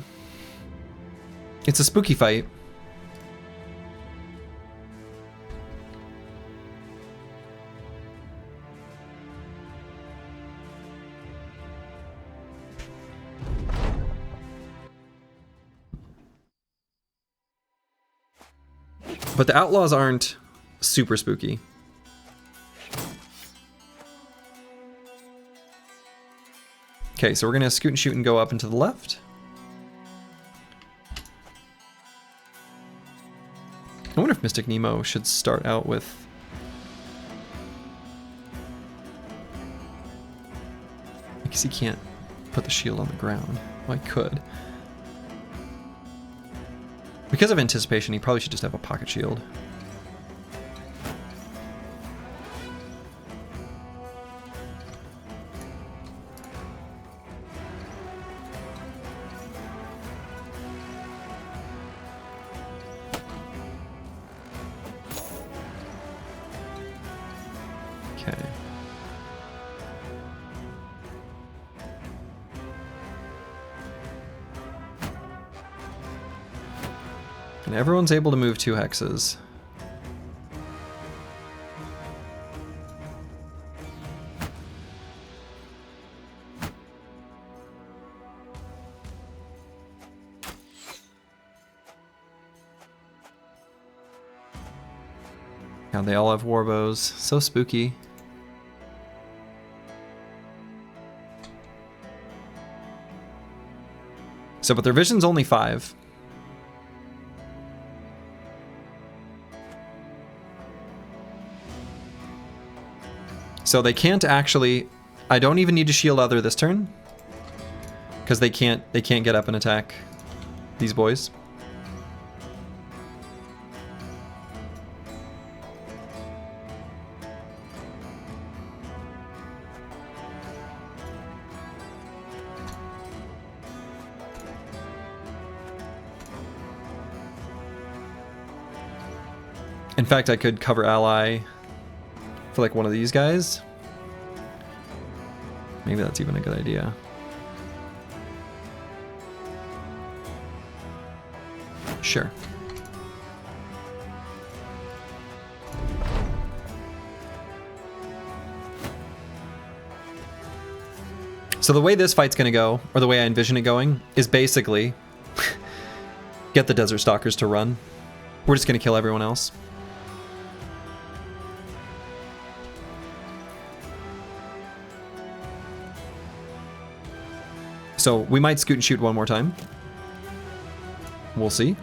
It's a spooky fight. But the outlaws aren't super spooky. Okay, so we're gonna scoot and shoot and go up and to the left. I wonder if Mystic Nemo should start out with... I guess he can't put the shield on the ground. Well, I could. Because of anticipation, he probably should just have a pocket shield. Okay. And everyone's able to move 2 hexes. Now they all have warbows. So spooky. So, but their vision's only 5. So they can't actually... I don't even need to shield other this turn. Because they can't get up and attack these boys. In fact, I could cover ally for like one of these guys. Maybe that's even a good idea. Sure. So the way this fight's gonna go, or the way I envision it going, is basically get the Desert Stalkers to run. We're just gonna kill everyone else. So we might scoot and shoot one more time. We'll see.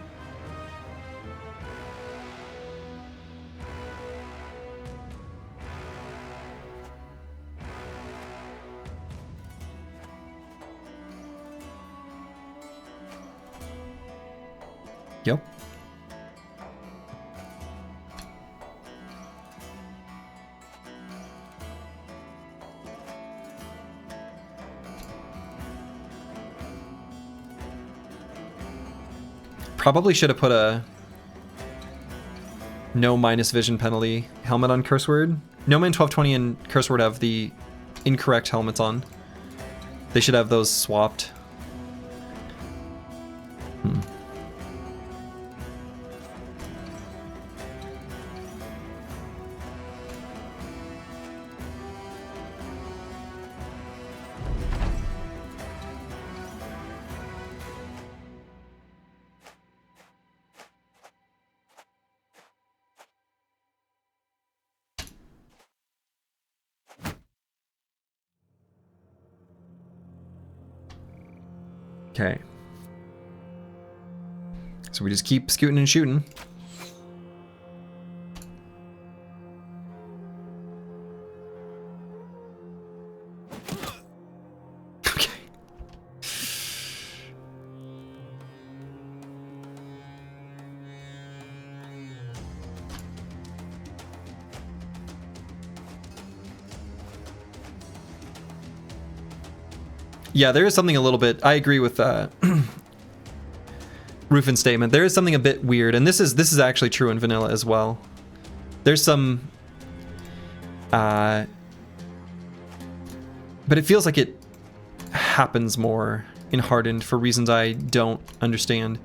Yep. Probably should have put a no minus vision penalty helmet on Curse Word. No Man 1220 and Curse Word have the incorrect helmets on. They should have those swapped. Okay. So we just keep scooting and shooting. Okay. Yeah, there is something a little bit... I agree with Rufin's statement. There is something a bit weird, and this is actually true in vanilla as well. There's some... but it feels like it happens more in Hardened for reasons I don't understand.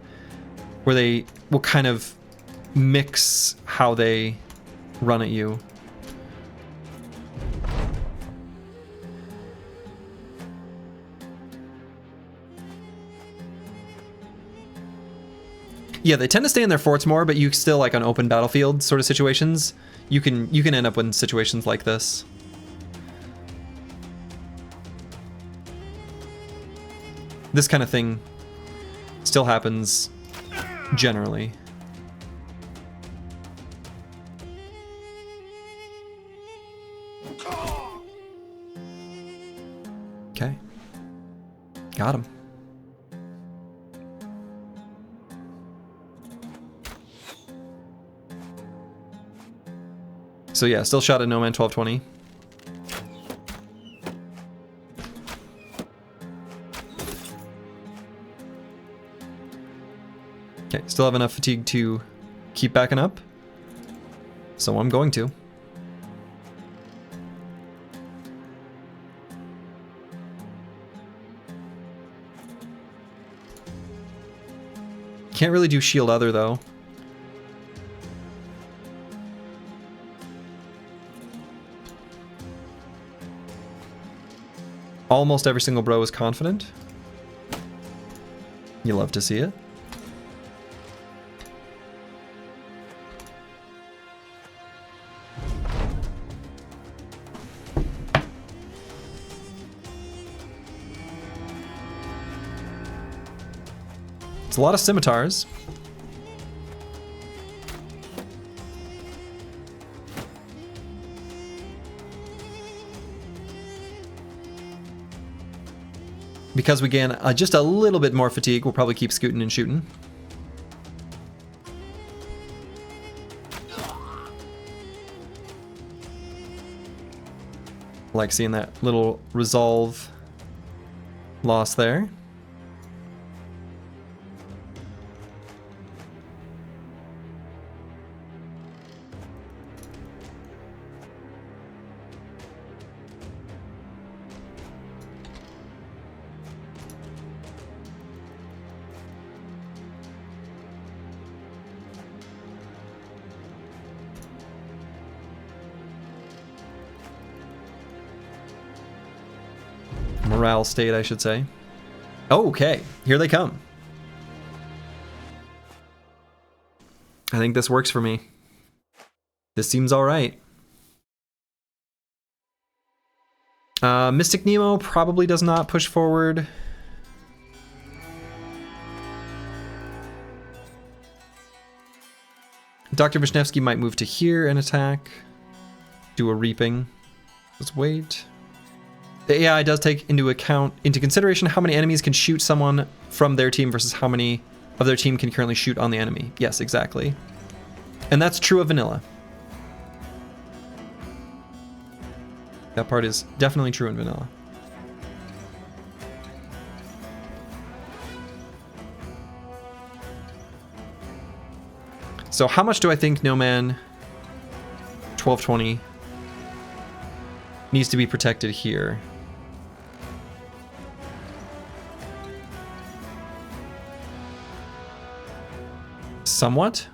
Where they will kind of mix how they run at you. Yeah, they tend to stay in their forts more, but you still, like on open battlefield sort of situations, you can end up in situations like this. This kind of thing still happens generally. Okay. Got him. So yeah, still shot at No Man 1220. Okay, still have enough fatigue to keep backing up. So I'm going to. Can't really do shield other though. Almost every single bro is confident. You love to see it. It's a lot of scimitars. Because we gain just a little bit more fatigue, we'll probably keep scooting and shooting. Like seeing that little resolve loss there. Morale state, I should say. Okay, here they come. I think this works for me. This seems all right. Mystic Nemo probably does not push forward. Dr. Vishnevsky might move to here and attack. Do a reaping. Let's wait. The AI does take into consideration how many enemies can shoot someone from their team versus how many of their team can currently shoot on the enemy. Yes, exactly. And that's true of vanilla. That part is definitely true in vanilla. So how much do I think No Man 1220 needs to be protected here? Somewhat.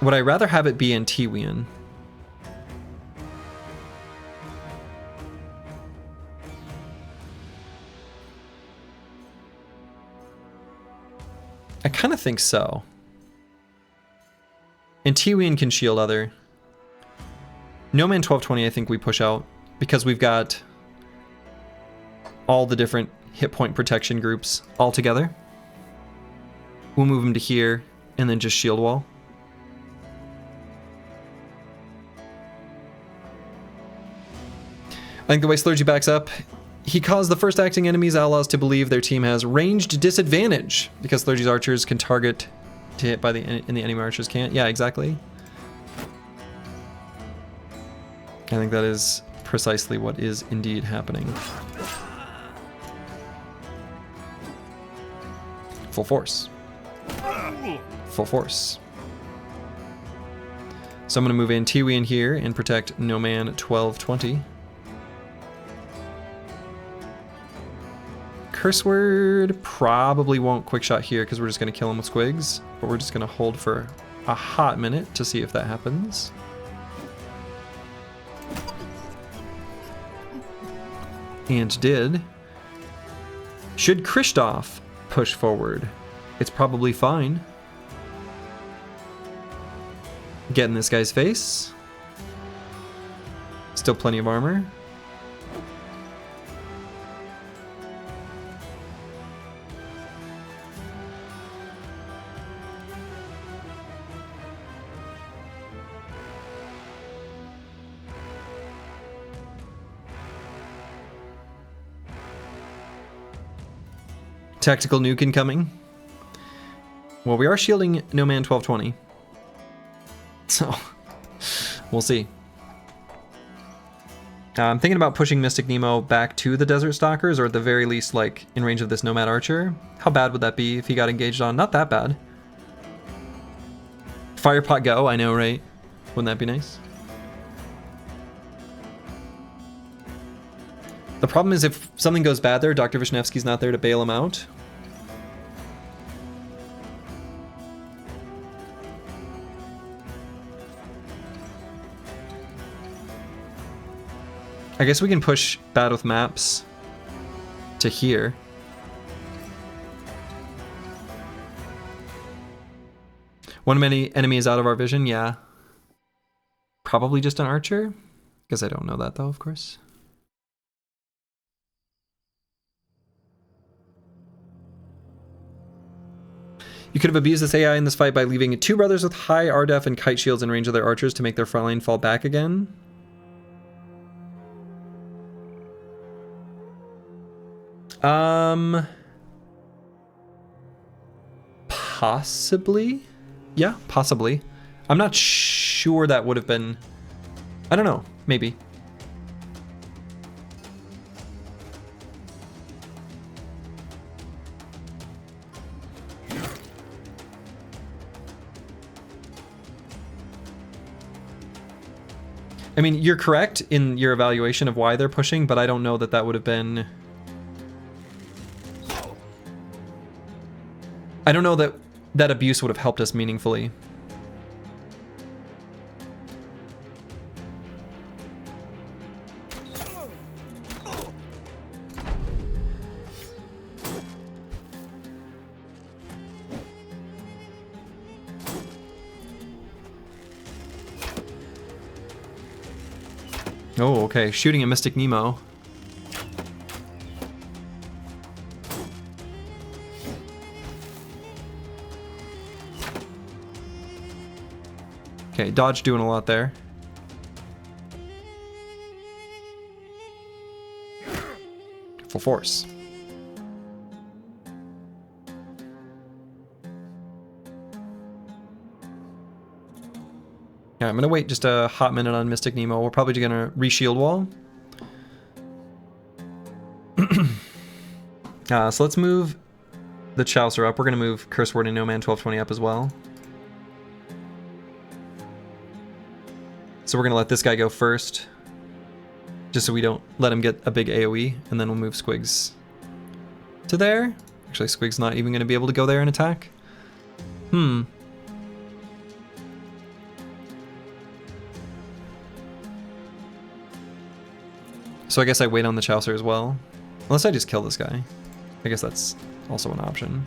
Would I rather have it be Antiwian? I kind of think so. Antiwian can shield other. No Man 1220 I think we push out because we've got all the different hit point protection groups all together. We'll move him to here and then just shield wall. I think the way Slurgy backs up, he caused the first acting enemy's allies to believe their team has ranged disadvantage because Slurgy's archers can target to hit by the enemy archers can't. Yeah, exactly. I think that is precisely what is indeed happening. Full force. Full force. So I'm going to move Antiwian here and protect No Man 1220. Curse Word probably won't quick shot here because we're just going to kill him with squigs, but we're just going to hold for a hot minute to see if that happens. And did. Should Kristoff push forward? It's probably fine. Get in this guy's face. Still plenty of armor. Tactical nuke incoming. Well, we are shielding No Man 1220. So, we'll see. I'm thinking about pushing Mystic Nemo back to the Desert Stalkers, or at the very least, like, in range of this Nomad Archer. How bad would that be if he got engaged on? Not that bad. Firepot go, I know, right? Wouldn't that be nice? The problem is if something goes bad there, Dr. Vishnevsky's not there to bail him out. I guess we can push Bad with Maps to here. One many enemy is out of our vision, yeah. Probably just an archer? Because I don't know that though, of course. You could have abused this AI in this fight by leaving two brothers with high RDEF and kite shields in range of their archers to make their front line fall back again. Possibly? Yeah, possibly. I'm not sure that would have been... I don't know, maybe. I mean, you're correct in your evaluation of why they're pushing, but I don't know that that would have been... I don't know that that abuse would have helped us meaningfully. Oh, okay. Shooting a Mystic Nemo. Okay, dodge doing a lot there. Full force. Yeah, I'm gonna wait just a hot minute on Mystic Nemo. We're probably gonna re-shield wall. So let's move the Chaucer up. We're gonna move Curse Word and No Man 1220 up as well. So we're gonna let this guy go first, just so we don't let him get a big AoE, and then we'll move Squigs to there. Actually, Squig's not even gonna be able to go there and attack. So I guess I wait on the Chaucer as well. Unless I just kill this guy. I guess that's also an option.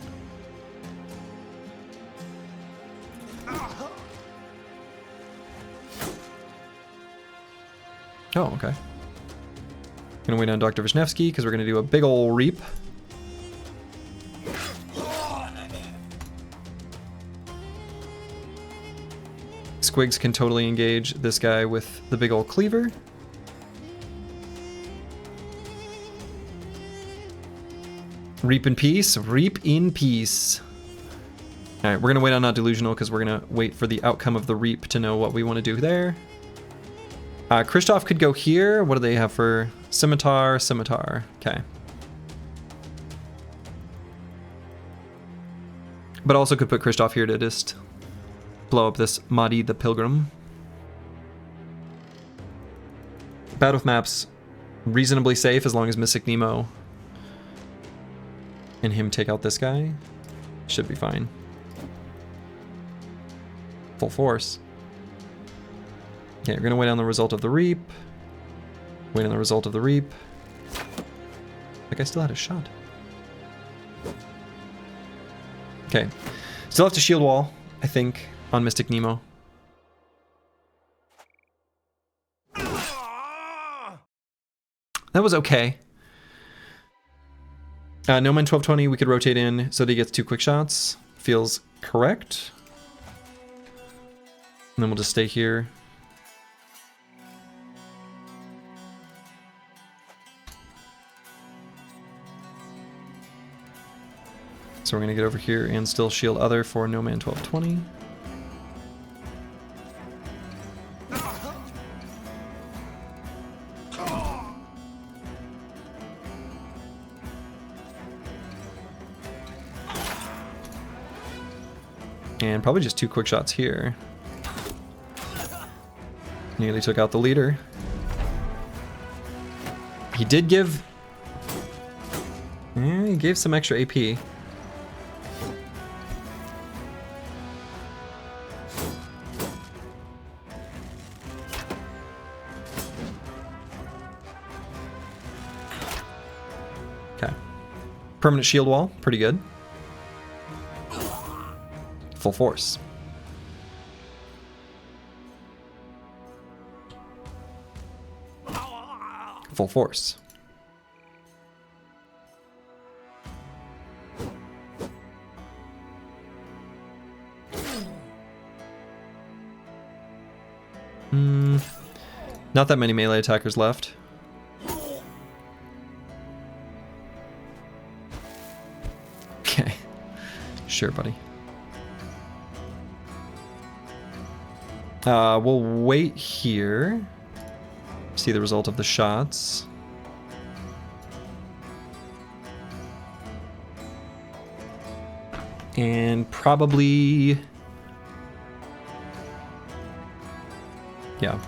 Oh, okay. Gonna wait on Dr. Vishnevsky because we're gonna do a big ol' reap. Squigs can totally engage this guy with the big ol' cleaver. Reap in peace, reap in peace. All right, we're gonna wait on Not Delusional because we're gonna wait for the outcome of the reap to know what we want to do there. Kristoff could go here. What do they have for Scimitar? Scimitar, okay. But also could put Kristoff here to just blow up this Mahdi the Pilgrim. Battle with Maps, reasonably safe as long as Mystic Nemo and him take out this guy. Should be fine. Full force. Okay, we're gonna wait on the result of the reap. Wait on the result of the reap. Like I still had a shot. Okay. Still have to shield wall, I think, on Mystic Nemo. That was okay. No man 1220, we could rotate in so that he gets 2 quick shots. Feels correct. And then we'll just stay here. So we're going to get over here and still shield other for no man 1220. And probably just 2 quick shots here. Nearly took out the leader. He did give... Yeah, he gave some extra AP. Okay. Permanent shield wall, pretty good. Full force. Full force. Not that many melee attackers left. Okay. Sure, buddy. We'll wait here. See the result of the shots. And probably... Yeah.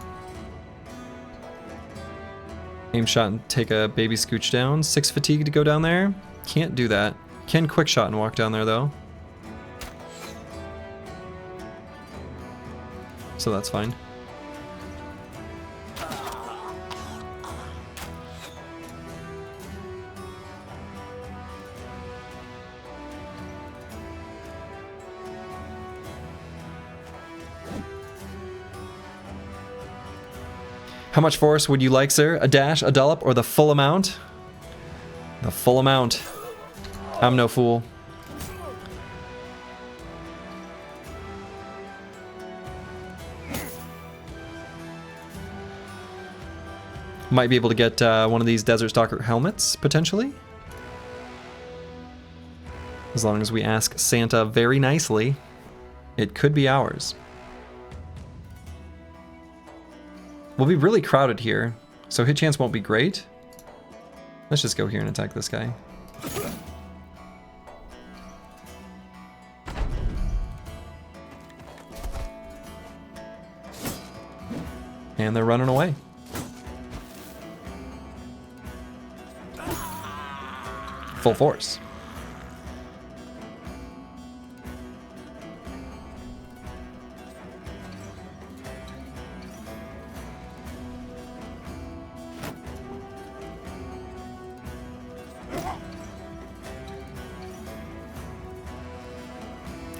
Aim shot and take a baby scooch down. 6 fatigue to go down there. Can't do that. Can quick shot and walk down there though. So that's fine. How much force would you like, sir? A dash, a dollop, or the full amount? The full amount. I'm no fool. Might be able to get one of these Desert Stalker helmets, potentially. As long as we ask Santa very nicely, it could be ours. We'll be really crowded here, so hit chance won't be great. Let's just go here and attack this guy. And they're running away. Full force.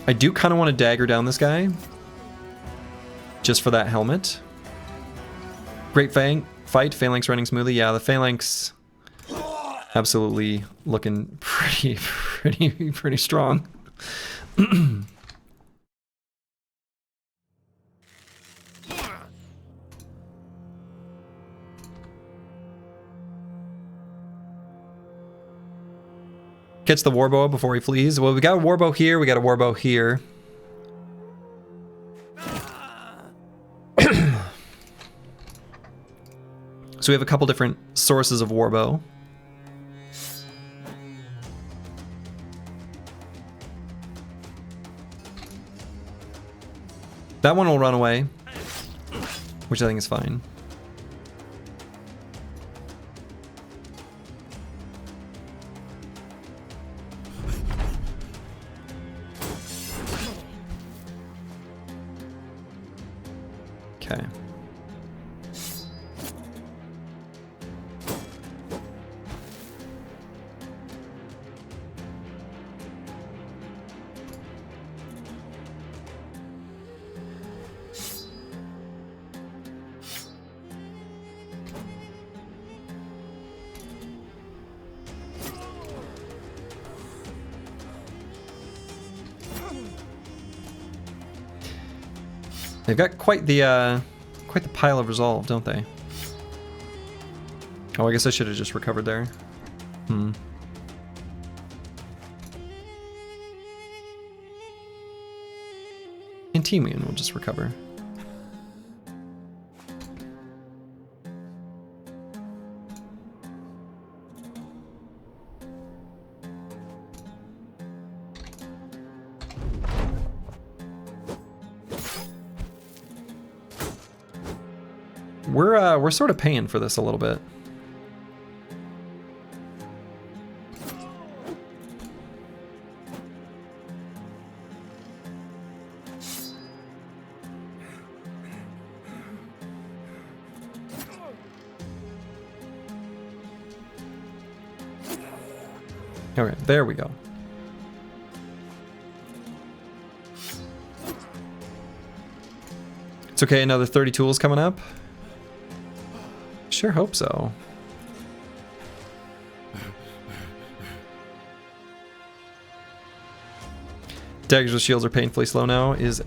I do kind of want to dagger down this guy. Just for that helmet. Great fight. Phalanx running smoothly. Yeah, the Phalanx absolutely looking pretty strong. Catch the warbow before he flees. Well, we got a warbow here, we got a warbow here. So we have a couple different sources of warbow. That one will run away, which I think is fine. Okay. They've got quite the pile of resolve, don't they? Oh, I guess I should have just recovered there. And Timian will just recover. We're sort of paying for this a little bit. Okay, there we go. It's okay, another 30 tools coming up. Sure hope so. Daggers with shields are painfully slow now is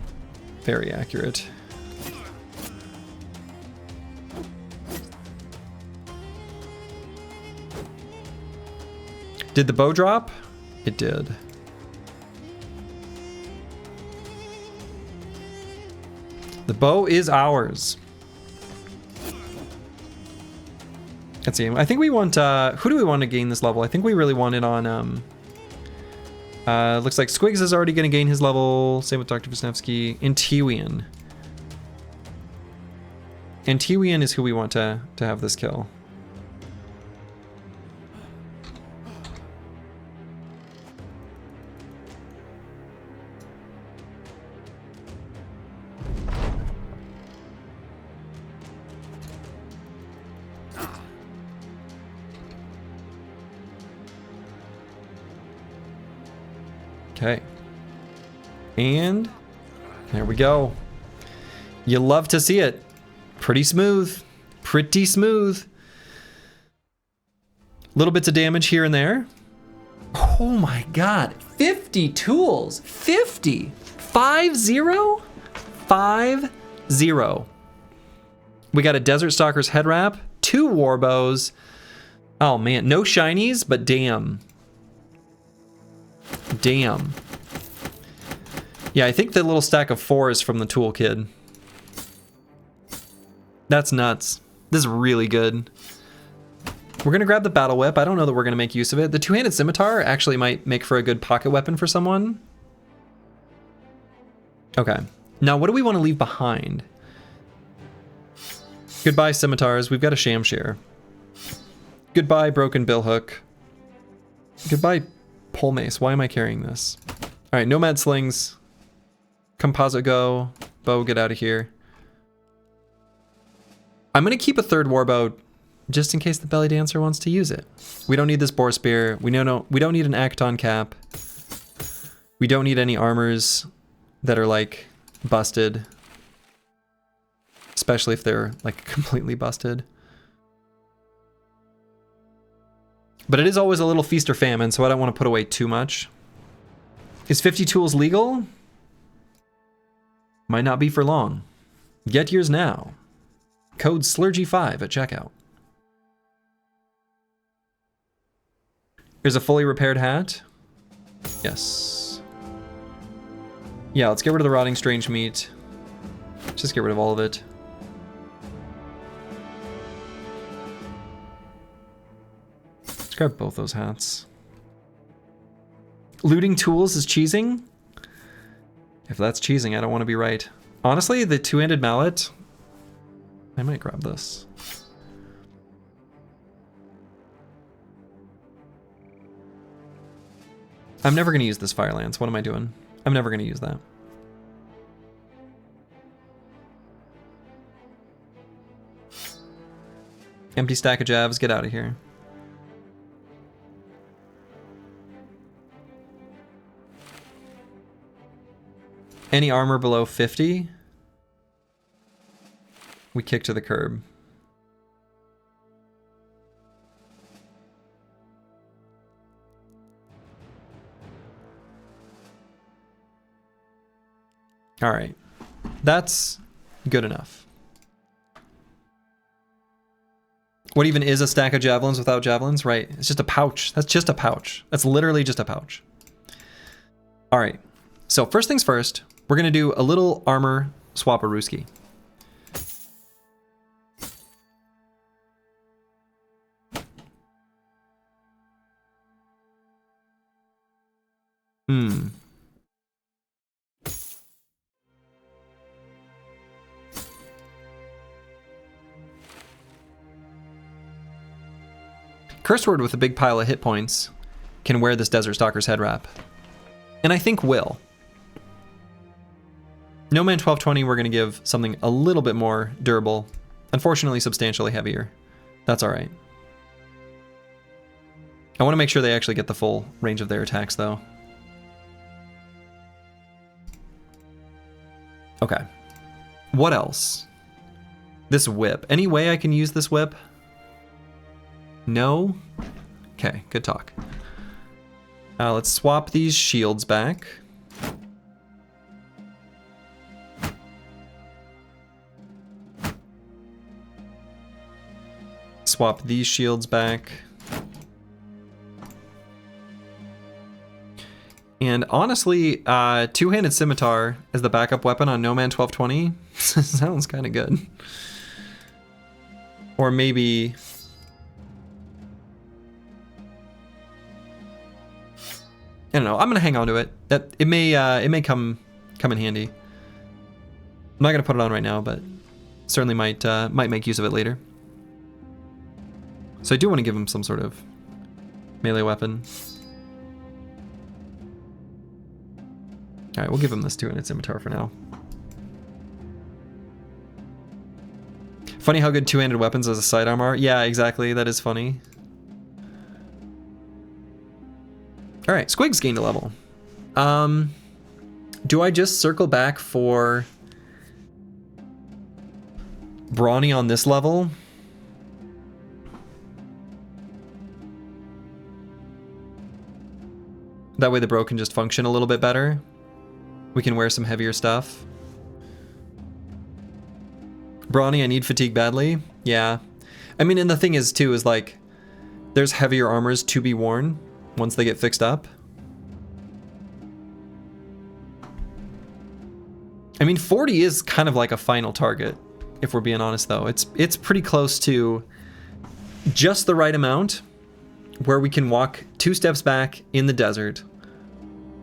very accurate. Did the bow drop? It did. The bow is ours. Let's see. I think we want, who do we want to gain this level? I think we really want it on, looks like Squigs is already going to gain his level. Same with Dr. Wisniewski. And Tiwian. And Tiwian is who we want to have this kill. Okay. And there we go. You love to see it. Pretty smooth. Pretty smooth. Little bits of damage here and there. Oh my god. 50 tools. 50. 5-0? 5-0. We got a Desert Stalker's head wrap. 2 war bows. Oh man. No shinies, but damn. Damn. Yeah, I think the little stack of 4 is from the tool kid. That's nuts. This is really good. We're gonna grab the battle whip. I don't know that we're gonna make use of it. The two-handed scimitar actually might make for a good pocket weapon for someone. Okay. Now, what do we want to leave behind? Goodbye, scimitars. We've got a Shamshare. Goodbye, broken billhook. Goodbye, pole mace. Why am I carrying this? All right, nomad slings. Composite go. Bow, get out of here. I'm gonna keep a third warbow just in case the belly dancer wants to use it. We don't need this boar spear. We don't need an Acton cap. We don't need any armors that are like busted. Especially if they're like completely busted. But it is always a little feast or famine, so I don't want to put away too much. Is 50 tools legal? Might not be for long. Get yours now. Code SLURGY5 at checkout. Here's a fully repaired hat. Yes. Yeah, let's get rid of the rotting strange meat. Just get rid of all of it. Let's grab both those hats. Looting tools is cheesing? If that's cheesing, I don't want to be right. Honestly, the two-handed mallet, I might grab this. I'm never going to use this fire lance. What am I doing? I'm never going to use that. Empty stack of jabs. Get out of here. Any armor below 50, we kick to the curb. All right, that's Good enough. What even is a stack of javelins without javelins? Right, it's just a pouch. That's just a pouch. That's literally just a pouch. All right, so first things first, we're gonna do a little armor swap-a-rooski. Curse Word with a big pile of hit points can wear this Desert Stalker's head wrap. And I think will. No Man 1220, we're going to give something a little bit more durable. Unfortunately, substantially heavier. That's all right. I want to make sure they actually get the full range of their attacks, though. Okay. What else? This whip. Any way I can use this whip? No? Okay, good talk. Let's swap these shields back. Swap these shields back. And honestly, two-handed scimitar as the backup weapon on No Man 1220 sounds kind of good. Or maybe... I don't know. I'm gonna hang on to it. It may come in handy. I'm not gonna put it on right now, but certainly might make use of it later. So I do want to give him some sort of melee weapon. All right, we'll give him this two-handed scimitar for now. Funny how good two-handed weapons as a sidearm are. Yeah, exactly. That is funny. All right, Squigs gained a level. Do I just circle back for Brawny on this level? That way the bro can just function a little bit better. We can wear some heavier stuff. Brawny, I need fatigue badly. Yeah. I mean, and the thing is, too, is like, there's heavier armors to be worn once they get fixed up. I mean, 40 is kind of like a final target, if we're being honest, though. It's pretty close to just the right amount where we can walk 2 steps back in the desert,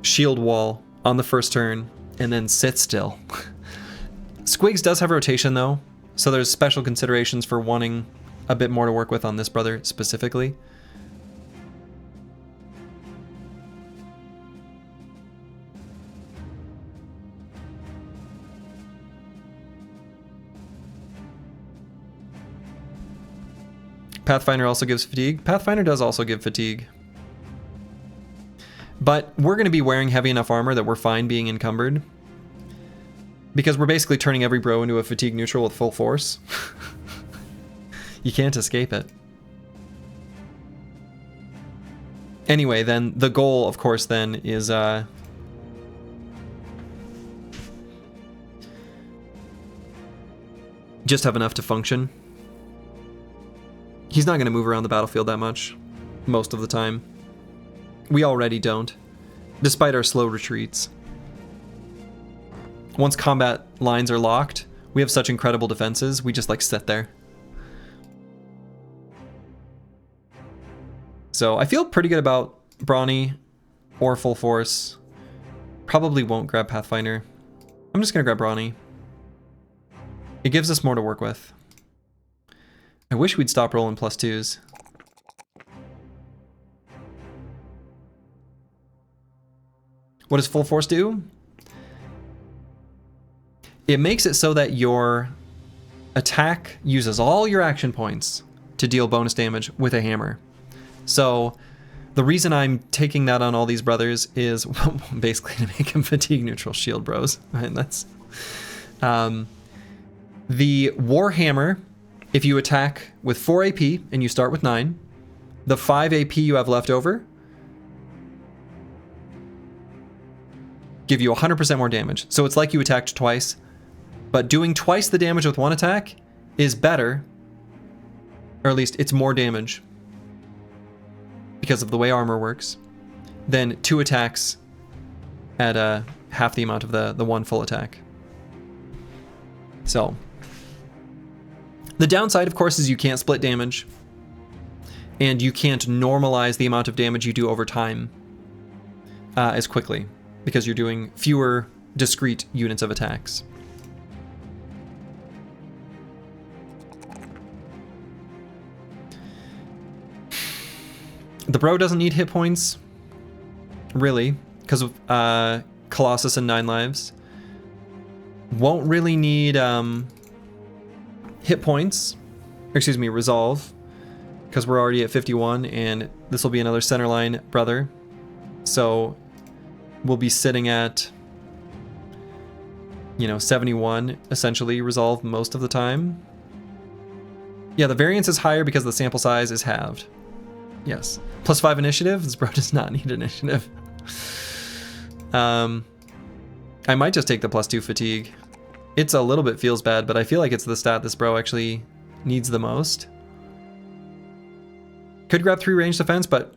shield wall on the first turn, and then sit still. Squigs does have rotation, though, so there's special considerations for wanting a bit more to work with on this brother specifically. Pathfinder also gives fatigue. Pathfinder does also give fatigue. But we're going to be wearing heavy enough armor that we're fine being encumbered. Because we're basically turning every bro into a fatigue neutral with full force. You can't escape it. Anyway, then the goal, of course, then is just have enough to function. He's not going to move around the battlefield that much, most of the time. We already don't, despite our slow retreats. Once combat lines are locked, we have such incredible defenses, we just like sit there. So I feel pretty good about Brawny or Full Force. Probably won't grab Pathfinder. I'm just going to grab Brawny. It gives us more to work with. I wish we'd stop rolling +2s. What does Full Force do? It makes it so that your attack uses all your action points to deal bonus damage with a hammer. So the reason I'm taking that on all these brothers is basically to make them fatigue neutral shield bros. Right? That's the Warhammer. If you attack with 4 AP and you start with 9, the 5 AP you have left over give you 100% more damage. So it's like you attacked twice But doing twice the damage with one attack is better, or at least it's more damage because of the way armor works, than 2 attacks at half the amount of the one full attack. So the downside, of course, is you can't split damage, and you can't normalize the amount of damage you do over time as quickly, because you're doing fewer discrete units of attacks. The bro doesn't need hit points, really, because of Colossus and 9 lives. Won't really need hit points, or excuse me, resolve, because we're already at 51, and this will be another centerline brother. So we'll be sitting at, 71, essentially, resolve most of the time. Yeah, the variance is higher because the sample size is halved. Yes. +5 initiative? This bro does not need initiative. I might just take the +2 fatigue. It's a little bit feels bad, but I feel like it's the stat this bro actually needs the most. Could grab 3 range defense, but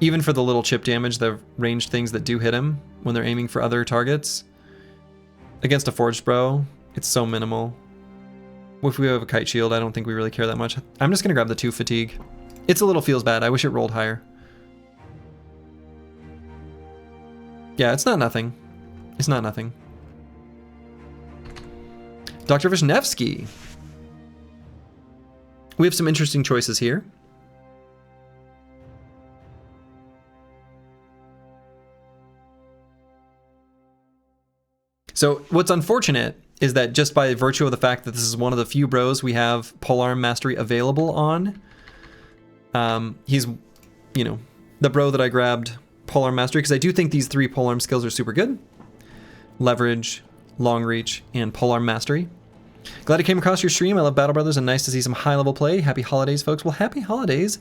even for the little chip damage, the ranged things that do hit him when they're aiming for other targets, against a forged bro, it's so minimal. If we have a kite shield, I don't think we really care that much. I'm just gonna grab the 2 fatigue. It's a little feels bad. I wish it rolled higher. Yeah, it's not nothing. It's not nothing. Dr. Vishnevsky. We have some interesting choices here. So what's unfortunate is that just by virtue of the fact that this is one of the few bros we have polearm mastery available on, he's, the bro that I grabbed polearm mastery, because I do think these 3 polearm skills are super good. Leverage, long reach, and polearm mastery. Glad I came across your stream. I love Battle Brothers and nice to see some high level play. Happy holidays, folks. Well, happy holidays,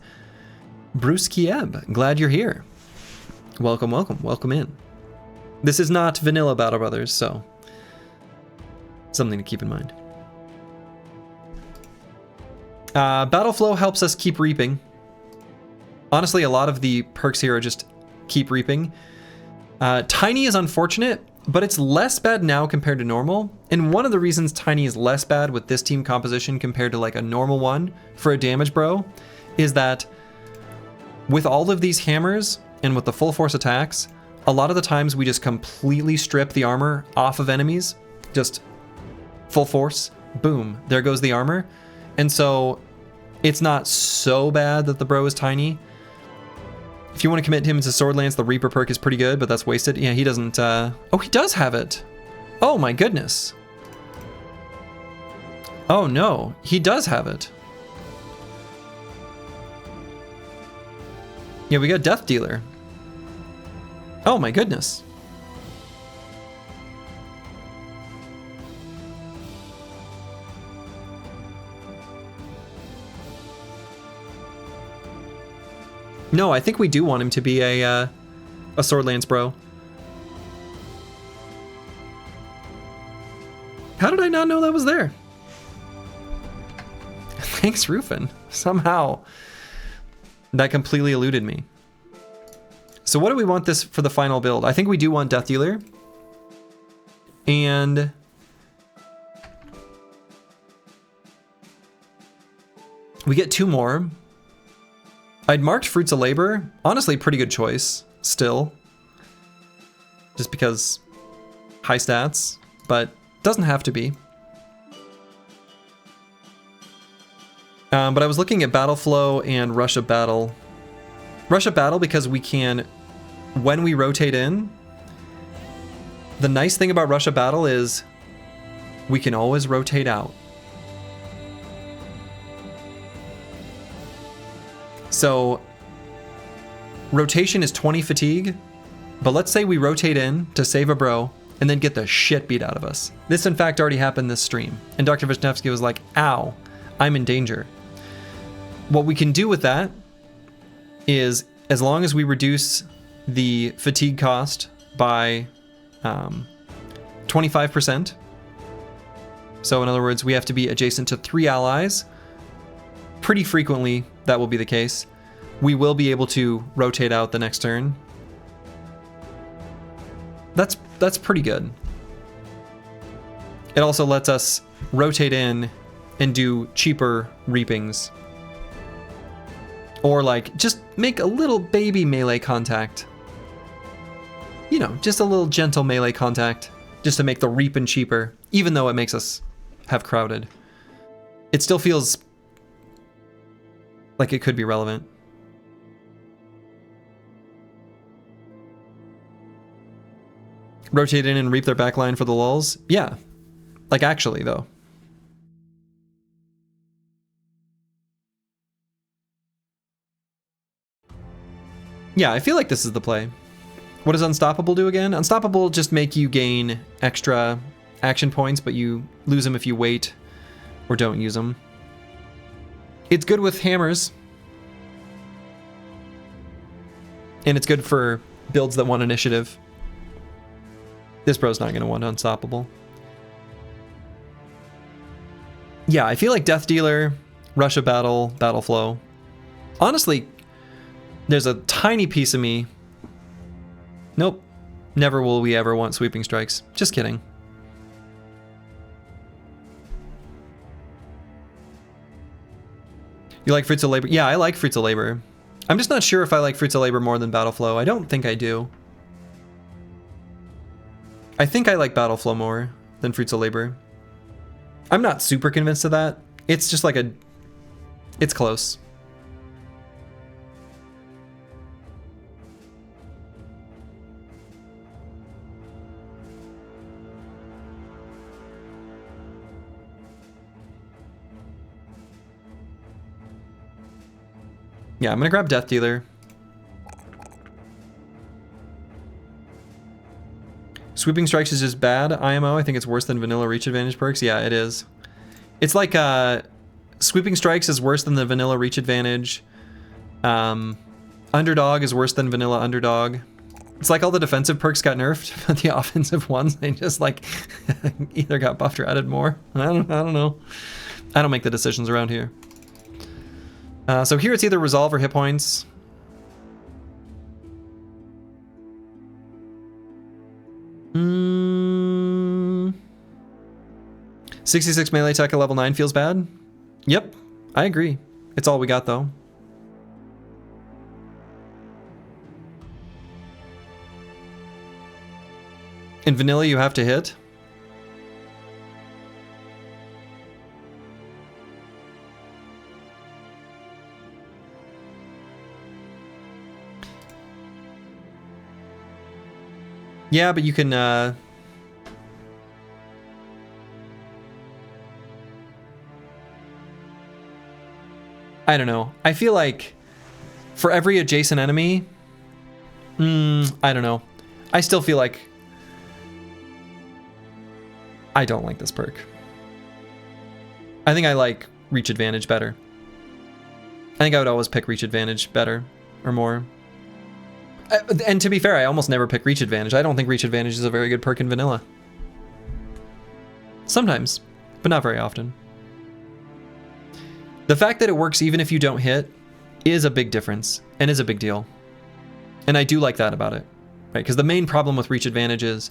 Bruce Kieb. Glad you're here. Welcome, welcome, welcome in. This is not vanilla Battle Brothers, so something to keep in mind. Battle flow helps us keep reaping. Honestly, a lot of the perks here are just keep reaping. Tiny is unfortunate, but it's less bad now compared to normal. And one of the reasons Tiny is less bad with this team composition compared to like a normal one for a damage bro is that with all of these hammers and with the full force attacks, a lot of the times we just completely strip the armor off of enemies. Just full force, boom, there goes the armor. And so it's not so bad that the bro is tiny. If you want to commit him to Sword Lance, the Reaper perk is pretty good, but that's wasted. Yeah, he doesn't, oh, he does have it. Oh my goodness. Oh no, he does have it. Yeah, we got Death Dealer. Oh my goodness. No, I think we do want him to be a Sword Lance bro. How did I not know that was there? Thanks, Rufin. Somehow that completely eluded me. So what do we want this for the final build? I think we do want Death Dealer. And we get 2 more. I'd marked Fruits of Labor. Honestly, pretty good choice still. Just because high stats, but doesn't have to be. But I was looking at Battle Flow and Rush of Battle. Rush of Battle because we can, when we rotate in, the nice thing about Rush of Battle is we can always rotate out. So rotation is 20 fatigue, but let's say we rotate in to save a bro and then get the shit beat out of us. This in fact already happened this stream, and Dr. Vishnevsky was like, ow, I'm in danger. What we can do with that is, as long as we reduce the fatigue cost by 25%. So in other words, we have to be adjacent to 3 allies. Pretty frequently, that will be the case. We will be able to rotate out the next turn. That's pretty good. It also lets us rotate in and do cheaper reapings. Or like, just make a little baby melee contact. You know, just a little gentle melee contact. Just to make the reaping cheaper. Even though it makes us have crowded. It still feels like it could be relevant. Rotate in and reap their backline for the lulls? Yeah. Like actually, though. Yeah, I feel like this is the play. What does Unstoppable do again? Unstoppable just make you gain extra action points, but you lose them if you wait or don't use them. It's good with hammers. And it's good for builds that want initiative. This bro's not going to want Unstoppable. Yeah, I feel like Death Dealer, Rush of Battle, Battle Flow. Honestly, there's a tiny piece of me. Nope. Never will we ever want Sweeping Strikes. Just kidding. You like Fruits of Labor? Yeah, I like Fruits of Labor. I'm just not sure if I like Fruits of Labor more than Battle Flow. I don't think I do. I think I like Battle Flow more than Fruits of Labor. I'm not super convinced of that. It's just like a... It's close. Yeah, I'm gonna grab Death Dealer. Sweeping Strikes is just bad, IMO. I think it's worse than vanilla Reach Advantage perks. Yeah, it is. It's like Sweeping Strikes is worse than the vanilla Reach Advantage. Underdog is worse than vanilla Underdog. It's like all the defensive perks got nerfed, but the offensive ones, they just like either got buffed or added more. I don't know. I don't make the decisions around here. So here it's either resolve or hit points. Mm. 66 melee attack at level 9 feels bad. Yep, I agree. It's all we got though. In vanilla you have to hit. Yeah, but you can, I don't know. I feel like for every adjacent enemy, I don't know. I still feel like I don't like this perk. I think I like Reach Advantage better. I think I would always pick Reach Advantage better or more. And to be fair, I almost never pick Reach Advantage. I don't think Reach Advantage is a very good perk in vanilla. Sometimes, but not very often. The fact that it works even if you don't hit is a big difference and is a big deal. And I do like that about it, right? Because the main problem with Reach Advantage is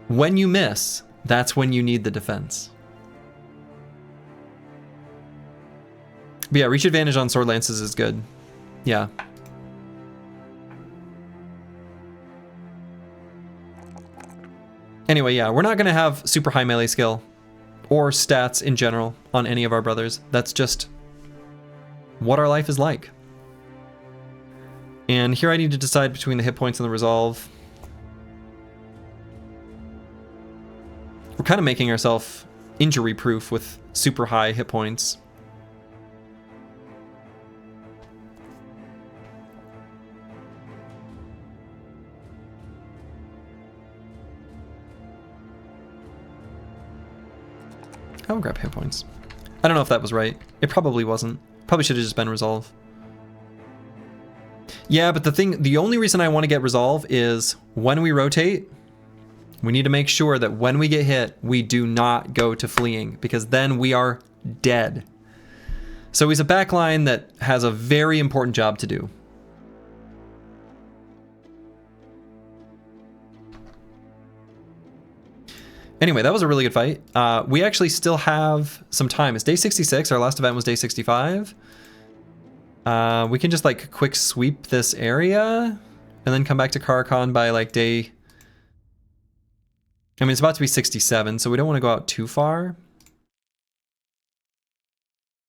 when you miss, that's when you need the defense. But yeah, Reach Advantage on Sword Lances is good. Yeah. Anyway, yeah, we're not going to have super high melee skill or stats in general on any of our brothers. That's just what our life is like. And here I need to decide between the hit points and the resolve. We're kind of making ourselves injury proof with super high hit points. I'll grab hit points. I don't know if that was right. It probably wasn't. Probably should have just been resolve. Yeah, but the only reason I want to get resolve is when we rotate, We need to make sure that when we get hit, we do not go to fleeing, because then we are dead. So he's a backline that has a very important job to do. Anyway, that was a really good fight. We actually still have some time. It's day 66. Our last event was day 65. We can just like quick sweep this area and then come back to Karakhan by like day... I mean, it's about to be 67, so we don't want to go out too far.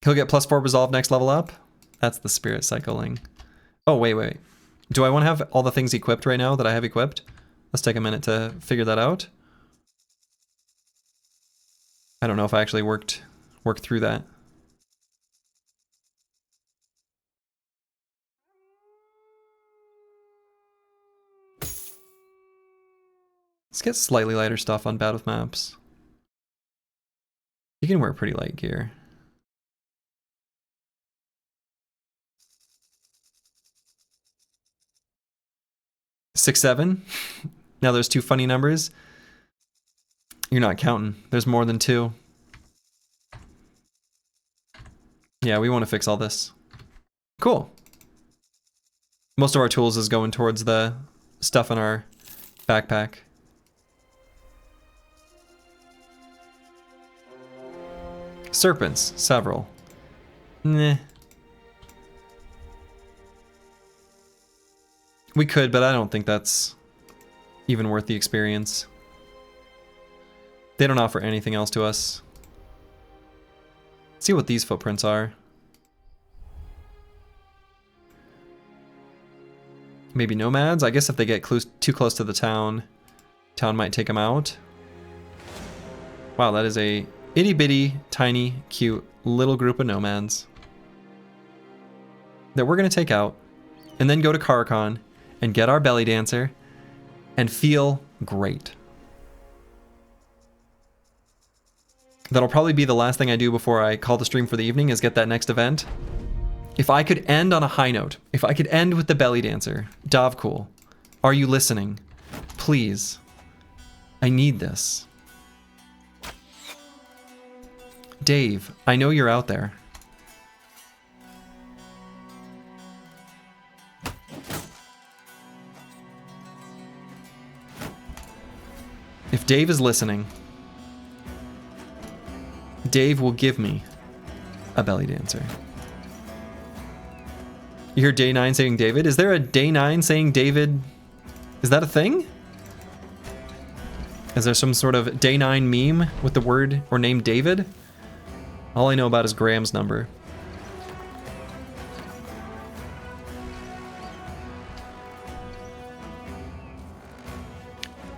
He'll get +4 resolve next level up. That's the spirit cycling. Oh, wait. Do I want to have all the things equipped right now that I have equipped? Let's take a minute to figure that out. I don't know if I actually worked through that. Let's get slightly lighter stuff on Battle Maps. You can wear pretty light gear. 6, 7. Now there's 2 funny numbers. You're not counting. There's more than 2. Yeah, we want to fix all this. Cool. Most of our tools is going towards the stuff in our backpack. Serpents, several. Nah. We could, but I don't think that's even worth the experience. They don't offer anything else to us. Let's see what these footprints are. Maybe nomads? I guess if they get too close to the town might take them out. Wow, that is a itty bitty, tiny, cute little group of nomads that we're gonna take out and then go to Karakhan and get our belly dancer and feel great. That'll probably be the last thing I do before I call the stream for the evening, is get that next event. If I could end on a high note, if I could end with the belly dancer, Dovcool, are you listening? Please. I need this. Dave, I know you're out there. If Dave is listening, Dave will give me a belly dancer. You hear day 9 saying David? Is there a day 9 saying David? Is that a thing? Is there some sort of day 9 meme with the word or name David? All I know about is Graham's number.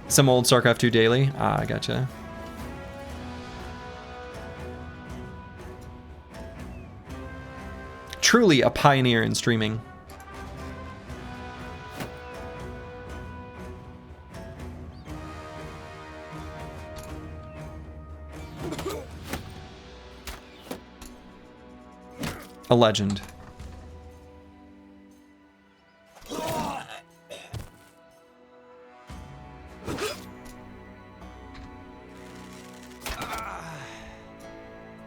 Some old StarCraft 2 daily. Ah, I gotcha. Truly a pioneer in streaming. A legend.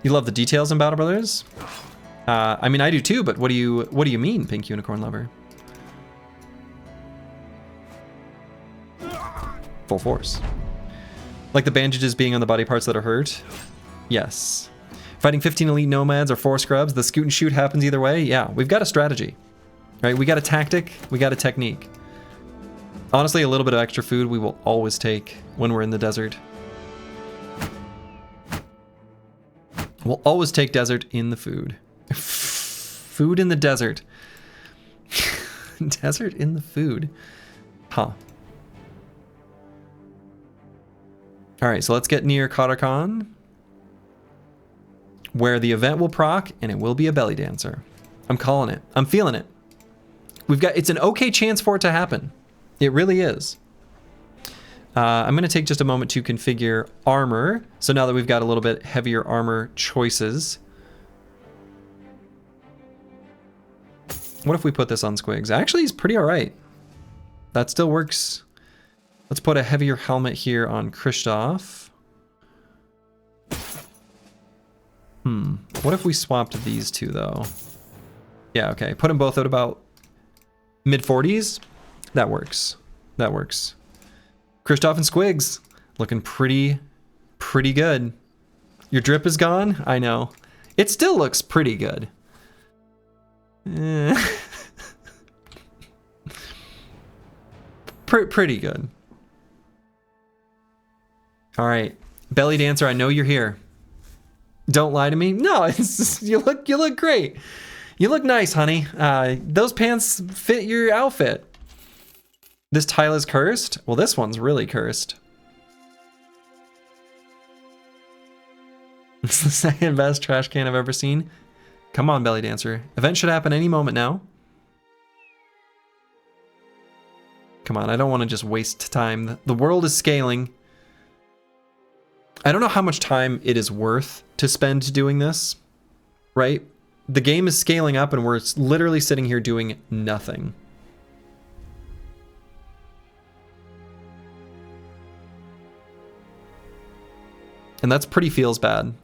You love the details in Battle Brothers? I mean, I do too, but what do you mean, Pink Unicorn Lover? Full force. Like the bandages being on the body parts that are hurt? Yes. Fighting 15 elite nomads or 4 scrubs, the scoot and shoot happens either way? Yeah, we've got a strategy. Right? We got a tactic, we got a technique. Honestly, a little bit of extra food we will always take when we're in the desert. We'll always take desert in the food. Food in the desert. Desert in the food. Huh. Alright, so let's get near Karakhan, where the event will proc, and it will be a belly dancer. I'm calling it. I'm feeling it. It's an okay chance for it to happen. It really is. I'm going to take just a moment to configure armor. So now that we've got a little bit heavier armor choices. What if we put this on Squigs? Actually, he's pretty alright. That still works Let's put a heavier helmet here on Kristoff. What if we swapped these two, though? Yeah, okay. Put them both at about mid-40s. That works. That works. Kristoff and Squigs looking pretty good. Your drip is gone? I know. It still looks pretty good. Pretty good. All right, Belly Dancer, I know you're here. Don't lie to me. No, it's just, you look great. You look nice, honey. Those pants fit your outfit. This tile is cursed? Well, this one's really cursed. It's the second best trash can I've ever seen. Come on, Belly Dancer. Event should happen any moment now. Come on, I don't want to just waste time. The world is scaling. I don't know how much time it is worth to spend doing this, right? The game is scaling up and we're literally sitting here doing nothing. And that's pretty feels bad.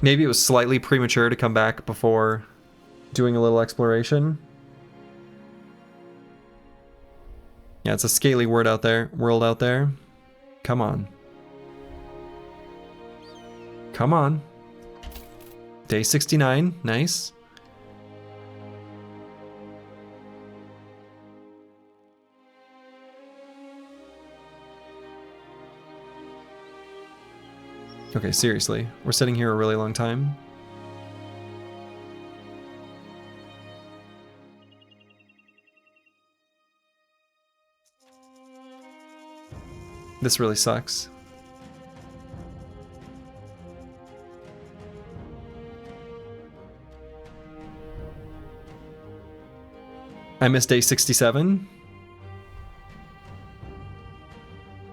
Maybe it was slightly premature to come back before doing a little exploration. Yeah, it's a scaly world out there. Come on. Come on. Day 69, nice. Okay, seriously, we're sitting here a really long time. This really sucks. I missed day 67.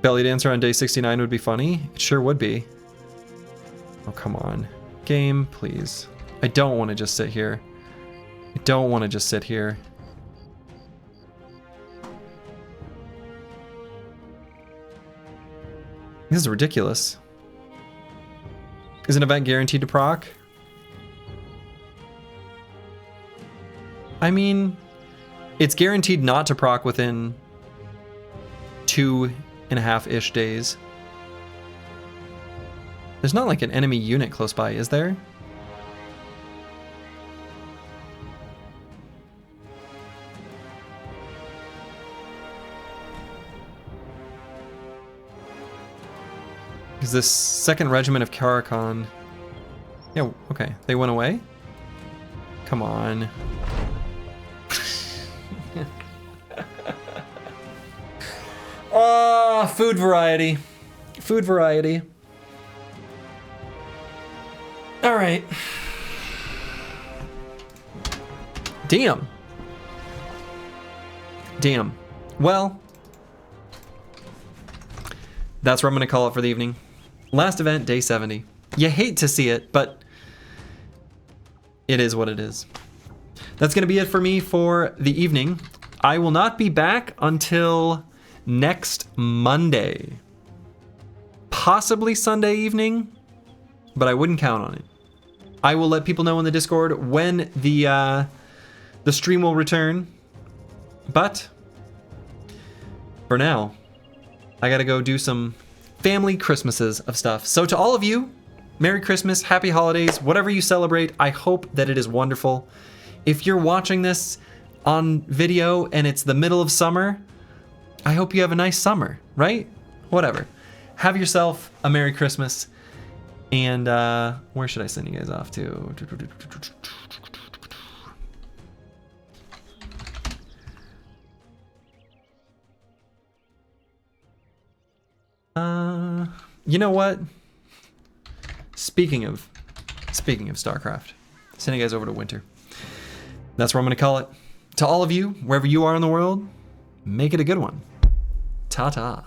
Belly Dancer on day 69 would be funny. It sure would be. Oh, come on. Game, please. I don't want to just sit here. I don't want to just sit here. This is ridiculous. Is an event guaranteed to proc? I mean, it's guaranteed not to proc within 2.5-ish days. There's not like an enemy unit close by, is there? Is this second regiment of Karakhan? Yeah, okay. They went away? Come on. Food variety. Food variety. All right. Damn. Damn. Well, that's where I'm going to call it for the evening. Last event, day 70. You hate to see it, but it is what it is. That's going to be it for me for the evening. I will not be back until next Monday. Possibly Sunday evening, but I wouldn't count on it. I will let people know in the Discord when the stream will return. But for now, I gotta go do some family Christmases of stuff. So to all of you, Merry Christmas, Happy Holidays, whatever you celebrate, I hope that it is wonderful. If you're watching this on video and it's the middle of summer, I hope you have a nice summer, right? Whatever. Have yourself a Merry Christmas. And where should I send you guys off to? You know what? Speaking of StarCraft, sending you guys over to winter. That's where I'm going to call it. To all of you, wherever you are in the world, make it a good one. Ta-ta.